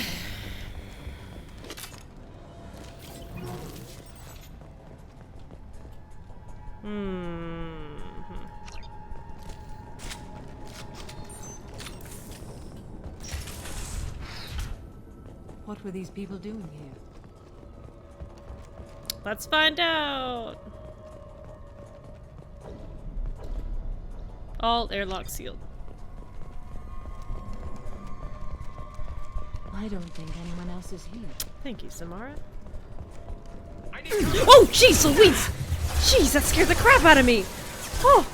What were these people doing here? Let's find out. All airlock sealed. I don't think anyone else is here. Thank you, Samara. Oh, jeez Louise! Jeez, that scared the crap out of me! Oh!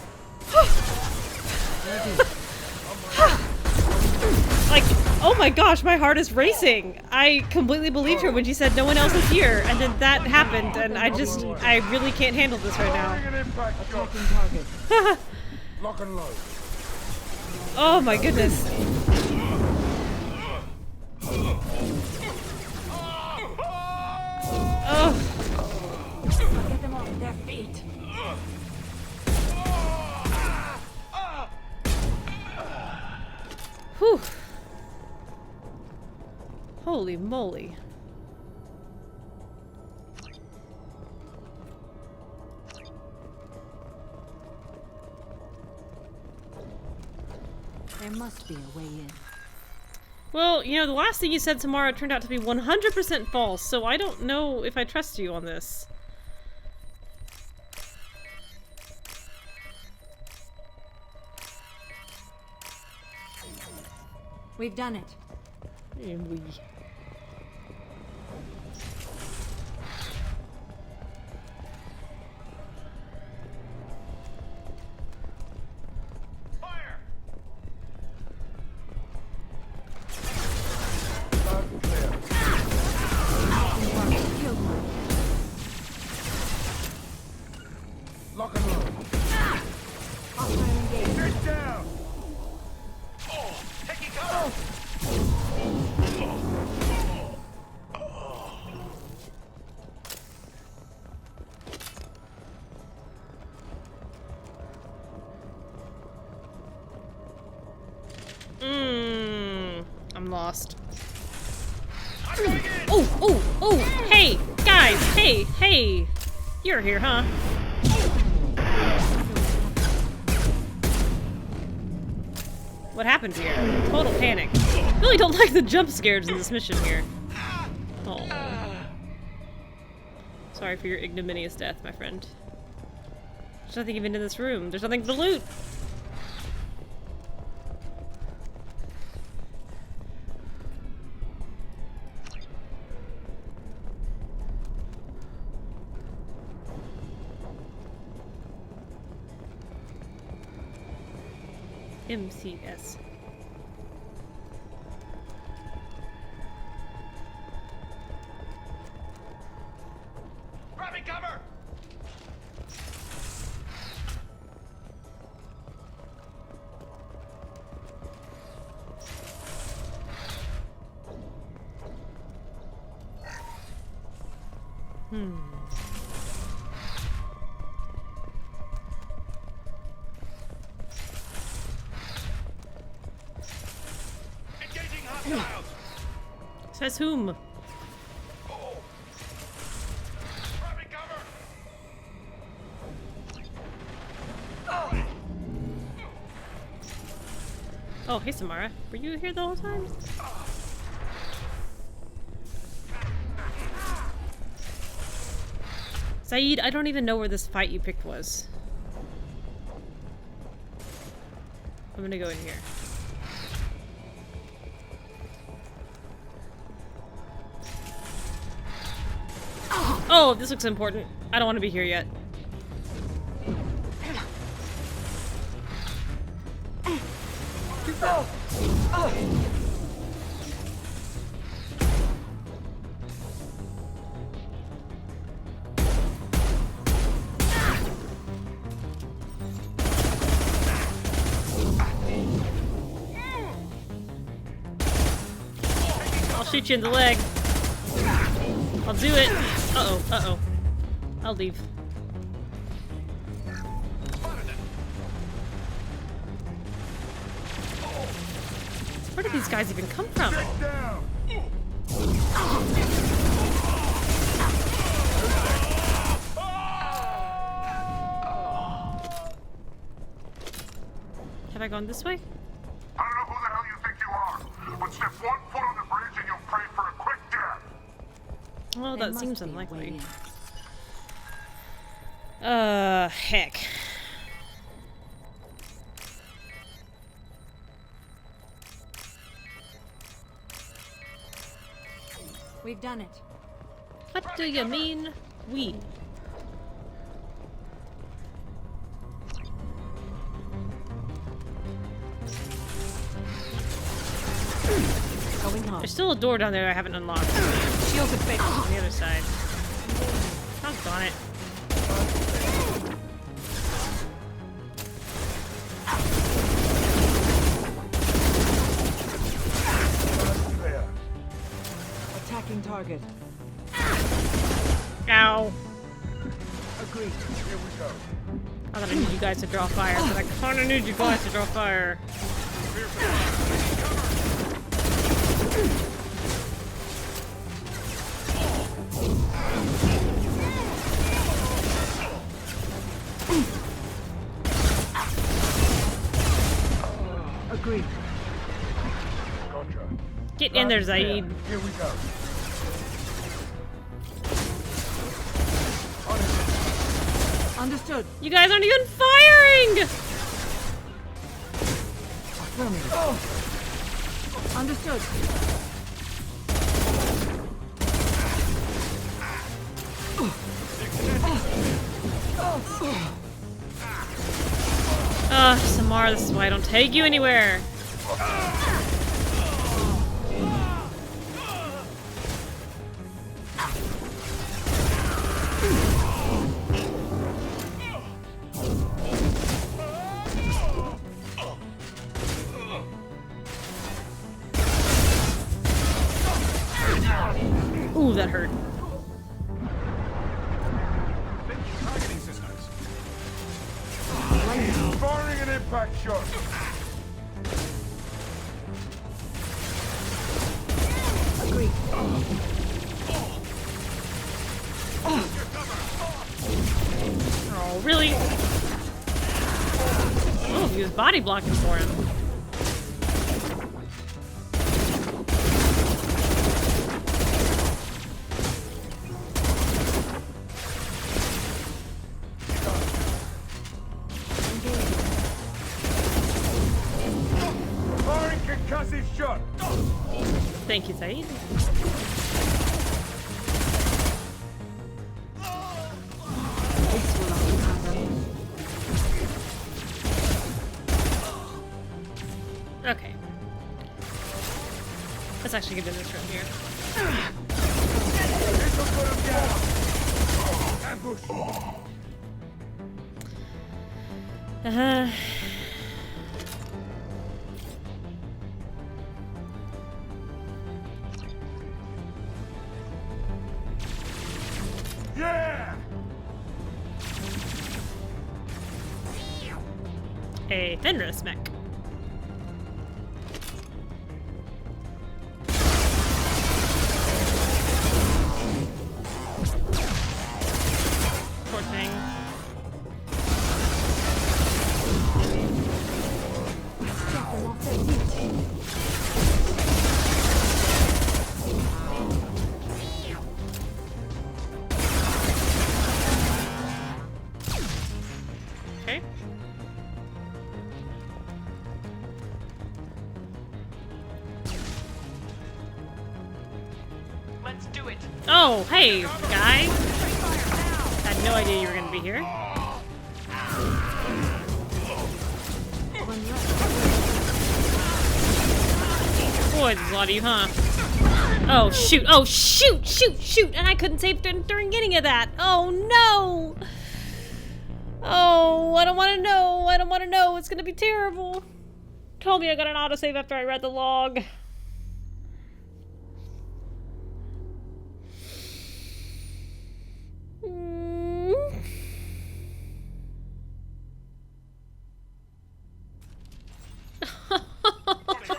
Like, oh my gosh, my heart is racing! I completely believed her when she said no one else is here, and then that happened, and I really can't handle this right now. Attacking target. Lock and load. Oh my goodness. Oh. Get them off their feet. Whew. Holy moly. There must be a way in. Well, you know, the last thing you said, Samara, turned out to be 100% false, so I don't know if I trust you on this. We've done it. And we... Lock and load. Get down! Oh, taking cover! lost. Oh, oh, oh! Hey, guys! Hey, hey! You're here, huh? What happened here? Total panic. Really don't like the jump scares in this mission here. Oh. Sorry for your ignominious death, my friend. There's nothing even in this room. There's nothing to loot. MCS. Grabbing cover! Engaging hostiles! Says whom? Grabbing cover! Oh, hey Samara. Were you here the whole time? Saeed, I don't even know where this fight you picked was. I'm gonna go in here. Oh, this looks important. I don't want to be here yet. I'll shoot you in the leg. I'll do it. Uh-oh, uh-oh. I'll leave. Where did these guys even come from? Have I gone this way? I don't know who the hell you think you are, but step 1 foot on the bridge and you'll pray for a quick death. Well, There that must seems be a unlikely. way in. Heck. We've done it. What do you mean, we? Going home. There's still a door down there I haven't unlocked. Shields are fixed. On the other side. Doggone it. Attacking target. Ow. Agreed. Here we go. I thought I need you guys to draw fire, but I kinda need you guys to draw fire. Agreed. Gotcha. Get in there, Zaid. Here we go. Understood. You guys aren't even firing! Affirmative. Understood. Samara, this is why I don't take you anywhere. Ooh, that hurt. Targeting systems. Firing an impact shot. Oh, really? Oh, he was body blocking for him. Firing concussive shot. Thank you, Saeed. Okay. Let's actually get in this room here. This'll put him down. Ambush. Yeah. A Fenris mech. Poor thing. Okay. Let's do it. Oh, hey, guy. Had no idea you were gonna be here. Boy, there's a lot of you, huh? Oh, shoot. Oh, shoot, shoot, shoot. And I couldn't save during any of that. Oh, no. Oh, I don't want to know. I don't want to know. It's gonna be terrible. Told me I got an autosave after I read the log.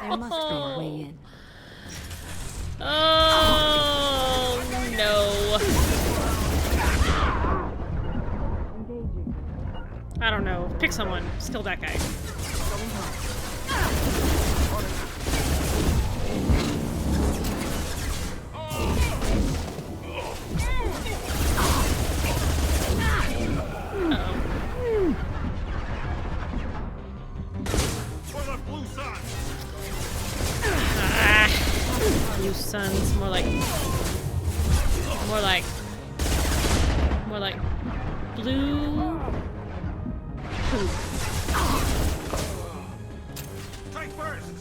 There must be a way in. Oh, no. I don't know. Pick someone. Kill that guy. Blue suns, more like blue poop. Strike first.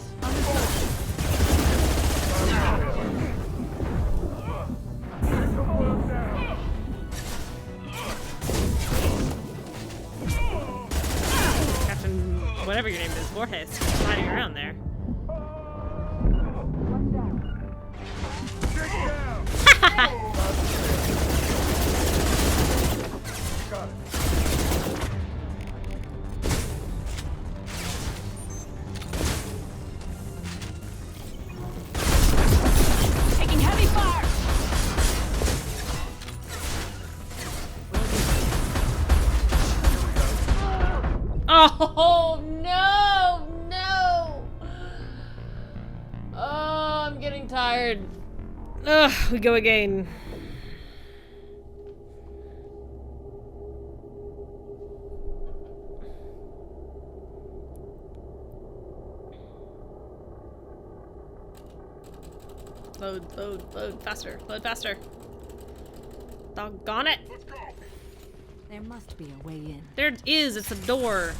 Captain, whatever your name is, Voorhees, hiding around there. Taking heavy fire. Oh no, no! Oh, I'm getting tired. Ugh, we go again. Load, load, load, faster, load faster. Doggone it. There must be a way in. There it is, it's a door.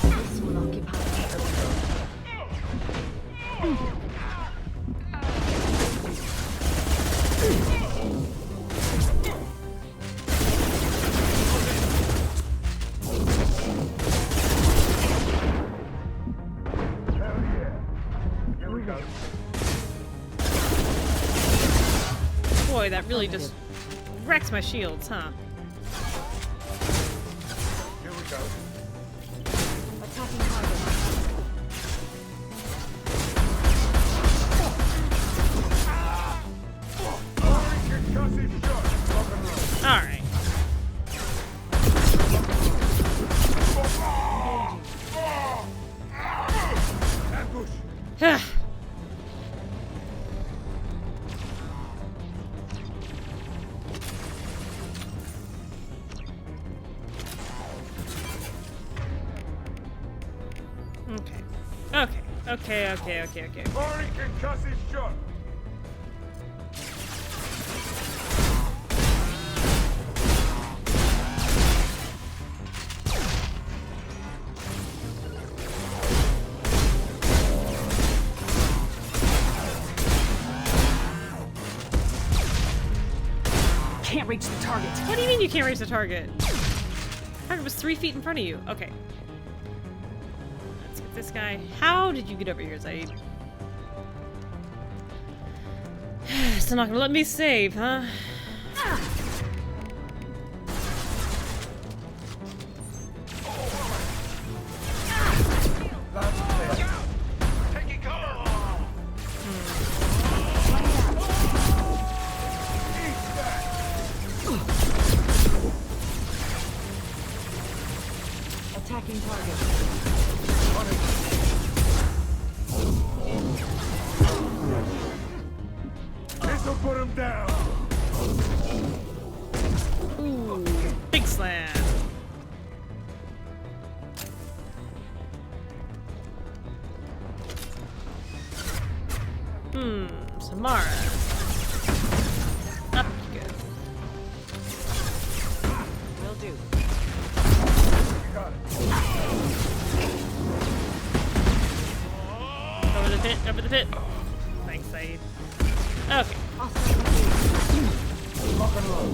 This will occupy Boy, that really just wrecks my shields, huh? Here we go. Attacking target. Alright. Ambush. Okay. Already concussive shot. Can't reach the target. What do you mean you can't reach the target? Target was 3 feet in front of you. Okay. Let's get this guy. How did you get over here, Zaid? Still not gonna let me save, huh? Taking cover! Attacking target. This'll put him down. Ooh, big slam. Samara. Up you go. Will do. You got it. Over the pit. Thanks, Saeed. Okay. Lock and load.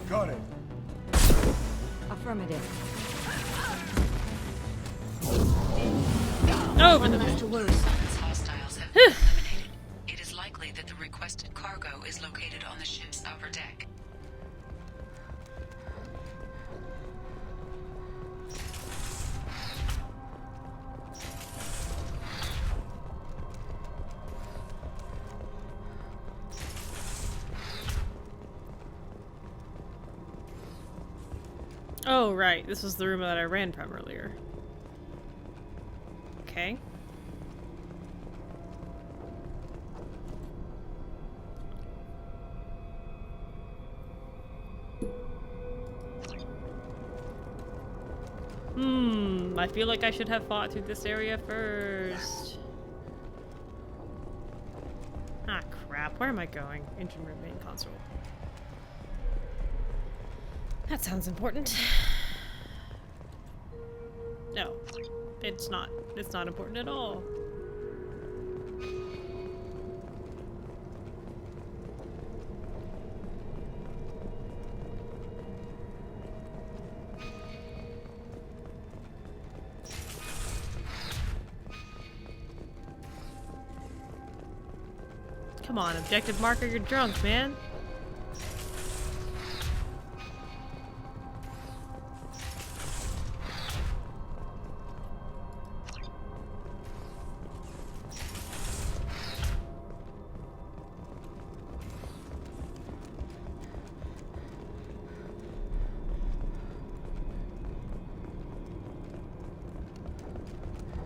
Got it. Affirmative. Over the pit. To lose. Hostiles have been eliminated. It is likely that the requested cargo is located on the ship's upper deck. Oh, right. This was the room that I ran from earlier. Okay. I feel like I should have fought through this area first. Ah, crap. Where am I going? Engine room, main console. That sounds important. No, it's not. It's not important at all. Come on, objective marker, you're drunk, man.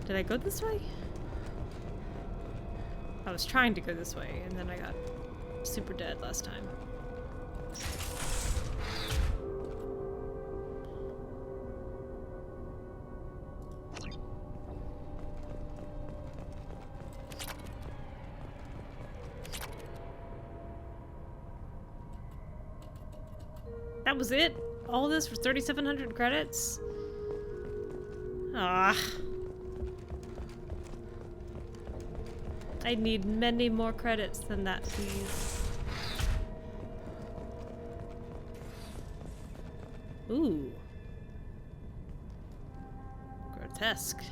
Did I go this way? I was trying to go this way, and then I got super dead last time. That was it? All this for 3,700 credits? Ah. I need many more credits than that, please. Ooh. Grotesque.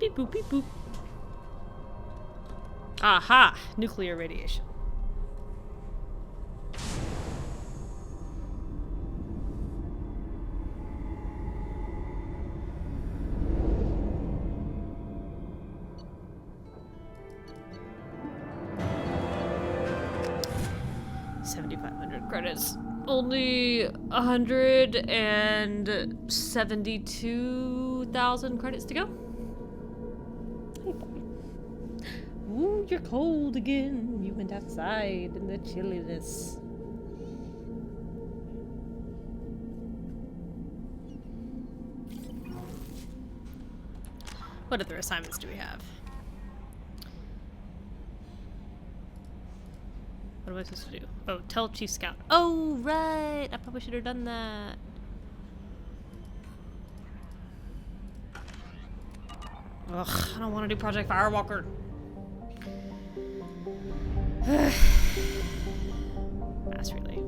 Beep boop, beep boop. Aha! Nuclear radiation. Credits. Only 172,000 credits to go. Hey, boy. Ooh, you're cold again. You went outside in the chilliness. What other assignments do we have? What am I supposed to do? Oh, tell Chief Scout. Oh, right! I probably should have done that. Ugh, I don't want to do Project Firewalker. Mass relay.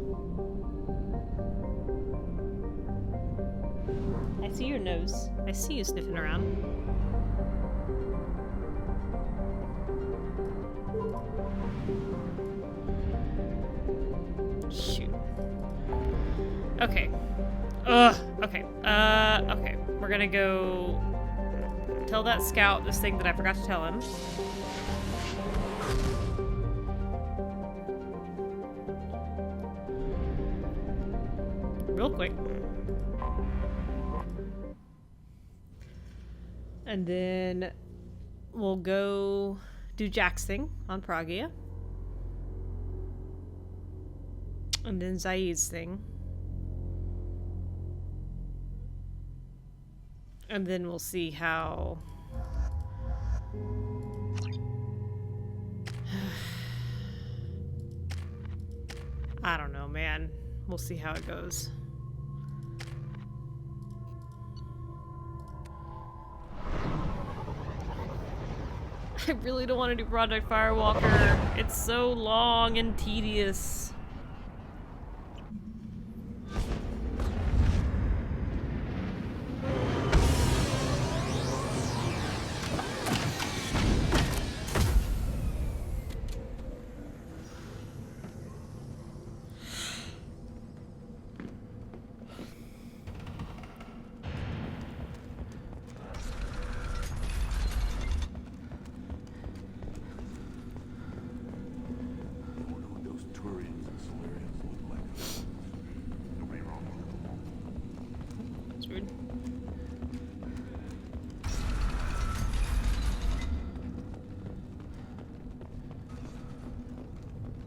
I see your nose. I see you sniffing around. Shoot. Okay. Ugh. Okay. Okay. We're gonna go tell that scout this thing that I forgot to tell him. Real quick. And then we'll go do Jack's thing on Pragia. And then Zaid's thing. And then we'll see how... I don't know, man. We'll see how it goes. I really don't want to do Project Firewalker. It's so long and tedious.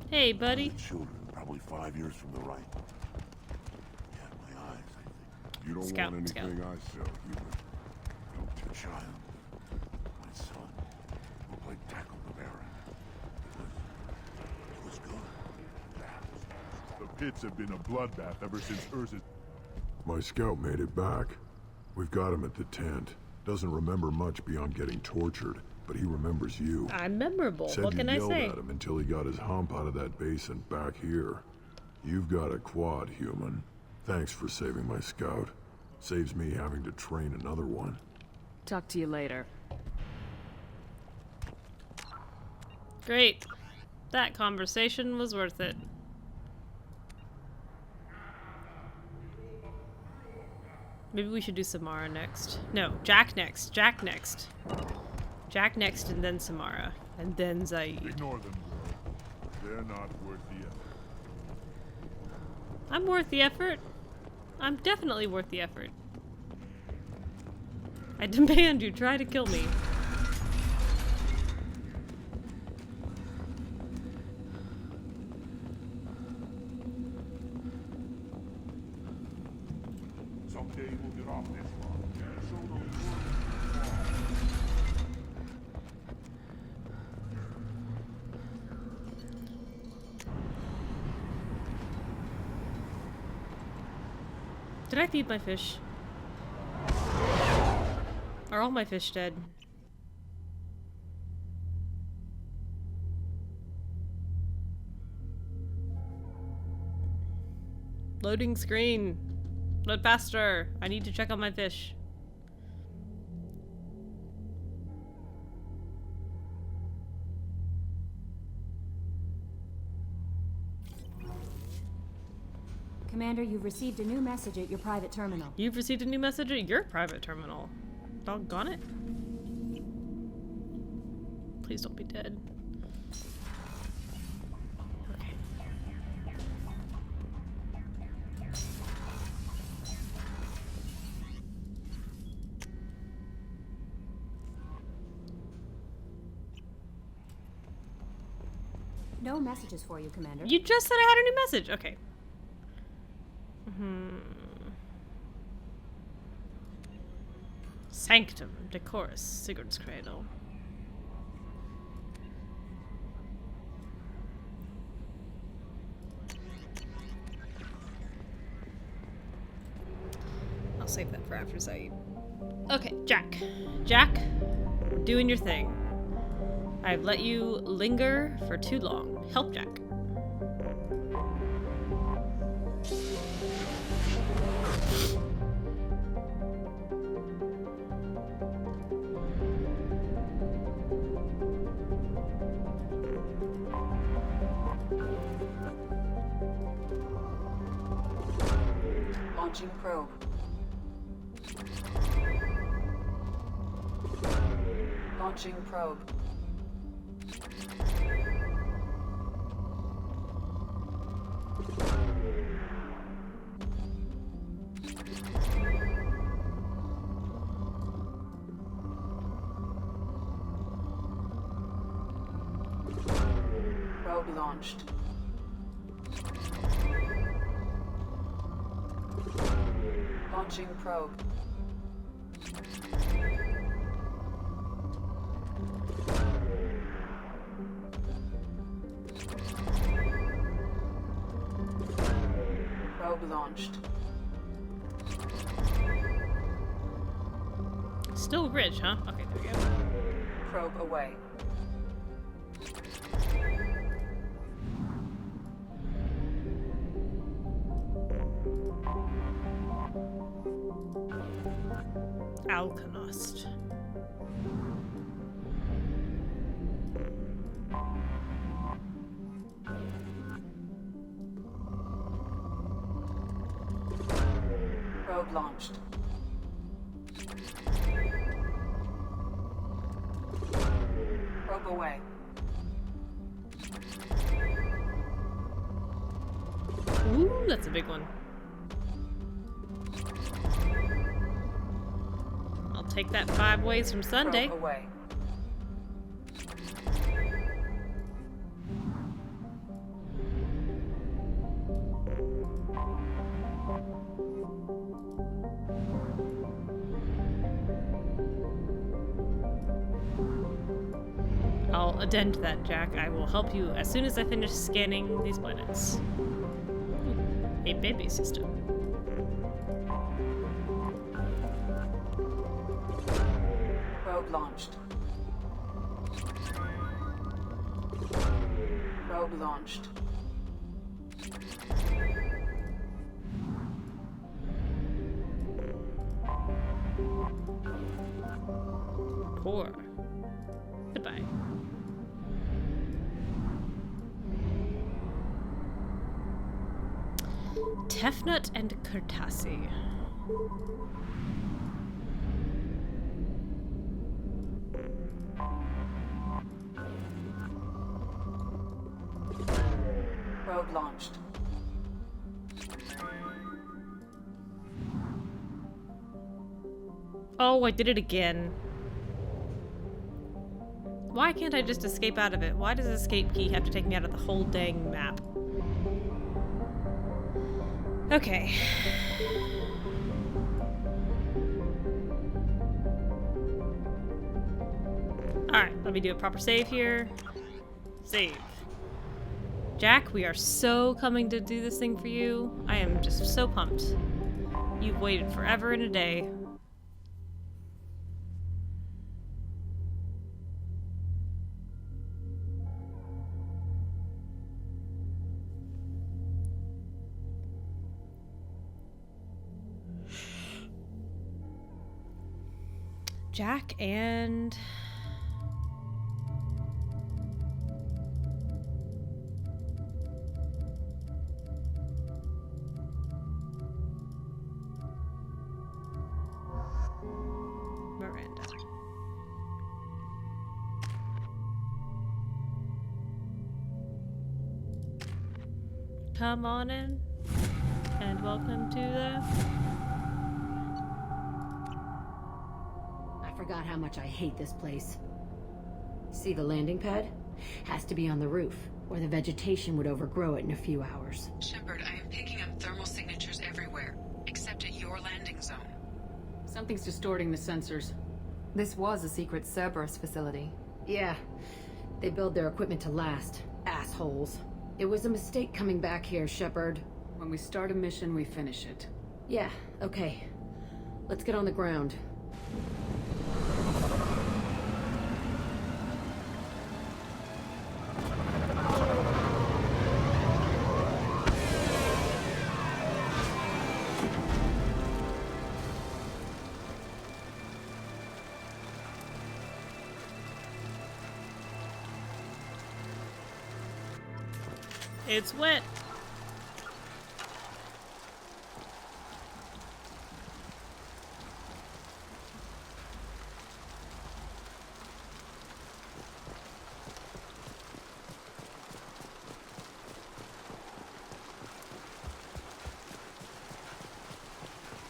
Hey, buddy. Children, probably 5 years from the right. Yeah, my eyes, I think. You don't Scout, want Scout. anything I sell, human. Your child, my son, will play tackle the Baron. It was good. The pits have been a bloodbath ever since Urza's... My scout made it back. We've got him at the tent. Doesn't remember much beyond getting tortured, but he remembers you. I'm memorable. Said What you can I yelled say? at him until he got his hump out of that basin back here. You've got a quad, human. Thanks for saving my scout. Saves me having to train another one. Talk to you later. Great. That conversation was worth it. Maybe we should do Samara next. No, Jack next. Jack next. Jack next and then Samara. And then Zaid. Ignore them, girl. They're not worth the effort. I'm worth the effort. I'm definitely worth the effort. I demand you try to kill me. Someday we'll get off this one. Show those words. Did I feed my fish? Are all my fish dead? Loading screen. Load faster. I need to check on my fish. Commander, you've received a new message at your private terminal. You've received a new message at your private terminal. Doggone it. Please don't be dead. Okay. No messages for you, Commander. You just said I had a new message. Okay. Sanctum, Decorus, Sigurd's Cradle. I'll save that for after Zaid. Okay, Jack. Jack, doing your thing. I've let you linger for too long. Help Jack. Launching probe. Launching probe. Probe launched. Launching probe. Probe launched. Still rich, huh? Okay, there we go. Probe away. Alkanost. Probe launched. Probe away. Ooh, that's a big one. I'll take that 5 ways from Sunday. Probe away. I'll addend that, Jack. I will help you as soon as I finish scanning these planets. A baby system. Probe launched. Probe launched. Poor. Goodbye. Tefnut and Kurtasi. Probe launched. Oh, I did it again. Why can't I just escape out of it? Why does the escape key have to take me out of the whole dang map? Okay. Alright, let me do a proper save here. Save. Jack, we are so coming to do this thing for you. I am just so pumped. You've waited forever and a day. Jack and... Come on in, and welcome to the... I forgot how much I hate this place. See the landing pad? Has to be on the roof, or the vegetation would overgrow it in a few hours. Shepard, I am picking up thermal signatures everywhere, except at your landing zone. Something's distorting the sensors. This was a secret Cerberus facility. Yeah. They build their equipment to last. Assholes. It was a mistake coming back here, Shepard. When we start a mission, we finish it. Yeah, okay. Let's get on the ground. It's wet.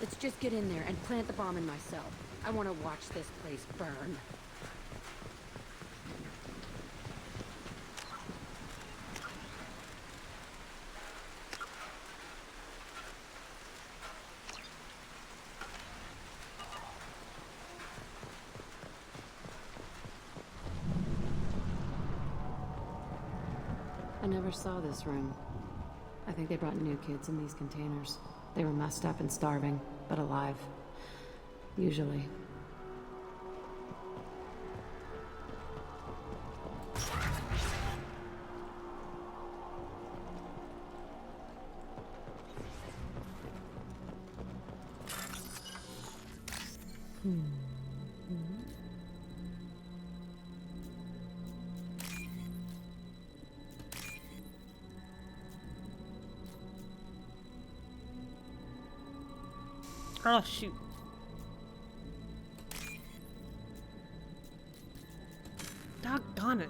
Let's just get in there and plant the bomb in myself. I want to watch this place burn. I never saw this room. I think they brought new kids in these containers. They were messed up and starving, but alive. Usually. Oh, shoot. Doggone it.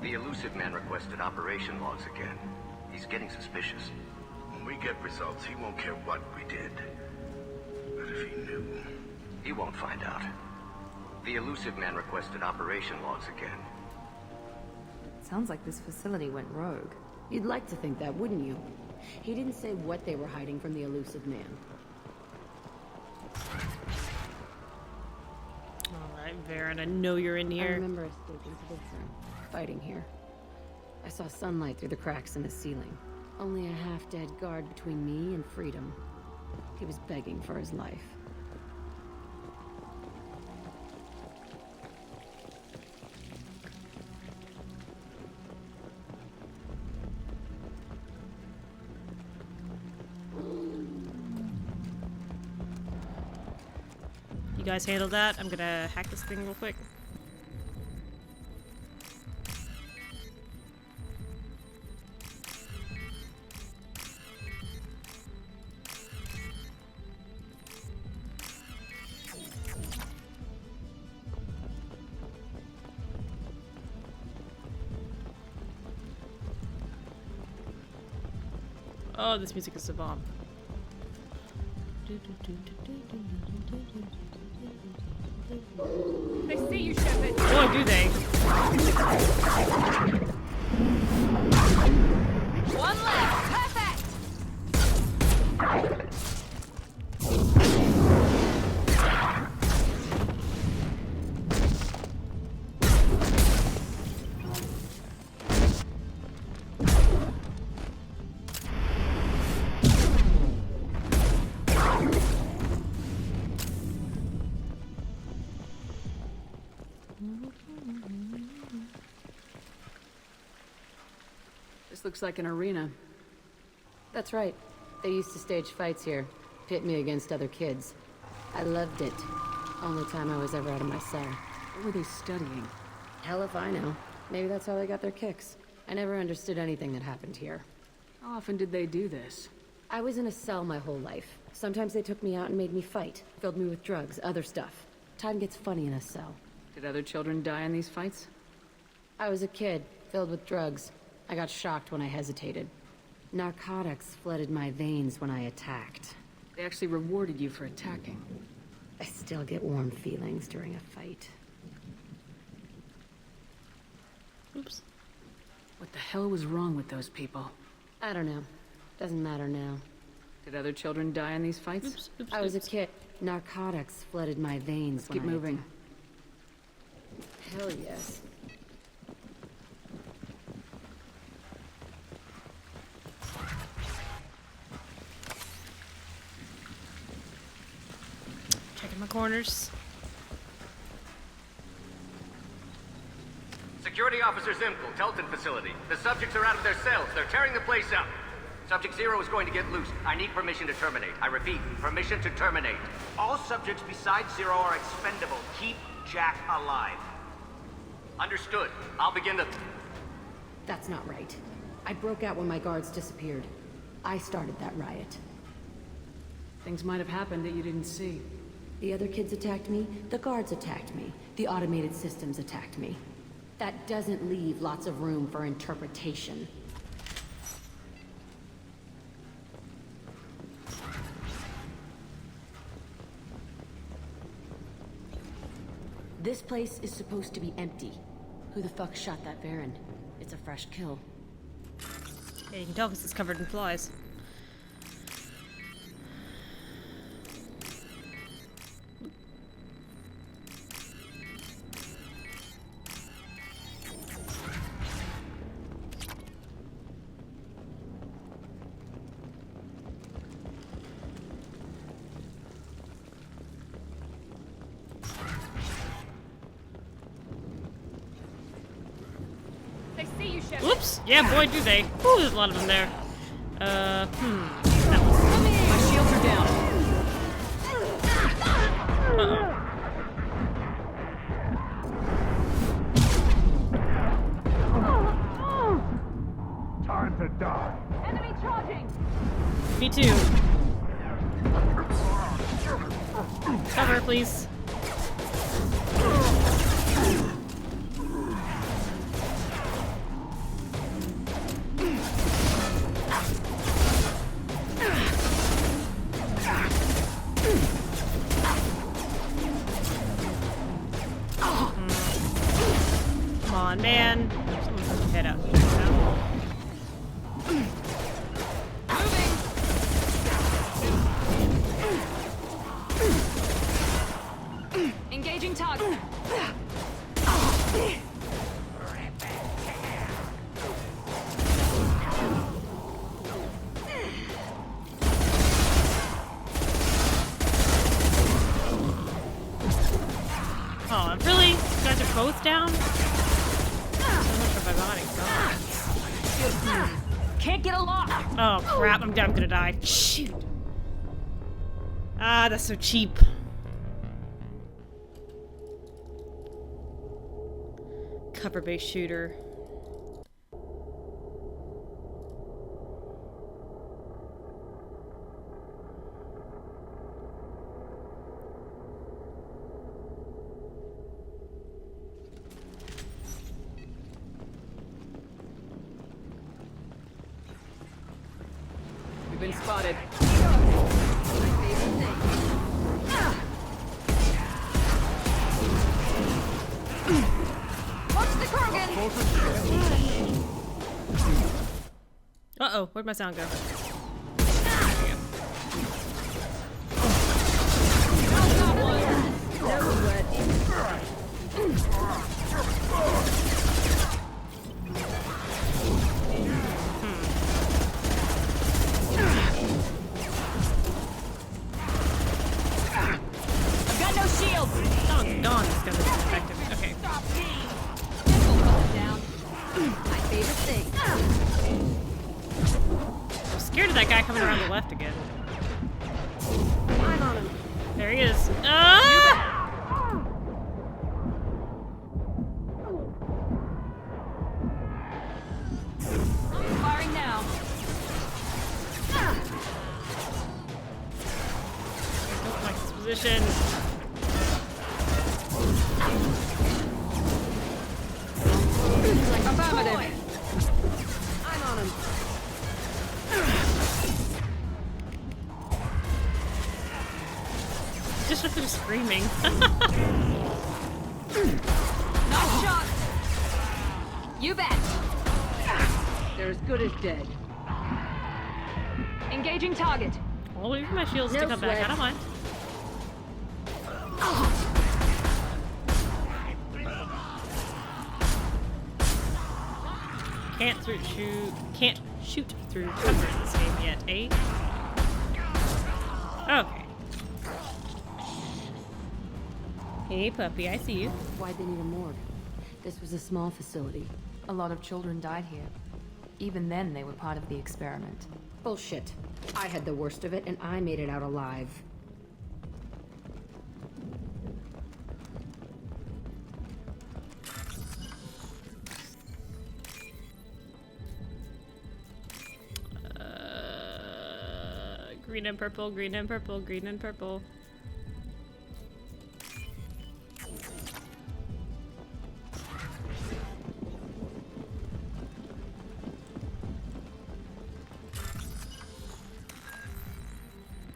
The elusive man requested operation logs again. He's getting suspicious. When we get results, he won't care what we did. But if he knew... He won't find out. The elusive man requested operation logs again. Sounds like this facility went rogue. You'd like to think that, wouldn't you? He didn't say what they were hiding from the elusive man. Alright, Varen, I know you're in here. I remember escaping to this room, fighting here. I saw sunlight through the cracks in the ceiling. Only a half-dead guard between me and freedom. He was begging for his life. You guys handle that? I'm gonna hack this thing real quick. Oh, this music is a bomb. They see you, Shepard. Boy, do they. One left. Perfect. This looks like an arena. That's right. They used to stage fights here, pit me against other kids. I loved it. Only time I was ever out of my cell. What were they studying? Hell if I know. Maybe that's how they got their kicks. I never understood anything that happened here. How often did they do this? I was in a cell my whole life. Sometimes they took me out and made me fight. Filled me with drugs, other stuff. Time gets funny in a cell. Did other children die in these fights? I was a kid, filled with drugs. I got shocked when I hesitated. Narcotics flooded my veins when I attacked. They actually rewarded you for attacking. I still get warm feelings during a fight. Oops. What the hell was wrong with those people? I don't know. Doesn't matter now. Did other children die in these fights? I was a kid. Narcotics flooded my veins. Keep moving. Hell yes. Checking my corners. Security Officer Zimkel, Telton facility. The subjects are out of their cells. They're tearing the place up. Subject Zero is going to get loose. I need permission to terminate. I repeat, permission to terminate. All subjects besides Zero are expendable. Keep Jack alive. Understood. I'll begin the... That's not right. I broke out when my guards disappeared. I started that riot. Things might have happened that you didn't see. The other kids attacked me, the guards attacked me, the automated systems attacked me. That doesn't leave lots of room for interpretation. This place is supposed to be empty. Who the fuck shot that Baron? It's a fresh kill. Yeah, you can tell because it's covered in flies. They see you, Shepard. Whoops! Yeah, boy, do they. Ooh, there's a lot of them there. That was... My shields are down. Time to die. Enemy charging. Me too. Cover, please. Come on, man. Someone put their head up. Engaging target. Oh, really? You guys are both down? So much for my body. God. Can't get a lock. Oh crap, I'm gonna die. Shoot. Ah, that's so cheap. Cover-based shooter. We've been spotted. Watch the Krogan. Uh-oh, where'd my sound go? I've got no shield. Oh, Dawn is gonna be effective. Okay. Down. My favorite thing. I'm scared of that guy coming around the left again. I'm on him. There he is. Ah! position. Affirmative. I'm on him. Just with him screaming. Nice shot. You bet. They're as good as dead. Engaging target. I'll wait for my shields to come back. I don't mind. Can't shoot through cover in this game yet, eh? Okay. Hey puppy, I see you. Why'd they need a morgue? This was a small facility. A lot of children died here. Even then, they were part of the experiment. Bullshit. I had the worst of it, and I made it out alive. Green and purple, green and purple, green and purple.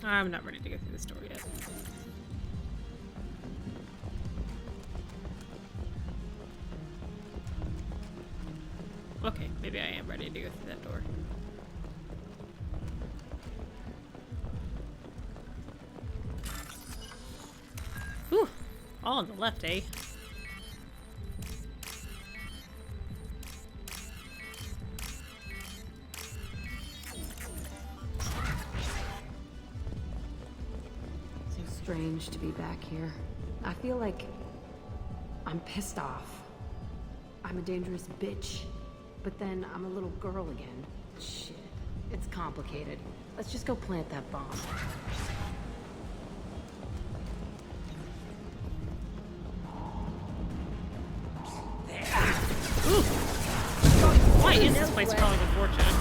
I'm not ready to go through this door yet. Okay, maybe I am ready to go through that door. Whew! All on the left, eh? Strange to be back here. I feel like I'm pissed off. I'm a dangerous bitch, but then I'm a little girl again. Shit, it's complicated. Let's just go plant that bomb. Ooh. Why is this place crawling with fortune?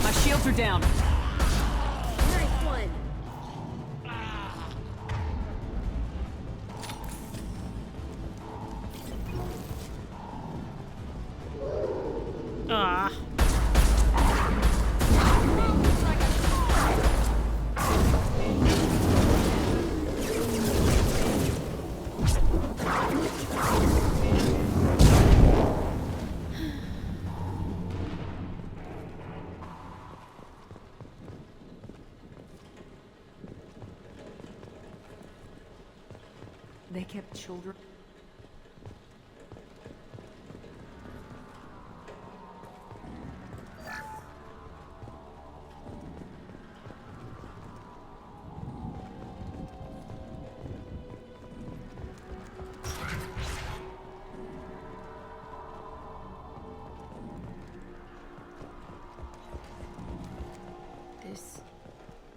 My shields are down. Nice one. Ah. They kept children.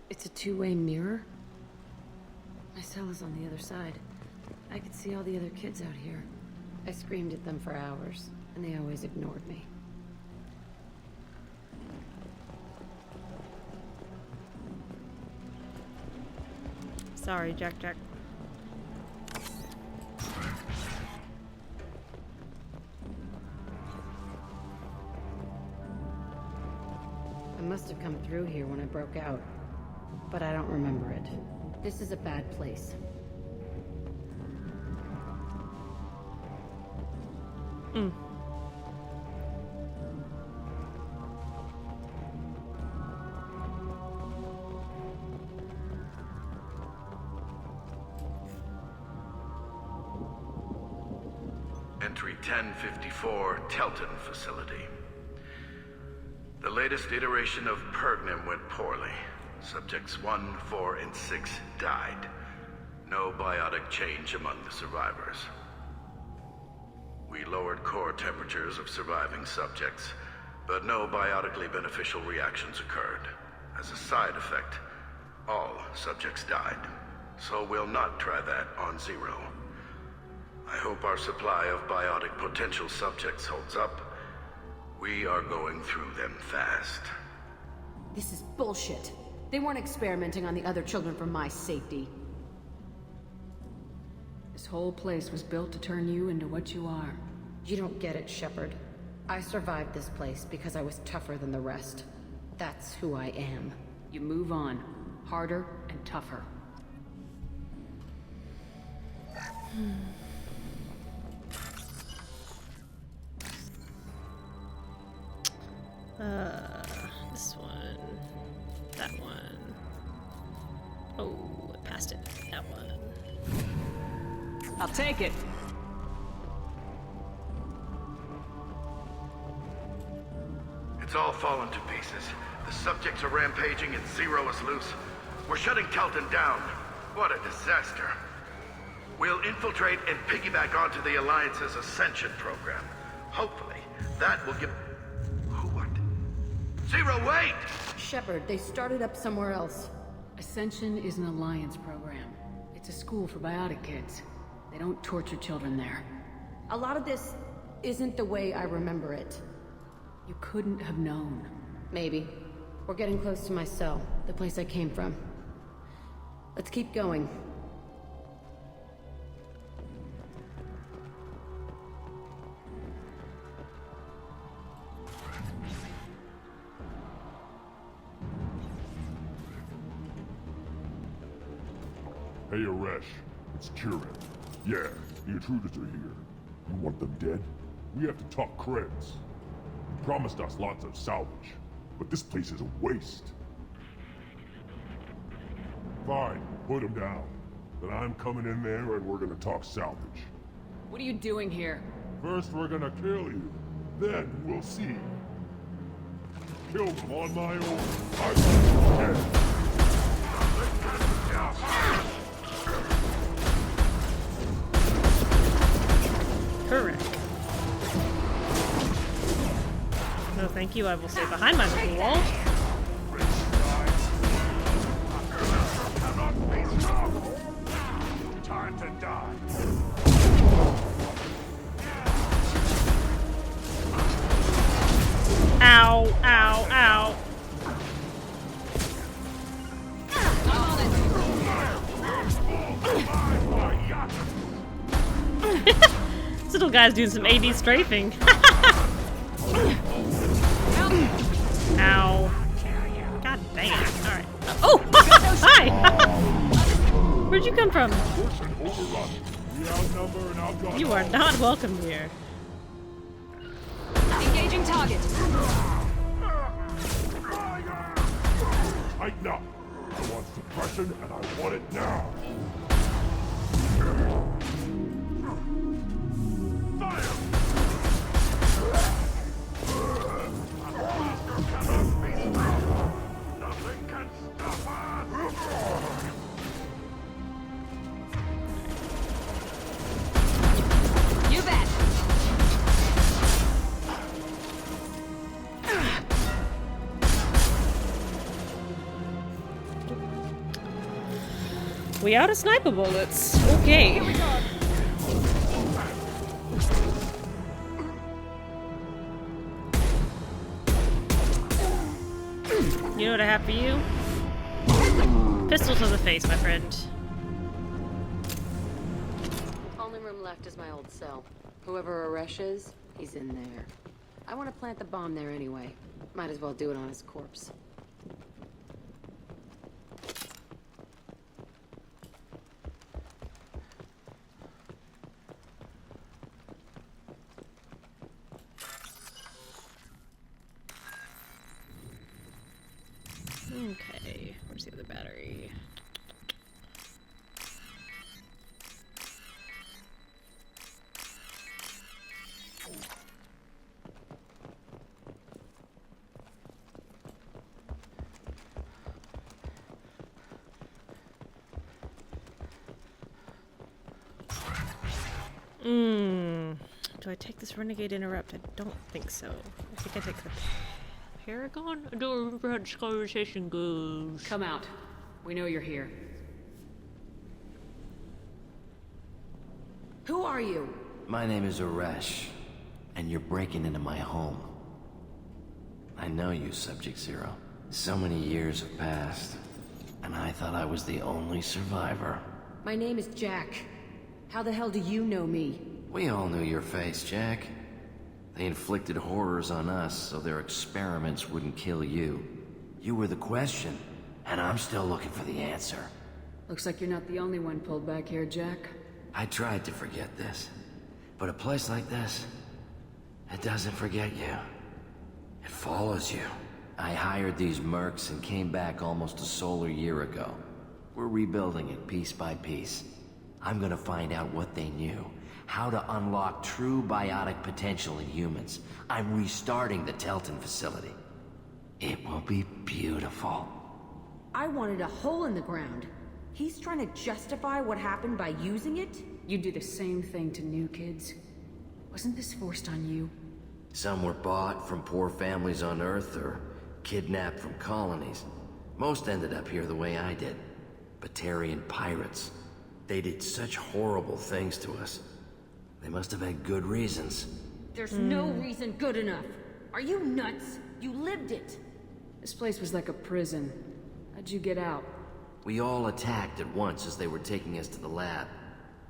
It's a two-way mirror? My cell is on the other side. I could see all the other kids out here. I screamed at them for hours, and they always ignored me. Sorry, Jack. I must have come through here when I broke out, but I don't remember it. This is a bad place. Mm. Entry 1054, Telton Facility. The latest iteration of Pergnum went poorly. Subjects 1, 4, and 6 died. No biotic change among the survivors. We lowered core temperatures of surviving subjects, but no biotically beneficial reactions occurred. As a side effect, all subjects died. So we'll not try that on Zero. I hope our supply of biotic potential subjects holds up. We are going through them fast. This is bullshit. They weren't experimenting on the other children for my safety. This whole place was built to turn you into what you are. You don't get it, Shepard. I survived this place because I was tougher than the rest. That's who I am. You move on. Harder and tougher. This one. That one. Oh, I passed it. That one. I'll take it. It's all fallen to pieces. The subjects are rampaging and Zero is loose. We're shutting Kelton down. What a disaster. We'll infiltrate and piggyback onto the Alliance's Ascension program. Hopefully, that will give... What? Zero, wait! Shepard, they started up somewhere else. Ascension is an Alliance program. It's a school for biotic kids. They don't torture children there. A lot of this isn't the way I remember it. You couldn't have known. Maybe. We're getting close to my cell, the place I came from. Let's keep going. Hey, Aresh. It's Kieran. Yeah, the intruders are here. You want them dead? We have to talk creds. You promised us lots of salvage, but this place is a waste. Fine, put them down. Then I'm coming in there and we're gonna talk salvage. What are you doing here? First we're gonna kill you, then we'll see. Kill them on my own. I want them dead. Correct. No, thank you. I will stay behind my little wall. Time to die. Ow, ow, ow. This little guy's doing some AD strafing. Ow. God dang it. Alright. Oh! Hi! Where'd you come from? You are not welcome here. Engaging target. Tighten up. I want suppression and I want it now. Nothing can stop us! You bet. We out of sniper bullets. Okay. Here we go. You know what I have for you? Pistol to the face, my friend. Only room left is my old cell. Whoever Aresh is, he's in there. I want to plant the bomb there anyway. Might as well do it on his corpse. Okay, where's the other battery? Do I take this Renegade Interrupt? I don't think so. I think I take the Paragon? I don't remember how this conversation goes. Come out. We know you're here. Who are you? My name is Aresh, and you're breaking into my home. I know you, Subject Zero. So many years have passed, and I thought I was the only survivor. My name is Jack. How the hell do you know me? We all knew your face, Jack. They inflicted horrors on us so their experiments wouldn't kill you. You were the question, and I'm still looking for the answer. Looks like you're not the only one pulled back here, Jack. I tried to forget this, but a place like this, it doesn't forget you. It follows you. I hired these mercs and came back almost a solar year ago. We're rebuilding it piece by piece. I'm gonna find out what they knew. How to unlock true biotic potential in humans. I'm restarting the Telton facility. It will be beautiful. I wanted a hole in the ground. He's trying to justify what happened by using it? You do the same thing to new kids. Wasn't this forced on you? Some were bought from poor families on Earth or kidnapped from colonies. Most ended up here the way I did. Batarian pirates. They did such horrible things to us. They must have had good reasons. There's no reason good enough. Are you nuts? You lived it. This place was like a prison. How'd you get out? We all attacked at once as they were taking us to the lab.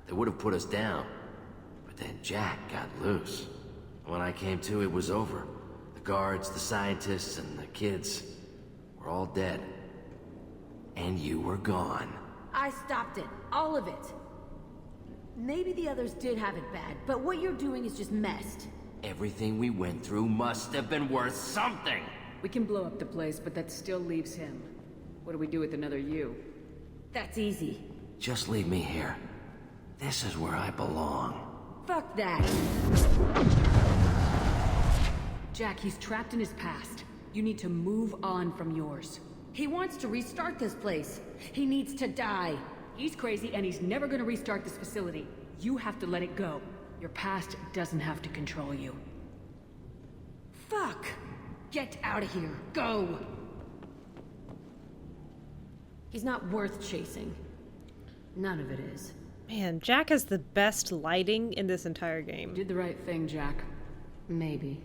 They would have put us down. But then Jack got loose. When I came to, it was over. The guards, the scientists, and the kids were all dead. And you were gone. I stopped it. All of it. Maybe the others did have it bad, but what you're doing is just messed. Everything we went through must have been worth something! We can blow up the place, but that still leaves him. What do we do with another you? That's easy. Just leave me here. This is where I belong. Fuck that. Jack, he's trapped in his past. You need to move on from yours. He wants to restart this place. He needs to die. He's crazy and he's never gonna restart this facility. You have to let it go. Your past doesn't have to control you. Fuck! Get out of here. Go! He's not worth chasing. None of it is. Man, Jack has the best lighting in this entire game. You did the right thing, Jack. Maybe.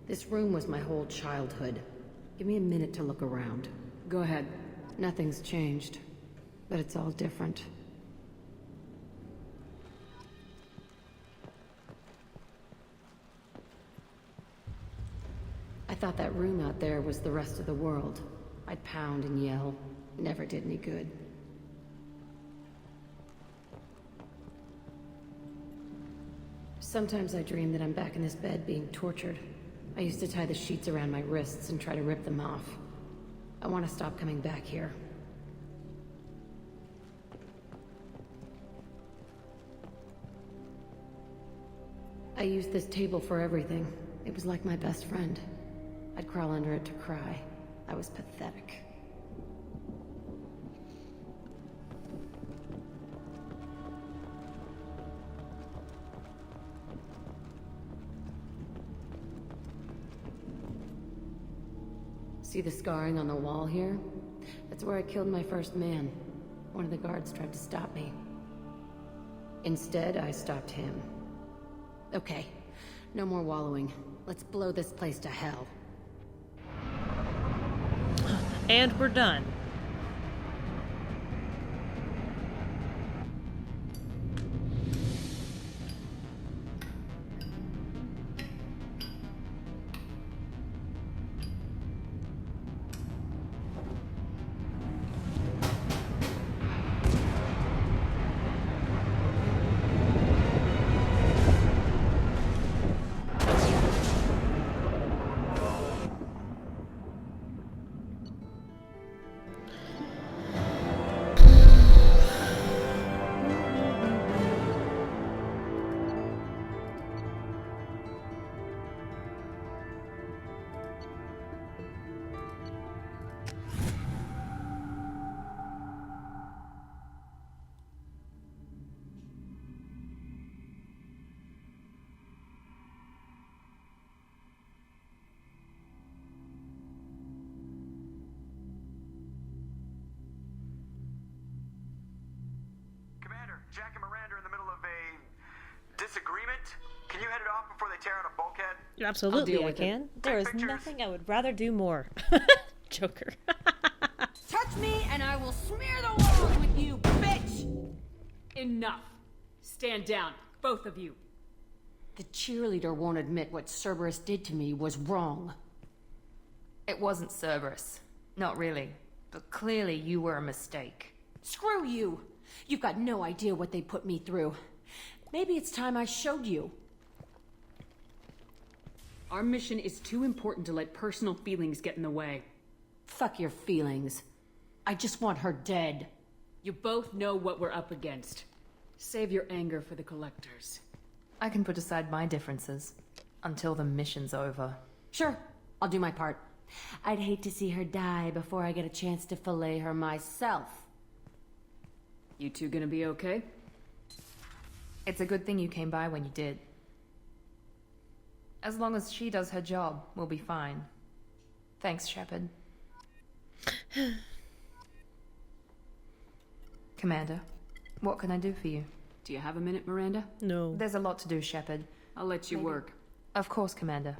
This room was my whole childhood. Give me a minute to look around. Go ahead. Nothing's changed, but it's all different. I thought that room out there was the rest of the world. I'd pound and yell. Never did any good. Sometimes I dream that I'm back in this bed being tortured. I used to tie the sheets around my wrists and try to rip them off. I want to stop coming back here. I used this table for everything. It was like my best friend. I'd crawl under it to cry. I was pathetic. See the scarring on the wall here? That's where I killed my first man. One of the guards tried to stop me. Instead, I stopped him. Okay, no more wallowing. Let's blow this place to hell. And we're done. Jack and Miranda are in the middle of a disagreement. Can you head it off before they tear out a bulkhead? Absolutely, I can. There is nothing I would rather do more. Joker. Touch me and I will smear the walls with you, bitch! Enough. Stand down, both of you. The cheerleader won't admit what Cerberus did to me was wrong. It wasn't Cerberus. Not really. But clearly you were a mistake. Screw you! You've got no idea what they put me through. Maybe it's time I showed you. Our mission is too important to let personal feelings get in the way. Fuck your feelings. I just want her dead. You both know what we're up against. Save your anger for the collectors. I can put aside my differences until the mission's over. Sure, I'll do my part. I'd hate to see her die before I get a chance to fillet her myself. You two gonna be okay? It's a good thing you came by when you did. As long as she does her job, we'll be fine. Thanks, Shepard. Commander, what can I do for you? Do you have a minute, Miranda? No. There's a lot to do, Shepard. I'll let you work. Of course, Commander.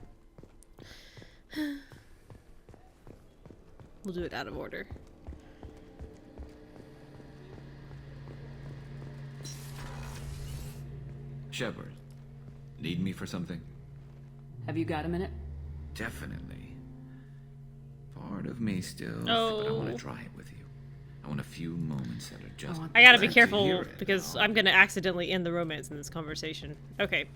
We'll do it out of order. Shepard, need me for something? Have you got a minute? Definitely. Part of me still, but I want to try it with you. I want a few moments that are just... I gotta be right to careful hear it. because I'm gonna accidentally end the romance in this conversation. Okay.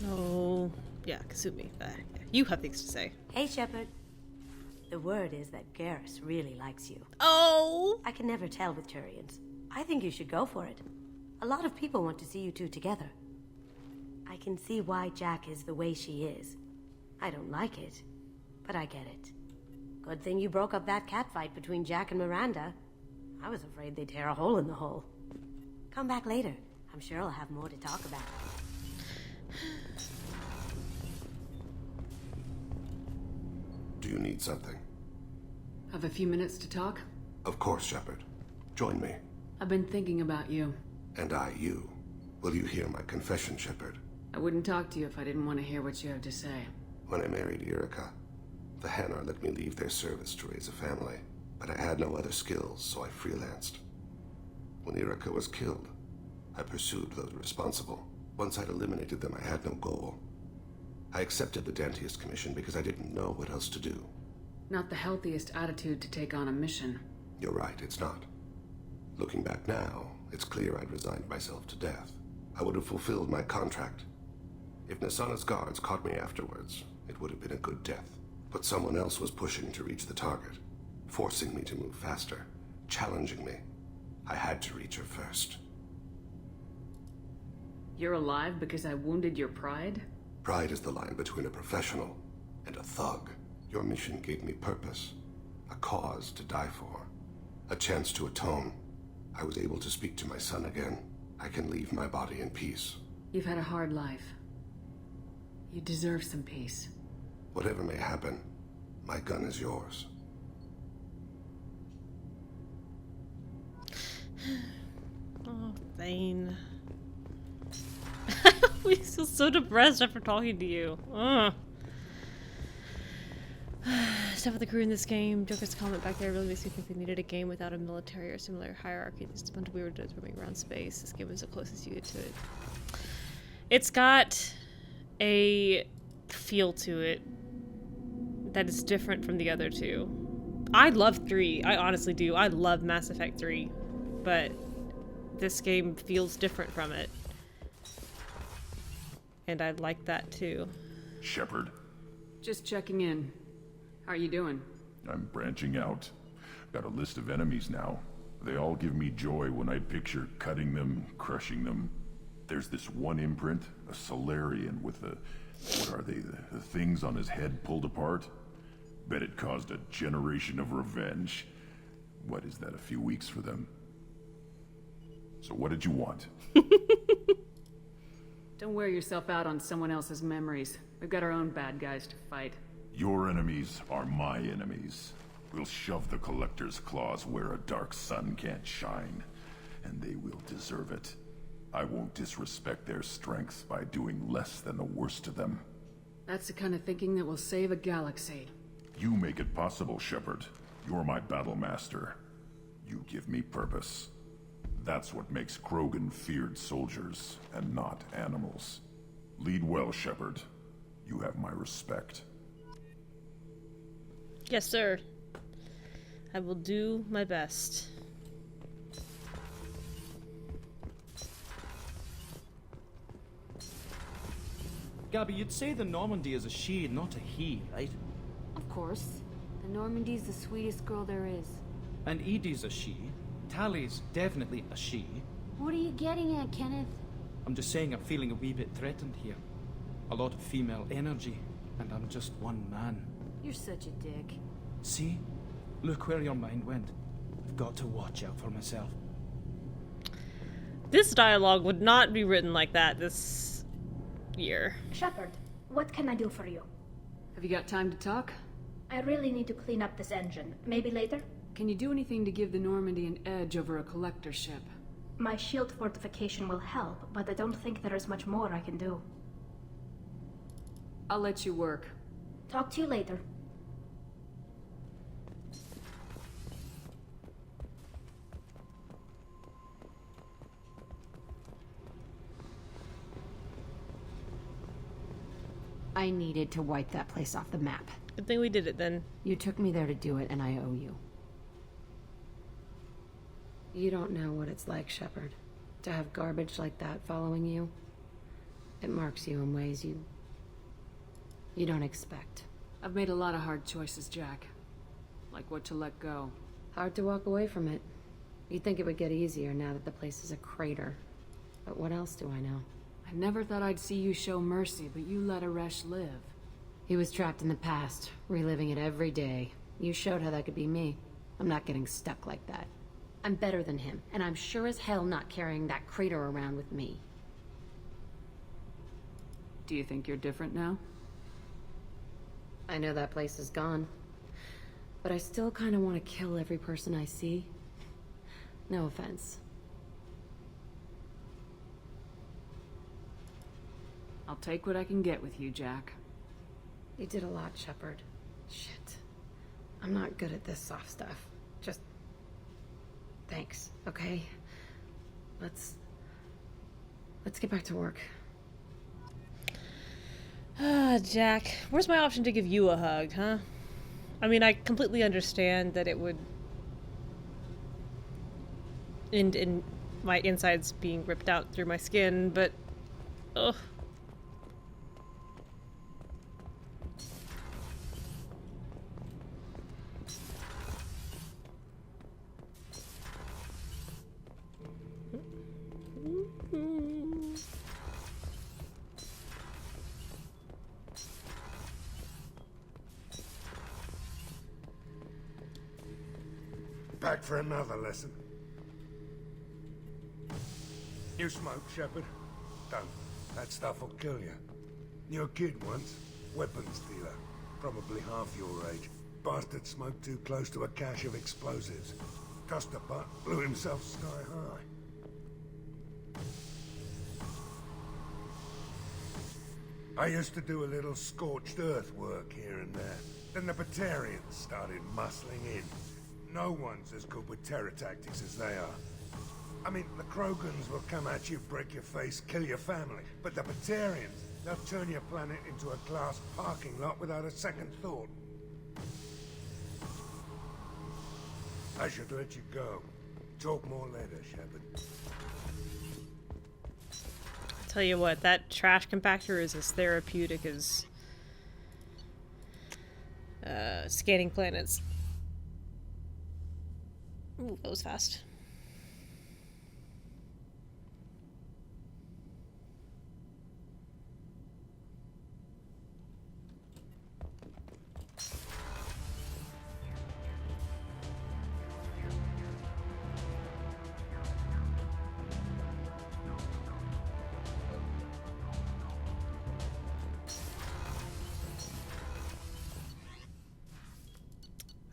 Oh, yeah, Kasumi. You have things to say. Hey, Shepard. The word is that Garrus really likes you. Oh! I can never tell with Turians. I think you should go for it. A lot of people want to see you two together. I can see why Jack is the way she is. I don't like it, but I get it. Good thing you broke up that catfight between Jack and Miranda. I was afraid they'd tear a hole in the hole. Come back later. I'm sure I'll have more to talk about. Do you need something? Have a few minutes to talk? Of course, Shepard. Join me. I've been thinking about you. And I, you. Will you hear my confession, Shepard? I wouldn't talk to you if I didn't want to hear what you have to say. When I married Erica, the Hanar let me leave their service to raise a family, but I had no other skills, so I freelanced. When Erica was killed, I pursued those responsible. Once I'd eliminated them, I had no goal. I accepted the Dantiest commission because I didn't know what else to do. Not the healthiest attitude to take on a mission. You're right, it's not. Looking back now, it's clear I'd resigned myself to death. I would have fulfilled my contract. If Nasana's guards caught me afterwards, it would have been a good death. But someone else was pushing to reach the target, forcing me to move faster, challenging me. I had to reach her first. You're alive because I wounded your pride? Pride is the line between a professional and a thug. Your mission gave me purpose, a cause to die for, a chance to atone. I was able to speak to my son again. I can leave my body in peace. You've had a hard life. You deserve some peace. Whatever may happen, my gun is yours. Oh, Thane. We feel so depressed after talking to you. Ugh. Stuff with the crew in this game. Joker's comment back there really makes me think they needed a game without a military or similar hierarchy. There's a bunch of weird dudes roaming around space. This game is the closest you get to it. It's got a feel to it that is different from the other two. I love 3. I honestly do. I love Mass Effect 3. But this game feels different from it. And I like that too. Shepard? Just checking in. How are you doing? I'm branching out. Got a list of enemies now. They all give me joy when I picture cutting them, crushing them. There's this one imprint, a Solarian with the... what are they? The things on his head pulled apart? Bet it caused a generation of revenge. What is that, a few weeks for them? So what did you want? Don't wear yourself out on someone else's memories. We've got our own bad guys to fight. Your enemies are my enemies. We'll shove the Collector's claws where a dark sun can't shine. And they will deserve it. I won't disrespect their strengths by doing less than the worst of them. That's the kind of thinking that will save a galaxy. You make it possible, Shepard. You're my battle master. You give me purpose. That's what makes Krogan feared soldiers, and not animals. Lead well, Shepard. You have my respect. Yes, sir. I will do my best. Gabby, you'd say the Normandy is a she, not a he, right? Of course. The Normandy's the sweetest girl there is. And Edie's a she. Tally's definitely a she. What are you getting at, Kenneth? I'm just saying I'm feeling a wee bit threatened here. A lot of female energy, and I'm just one man. You're such a dick. See? Look where your mind went. I've got to watch out for myself. This dialogue would not be written like that this year. Shepard, what can I do for you? Have you got time to talk? I really need to clean up this engine. Maybe later? Can you do anything to give the Normandy an edge over a collector ship? My shield fortification will help, but I don't think there is much more I can do. I'll let you work. Talk to you later. I needed to wipe that place off the map. Good thing we did it then. You took me there to do it, and I owe you. You don't know what it's like, Shepard. To have garbage like that following you. It marks you in ways you don't expect. I've made a lot of hard choices, Jack. Like what to let go. Hard to walk away from it. You'd think it would get easier now that the place is a crater. But what else do I know? I never thought I'd see you show mercy, but you let Aresh live. He was trapped in the past, reliving it every day. You showed how that could be me. I'm not getting stuck like that. I'm better than him, and I'm sure as hell not carrying that crater around with me. Do you think you're different now? I know that place is gone. But I still kind of want to kill every person I see. No offense. I'll take what I can get with you, Jack. You did a lot, Shepard. Shit. I'm not good at this soft stuff. Just... thanks, okay? Let's get back to work. Ah, Jack. Where's my option to give you a hug, huh? I mean, I completely understand that it would end in my insides being ripped out through my skin, but... ugh. Back for another lesson. You smoke, Shepard? Don't. That stuff will kill you. You're a kid once. Weapons dealer. Probably half your age. Bastard smoked too close to a cache of explosives. Tossed a butt, blew himself sky high. I used to do a little scorched earth work here and there. Then the Batarians started muscling in. No one's as good with terror tactics as they are. I mean, the Krogans will come at you, break your face, kill your family. But the Batarians, they'll turn your planet into a glass parking lot without a second thought. I should let you go. Talk more later, Shepard. Tell you what, that trash compactor is as therapeutic as scanning planets. Ooh, that was fast.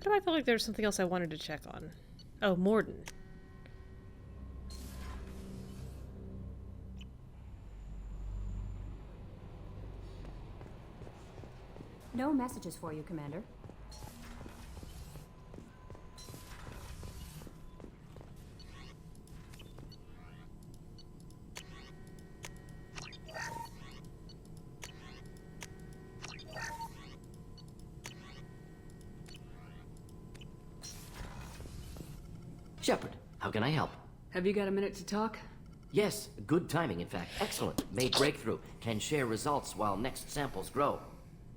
Why do I feel like there's something else I wanted to check on? Oh, Morden. No messages for you, Commander. Shepard, how can I help? Have you got a minute to talk? Yes, good timing, in fact. Excellent. Made breakthrough. Can share results while next samples grow.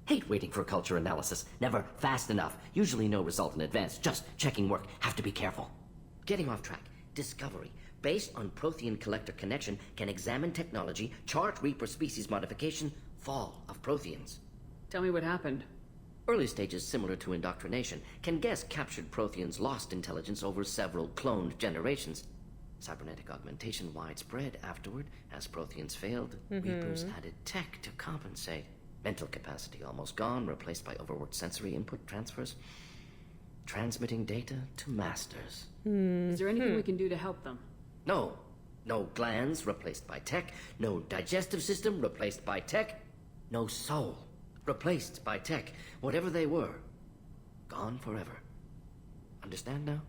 Hate waiting for culture analysis. Never fast enough. Usually no result in advance. Just checking work. Have to be careful. Getting off track. Discovery. Based on Prothean collector connection, can examine technology, chart Reaper species modification, fall of Protheans. Tell me what happened. Early stages similar to indoctrination. Can guess captured Protheans lost intelligence over several cloned generations. Cybernetic augmentation widespread afterward. As Protheans failed, Reapers added tech to compensate. Mental capacity almost gone, replaced by overworked sensory input transfers. Transmitting data to masters. Is there anything we can do to help them? No. No glands replaced by tech. No digestive system replaced by tech. No soul replaced by tech. Whatever they were, gone forever. Understand now?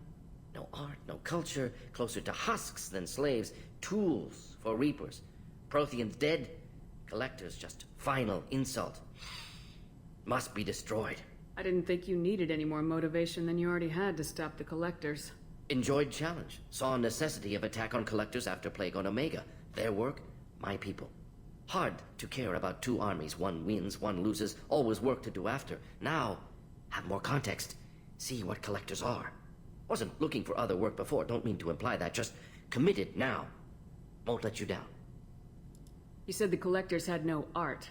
No art, no culture, closer to husks than slaves. Tools for Reapers. Protheans dead, collectors just final insult. Must be destroyed. I didn't think you needed any more motivation than you already had to stop the collectors. Enjoyed challenge. Saw necessity of attack on collectors after Plague on Omega. Their work, my people. Hard to care about two armies. One wins, one loses. Always work to do after. Now, have more context. See what collectors are. Wasn't looking for other work before. Don't mean to imply that. Just committed now. Won't let you down. You said the collectors had no art.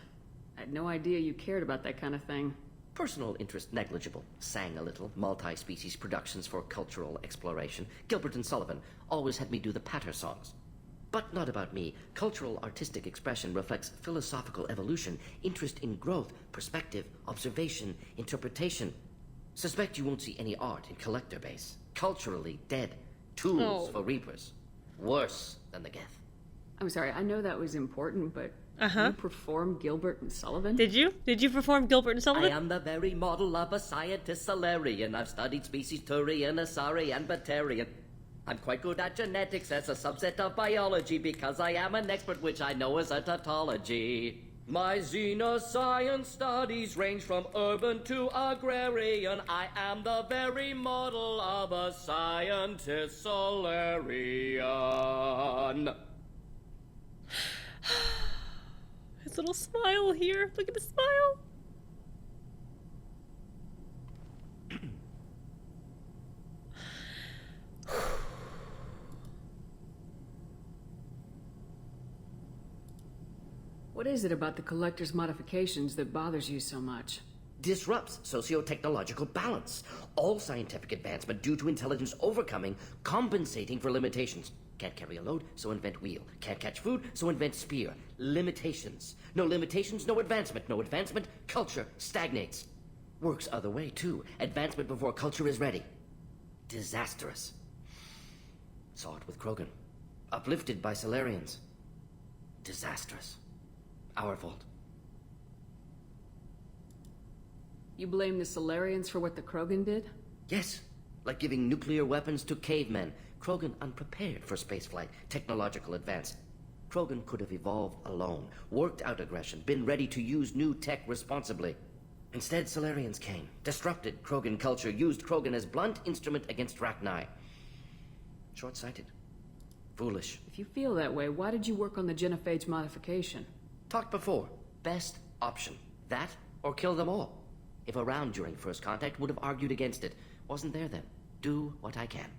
I had no idea you cared about that kind of thing. Personal interest negligible. Sang a little. Multi-species productions for cultural exploration. Gilbert and Sullivan always had me do the patter songs. But not about me. Cultural artistic expression reflects philosophical evolution, interest in growth, perspective, observation, interpretation. Suspect you won't see any art in collector base. Culturally dead. Tools for Reapers. Worse than the Geth. I'm sorry, I know that was important, but you performed Gilbert and Sullivan? Did you? Did you perform Gilbert and Sullivan? I am the very model of a scientist Solarian. I've studied species Turian, Asari, and Batarian. I'm quite good at genetics as a subset of biology because I am an expert, which I know is a tautology. My xenoscience studies range from urban to agrarian. I am the very model of a scientist Solarian. His little smile here. Look at the smile. What is it about the collector's modifications that bothers you so much? Disrupts socio-technological balance. All scientific advancement due to intelligence overcoming, compensating for limitations. Can't carry a load, so invent wheel. Can't catch food, so invent spear. Limitations. No limitations, no advancement. No advancement, culture stagnates. Works other way, too. Advancement before culture is ready. Disastrous. Saw it with Krogan. Uplifted by Solarians. Disastrous. Our fault. You blame the Solarians for what the Krogan did? Yes. Like giving nuclear weapons to cavemen. Krogan unprepared for spaceflight, technological advance. Krogan could have evolved alone, worked out aggression, been ready to use new tech responsibly. Instead, Solarians came, disrupted Krogan culture, used Krogan as blunt instrument against Rachni. Short-sighted. Foolish. If you feel that way, why did you work on the genophage modification? Talked before. Best option. That, or kill them all. If around during first contact, would have argued against it. Wasn't there then. Do what I can.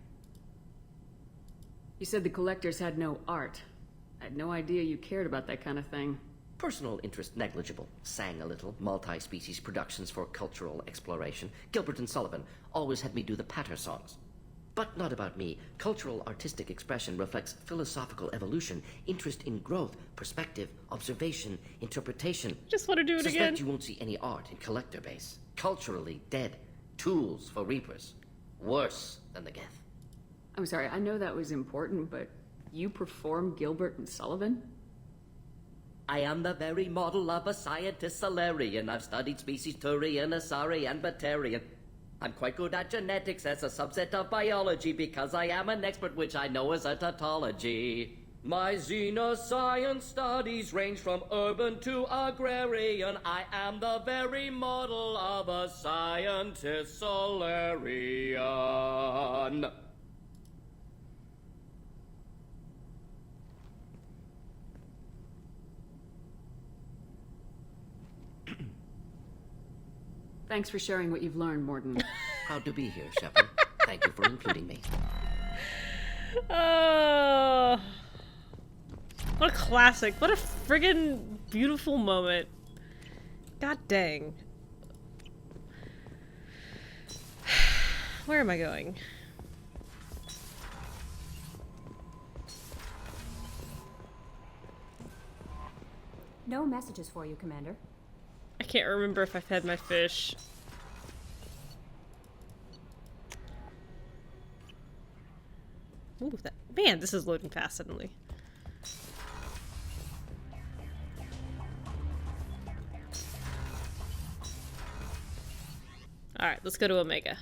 You said the collectors had no art. I had no idea you cared about that kind of thing. Personal interest negligible. Sang a little. Multi-species productions for cultural exploration. Gilbert and Sullivan always had me do the patter songs. But not about me. Cultural artistic expression reflects philosophical evolution, interest in growth, perspective, observation, interpretation. Just want to do it Suspect again. You won't see any art in collector base. Culturally dead. Tools for Reapers. Worse than the Geth. I'm sorry, I know that was important, but you performed Gilbert and Sullivan? I am the very model of a scientist Solarian. I've studied species Turian, Asari, and Batarian. I'm quite good at genetics as a subset of biology because I am an expert, which I know is a tautology. My xenoscience studies range from urban to agrarian. I am the very model of a scientist Solarian. Thanks for sharing what you've learned, Morden. Proud to be here, Shepard. Thank you for including me. Oh, what a classic. What a friggin' beautiful moment. God dang. Where am I going? No messages for you, Commander. I can't remember if I fed my fish. Ooh, man, this is loading fast suddenly. Alright, let's go to Omega.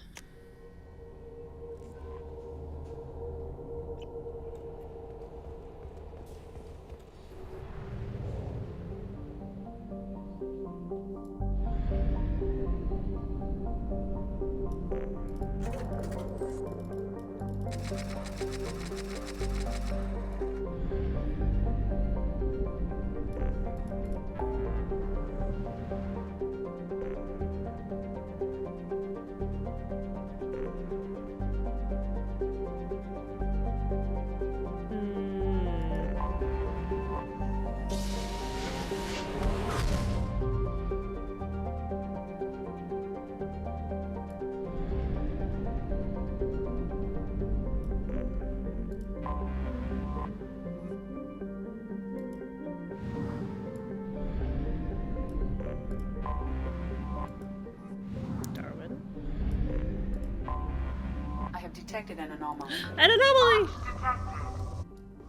Detected an anomaly. An anomaly!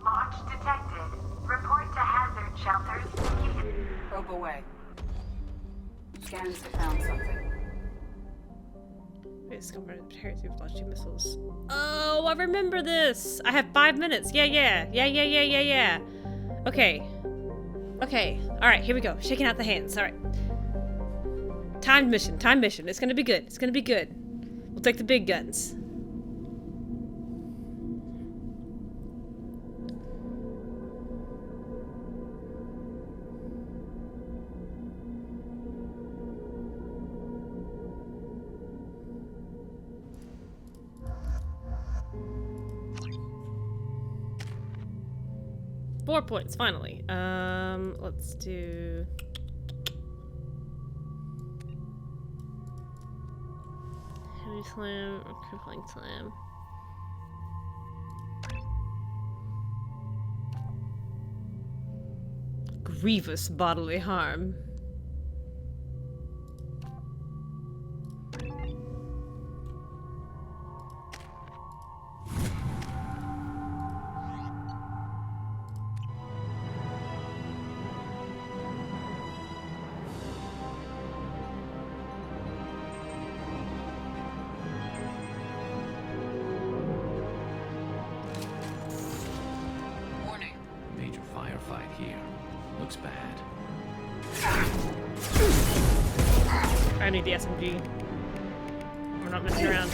Launch detected. Report to hazard shelters. Probe away. Scans have found something. Wait, discovered Harry through launching missiles. Oh, I remember this! I have 5 minutes. Yeah. Okay. Alright, here we go. Shaking out the hands. Alright. Timed mission. It's gonna be good. We'll take the big guns. Four points, finally. Let's do... Heavy slam or crippling slam. Grievous bodily harm. Looks bad. I need the SMG. We're not messing around.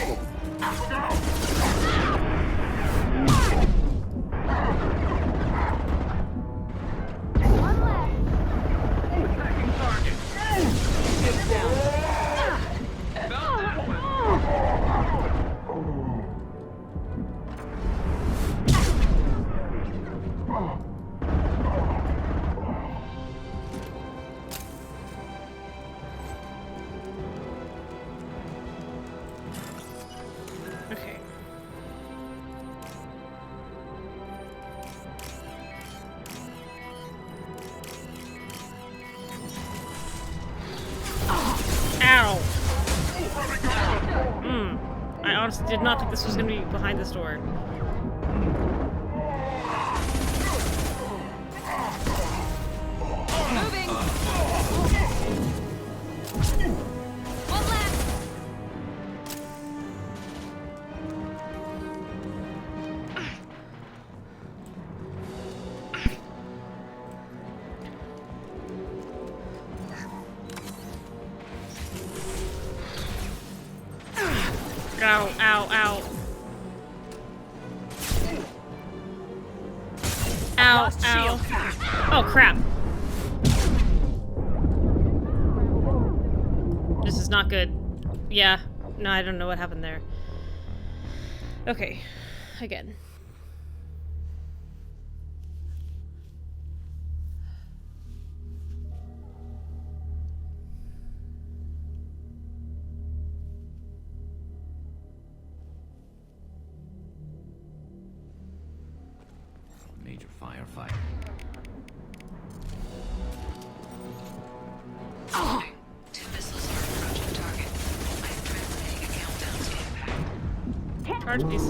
I honestly did not think this was going to be behind this door. Ow, ow, ow. Ow, ow. Oh, crap. This is not good. Yeah. No, I don't know what happened there. Okay. Again. Major firefight. Warning. 2 missiles are approaching target. I am transmitting a countdown to impact. Charge, please.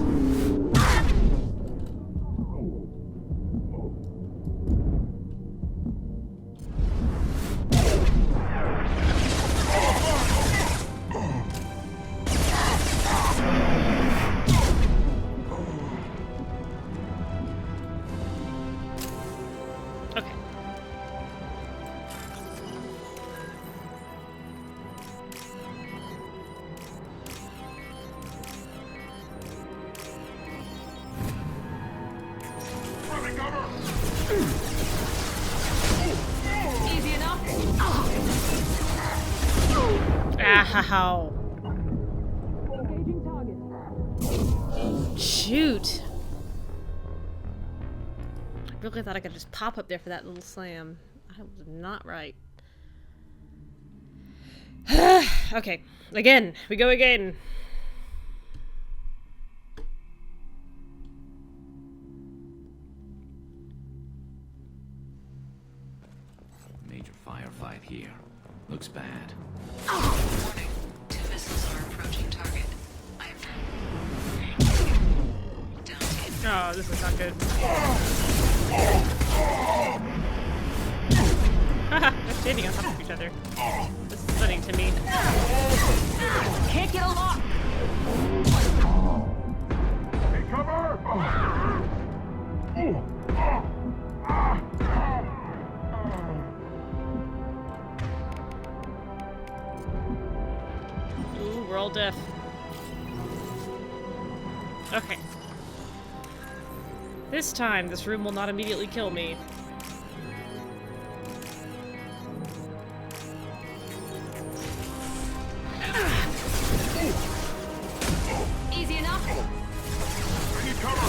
Okay. Easy enough? Ow. Engaging target. Shoot. I really thought I could just pop up there for that little slam. I was not right. Okay. Again. We go again. Major firefight here. Looks bad. Warning. 2 missiles are approaching target. I am down to impact. Oh, this is not good. Haha, they're standing on top of each other. This is funny to me. Can't get a lock. Take cover! Ooh, we're all deaf. Okay. This time, this room will not immediately kill me. Easy enough? I need cover!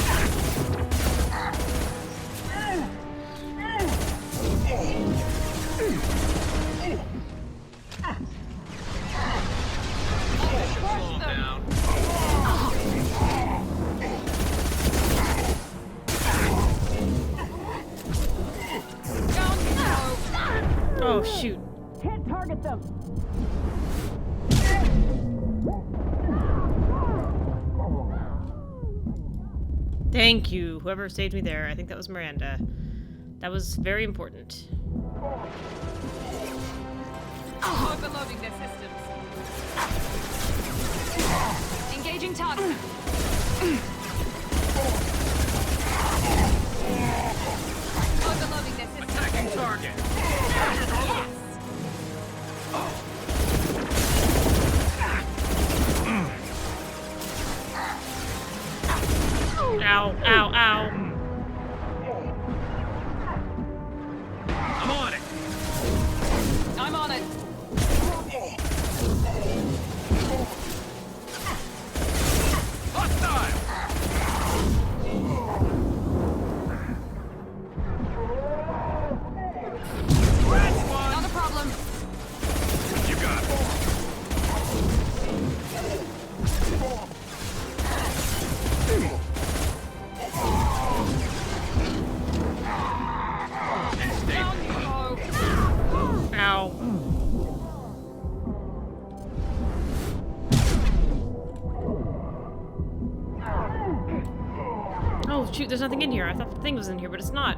Oh, shoot. Can't target them. Thank you, whoever saved me there. I think that was Miranda. That was very important. Overloading their systems. Engaging target. Overloading their systems. Attacking target! Yes. Ow, ow, ow. I'm on it! I'm on it. Hostile! Not a problem. You got Down you go. Ow. Oh, shoot, there's nothing in here. I thought the thing was in here, but it's not.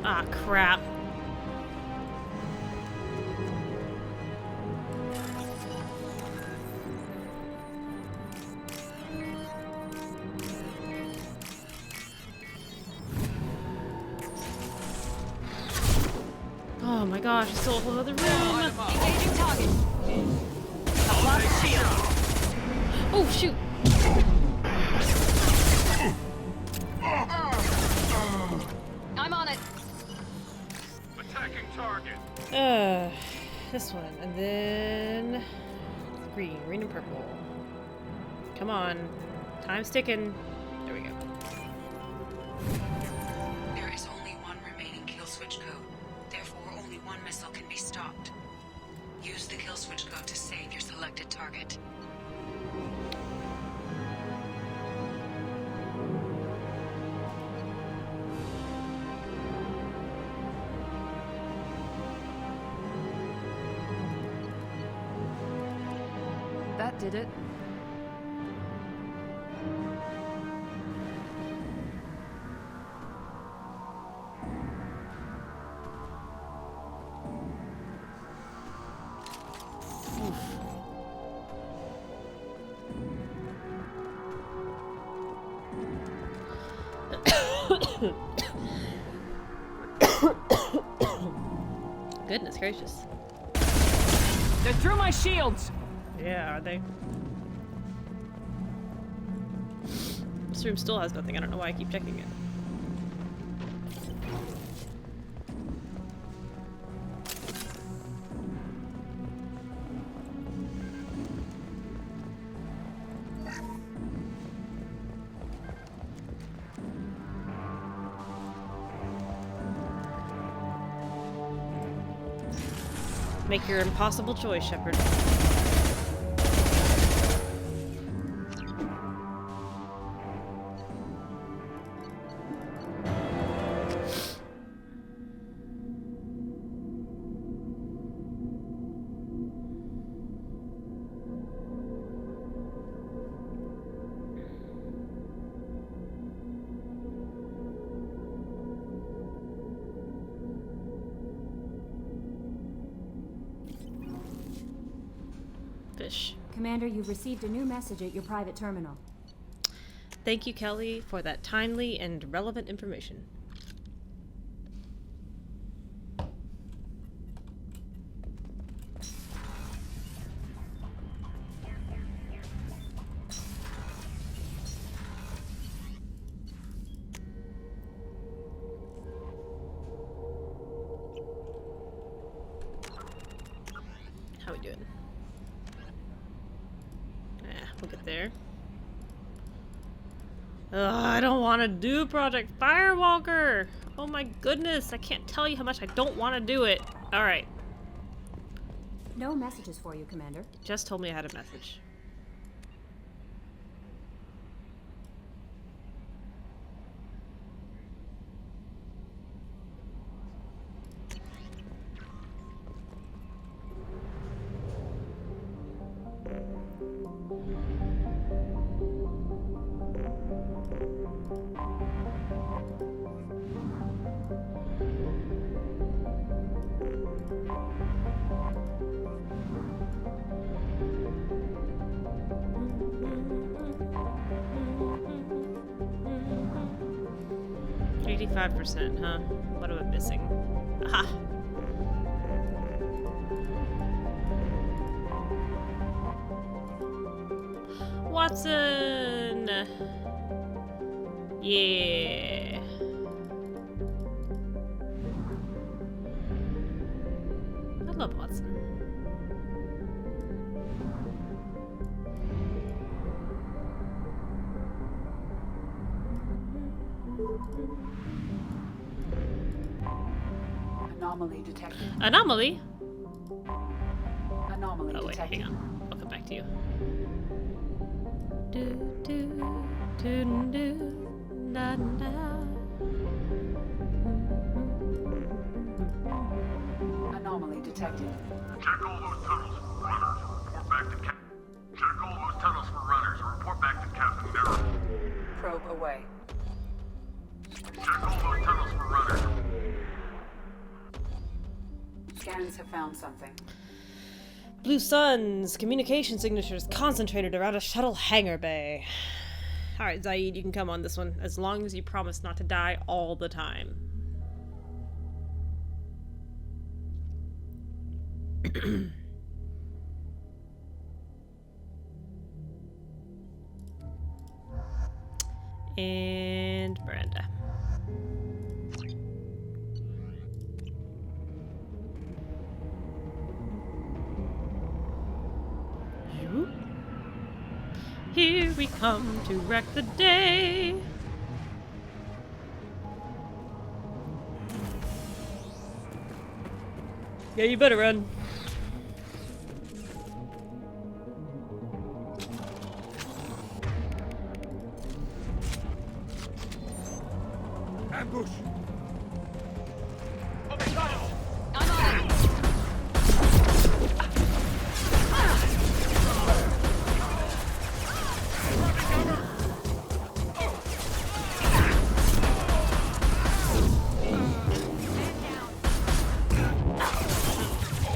Ah, crap. Oh my gosh, it's still a whole other room. Engaging target. Apply shield. Oh shoot. I'm on it. Attacking target. This one, and then green and purple. Come on, time's ticking. There we go. There is only one remaining kill switch code. Therefore, only one missile can be stopped. Use the kill switch code to save your selected target. That did it. Goodness gracious. They're through my shields. Yeah, are they? This room still has nothing. I don't know why I keep checking it. Make your impossible choice, Shepard. Fish. Commander, you've received a new message at your private terminal. Thank you, Kelly, for that timely and relevant information. How we doing? We'll get there. Ugh, I don't want to do Project Firewalker. Oh my goodness, I can't tell you how much I don't want to do it. Alright. No messages for you, Commander. Just told me I had a message. %, huh? What am I missing? Aha! Watson! Yeah! I love Watson. Anomaly detected. Anomaly? Anomaly oh, wait, detected. hang on. I'll come back to you. Do, do, do, do, da, da. Anomaly detected. Check all those tunnels for runners. Report back to Check all those tunnels for runners. Report back to Captain Nero. Probe away. Check all those tunnels for runners. Scans have found something. Blue Suns, communication signatures concentrated around a shuttle hangar bay. Alright, Zaid, you can come on this one, as long as you promise not to die all the time. And Brenda. Here we come to wreck the day. Yeah, you better run. Ambush! I'm on it.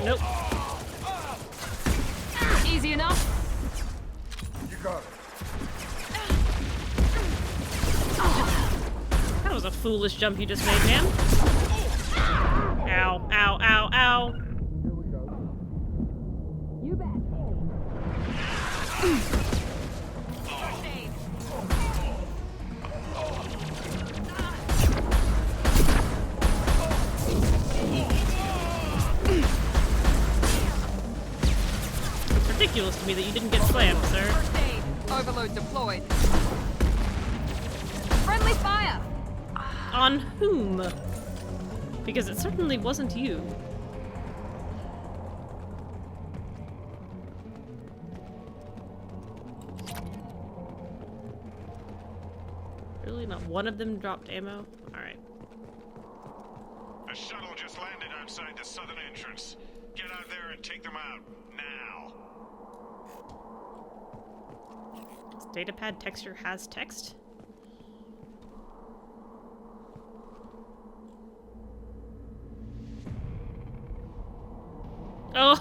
Nope. Easy enough. You got it. That was a foolish jump you just made, man. Ow, ow, ow, ow. You bet. It's ridiculous to me that you didn't get slammed, sir. First aid. Overload deployed. Friendly fire. On whom? Because it certainly wasn't you. Really? Not one of them dropped ammo? Alright. A shuttle just landed outside the southern entrance. Get out there and take them out. Now. This datapad texture has text? Oh,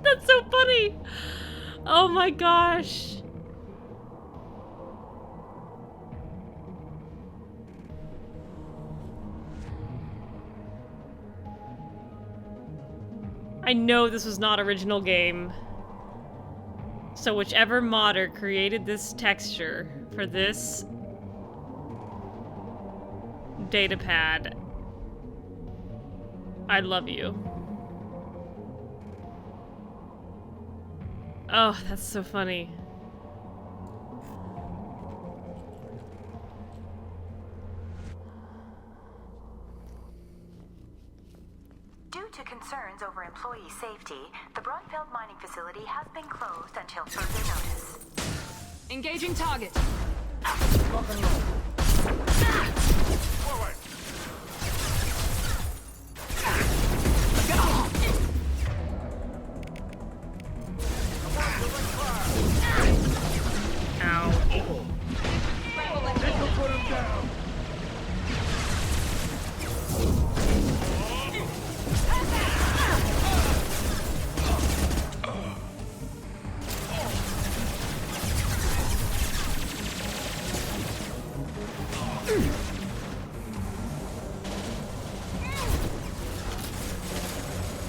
that's so funny. Oh my gosh. I know this was not original game. So whichever modder created this texture for this datapad, I love you. Oh, that's so funny. Due to concerns over employee safety, the Brunfeld mining facility has been closed until further notice. Engaging target. Lock and load. Forward! Ow. This'll put him down.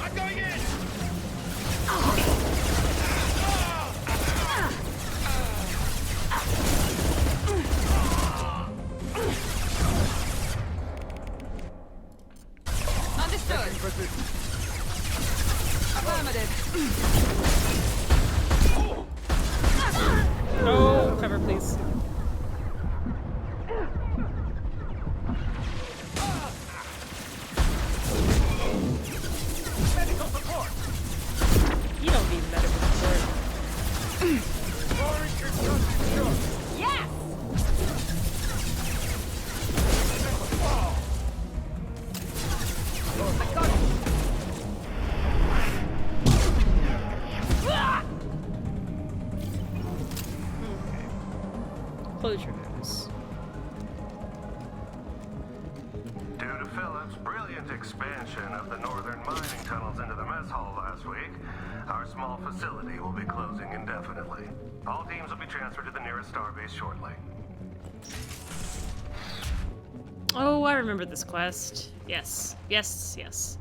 I'm going in! Understood. Affirmative. Oh, cover please. Medical support! You don't need medical support. Roaring concussive shock! Yes! I got it. Closure notice. Due to Phillips' brilliant expansion of the northern mining tunnels into the mess hall last week, our small facility will be closing indefinitely. All teams will be transferred to the nearest starbase shortly. Oh, I remember this quest. Yes, yes, yes.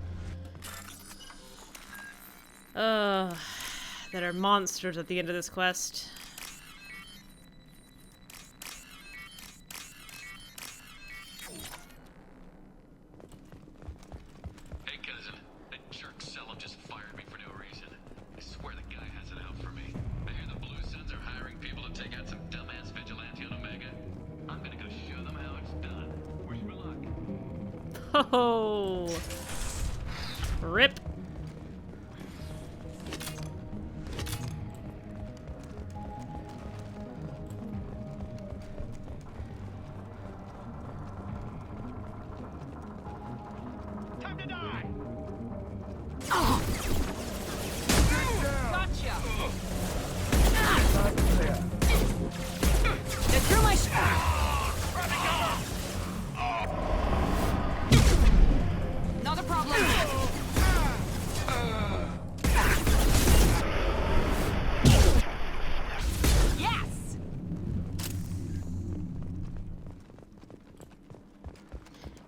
That are monsters at the end of this quest. Hey, cousin. That jerk Selim just fired me for no reason. I swear the guy has it out for me. I hear the Blue Suns are hiring people to take out some dumbass vigilante on Omega. I'm gonna go show them how it's done. Wish me luck. Oh, rip. Time to die! Gotcha! They threw my Not a problem. Yes!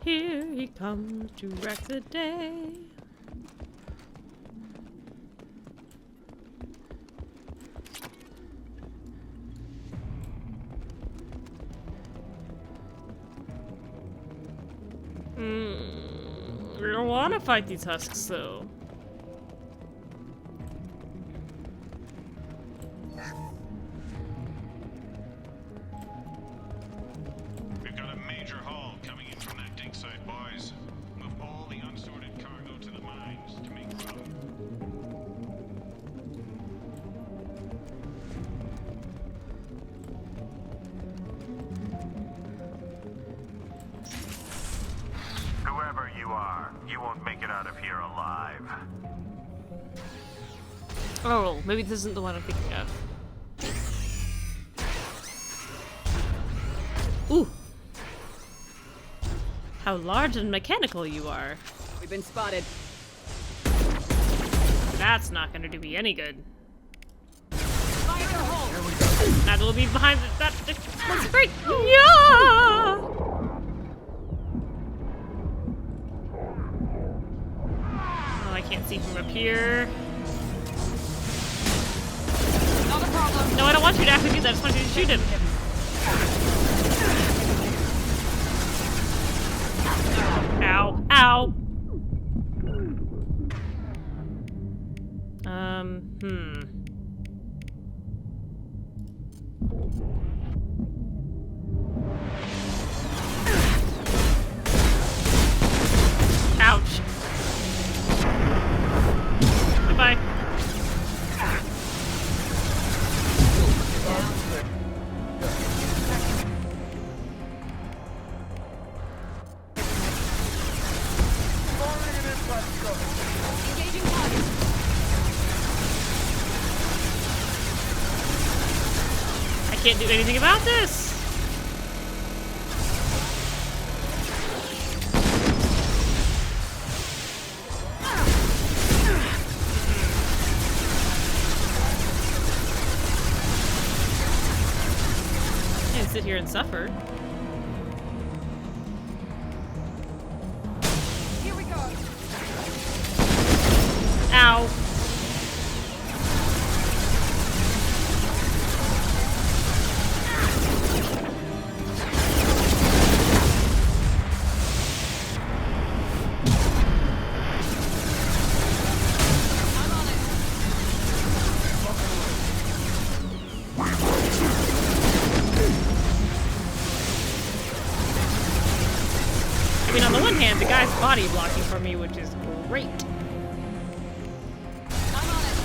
Here he comes to wreck the day. I don't want to fight these husks, though. We've got a major haul coming in from that dig site, boys. Move all the unsorted cargo to the mines to make room. Whoever you are, you won't make it out of here alive. Oh, maybe this isn't the one I'm thinking of. Ooh. How large and mechanical you are. We've been spotted. That's not going to do me any good. Fire in the hole. Now we'll be behind that's great. Yeah! Oh, I can't see from up here. Not a problem. No, I don't want you to actually do that. I just want you to shoot him. Ow. Ow. Ouch. Goodbye. Engaging target. I can't do anything about this. Can't sit here and suffer. Here we go. Ow. I'm on it. I mean, on the one hand, the guy's body blocking for me, which is great. I'm on it.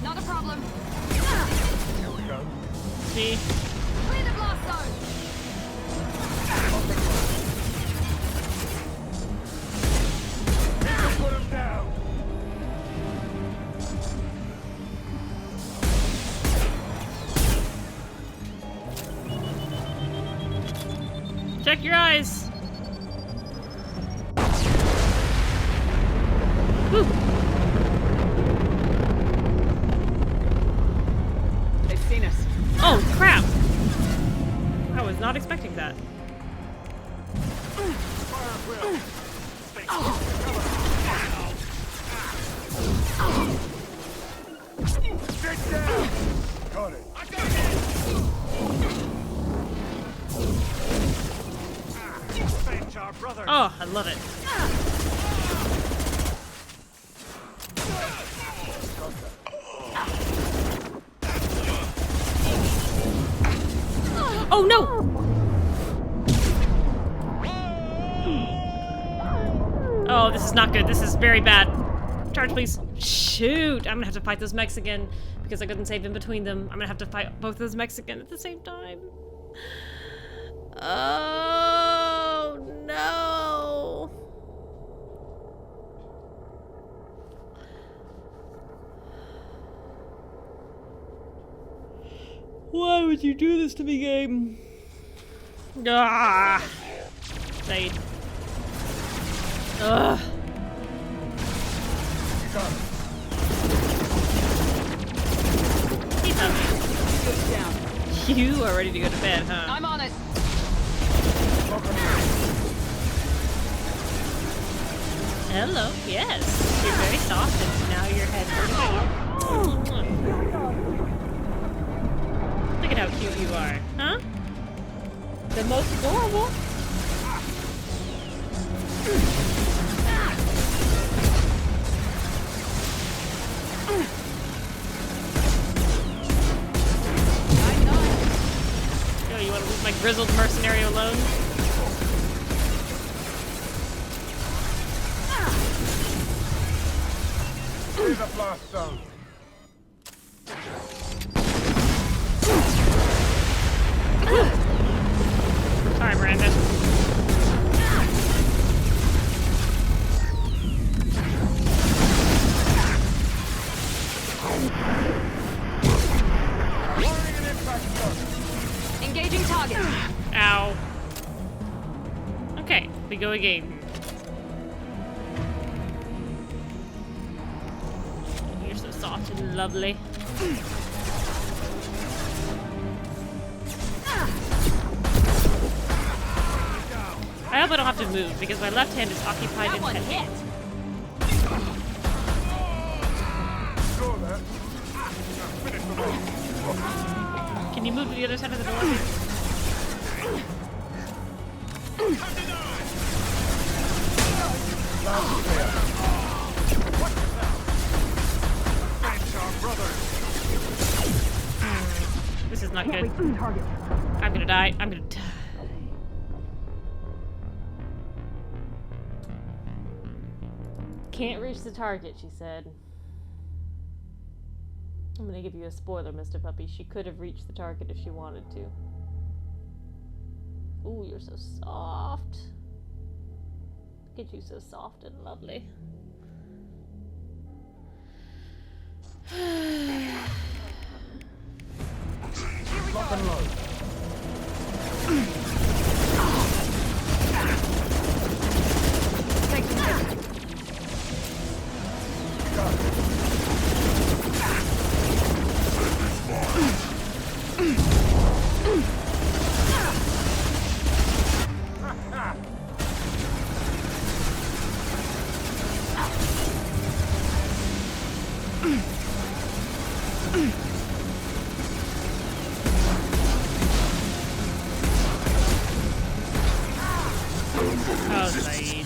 Not a problem. See? Clear the blast zone. Surprise! Whew. They've seen us. Oh, crap! I was not expecting that. Get down! Got it. Oh, I love it. Oh no! Oh, this is not good. This is very bad. Charge, please. Shoot! I'm gonna have to fight those mechs again because I couldn't save in between them. I'm gonna have to fight both those mechs again at the same time. Oh no! Why would you do this to me, game? Ah! Died. Ugh. Keep up. You are ready to go to bed, huh? I'm on it. Hello. Yes. You're very soft, and now your head hurts. Look at how cute you are, huh? The most adorable. Yo, you want to leave my grizzled mercenary alone? Clear the blast zone. Sorry, Brandon. Engaging target. Ow. Okay, we go again. You're so soft and lovely. I hope I don't have to move because my left hand is occupied That in one head. hit. Saw that. Finish the roll. Can you move to the other side of the door, please? This is not good. I'm gonna die. I'm gonna die. Can't reach the target, she said. I'm gonna give you a spoiler, Mr. Puppy. She could have reached the target if she wanted to. Ooh, you're so soft. Look at you, so soft and lovely. Lock and load. Take some hit. Oh, Zaid.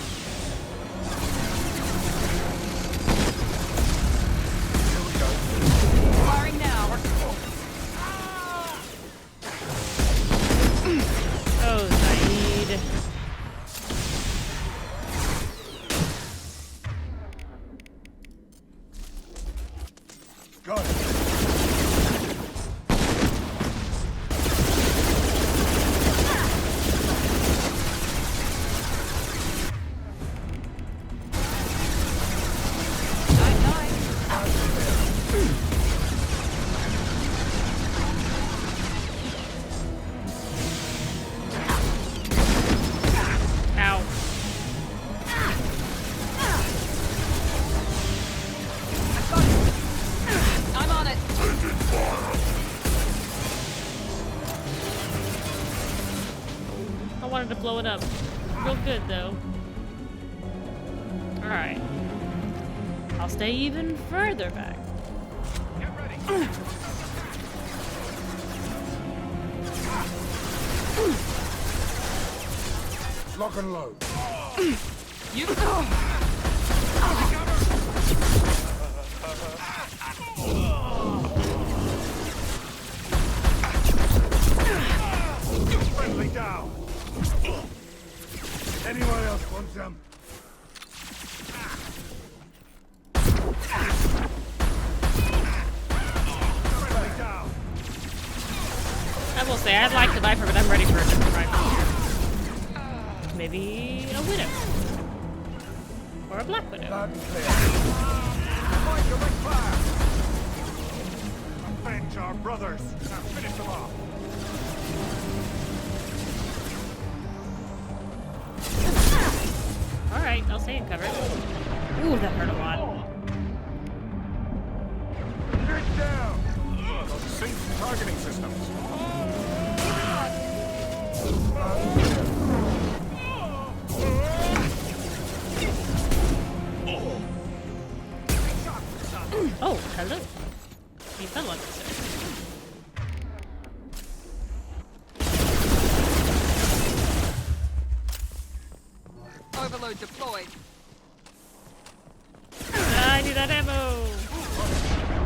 Firing now. Oh, Zaid. Got it. wanted to blow it up real good, though. Alright. I'll stay even further back. Get ready. Lock and load. You. Friendly down. Anyone else want some? Friendly down. I will say, I like the Viper, but I'm ready for a different rifle. Maybe a Widow. Or a Black Widow. Avenge our brothers. Now finish them off. Alright, I'll stay in cover. Ooh, that hurt a lot. Get down. Sync targeting systems. Oh, hello. You fell on this. Overload deployed. I need that ammo.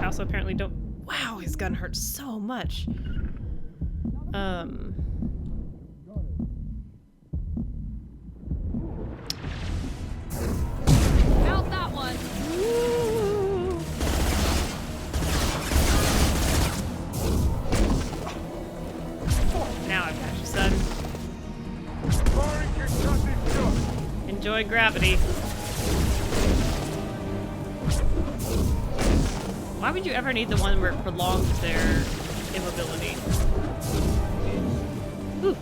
I also apparently don't. Wow, his gun hurts so much. Felt that one. Woo. Now I've got you, son. Enjoy gravity. Why would you ever need the one where it prolongs their immobility? Ooh.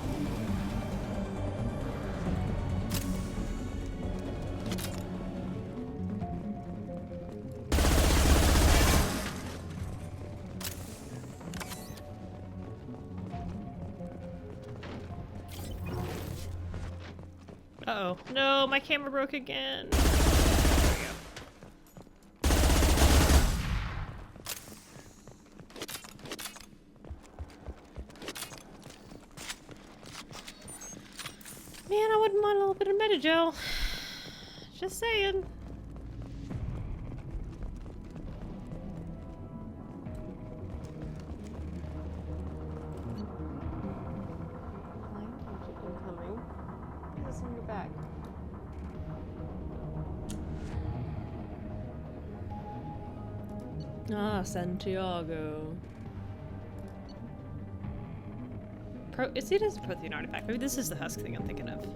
Uh-oh. No, my camera broke again. There we go. Man, I wouldn't mind a little bit of Metagel. Just saying. Back. Ah, Santiago. It is a Prothean artifact. Maybe this is the husk thing I'm thinking of.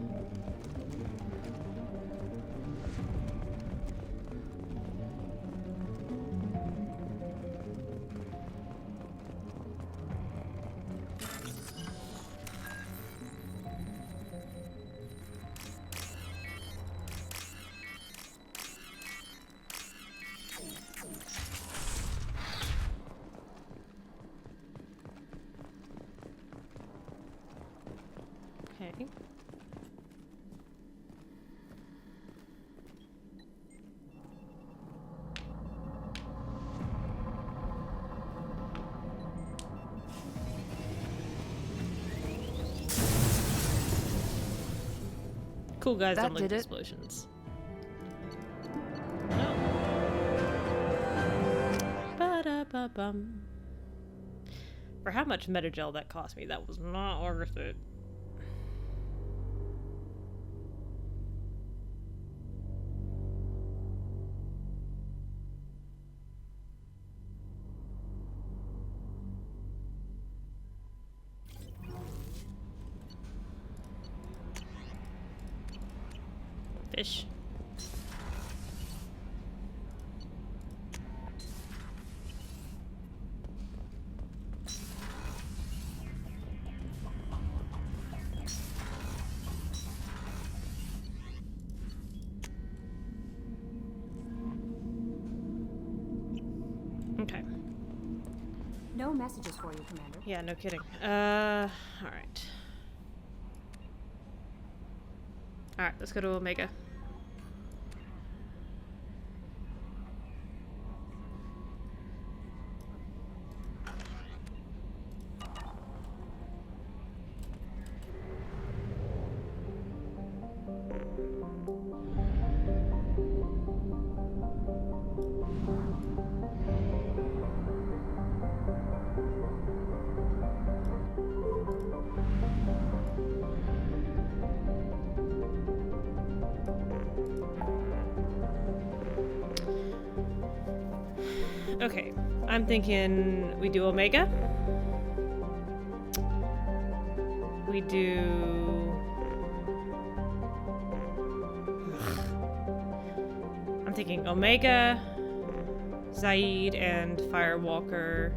Okay. Cool guys don't like explosions. No. Ba-da-ba-bum. For how much Metagel that cost me, that was not worth it. Fish. Okay. No messages for you, Commander. Yeah, no kidding. Alright. Alright, let's go to Omega. Okay, I'm thinking we do Omega. We do... I'm thinking Omega, Zaid and Firewalker,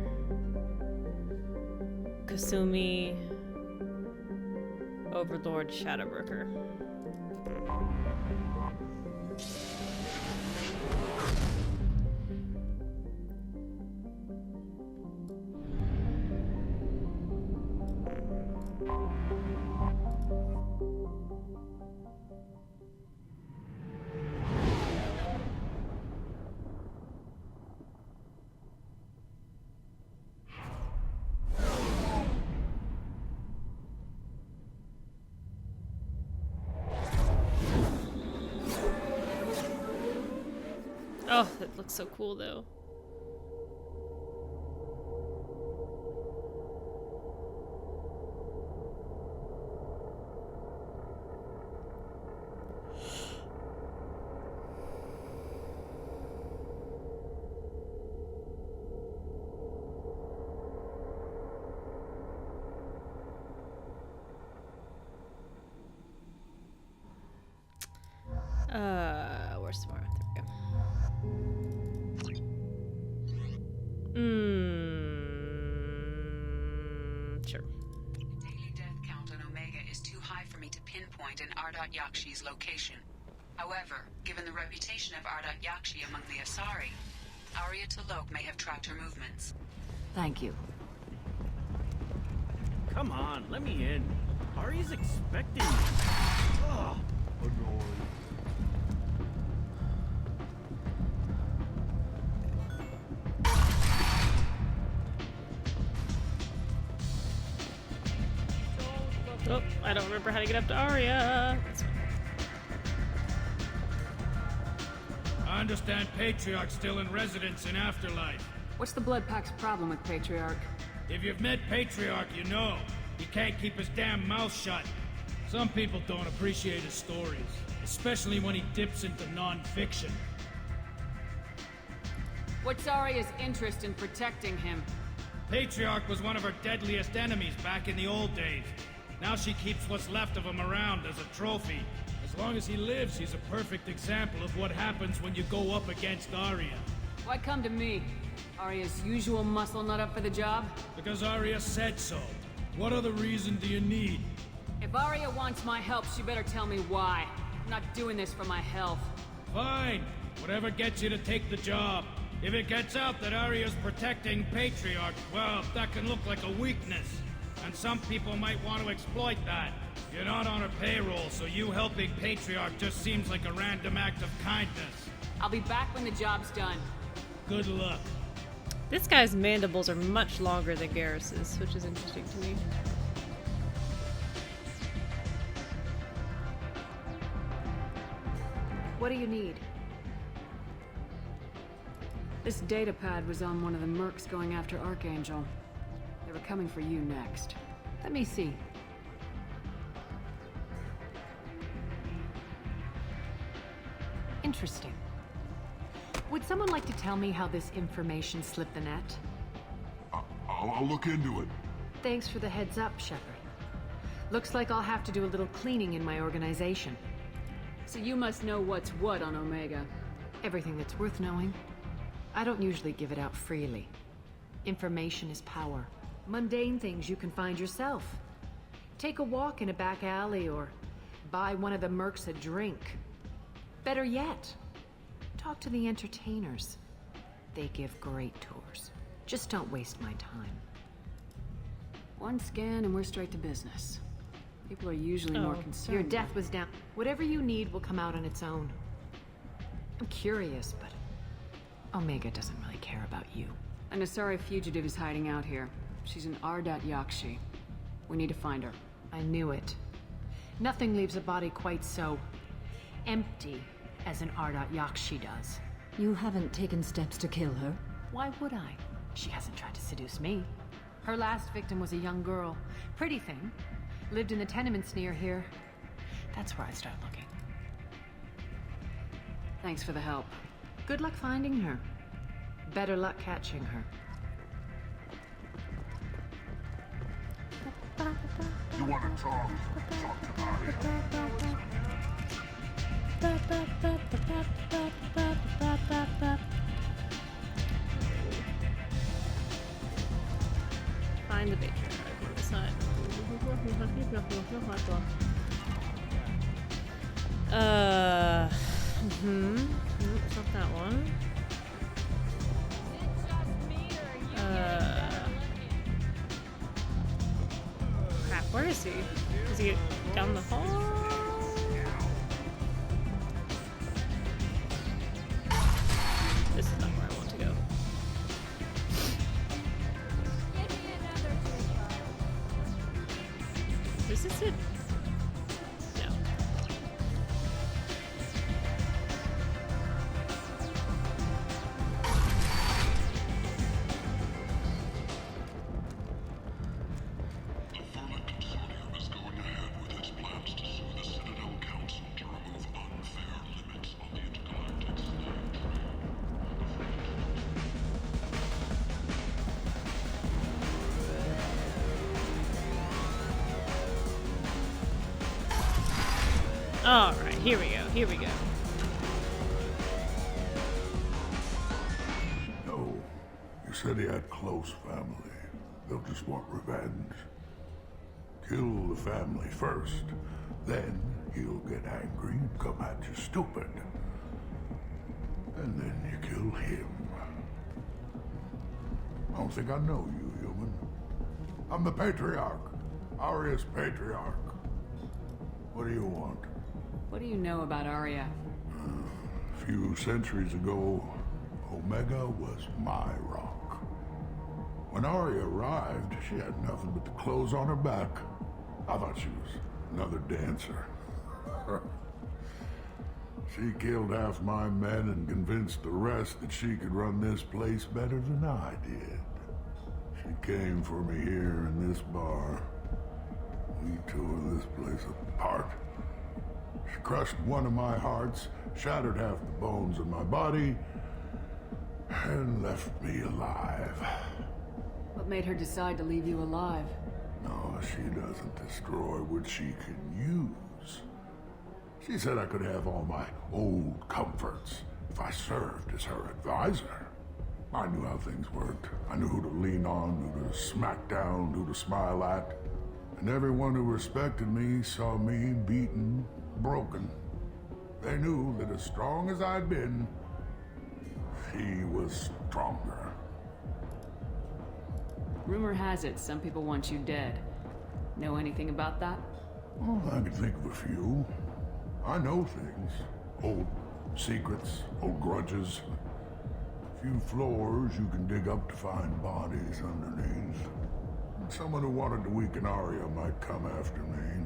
Kasumi, Overlord, Shadowbroker. Oh, that looks so cool though. Where's tomorrow? There we go. Sure. The daily death count on Omega is too high for me to pinpoint an Ardat Yakshi's location. However, given the reputation of Ardat Yakshi among the Asari, Arya T'Loak may have tracked her movements. Thank you. Come on, let me in. Arya's expecting me. Ugh. Annoying. Oh, I don't remember how to get up to Arya. I understand Patriarch's still in residence in Afterlife. What's the Blood Pack's problem with Patriarch? If you've met Patriarch, you know. He can't keep his damn mouth shut. Some people don't appreciate his stories, especially when he dips into non-fiction. What's Arya's interest in protecting him? Patriarch was one of her deadliest enemies back in the old days. Now she keeps what's left of him around as a trophy. As long as he lives, he's a perfect example of what happens when you go up against Arya. Why come to me? Arya's usual muscle not up for the job? Because Arya said so. What other reason do you need? If Arya wants my help, she better tell me why. I'm not doing this for my health. Fine. Whatever gets you to take the job. If it gets out that Arya's protecting Patriarch, well, that can look like a weakness. And some people might want to exploit that. You're not on her payroll, so you helping Patriarch just seems like a random act of kindness. I'll be back when the job's done. Good luck. This guy's mandibles are much longer than Garrus's, which is interesting to me. What do you need? This data pad was on one of the mercs going after Archangel. They were coming for you next. Let me see. Interesting. Would someone like to tell me how this information slipped the net? I'll look into it. Thanks for the heads up, Shepard. Looks like I'll have to do a little cleaning in my organization. So you must know what's what on Omega. Everything that's worth knowing. I don't usually give it out freely. Information is power. Mundane things you can find yourself. Take a walk in a back alley or buy one of the mercs a drink. Better yet, talk to the entertainers. They give great tours. Just don't waste my time. One scan and we're straight to business. People are usually more concerned. Your death was down. Whatever you need will come out on its own. I'm curious, but Omega doesn't really care about you. An Asari fugitive is hiding out here. She's an Ardat Yakshi. We need to find her. I knew it. Nothing leaves a body quite so empty as an Ardat Yakshi does. You haven't taken steps to kill her? Why would I? She hasn't tried to seduce me. Her last victim was a young girl. Pretty thing. Lived in the tenements near here. That's where I'd start looking. Thanks for the help. Good luck finding her. Better luck catching her. You want to talk? Talk to Arya. Find the patriarch on the side. It's not that one. Crap, where is he? Is he down the hall? This is not where I want to go. Is this it? No. The Vermin Consortium is going ahead with its plans to sue the Citadel Council to remove unfair limits on the intergalactic slave trade. Alright, here we go, here we go. No, you said he had close family. They'll just want revenge. Kill the family first, then he'll get angry and come at you stupid. And then you kill him. I don't think I know you, human. I'm the Patriarch. Arya's Patriarch. What do you want? What do you know about Arya? A few centuries ago, Omega was my rock. When Arya arrived, she had nothing but the clothes on her back. I thought she was another dancer. She killed half my men and convinced the rest that she could run this place better than I did. She came for me here in this bar. We tore this place apart. She crushed one of my hearts, shattered half the bones in my body, and left me alive. What made her decide to leave you alive? No, she doesn't destroy what she can use. She said I could have all my old comforts if I served as her advisor. I knew how things worked. I knew who to lean on, who to smack down, who to smile at. And everyone who respected me saw me beaten, broken. They knew that as strong as I'd been, she was stronger. Rumor has it some people want you dead. Know anything about that? Oh, I can think of a few. I know things. Old secrets, old grudges. A few floors you can dig up to find bodies underneath. Someone who wanted to weaken Arya might come after me.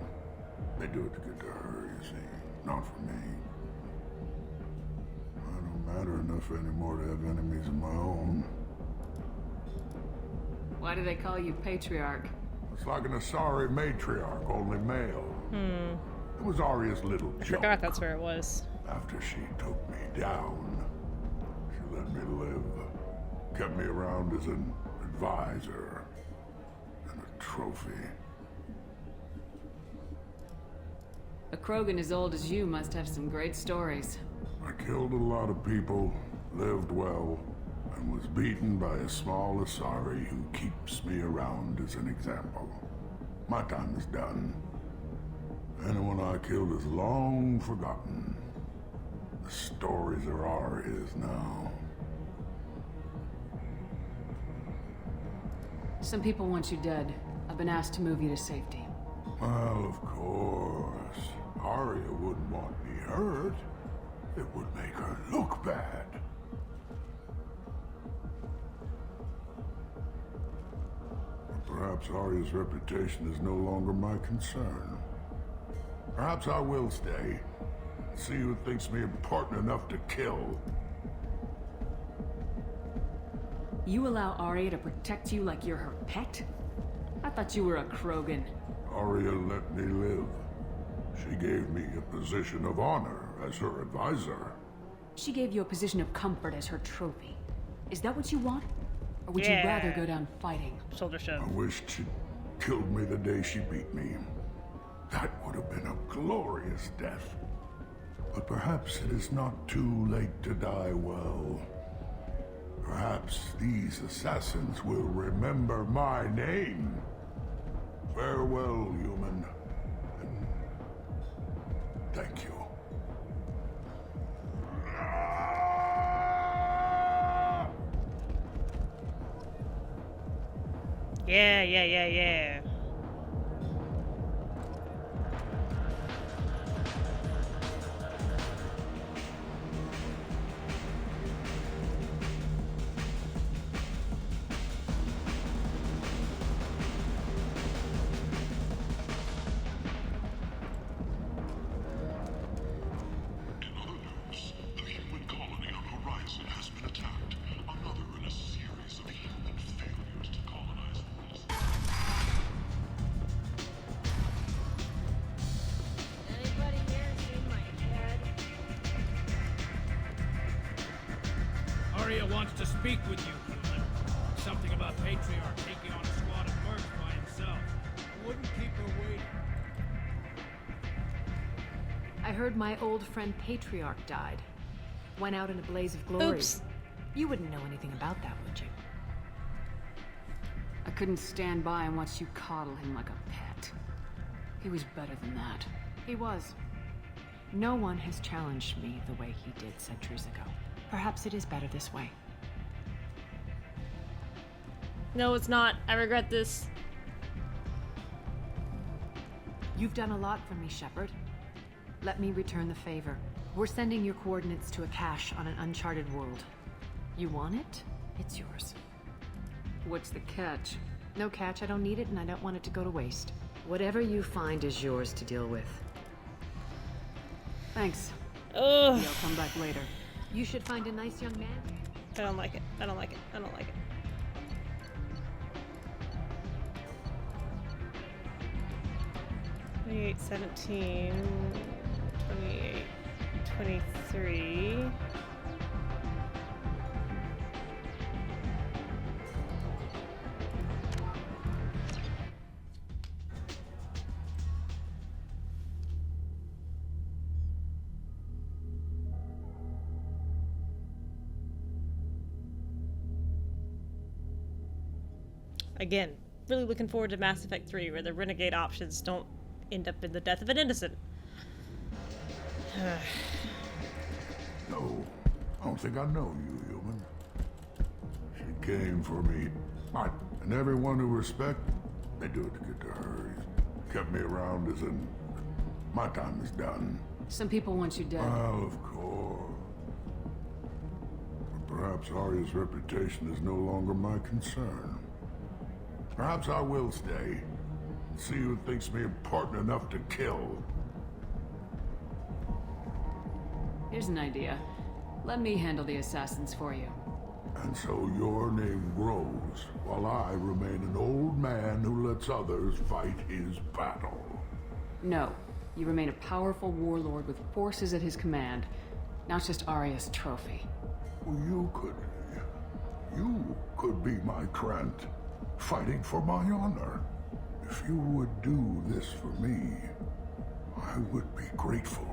They do it to get to her, you see, not for me. I don't matter enough anymore to have enemies of my own. Why do they call you Patriarch? It's like an Asari matriarch, only male. It was Arya's little joke. I forgot that's where it was. After she took me down, she let me live. Kept me around as an advisor and a trophy. A Krogan as old as you must have some great stories. I killed a lot of people, lived well, and was beaten by a small Asari who keeps me around as an example. My time is done. Anyone I killed is long forgotten. The stories are ours now. Some people want you dead. I've been asked to move you to safety. Well, of course. Arya wouldn't want me hurt. It would make her look bad. Perhaps Arya's reputation is no longer my concern. Perhaps I will stay. See who thinks me important enough to kill. You allow Arya to protect you like you're her pet? I thought you were a Krogan. Arya let me live. She gave me a position of honor as her advisor. She gave you a position of comfort as her trophy. Is that what you want? Or would Yeah. you rather go down fighting? Shoulder shove. I wished she'd killed me the day she beat me. That would have been a glorious death. But perhaps it is not too late to die well. Perhaps these assassins will remember my name. Farewell, human. And thank you. Yeah. The human colony on Horizon has been attacked. Another in a series of human failures to colonize this. Anybody here seen my dad? Arya wants to speak with you, human. Something about Patriarch taking on a squad of mercs by himself. Wouldn't keep her waiting. I heard my old friend Patriarch died. Went out in a blaze of glory. Oops. You wouldn't know anything about that, would you? I couldn't stand by and watch you coddle him like a pet. He was better than that. He was. No one has challenged me the way he did centuries ago. Perhaps it is better this way. No, it's not. I regret this. You've done a lot for me, Shepard. Let me return the favor. We're sending your coordinates to a cache on an uncharted world. You want it? It's yours. What's the catch? No catch. I don't need it, and I don't want it to go to waste. Whatever you find is yours to deal with. Thanks. Ugh. Maybe I'll come back later. You should find a nice young man. I don't like it. I don't like it. I don't like it. $28, 17, 28, 23. Again, really looking forward to Mass Effect 3, where the renegade options don't end up in the death of an innocent. No, I don't think I know you, human. She came for me. And everyone who respect, they do it to get to her. He's kept me around as in, my time is done. Some people want you dead. Well, of course. But perhaps Arya's reputation is no longer my concern. Perhaps I will stay. See who thinks me important enough to kill. Here's an idea. Let me handle the assassins for you. And so your name grows, while I remain an old man who lets others fight his battle. No. You remain a powerful warlord with forces at his command. Not just Arya's trophy. Well, you could be my Krant, fighting for my honor. If you would do this for me, I would be grateful.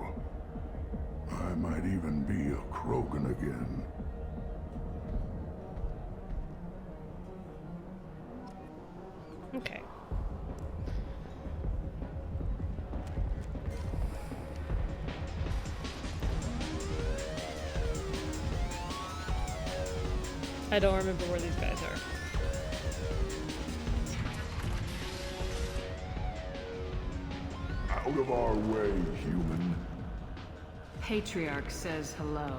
I might even be a Krogan again. Okay. I don't remember where these guys are. of our way, human. Patriarch says hello.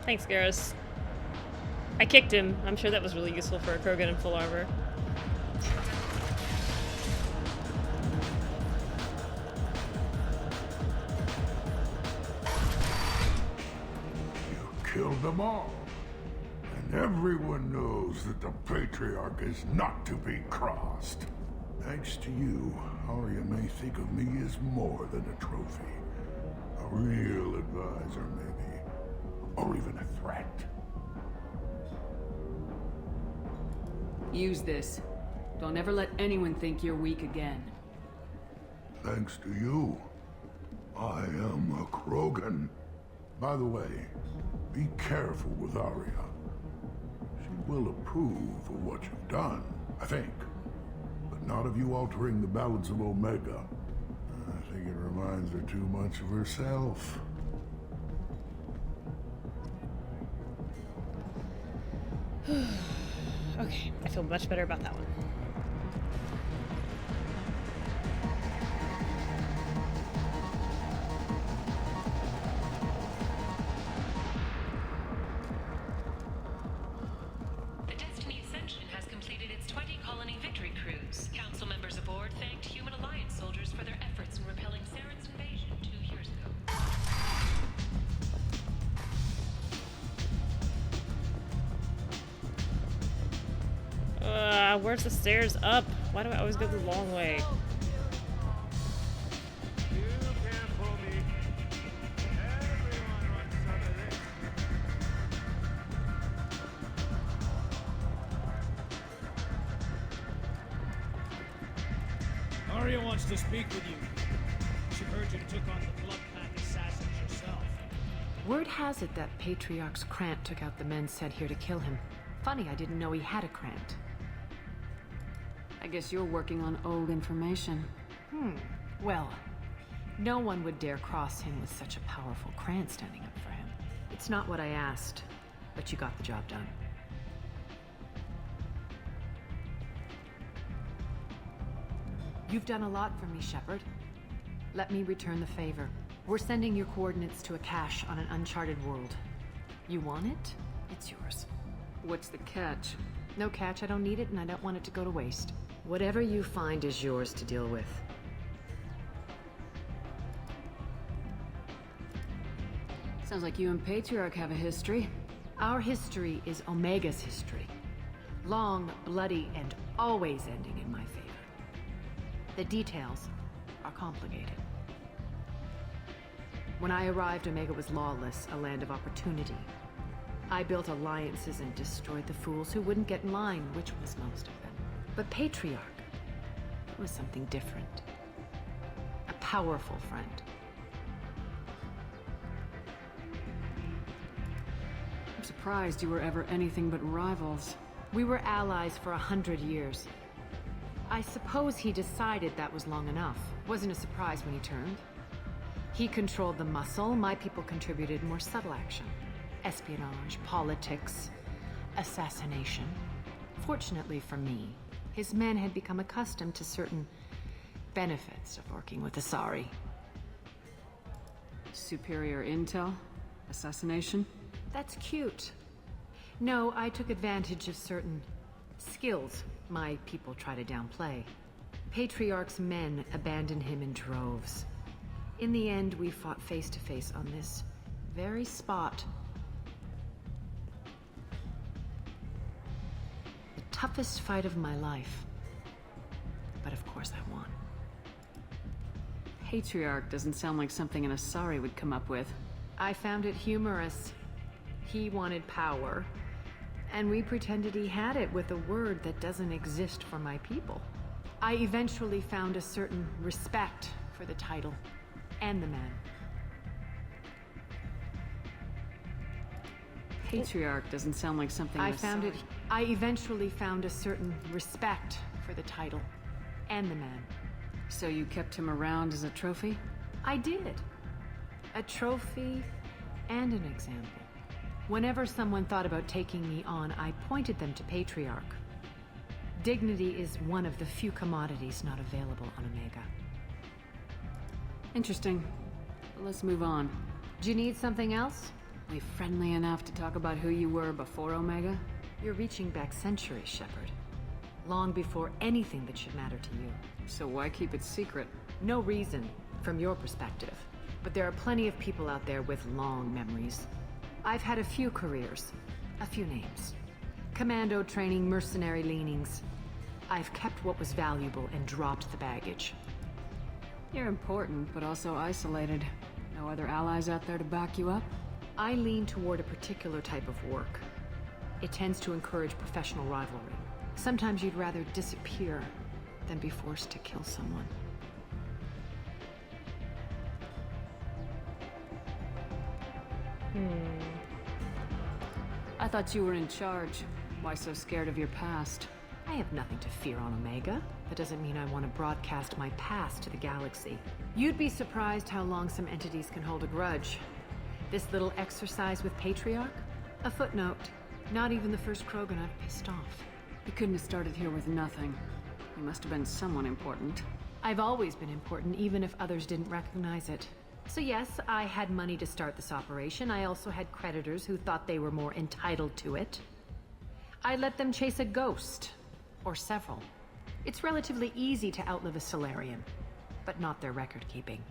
Thanks, Garrus. I kicked him. I'm sure that was really useful for a Krogan in full armor. You killed them all. And everyone knows that the Patriarch is not to be crossed. Thanks to you, Arya may think of me as more than a trophy. A real advisor, maybe. Or even a threat. Use this. Don't ever let anyone think you're weak again. Thanks to you, I am a Krogan. By the way, be careful with Arya. She will approve of what you've done, I think. But not of you altering the balance of Omega. I think it reminds her too much of herself. Okay, I feel much better about that one. The Destiny Ascension has completed its 20-colony victory cruise. Council members aboard thanked Human Alliance soldiers for their efforts in repelling Saren's invasion 2 years ago. Where's the stairs up? Why do I always go the long way? Arya wants to speak with you. She heard you took on the Blood Pack assassins yourself. Word has it that Patriarch's Krant took out the men sent here to kill him. Funny, I didn't know he had a Krant. I guess you're working on old information. Well, no one would dare cross him with such a powerful Krant standing up for him. It's not what I asked, but you got the job done. You've done a lot for me, Shepard. Let me return the favor. We're sending your coordinates to a cache on an uncharted world. You want it? It's yours. What's the catch? No catch, I don't need it, and I don't want it to go to waste. Whatever you find is yours to deal with. Sounds like you and Patriarch have a history. Our history is Omega's history. Long, bloody, and always ending in my favor. The details are complicated. When I arrived, Omega was lawless, a land of opportunity. I built alliances and destroyed the fools who wouldn't get in line, which was most of them. But Patriarch was something different. A powerful friend. I'm surprised you were ever anything but rivals. We were allies for 100 years. I suppose he decided that was long enough. Wasn't a surprise when he turned. He controlled the muscle, my people contributed more subtle action. Espionage, politics, assassination. Fortunately for me, his men had become accustomed to certain benefits of working with Asari. Superior intel? Assassination? That's cute. No, I took advantage of certain skills my people try to downplay. Patriarch's men abandoned him in droves. In the end, we fought face to face on this very spot. The toughest fight of my life. But of course I won. Patriarch doesn't sound like something an Asari would come up with. I found it humorous. He wanted power, and we pretended he had it with a word that doesn't exist for my people. I eventually found a certain respect for the title and the man. Patriarch doesn't sound like something I eventually found a certain respect for the title and the man. So you kept him around as a trophy? I did. A trophy and an example. Whenever someone thought about taking me on, I pointed them to Patriarch. Dignity is one of the few commodities not available on Omega. Interesting. But let's move on. Do you need something else? We friendly enough to talk about who you were before Omega? You're reaching back centuries, Shepard. Long before anything that should matter to you. So why keep it secret? No reason, from your perspective. But there are plenty of people out there with long memories. I've had a few careers, a few names. Commando training, mercenary leanings. I've kept what was valuable and dropped the baggage. You're important, but also isolated. No other allies out there to back you up? I lean toward a particular type of work. It tends to encourage professional rivalry. Sometimes you'd rather disappear than be forced to kill someone. I thought you were in charge. Why so scared of your past? I have nothing to fear on Omega. That doesn't mean I want to broadcast my past to the galaxy. You'd be surprised how long some entities can hold a grudge. This little exercise with Patriarch? A footnote. Not even the first Krogan I've pissed off. You couldn't have started here with nothing. You must have been someone important. I've always been important, even if others didn't recognize it. So yes, I had money to start this operation. I also had creditors who thought they were more entitled to it. I let them chase a ghost. Or several. It's relatively easy to outlive a Solarian, but not their record-keeping.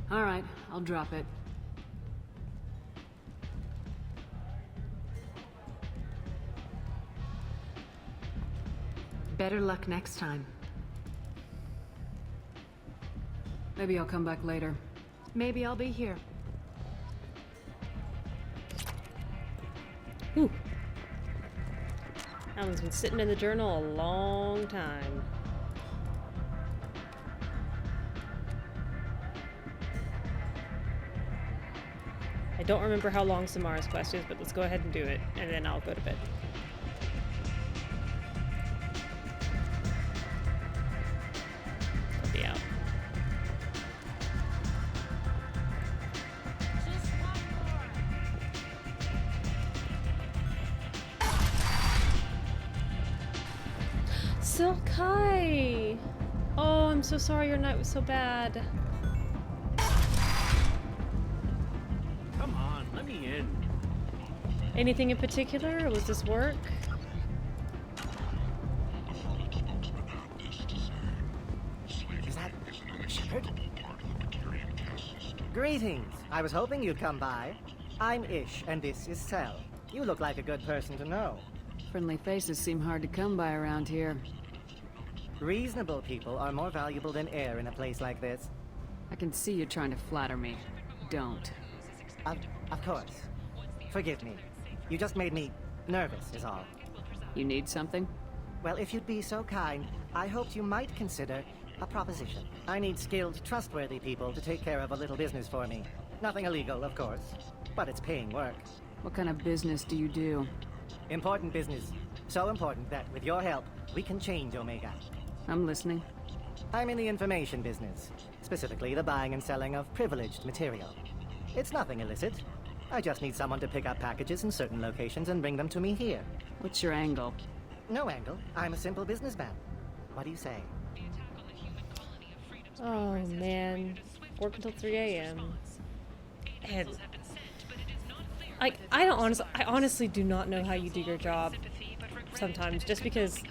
All right, I'll drop it. Better luck next time. Maybe I'll come back later. Maybe I'll be here. Whew. That one's been sitting in the journal a long time. I don't remember how long Samara's quest is, but let's go ahead and do it, and then I'll go to bed. I'll be out. Silkai! Oh, I'm so sorry your night was so bad. Come on, let me in. Anything in particular, or was this work? Is that Shepard? Greetings. I was hoping you'd come by. I'm Ish, and this is Cell. You look like a good person to know. Friendly faces seem hard to come by around here. Reasonable people are more valuable than air in a place like this. I can see you trying to flatter me. Don't. Of course. Forgive me. You just made me nervous, is all. You need something? Well, if you'd be so kind, I hoped you might consider a proposition. I need skilled, trustworthy people to take care of a little business for me. Nothing illegal, of course, but it's paying work. What kind of business do you do? Important business. So important that, with your help, we can change Omega. I'm listening. I'm in the information business, specifically the buying and selling of privileged material. It's nothing illicit. I just need someone to pick up packages in certain locations and bring them to me here. What's your angle? No angle. I'm a simple businessman. What do you say? Oh man, work until 3 a.m. And I honestly do not know how you do your job sometimes, just because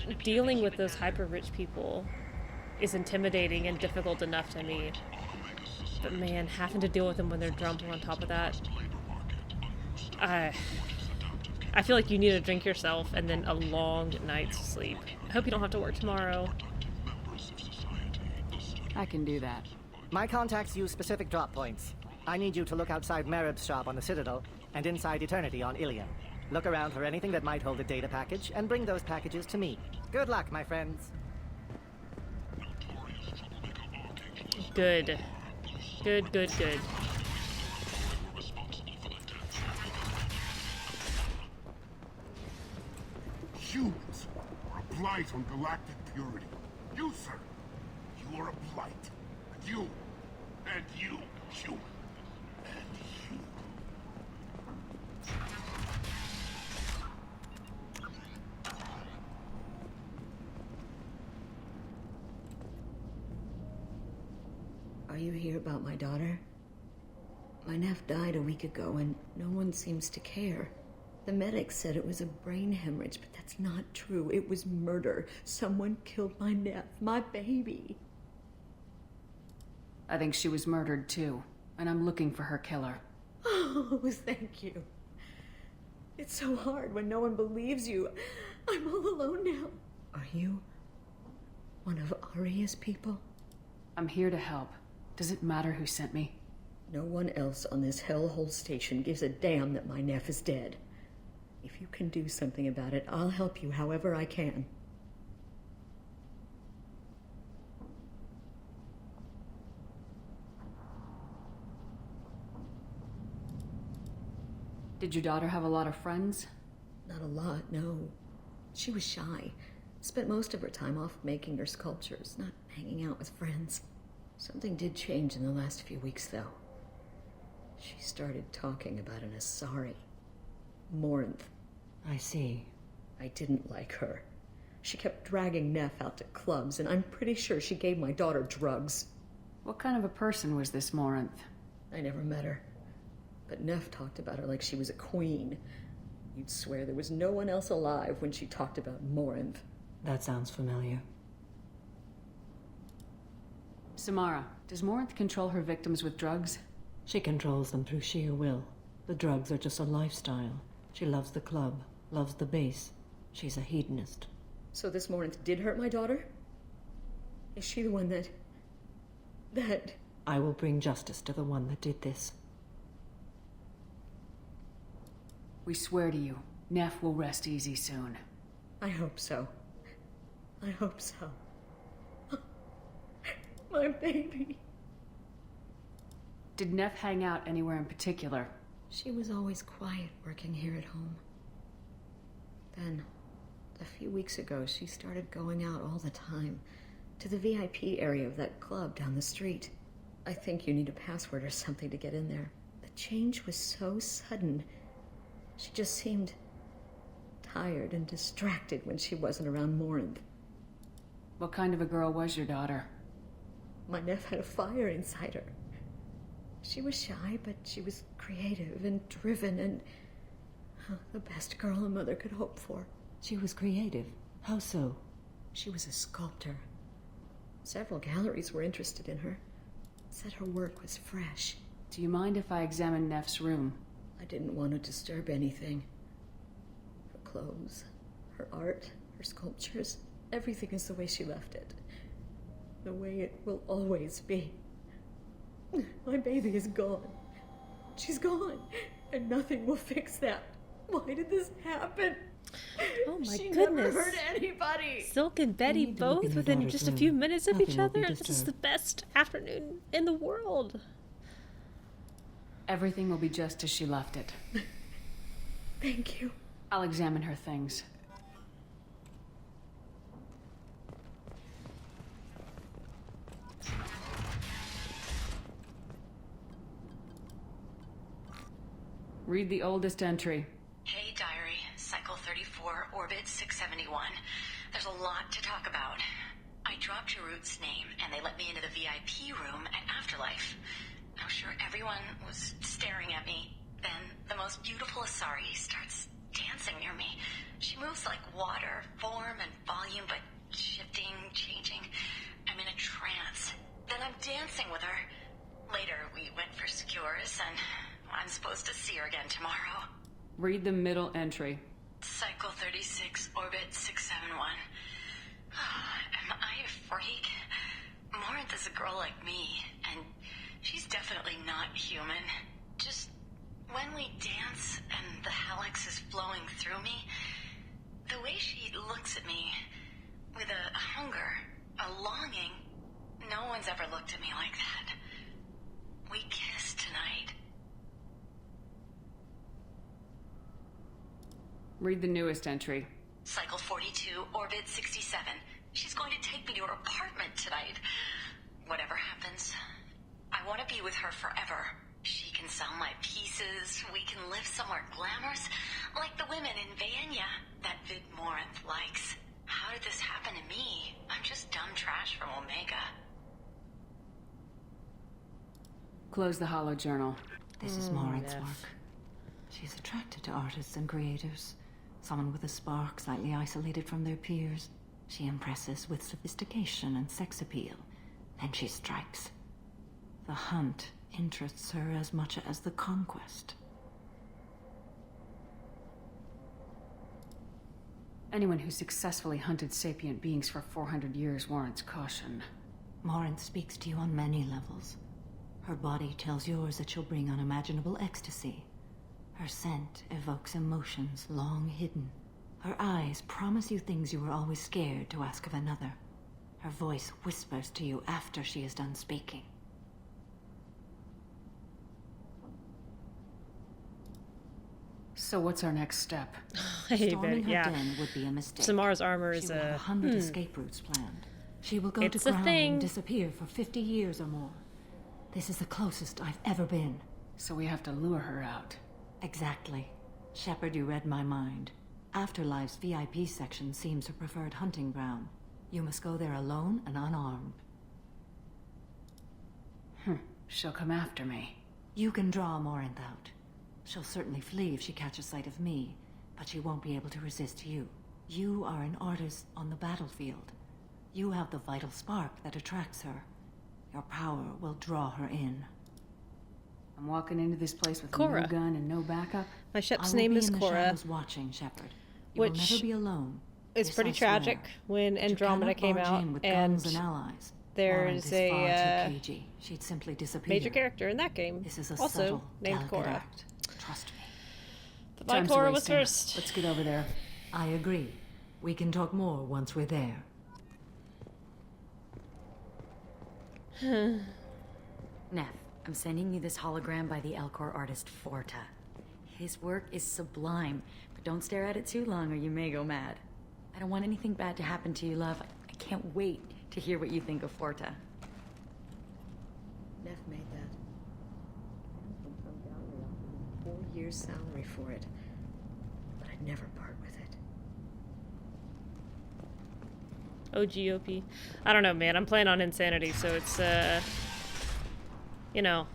like, dealing with those hyper-rich people is intimidating and difficult enough to me. But man, having to deal with them when they're drunk on top of that, I feel like you need to drink yourself and then a long night's sleep. I hope you don't have to work tomorrow. I can do that. My contacts use specific drop points. I need you to look outside Marib's shop on the Citadel and inside Eternity on Ilium. Look around for anything that might hold a data package and bring those packages to me. Good luck, my friends. Good. Good, good, good. Humans are a blight on galactic purity. You, sir, you are a blight. And you, human and human. Are you here about my daughter? My nephew died a week ago, and no one seems to care. The medics said it was a brain hemorrhage, but that's not true. It was murder. Someone killed my nephew, my baby. I think she was murdered too, and I'm looking for her killer. Oh, thank you. It's so hard when no one believes you. I'm all alone now. Are you one of Aria's people? I'm here to help. Does it matter who sent me? No one else on this hellhole station gives a damn that my nephew is dead. If you can do something about it, I'll help you however I can. Did your daughter have a lot of friends? Not a lot, no. She was shy. Spent most of her time off making her sculptures, not hanging out with friends. Something did change in the last few weeks, though. She started talking about an Asari. Morinth. I see. I didn't like her. She kept dragging Neff out to clubs, and I'm pretty sure she gave my daughter drugs. What kind of a person was this Morinth? I never met her. But Neff talked about her like she was a queen. You'd swear there was no one else alive when she talked about Morinth. That sounds familiar. Samara, does Morinth control her victims with drugs? She controls them through sheer will. The drugs are just a lifestyle. She loves the club, loves the base. She's a hedonist. So this Morinth did hurt my daughter? Is she the one that... I will bring justice to the one that did this. We swear to you, Neff will rest easy soon. I hope so. I hope so. My baby. Did Neff hang out anywhere in particular? She was always quiet working here at home. Then, a few weeks ago, she started going out all the time to the VIP area of that club down the street. I think you need a password or something to get in there. The change was so sudden. She just seemed tired and distracted when she wasn't around Morinth. What kind of a girl was your daughter? My nephew had a fire inside her. She was shy, but she was creative and driven and the best girl a mother could hope for. She was creative. How so? She was a sculptor. Several galleries were interested in her. Said her work was fresh. Do you mind if I examine Neff's room? I didn't want to disturb anything. Her clothes, her art, her sculptures, everything is the way she left it. The way it will always be. My baby is gone. She's gone, and nothing will fix that. Why did this happen? Oh my she goodness. Never hurt anybody. Silk and Betty both within just a few minutes of each other. This is the best afternoon in the world. Everything will be just as she left it. Thank you. I'll examine her things. Read the oldest entry. Hey, Diary. Cycle 34, Orbit 671. There's a lot to talk about. I dropped your root's name, and they let me into the VIP room at Afterlife. I'm sure everyone was staring at me. Then the most beautiful Asari starts dancing near me. She moves like water, form and volume, but shifting, changing. I'm in a trance. Then I'm dancing with her. Later, we went for secures, and I'm supposed to see her again tomorrow. Read the middle entry. Cycle 36, Orbit 671. Am I a freak? Morinth is a girl like me, and she's definitely not human. Just when we dance and the hallux is flowing through me, the way she looks at me with a hunger, a longing, no one's ever looked at me like that. We kissed tonight. Read the newest entry. Cycle 42, Orbit 67. She's going to take me to her apartment tonight. Whatever happens, I want to be with her forever. She can sell my pieces. We can live somewhere glamorous, like the women in Vanya that Vid Morinth likes. How did this happen to me? I'm just dumb trash from Omega. Close the hollow journal. This is Morinth's work. She's attracted to artists and creators. Someone with a spark, slightly isolated from their peers. She impresses with sophistication and sex appeal. Then she strikes. The hunt interests her as much as the conquest. Anyone who successfully hunted sapient beings for 400 years warrants caution. Morinth speaks to you on many levels. Her body tells yours that she'll bring unimaginable ecstasy. Her scent evokes emotions long hidden. Her eyes promise you things you were always scared to ask of another. Her voice whispers to you after she is done speaking. So what's our next step? Storming her den would be a mistake. Samara's armor is she will have 100 escape routes planned. She will go It's to a ground thing. and disappear for 50 years or more. This is the closest I've ever been. So we have to lure her out. Exactly. Shepard, you read my mind. Afterlife's VIP section seems her preferred hunting ground. You must go there alone and unarmed. She'll come after me. You can draw Morinth out. She'll certainly flee if she catches sight of me, but she won't be able to resist you. You are an artist on the battlefield. You have the vital spark that attracts her. Your power will draw her in. I'm walking into this place with Cora. no gun and no backup. My ship's I will name be is in the Cora, shadows watching, Shepard. You will which never be alone. is This pretty I swear. tragic when But you Andromeda cannot came barge out, in with and guns and allies. there's Morinth is far a too cagey. She'd simply disappear. major character in that game, This is a also subtle, named delicate Cora. act. Trust me. But my Time's Cora was wasting. first. Let's get over there. I agree. We can talk more once we're there. Neff, I'm sending you this hologram by the Elcor artist Forta. His work is sublime, but don't stare at it too long or you may go mad. I don't want anything bad to happen to you, love. I can't wait to hear what you think of Forta. Neff made that. 4 years' salary for it. But I'd never part with it. OGOP. I don't know, man. I'm playing on Insanity, so it's, you know,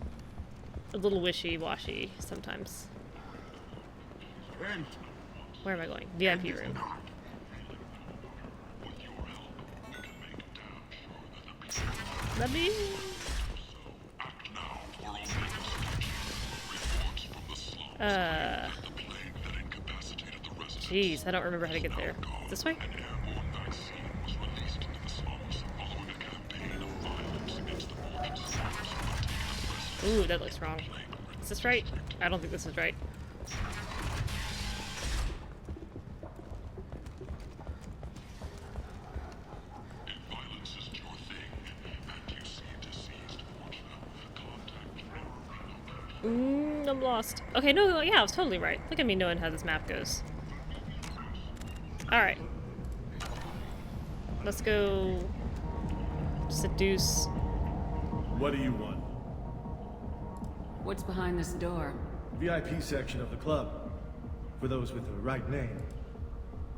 a little wishy-washy sometimes. Where am I going? VIP room. Let me... Jeez, I don't remember how to get there. This way? Ooh, that looks wrong. Is this right? I don't think this is right. I'm lost. Okay, no, yeah, I was totally right. Look at me knowing how this map goes. Alright. Let's go seduce. What do you want? What's behind this door? VIP section of the club. For those with the right name.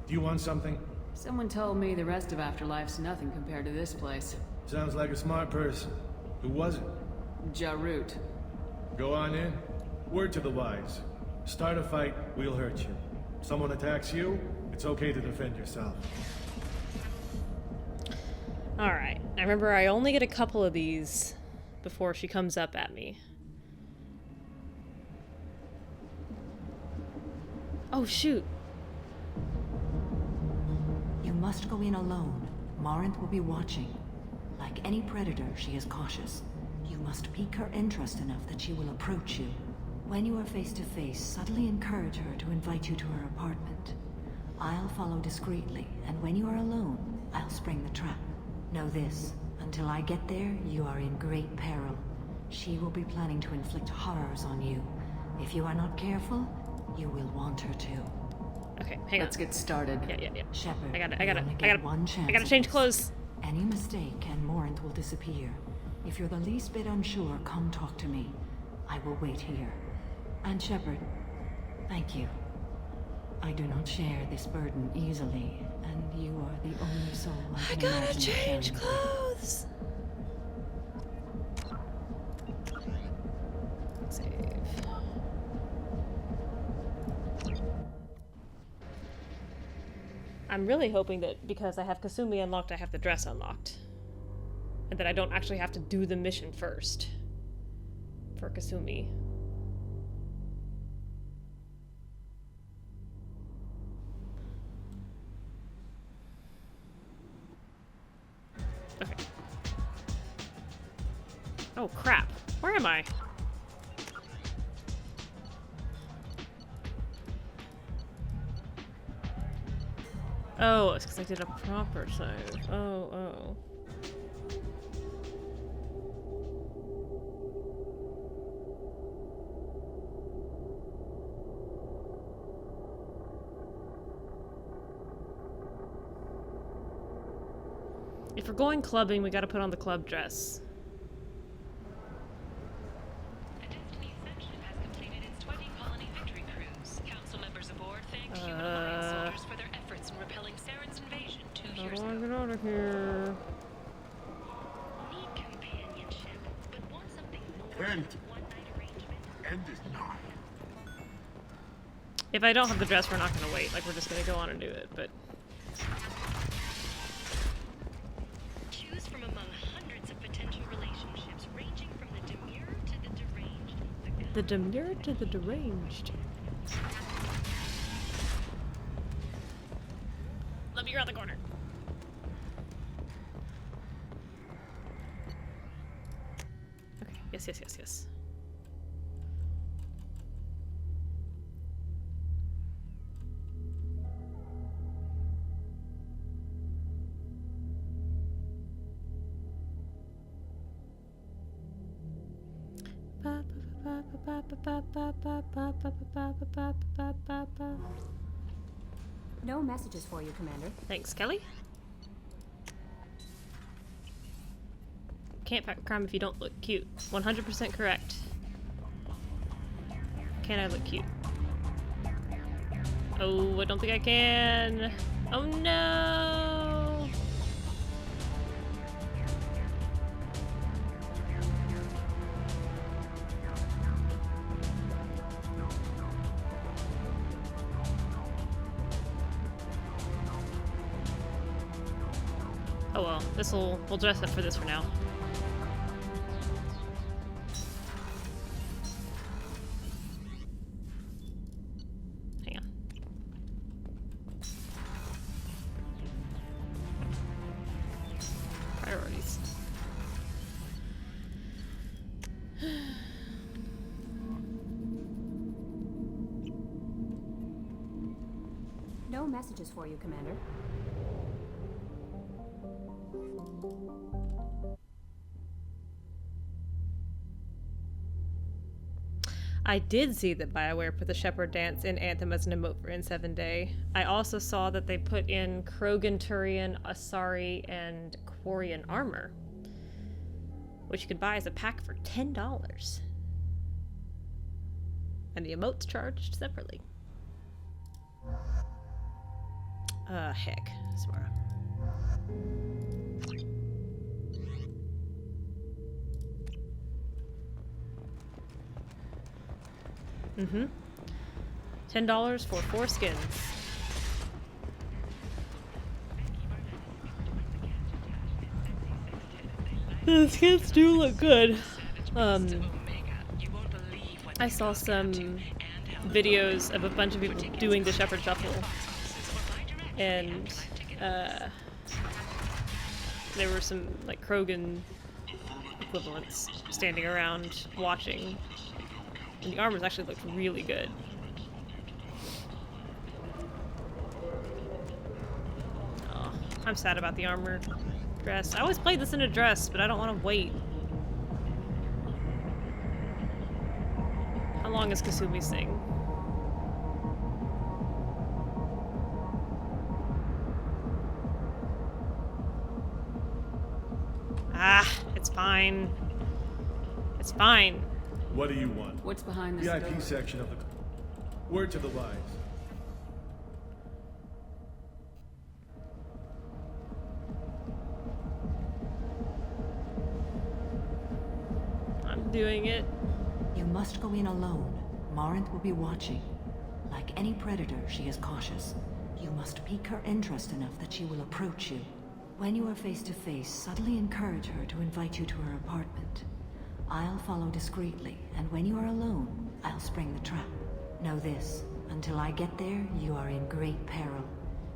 Do you want something? Someone told me the rest of Afterlife's nothing compared to this place. Sounds like a smart person. Who was it? Jarut. Go on in. Word to the wise. Start a fight, we'll hurt you. Someone attacks you, it's okay to defend yourself. Alright. I remember I only get a couple of these before she comes up at me. Oh, shoot. You must go in alone. Morinth will be watching. Like any predator, she is cautious. You must pique her interest enough that she will approach you. When you are face to face, subtly encourage her to invite you to her apartment. I'll follow discreetly, and when you are alone, I'll spring the trap. Know this, until I get there, you are in great peril. She will be planning to inflict horrors on you. If you are not careful, you will want her to. Okay, hang on. Let's get started. Yeah. Shepard, I you only get one chance I gotta at change this. clothes. Any mistake and Morinth will disappear. If you're the least bit unsure, come talk to me. I will wait here. And Shepard, thank you. I do not share this burden easily, and you are the only soul I can gotta imagine change carrying it. clothes. Save. I'm really hoping that because I have Kasumi unlocked, I have the dress unlocked. And that I don't actually have to do the mission first. For Kasumi. Okay. Oh crap. Where am I? Oh, it's because I did a proper save. Oh. If we're going clubbing, we gotta put on the club dress. A Destiny section has completed its 20 colony victory cruise. Council members aboard thank human alliance soldiers for their efforts in repelling Saren's invasion 2 years How do I ago. get out of here? Need companionship, but want something more than a one-night arrangement? End is nigh. If I don't have the dress, we're not gonna wait. Like, we're just gonna go on and do it, but... Choose from among hundreds of potential relationships ranging from the demure to the deranged. The demure to the deranged. Let me around the corner. Okay, yes. No messages for you, Commander. Thanks, Kelly. Can't pack a crime if you don't look cute. 100% correct. Can I look cute? Oh, I don't think I can. Oh no! Oh well, we'll dress up for this for now. Hang on. Priorities. No messages for you, Commander. I did see that BioWare put the Shepherd dance in Anthem as an emote for N7 Day. I also saw that they put in Krogan, Turian, Asari, and Quarian armor, which you could buy as a pack for $10. And the emotes charged separately. Heck. Smart. Mm-hmm. $10 for 4 skins. The skins do look good. I saw some videos of a bunch of people doing the Shepherd Shuffle. And, there were some, like, Krogan equivalents standing around watching. And the armors actually looked really good. Oh, I'm sad about the armor dress. I always played this in a dress, but I don't want to wait. How long is Kasumi's thing? Ah, It's fine. It's fine. What do you want? What's behind this VIP door? section of the... Word to the wise. I'm doing it. You must go in alone. Marinth will be watching. Like any predator, she is cautious. You must pique her interest enough that she will approach you. When you are face to face, subtly encourage her to invite you to her apartment. I'll follow discreetly, and when you are alone, I'll spring the trap. Know this, until I get there, you are in great peril.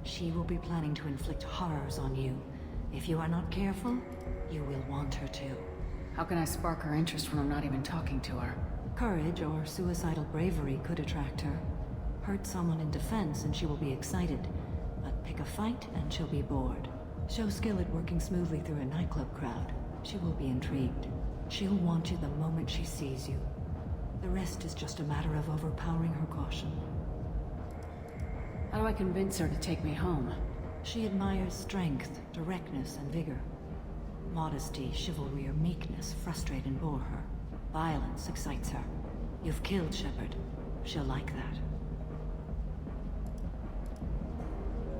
She will be planning to inflict horrors on you. If you are not careful, you will want her to. How can I spark her interest when I'm not even talking to her? Courage or suicidal bravery could attract her. Hurt someone in defense and she will be excited. But pick a fight and she'll be bored. Show skill at working smoothly through a nightclub crowd. She will be intrigued. She'll want you the moment she sees you. The rest is just a matter of overpowering her caution. How do I convince her to take me home? She admires strength, directness, and vigor. Modesty, chivalry, or meekness frustrate and bore her. Violence excites her. You've killed Shepard. She'll like that.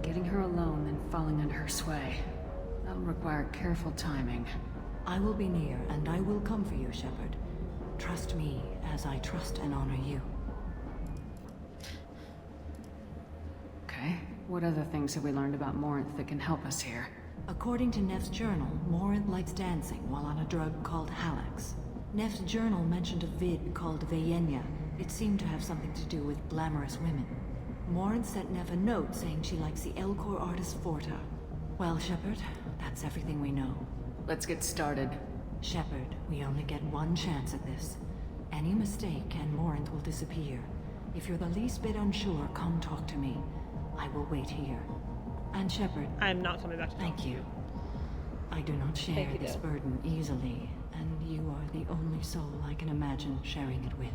Getting her alone, then falling under her sway. That'll require careful timing. I will be near, and I will come for you, Shepard. Trust me, as I trust and honor you. Okay. What other things have we learned about Morinth that can help us here? According to Neff's journal, Morinth likes dancing while on a drug called Halax. Neff's journal mentioned a vid called Vayenya. It seemed to have something to do with glamorous women. Morinth sent Neff a note saying she likes the Elcor artist Forta. Well, Shepard, that's everything we know. Let's get started. Shepard, we only get one chance at this. Any mistake and Morinth will disappear. If you're the least bit unsure, come talk to me. I will wait here. And Shepard... I'm not coming back to Thank you. I do not share you, this Dad. burden easily, and you are the only soul I can imagine sharing it with.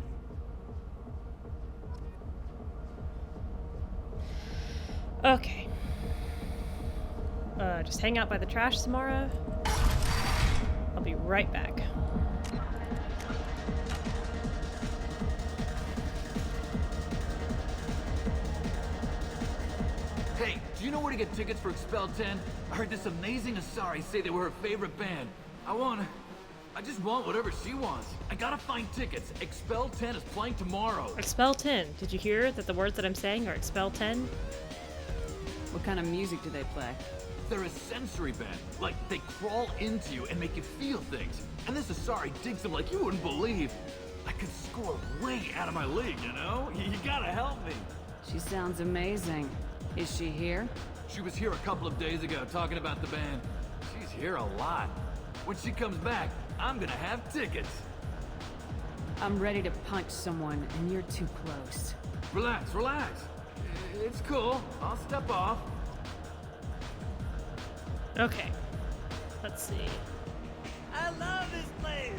Okay. Just hang out by the trash, Samara. I'll be right back. Hey, do you know where to get tickets for Expel 10? I heard this amazing Asari say they were her favorite band. I just want whatever she wants. I gotta find tickets. Expel 10 is playing tomorrow. Expel 10. Did you hear that the words that I'm saying are Expel 10? What kind of music do they play? They're a sensory band. Like, they crawl into you and make you feel things. And this Asari digs them like you wouldn't believe. I could score way out of my league, you know? You gotta help me. She sounds amazing. Is she here? She was here a couple of days ago talking about the band. She's here a lot. When she comes back, I'm gonna have tickets. I'm ready to punch someone, and you're too close. Relax, relax. It's cool. I'll step off. Okay. Let's see. I love this place.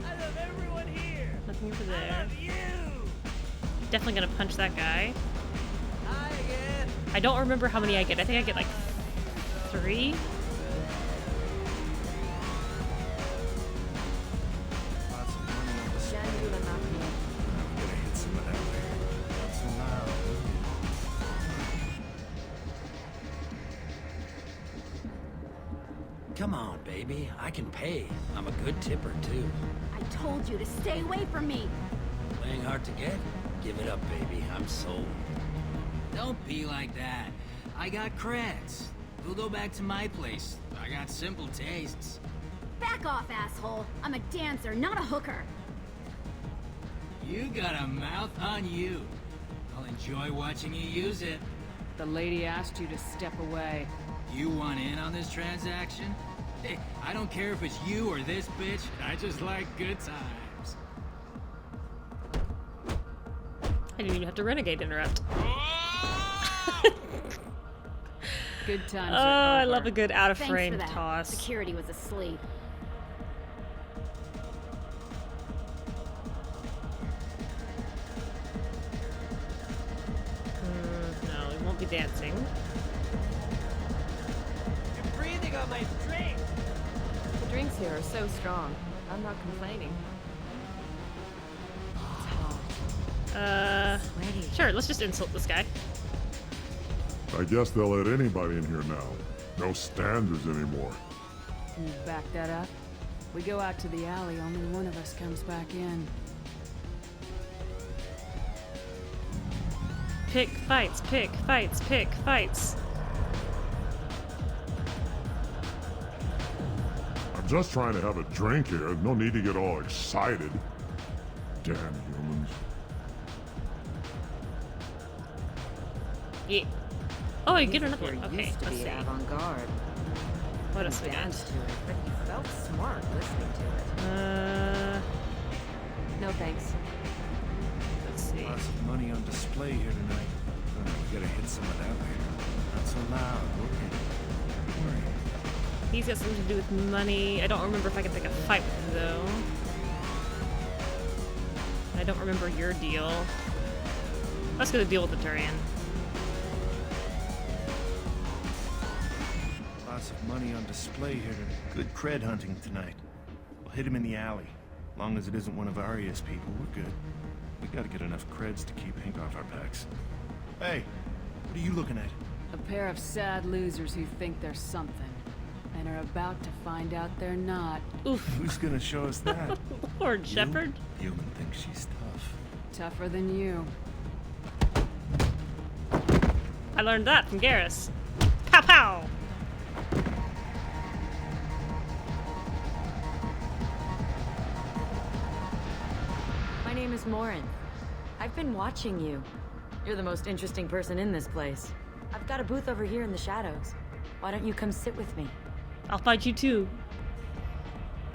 I love everyone here. Nothing over I there. love you. Definitely gonna punch that guy. Hi again. I don't remember how many I get. I think I get like 3. Come on, baby. I can pay. I'm a good tipper, too. I told you to stay away from me. Playing hard to get? Give it up, baby. I'm sold. Don't be like that. I got creds. We'll go back to my place. I got simple tastes. Back off, asshole. I'm a dancer, not a hooker. You got a mouth on you. I'll enjoy watching you use it. The lady asked you to step away. You want in on this transaction? Hey, I don't care if it's you or this bitch. I just like good times. I didn't even have to renegade interrupt. Good times. Oh, I love a good out of Thanks frame for that. toss. Security was asleep. No, we won't be dancing. You're breathing on my drink. The drinks here are so strong. I'm not complaining. Sure, let's just insult this guy. I guess they'll let anybody in here now. No standards anymore. Can you back that up? We go out to the alley, only one of us comes back in. Pick fights, pick fights, pick fights. I'm just trying to have a drink here. No need to get all excited. Damn humans. Yeah. Oh, you get another one. Here Okay, used to let's be see. avant-garde. What else we got? Danced to it, but you felt smart listening to it. No thanks. Let's see. Lots of money on display here tonight. Oh, we gotta hit some of that later. Not so loud, okay? Don't worry. He's got something to do with money. I don't remember if I can pick a fight with him, though. I don't remember your deal. Let's go to deal with the Turian. Lots of money on display here tonight. Good cred hunting tonight. We'll hit him in the alley. Long as it isn't one of Arya's people, we're good. We gotta get enough creds to keep Hank off our backs. Hey, what are you looking at? A pair of sad losers who think they're something, and are about to find out they're not. Oof. Who's gonna show us that? Lord Shepherd. Human thinks she's tough. Tougher than you. I learned that from Garrus. Pow pow! My name is Morin. I've been watching you. You're the most interesting person in this place. I've got a booth over here in the shadows. Why don't you come sit with me? I'll fight you too.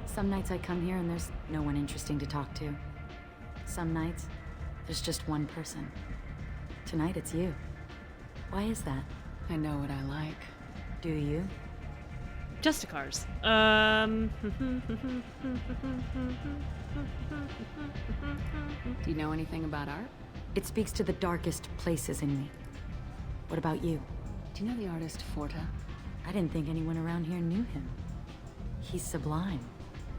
Some nights I come here and there's no one interesting to talk to. Some nights, there's just one person. Tonight it's you. Why is that? I know what I like. Do you? Justicars. Do you know anything about art? It speaks to the darkest places in me. What about you? Do you know the artist Forta? I didn't think anyone around here knew him. He's sublime.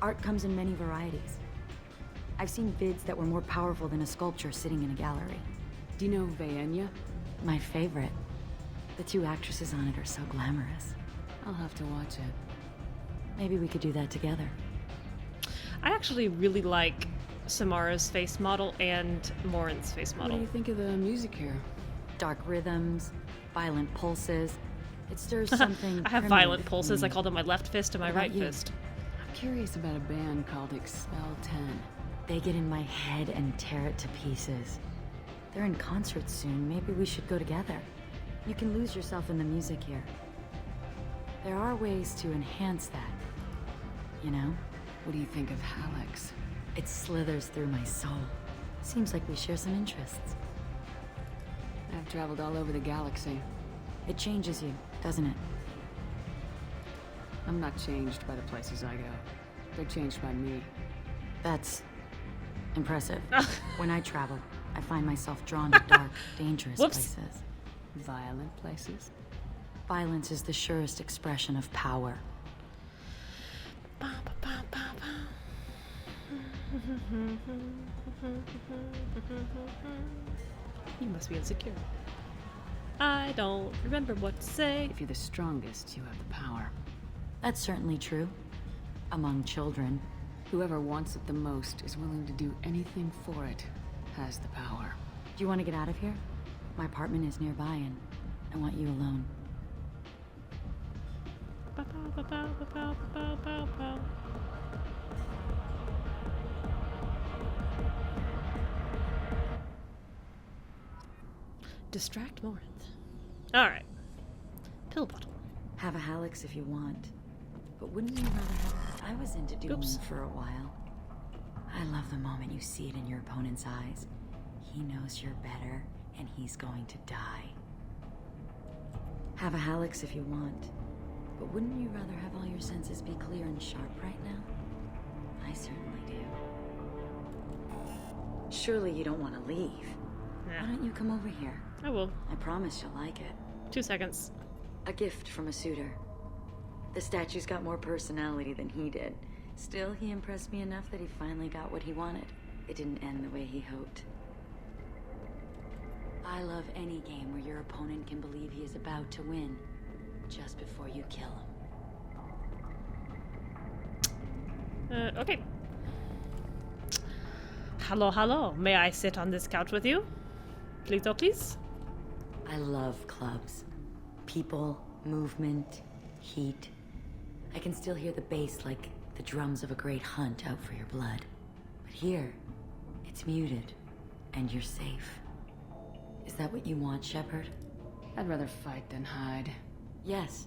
Art comes in many varieties. I've seen vids that were more powerful than a sculpture sitting in a gallery. Do you know Vaenya? My favorite. The two actresses on it are so glamorous. I'll have to watch it. Maybe we could do that together. I actually really like Samara's face model and Morin's face What model. do you think of the music here? Dark rhythms, violent pulses. It stirs something I have primitive violent pulses. in I me. call them my left fist and my What about right you? fist. I'm curious about a band called Expel 10. They get in my head and tear it to pieces. They're in concert soon. Maybe we should go together. You can lose yourself in the music here. There are ways to enhance that. You know? What do you think of Hallex? It slithers through my soul. Seems like we share some interests. I've traveled all over the galaxy. It changes you, doesn't it? I'm not changed by the places I go. They're changed by me. That's impressive. When I travel, I find myself drawn to dark, dangerous Whoops. places. Violent places? Violence is the surest expression of power. You must be insecure. I don't remember what to say. If you're the strongest, you have the power. That's certainly true. Among children. Whoever wants it the most is willing to do anything for it, has the power. Do you want to get out of here? My apartment is nearby and I want you alone. Distract Morinth. Alright. Pill bottle. Have a Hallex if you want. But wouldn't you rather have... I was into doing them for a while. I love the moment you see it in your opponent's eyes. He knows you're better, and he's going to die. Have a Hallex if you want. But wouldn't you rather have all your senses be clear and sharp right now? I certainly do. Surely you don't want to leave. Yeah. Why don't you come over here? I will. I promise you'll like it. 2 seconds. A gift from a suitor. The statue's got more personality than he did. Still, he impressed me enough that he finally got what he wanted. It didn't end the way he hoped. I love any game where your opponent can believe he is about to win, just before you kill him. Okay. Hello, hello. May I sit on this couch with you? Please, oh please. I love clubs. People, movement, heat. I can still hear the bass like the drums of a great hunt out for your blood. But here, it's muted, and you're safe. Is that what you want, Shepard? I'd rather fight than hide. Yes.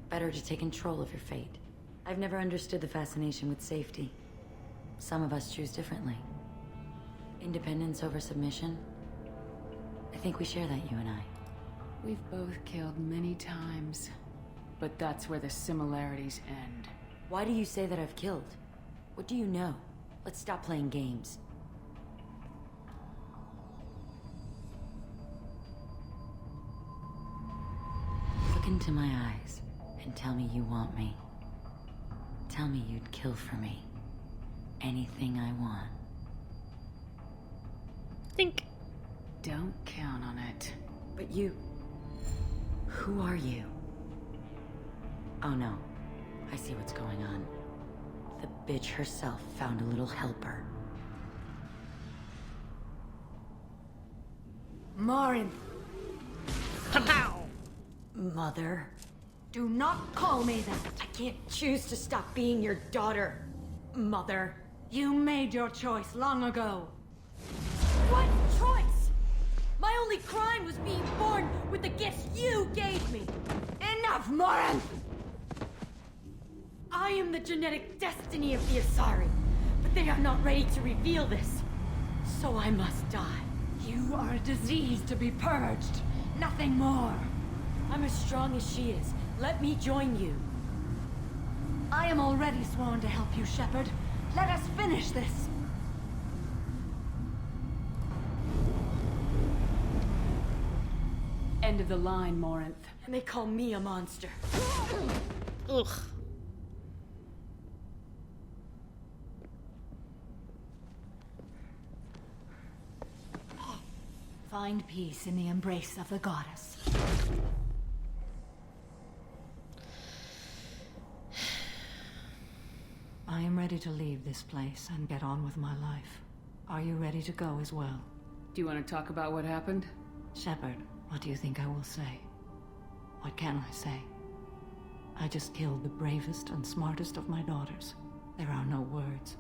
Better to take control of your fate. I've never understood the fascination with safety. Some of us choose differently. Independence over submission? I think we share that, you and I. We've both killed many times. But that's where the similarities end. Why do you say that I've killed? What do you know? Let's stop playing games. Look into my eyes and tell me you want me. Tell me you'd kill for me. Anything I want. Think. Don't count on it. But you... Who are you? Oh no. I see what's going on. The bitch herself found a little helper. Marin! Pow! Mother? Do not call me that! I can't choose to stop being your daughter, Mother. You made your choice long ago. What choice? My only crime was being born with the gifts you gave me. Enough, Marin! I am the genetic destiny of the Asari, but they are not ready to reveal this. So I must die. You are a disease to be purged. Nothing more. I'm as strong as she is. Let me join you. I am already sworn to help you, Shepard. Let us finish this. End of the line, Morinth. And they call me a monster. Ugh. Find peace in the embrace of the goddess. I am ready to leave this place and get on with my life. Are you ready to go as well? Do you want to talk about what happened? Shepard, what do you think I will say? What can I say? I just killed the bravest and smartest of my daughters. There are no words.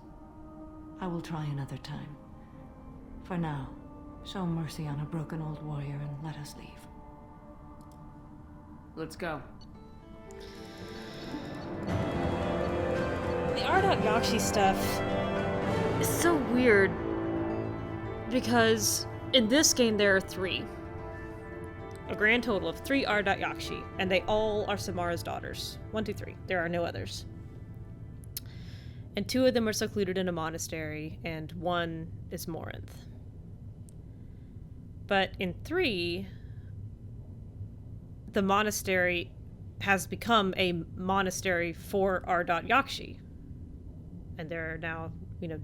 I will try another time. For now, show mercy on a broken old warrior and let us leave. Let's go. The R.Yakshi stuff is so weird because in this game there are 3. A grand total of 3 R.Yakshi, and they all are Samara's daughters. 1, 2, 3. There are no others. And 2 of them are secluded in a monastery, and 1 is Morinth. But in 3, the monastery has become a monastery for R.Yakshi. And there are now,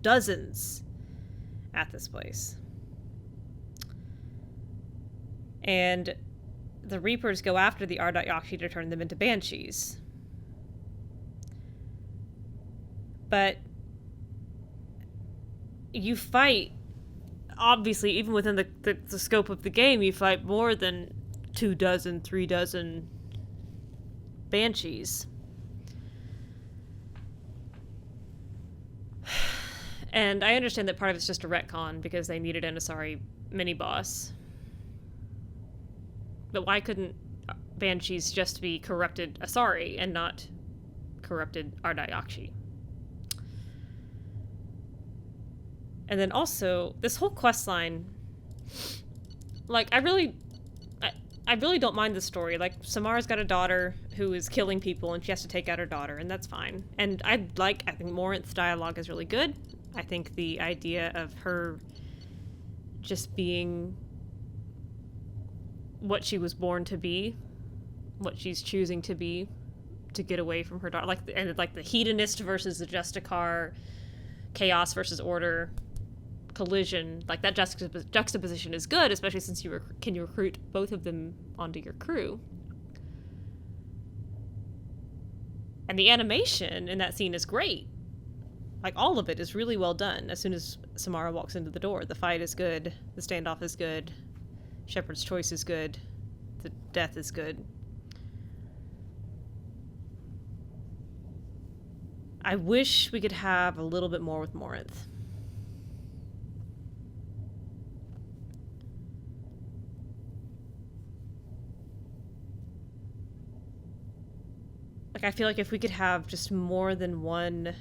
dozens at this place. And the Reapers go after the R.Yakshi to turn them into banshees. But you fight, obviously, even within the scope of the game, you fight more than 2 dozen, 3 dozen banshees. And I understand that part of it's just a retcon because they needed an Asari mini-boss. But why couldn't banshees just be corrupted Asari and not corrupted R.Yakshi? And then also, this whole quest line, I really don't mind the story. Samara's got a daughter who is killing people and she has to take out her daughter, and that's fine. And I think Morinth's dialogue is really good. I think the idea of her just being what she was born to be, what she's choosing to be, to get away from her daughter. Like the hedonist versus the Justicar, chaos versus order collision. Like that juxtaposition is good, especially since you can recruit both of them onto your crew. And the animation in that scene is great. Like, all of it is really well done. As soon as Samara walks into the door, the fight is good, the standoff is good, Shepard's choice is good, the death is good. I wish we could have a little bit more with Morinth. Like, I feel like if we could have just more than one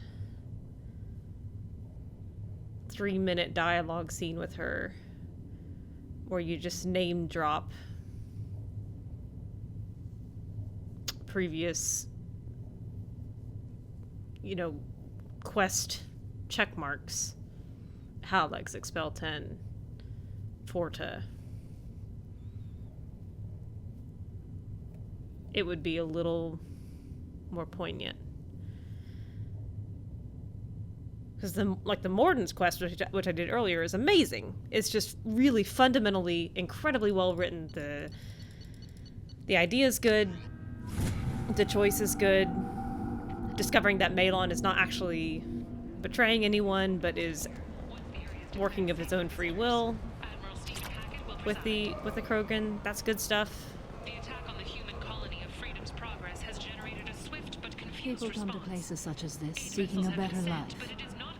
3-minute dialogue scene with her, where you just name drop previous, quest check marks. Hallex, Expel 10, Forta. It would be a little more poignant. Because the Morden's quest, which I did earlier, is amazing. It's just really fundamentally incredibly well written. The idea is good. The choice is good. Discovering that Malon is not actually betraying anyone, but is working of his own free will with the Krogan. That's good stuff. People come to places such as this seeking a better life.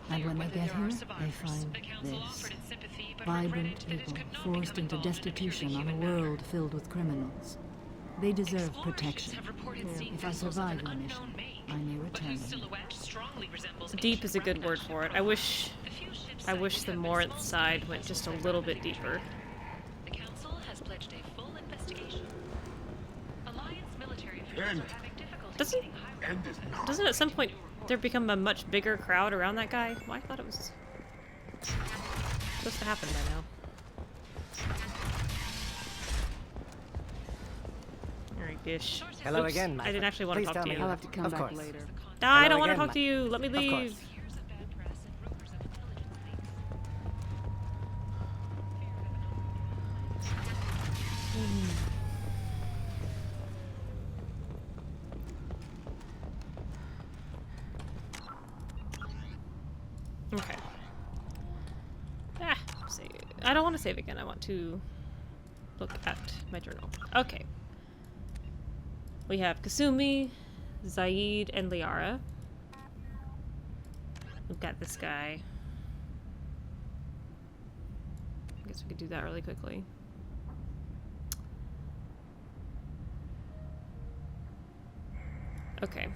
And when they get here, they find this. Vibrant people forced into destitution on a world filled with criminals. They deserve protection. If I survive the mission, I may return them. Deep is a good word for it. I wish the Morinth side went just a little bit deeper. The Council has pledged a full investigation. Alliance military Doesn't at some point there become a much bigger crowd around that guy? Well, I thought it was supposed to happen by now. Alright, Dish. Hello Oops, again, my I didn't actually want to talk to you. I'll have to come back later. I don't want to talk to you. Let me leave. Okay. Save. I don't want to save again. I want to look at my journal. Okay. We have Kasumi, Zaid, and Liara. We've got this guy. I guess we could do that really quickly. Okay.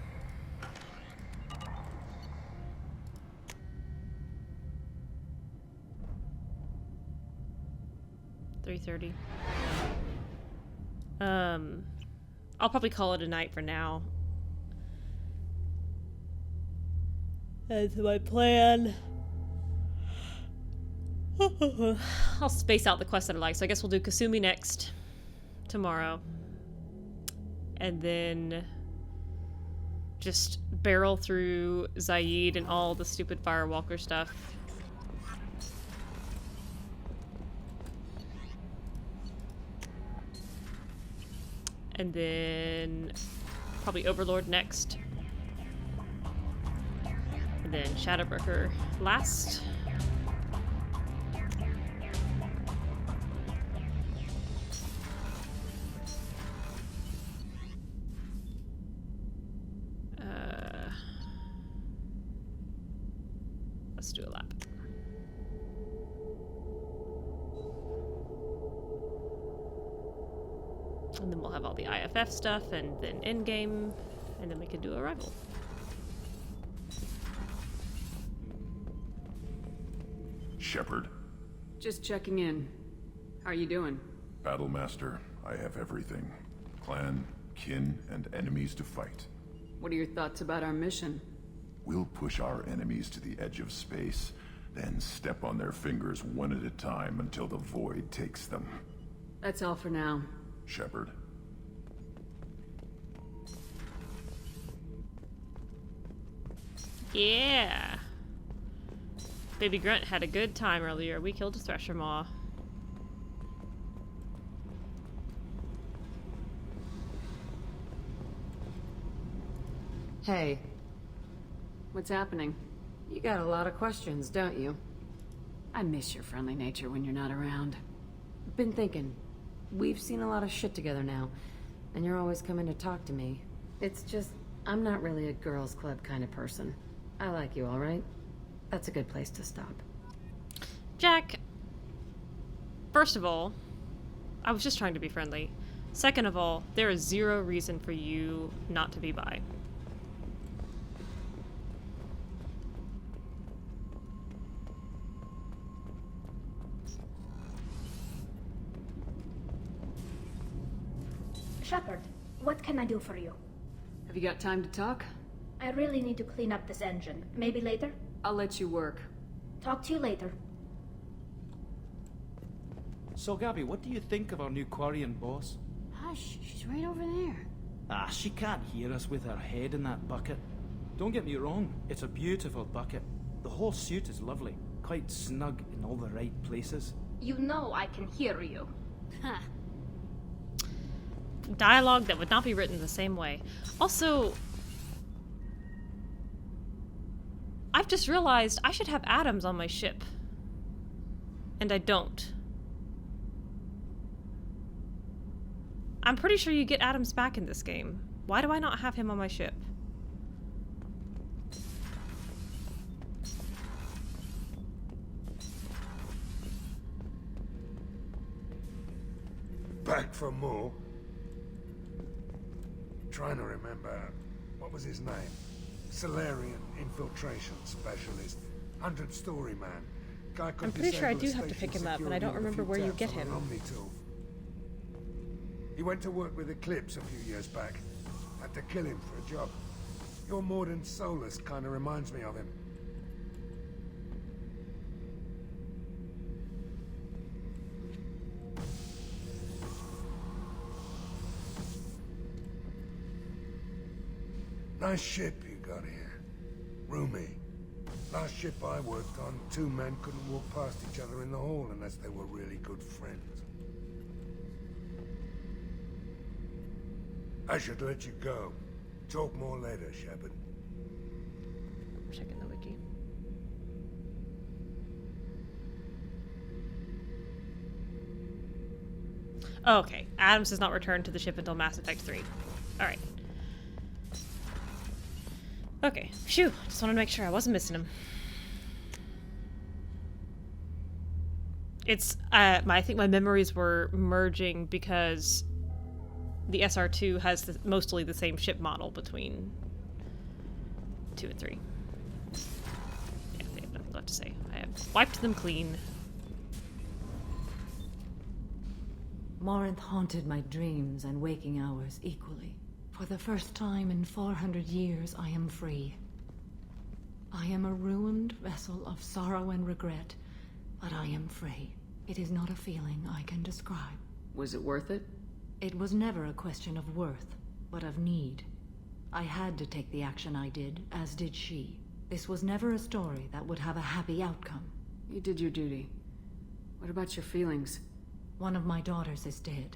$3:30. I'll probably call it a night for now. That's my plan. I'll space out the quests that I like. So I guess we'll do Kasumi next tomorrow. And then just barrel through Zaid and all the stupid Firewalker stuff. And then probably Overlord next. And then Shadowbreaker last. Let's do a lap. And then we'll have all the IFF stuff, and then endgame, and then we can do Arrival. Shepard. Just checking in. How are you doing? Battlemaster, I have everything. Clan, kin, and enemies to fight. What are your thoughts about our mission? We'll push our enemies to the edge of space, then step on their fingers one at a time until the void takes them. That's all for now. Shepard. Yeah. Baby Grunt had a good time earlier. We killed a thresher maw. Hey. What's happening? You got a lot of questions, don't you? I miss your friendly nature when you're not around. Been thinking, we've seen a lot of shit together now, and you're always coming to talk to me. It's just, I'm not really a girls' club kind of person. I like you, all right? That's a good place to stop. Jack, first of all, I was just trying to be friendly. Second of all, there is zero reason for you not to be bi. Shepard, what can I do for you? Have you got time to talk? I really need to clean up this engine. Maybe later? I'll let you work. Talk to you later. So, Gabby, what do you think of our new Quarian boss? Hush, she's right over there. Ah, she can't hear us with her head in that bucket. Don't get me wrong, it's a beautiful bucket. The whole suit is lovely, quite snug in all the right places. You know I can hear you. Huh. Dialogue that would not be written the same way. Also, I've just realized I should have Adams on my ship. And I don't. I'm pretty sure you get Adams back in this game. Why do I not have him on my ship? Back for more? Trying to remember, what was his name? Solarian infiltration specialist, 100-story man. Guy could I'm pretty sure I disable do have to station pick him up, and I security don't with a remember few where you taps get on an him. Omni-tool. He went to work with Eclipse a few years back. Had to kill him for a job. Your Mordant Solus kind of reminds me of him. Nice ship you got here. Roomy. Last ship I worked on, two men couldn't walk past each other in the hall unless they were really good friends. I should let you go. Talk more later, Shepard. Checking the wiki. Oh, okay. Adams does not return to the ship until Mass Effect 3. Alright. Okay. Phew. Just wanted to make sure I wasn't missing him. It's, I think my memories were merging because the SR2 has mostly the same ship model between 2 and 3. Yeah, they have nothing left to say. I have wiped them clean. Morinth haunted my dreams and waking hours equally. For the first time in 400 years, I am free. I am a ruined vessel of sorrow and regret, but I am free. It is not a feeling I can describe. Was it worth it? It was never a question of worth, but of need. I had to take the action I did, as did she. This was never a story that would have a happy outcome. You did your duty. What about your feelings? One of my daughters is dead.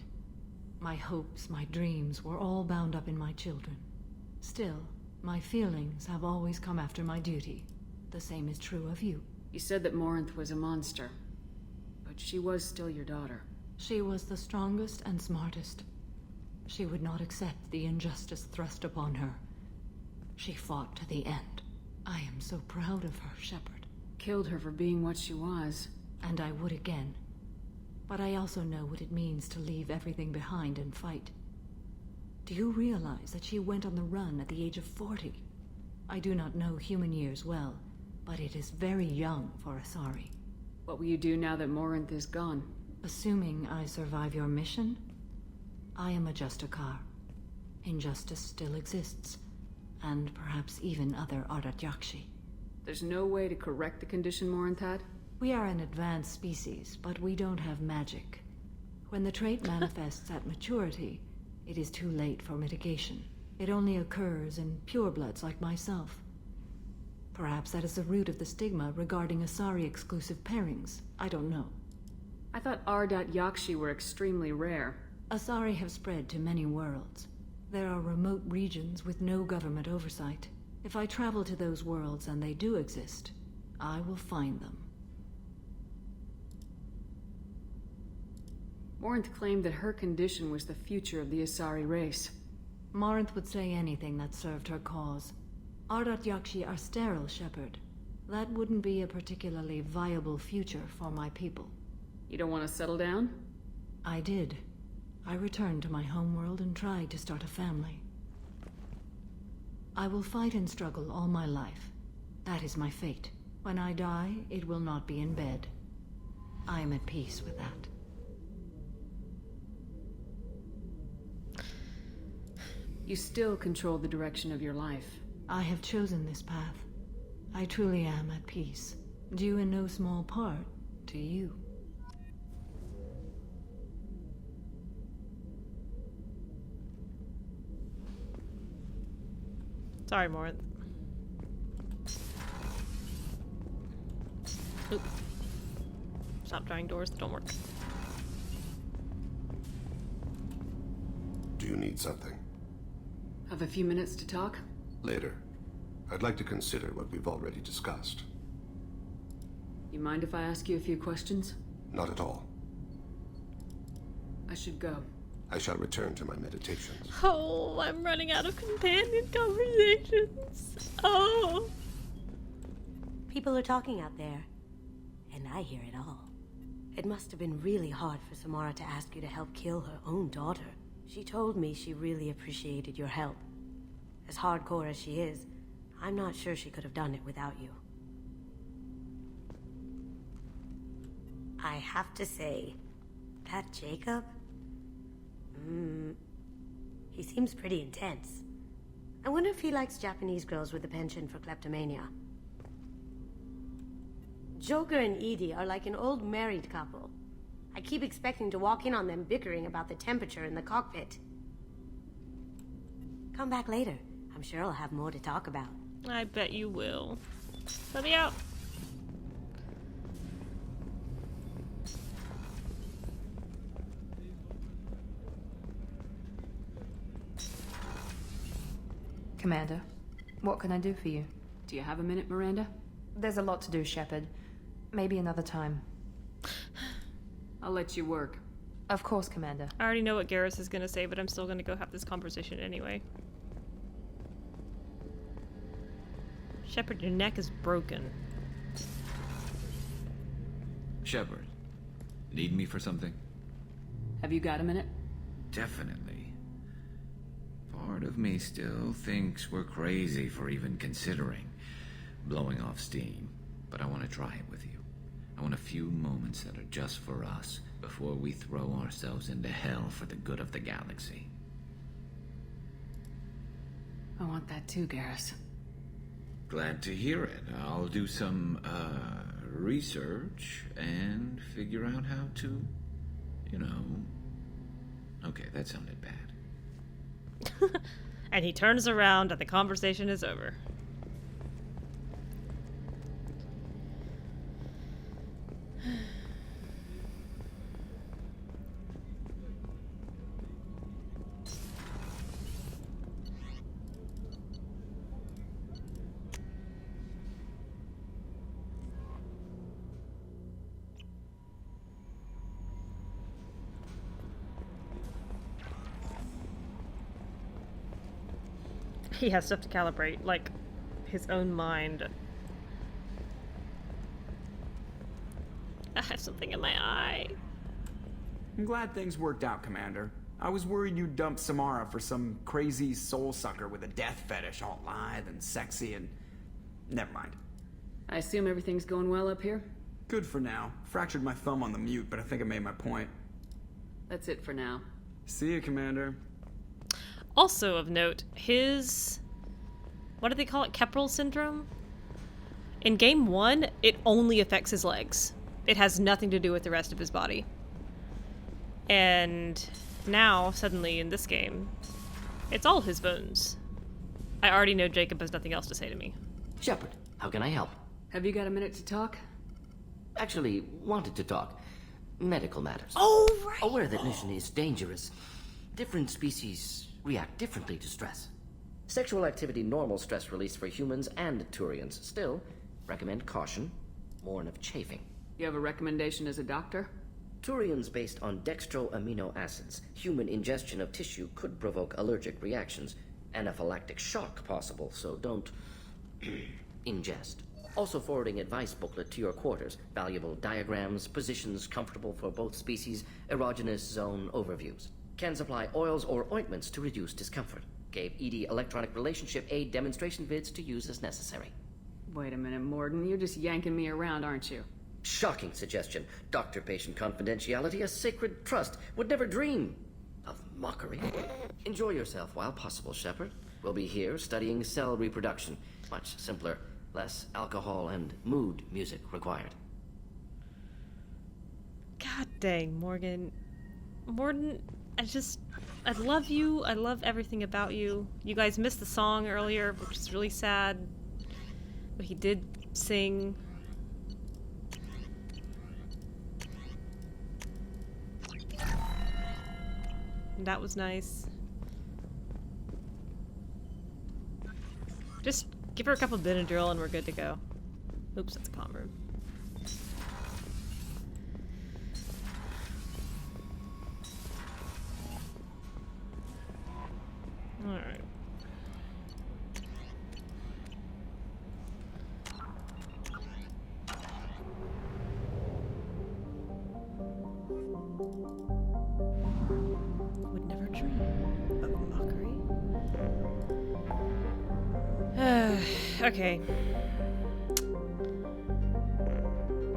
My hopes, my dreams were all bound up in my children. Still, my feelings have always come after my duty. The same is true of you. You said that Morinth was a monster, but she was still your daughter. She was the strongest and smartest. She would not accept the injustice thrust upon her. She fought to the end. I am so proud of her, Shepard. Killed her for being what she was. And I would again. But I also know what it means to leave everything behind and fight. Do you realize that she went on the run at the age of 40? I do not know human years well, but it is very young for Asari. What will you do now that Morinth is gone? Assuming I survive your mission, I am a Justikar. Injustice still exists, and perhaps even other Ardat Yakshi. There's no way to correct the condition Morinth had? We are an advanced species, but we don't have magic. When the trait manifests at maturity, it is too late for mitigation. It only occurs in purebloods like myself. Perhaps that is the root of the stigma regarding Asari-exclusive pairings. I don't know. I thought R.Yakshi were extremely rare. Asari have spread to many worlds. There are remote regions with no government oversight. If I travel to those worlds and they do exist, I will find them. Morinth claimed that her condition was the future of the Asari race. Morinth would say anything that served her cause. Yakshi are sterile, Shepard. That wouldn't be a particularly viable future for my people. You don't want to settle down? I did. I returned to my homeworld and tried to start a family. I will fight and struggle all my life. That is my fate. When I die, it will not be in bed. I am at peace with that. You still control the direction of your life. I have chosen this path. I truly am at peace, due in no small part to you. Sorry, Morinth. Oop. Stop trying doors that don't work. Do you need something? Have a few minutes to talk? Later. I'd like to consider what we've already discussed. You mind if I ask you a few questions? Not at all. I should go. I shall return to my meditations. Oh, I'm running out of companion conversations. Oh. People are talking out there, and I hear it all. It must have been really hard for Samara to ask you to help kill her own daughter. She told me she really appreciated your help. As hardcore as she is, I'm not sure she could have done it without you. I have to say, that Jacob... he seems pretty intense. I wonder if he likes Japanese girls with a penchant for kleptomania. Joker and Edie are like an old married couple. I keep expecting to walk in on them bickering about the temperature in the cockpit. Come back later. I'm sure I'll have more to talk about. I bet you will. Let me out. Commander, what can I do for you? Do you have a minute, Miranda? There's a lot to do, Shepard. Maybe another time. I'll let you work. Of course, Commander. I already know what Garrus is going to say, but I'm still going to go have this conversation anyway. Shepard, your neck is broken. Shepard, need me for something? Have you got a minute? Definitely. Part of me still thinks we're crazy for even considering blowing off steam, but I want to try it with you. I want a few moments that are just for us before we throw ourselves into hell for the good of the galaxy. I want that too, Garrus. Glad to hear it. I'll do some, research and figure out how to, Okay, that sounded bad. And he turns around and the conversation is over. He has stuff to calibrate, like his own mind. I have something in my eye. I'm glad things worked out, Commander. I was worried you'd dump Samara for some crazy soul sucker with a death fetish, all lithe and sexy and... Never mind. I assume everything's going well up here? Good for now. Fractured my thumb on the mute, but I think I made my point. That's it for now. See you, Commander. Also of note, his... what do they call it? Kepral syndrome? In Game 1, it only affects his legs. It has nothing to do with the rest of his body. And now, suddenly, in this game, it's all his bones. I already know Jacob has nothing else to say to me. Shepard, how can I help? Have you got a minute to talk? Actually, wanted to talk. Medical matters. Oh, right. Aware that mission is dangerous. Different species react differently to stress. Sexual activity normal stress release for humans and Turians. Still, recommend caution. Warn of chafing. You have a recommendation as a doctor? Turians based on dextroamino acids. Human ingestion of tissue could provoke allergic reactions. Anaphylactic shock possible, so don't ingest. Also forwarding advice booklet to your quarters. Valuable diagrams, positions comfortable for both species, erogenous zone overviews. Can supply oils or ointments to reduce discomfort. Gave ED electronic relationship aid demonstration vids to use as necessary. Wait a minute, Morgan. You're just yanking me around, aren't you? Shocking suggestion. Doctor-patient confidentiality, a sacred trust. Would never dream of mockery. Enjoy yourself while possible, Shepard. We'll be here studying cell reproduction. Much simpler. Less alcohol and mood music required. God dang, Morgan. Morgan, I love you. I love everything about you. You guys missed the song earlier, which is really sad. But he did sing. That was nice. Just give her a couple of Benadryl and we're good to go. Oops, that's a comm room. Alright. Would never dream of mockery. Okay.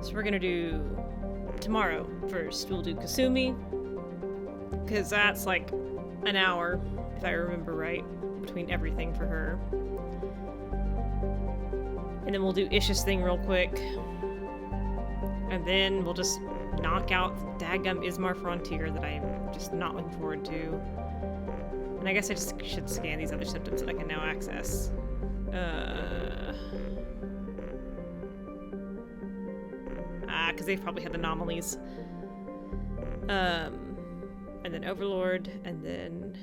So we're gonna do tomorrow first. We'll do Kasumi, because that's like an hour, if I remember right, between everything for her. And then we'll do Ish's thing real quick. And then we'll just knock out daggum Ismar Frontier that I'm just not looking forward to. And I guess I just should scan these other symptoms that I can now access. Because they've probably had anomalies. And then Overlord, and then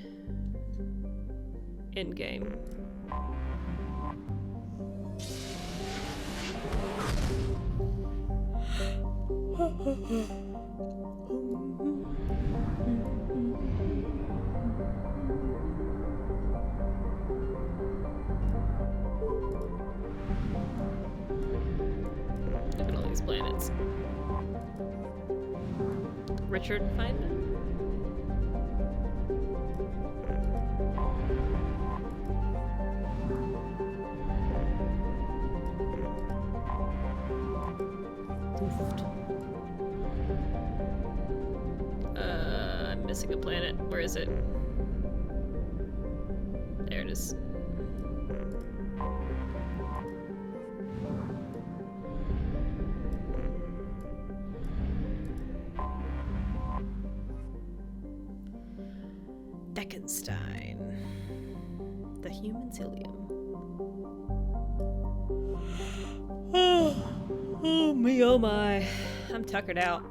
Endgame. Look at all these planets. Richard Feynman? I'm missing a planet. Where is it? There it is. Deckenstein. The human Helium. Oh me, oh my. I'm tuckered out.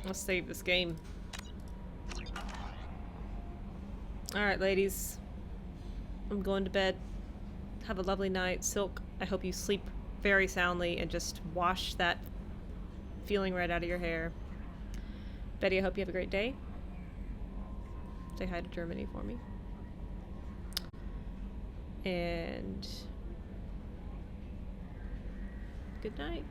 Let's save this game. Alright, ladies. I'm going to bed. Have a lovely night. Silk, I hope you sleep very soundly and just wash that feeling right out of your hair. Betty, I hope you have a great day. Say hi to Germany for me. And good night.